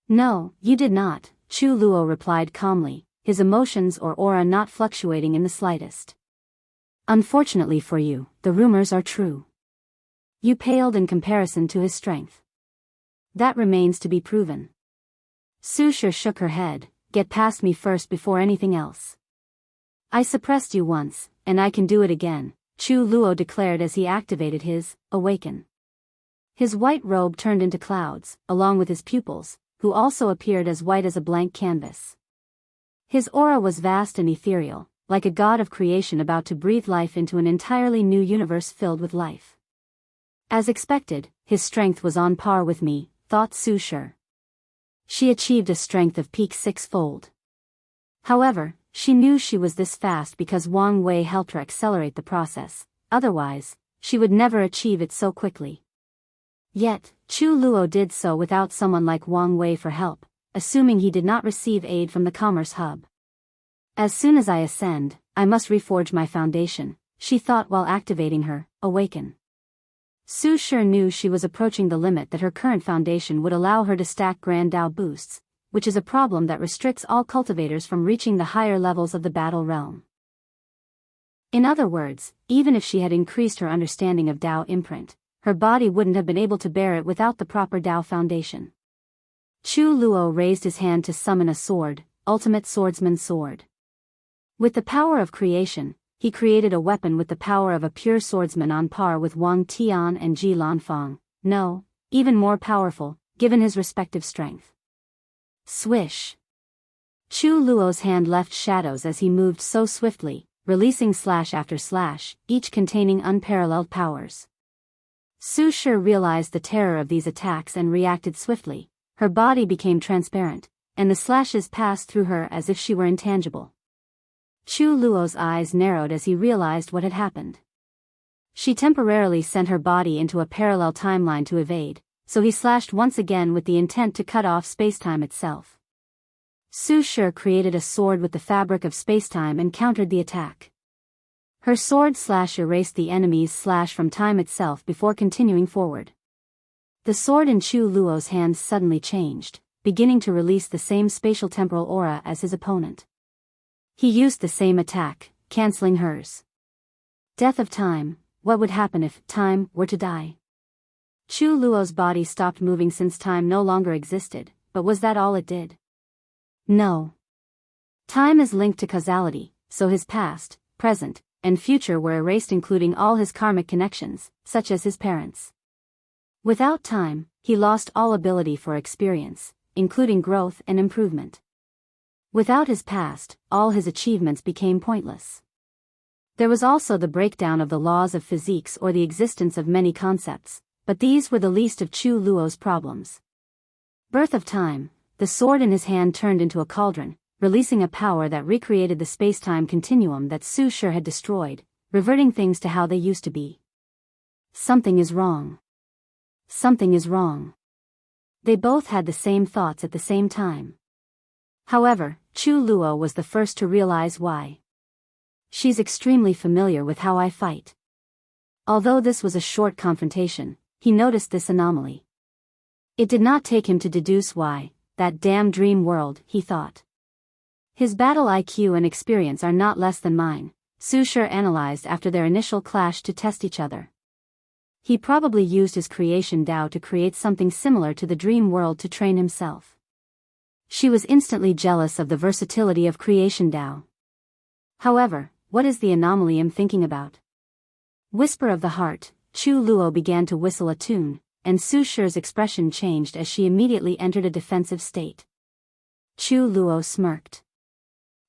No, you did not, Chu Luo replied calmly, his emotions or aura not fluctuating in the slightest. Unfortunately for you, the rumors are true. You paled in comparison to his strength. That remains to be proven. Su Shi shook her head. Get past me first before anything else. I suppressed you once, and I can do it again, Chu Luo declared as he activated his Awaken. His white robe turned into clouds, along with his pupils, who also appeared as white as a blank canvas. His aura was vast and ethereal, like a god of creation about to breathe life into an entirely new universe filled with life. As expected, his strength was on par with me, thought Su Shi. She achieved a strength of peak six-fold. However, she knew she was this fast because Wang Wei helped her accelerate the process, otherwise, she would never achieve it so quickly. Yet, Chu Luo did so without someone like Wang Wei for help, assuming he did not receive aid from the Commerce Hub. As soon as I ascend, I must reforge my foundation, she thought while activating her Awaken. Su Shi knew she was approaching the limit that her current foundation would allow her to stack Grand Dao boosts, which is a problem that restricts all cultivators from reaching the higher levels of the battle realm. In other words, even if she had increased her understanding of Dao imprint, her body wouldn't have been able to bear it without the proper Dao foundation. Chu Luo raised his hand to summon a sword, Ultimate Swordsman Sword. With the power of creation, he created a weapon with the power of a pure swordsman on par with Wang Tian and Ji Lanfang, no, even more powerful, given his respective strength. Swish! Chu Luo's hand left shadows as he moved so swiftly, releasing slash after slash, each containing unparalleled powers. Su Shi realized the terror of these attacks and reacted swiftly. Her body became transparent, and the slashes passed through her as if she were intangible. Chu Luo's eyes narrowed as he realized what had happened. She temporarily sent her body into a parallel timeline to evade, so he slashed once again with the intent to cut off spacetime itself. Su Shi created a sword with the fabric of spacetime and countered the attack. Her sword slash erased the enemy's slash from time itself before continuing forward. The sword in Chu Luo's hands suddenly changed, beginning to release the same spatial temporal aura as his opponent. He used the same attack, canceling hers. Death of time, what would happen if time were to die? Chu Luo's body stopped moving since time no longer existed, but was that all it did? No. Time is linked to causality, so his past, present, and future were erased, including all his karmic connections, such as his parents. Without time, he lost all ability for experience, including growth and improvement. Without his past, all his achievements became pointless. There was also the breakdown of the laws of physics or the existence of many concepts, but these were the least of Chu Luo's problems. Birth of time, the sword in his hand turned into a cauldron, releasing a power that recreated the space-time continuum that Su Shi had destroyed, reverting things to how they used to be. Something is wrong. Something is wrong. They both had the same thoughts at the same time. However, Chu Luo was the first to realize why. She's extremely familiar with how I fight. Although this was a short confrontation, he noticed this anomaly. It did not take him to deduce why, that damn dream world, he thought. His battle IQ and experience are not less than mine, Su Shi analyzed after their initial clash to test each other. He probably used his creation Dao to create something similar to the dream world to train himself. She was instantly jealous of the versatility of creation Dao. However, what is the anomaly I'm thinking about? Whisper of the heart, Chu Luo began to whistle a tune, and Su Shi's expression changed as she immediately entered a defensive state. Chu Luo smirked.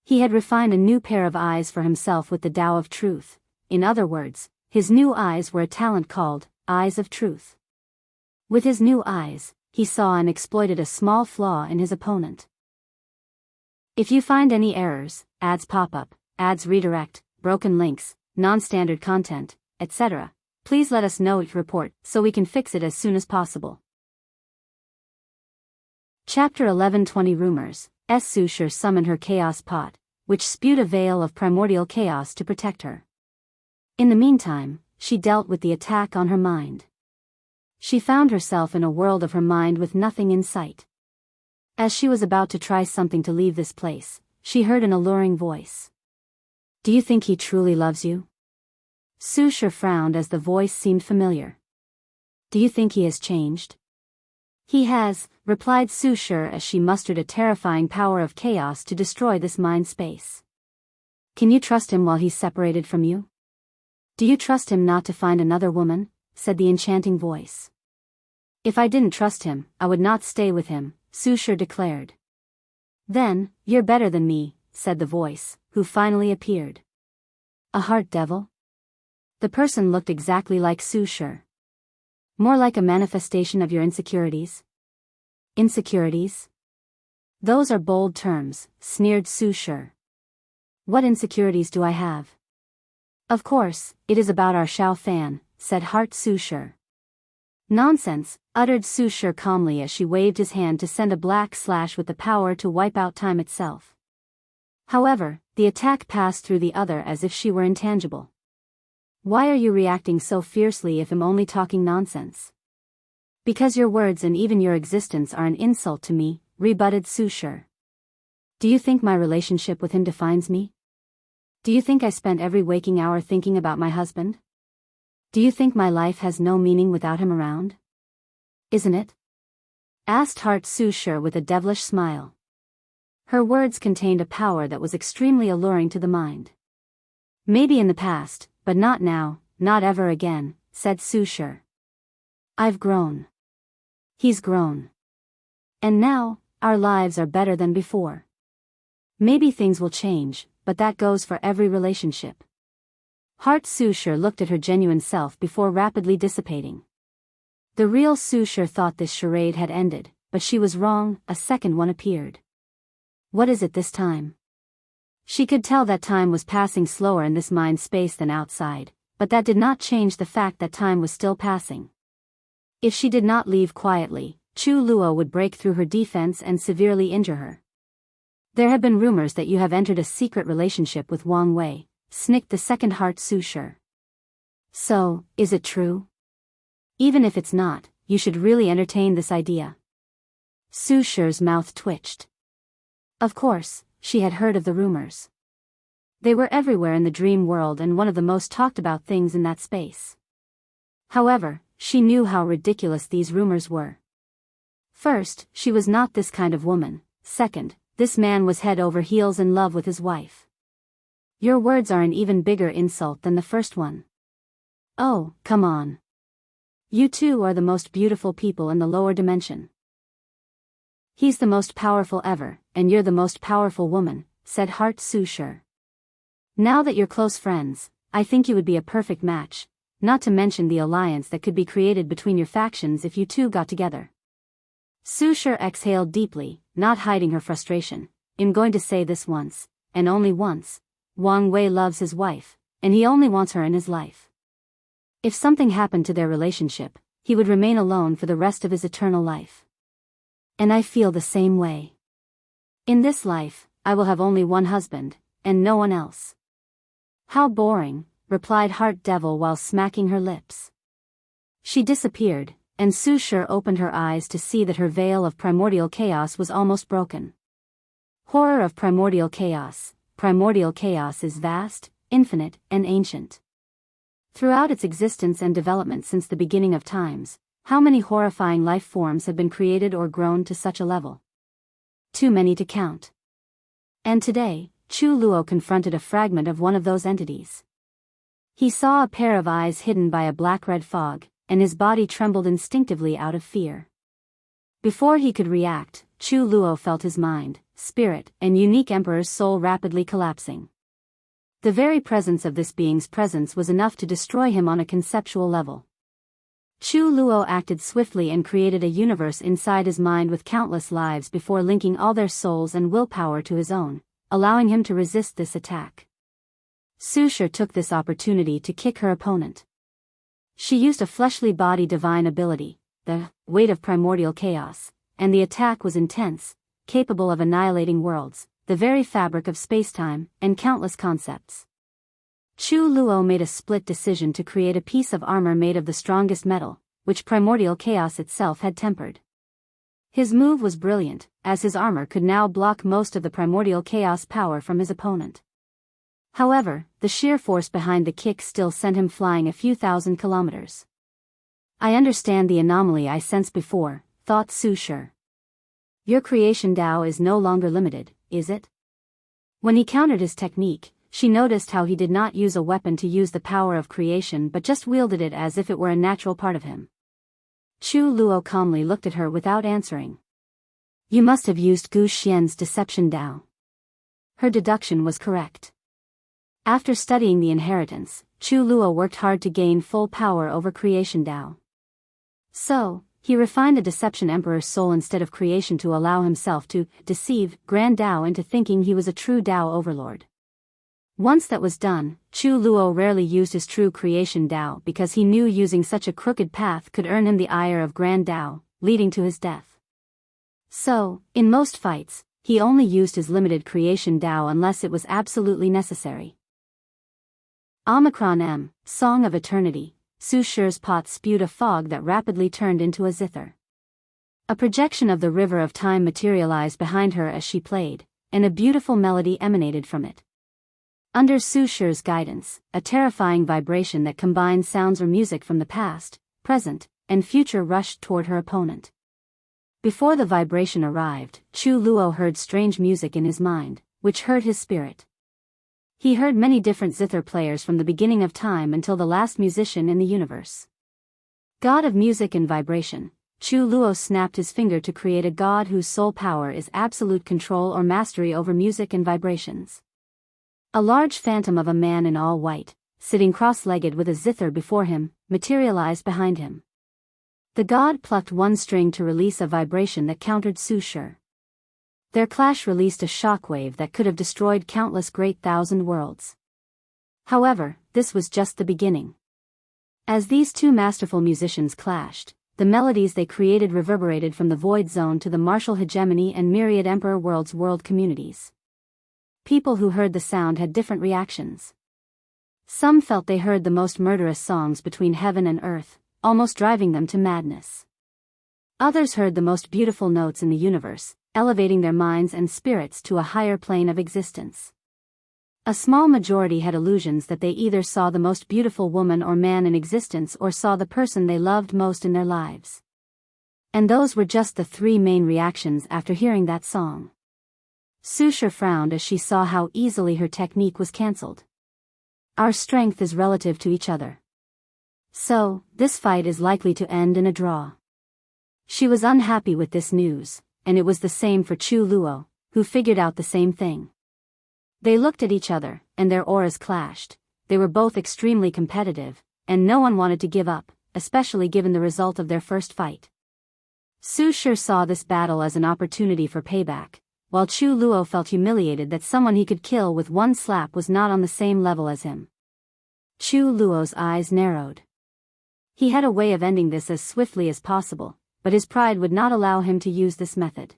He had refined a new pair of eyes for himself with the Dao of Truth. In other words, his new eyes were a talent called Eyes of Truth. With his new eyes, he saw and exploited a small flaw in his opponent. If you find any errors, ads pop up, ads redirect, broken links, non-standard content, etc., please let us know each report so we can fix it as soon as possible. Chapter 1120 Rumors. Su Shi summoned her chaos pot, which spewed a veil of primordial chaos to protect her. In the meantime, she dealt with the attack on her mind. She found herself in a world of her mind with nothing in sight. As she was about to try something to leave this place, she heard an alluring voice. Do you think he truly loves you? Su Shi frowned as the voice seemed familiar. Do you think he has changed? He has, replied Su Shi as she mustered a terrifying power of chaos to destroy this mind space. Can you trust him while he's separated from you? Do you trust him not to find another woman? Said the enchanting voice. If I didn't trust him, I would not stay with him, Su Shi declared. Then, you're better than me, said the voice, who finally appeared. A heart devil? The person looked exactly like Su Shi. More like a manifestation of your insecurities. Insecurities? Those are bold terms, sneered Su Shi. What insecurities do I have? Of course, it is about our Xiao Fan, said Heart Su Shi. Nonsense, uttered Su Shi calmly as she waved his hand to send a black slash with the power to wipe out time itself. However, the attack passed through the other as if she were intangible. Why are you reacting so fiercely if I'm only talking nonsense? Because your words and even your existence are an insult to me, rebutted Su Shi. Do you think my relationship with him defines me? Do you think I spent every waking hour thinking about my husband? Do you think my life has no meaning without him around? Isn't it? Asked Heart Su Shi with a devilish smile. Her words contained a power that was extremely alluring to the mind. Maybe in the past, but not now, not ever again, said Su Shi. I've grown. He's grown. And now, our lives are better than before. Maybe things will change, but that goes for every relationship. Heart Su Shi looked at her genuine self before rapidly dissipating. The real Su Shi thought this charade had ended, but she was wrong, a second one appeared. What is it this time? She could tell that time was passing slower in this mind space than outside, but that did not change the fact that time was still passing. If she did not leave quietly, Chu Luo would break through her defense and severely injure her. There have been rumors that you have entered a secret relationship with Wang Wei, snicked the second Heart Su Shi. So, is it true? Even if it's not, you should really entertain this idea. Su Shi's mouth twitched. Of course, she had heard of the rumors. They were everywhere in the dream world and one of the most talked about things in that space. However, she knew how ridiculous these rumors were. First, she was not this kind of woman. Second, this man was head over heels in love with his wife. Your words are an even bigger insult than the first one. Oh, come on. You two are the most beautiful people in the lower dimension. He's the most powerful ever, and you're the most powerful woman, said Heart Su Shi. Now that you're close friends, I think you would be a perfect match, not to mention the alliance that could be created between your factions if you two got together. Su Shi exhaled deeply, not hiding her frustration. I'm going to say this once, and only once. Wang Wei loves his wife, and he only wants her in his life. If something happened to their relationship, he would remain alone for the rest of his eternal life. And I feel the same way. In this life, I will have only one husband, and no one else. How boring, replied Heart Devil while smacking her lips. She disappeared, and Su Shi opened her eyes to see that her veil of primordial chaos was almost broken. Horror of primordial chaos. Primordial chaos is vast, infinite, and ancient. Throughout its existence and development since the beginning of times, how many horrifying life forms have been created or grown to such a level? Too many to count. And today, Chu Luo confronted a fragment of one of those entities. He saw a pair of eyes hidden by a black-red fog, and his body trembled instinctively out of fear. Before he could react, Chu Luo felt his mind, spirit, and unique emperor's soul rapidly collapsing. The very presence of this being's presence was enough to destroy him on a conceptual level. Chu Luo acted swiftly and created a universe inside his mind with countless lives before linking all their souls and willpower to his own, allowing him to resist this attack. Su Shi took this opportunity to kick her opponent. She used a fleshly body divine ability, the weight of primordial chaos, and the attack was intense, capable of annihilating worlds, the very fabric of spacetime, and countless concepts. Chu Luo made a split decision to create a piece of armor made of the strongest metal, which primordial chaos itself had tempered. His move was brilliant, as his armor could now block most of the primordial chaos power from his opponent. However, the sheer force behind the kick still sent him flying a few thousand kilometers. I understand the anomaly I sensed before, thought Su Shi. Your creation Dao is no longer limited, is it? When he countered his technique, she noticed how he did not use a weapon to use the power of creation but just wielded it as if it were a natural part of him. Chu Luo calmly looked at her without answering. You must have used Gu Xian's deception Dao. Her deduction was correct. After studying the inheritance, Chu Luo worked hard to gain full power over creation Dao. So, he refined the deception emperor's soul instead of creation to allow himself to deceive Grand Dao into thinking he was a true Dao overlord. Once that was done, Chu Luo rarely used his true creation Dao because he knew using such a crooked path could earn him the ire of Grand Dao, leading to his death. So, in most fights, he only used his limited creation Dao unless it was absolutely necessary. Omicron M, Song of Eternity. Su Shi's pot spewed a fog that rapidly turned into a zither. A projection of the river of time materialized behind her as she played, and a beautiful melody emanated from it. Under Su Shi's guidance, a terrifying vibration that combined sounds or music from the past, present, and future rushed toward her opponent. Before the vibration arrived, Chu Luo heard strange music in his mind, which hurt his spirit. He heard many different zither players from the beginning of time until the last musician in the universe. God of music and vibration, Chu Luo snapped his finger to create a god whose sole power is absolute control or mastery over music and vibrations. A large phantom of a man in all white, sitting cross-legged with a zither before him, materialized behind him. The god plucked one string to release a vibration that countered Su Shi. Their clash released a shockwave that could have destroyed countless great thousand worlds. However, this was just the beginning. As these two masterful musicians clashed, the melodies they created reverberated from the void zone to the martial hegemony and myriad emperor worlds' world communities. People who heard the sound had different reactions. Some felt they heard the most murderous songs between heaven and earth, almost driving them to madness. Others heard the most beautiful notes in the universe, elevating their minds and spirits to a higher plane of existence. A small majority had illusions that they either saw the most beautiful woman or man in existence or saw the person they loved most in their lives. And those were just the three main reactions after hearing that song. Su Shi frowned as she saw how easily her technique was cancelled. Our strength is relative to each other. So, this fight is likely to end in a draw. She was unhappy with this news, and it was the same for Chu Luo, who figured out the same thing. They looked at each other, and their auras clashed. They were both extremely competitive, and no one wanted to give up, especially given the result of their first fight. Su Shi saw this battle as an opportunity for payback, while Chu Luo felt humiliated that someone he could kill with one slap was not on the same level as him. Chu Luo's eyes narrowed. He had a way of ending this as swiftly as possible, but his pride would not allow him to use this method.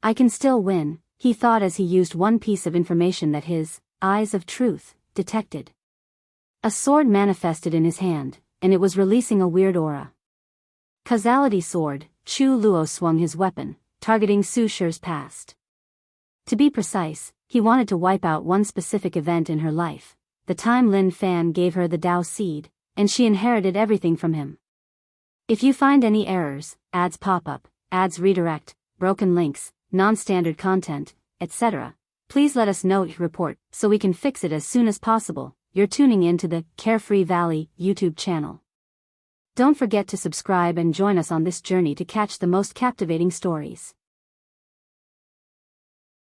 I can still win, he thought as he used one piece of information that his eyes of truth detected. A sword manifested in his hand, and it was releasing a weird aura. Causality sword, Chu Luo swung his weapon, targeting Su Shi's past. To be precise, he wanted to wipe out one specific event in her life. The time Lin Fan gave her the Dao seed, and she inherited everything from him. If you find any errors, ads pop up, ads redirect, broken links, non-standard content, etc., please let us know your report so we can fix it as soon as possible. You're tuning in to the Carefree Valley YouTube channel. Don't forget to subscribe and join us on this journey to catch the most captivating stories.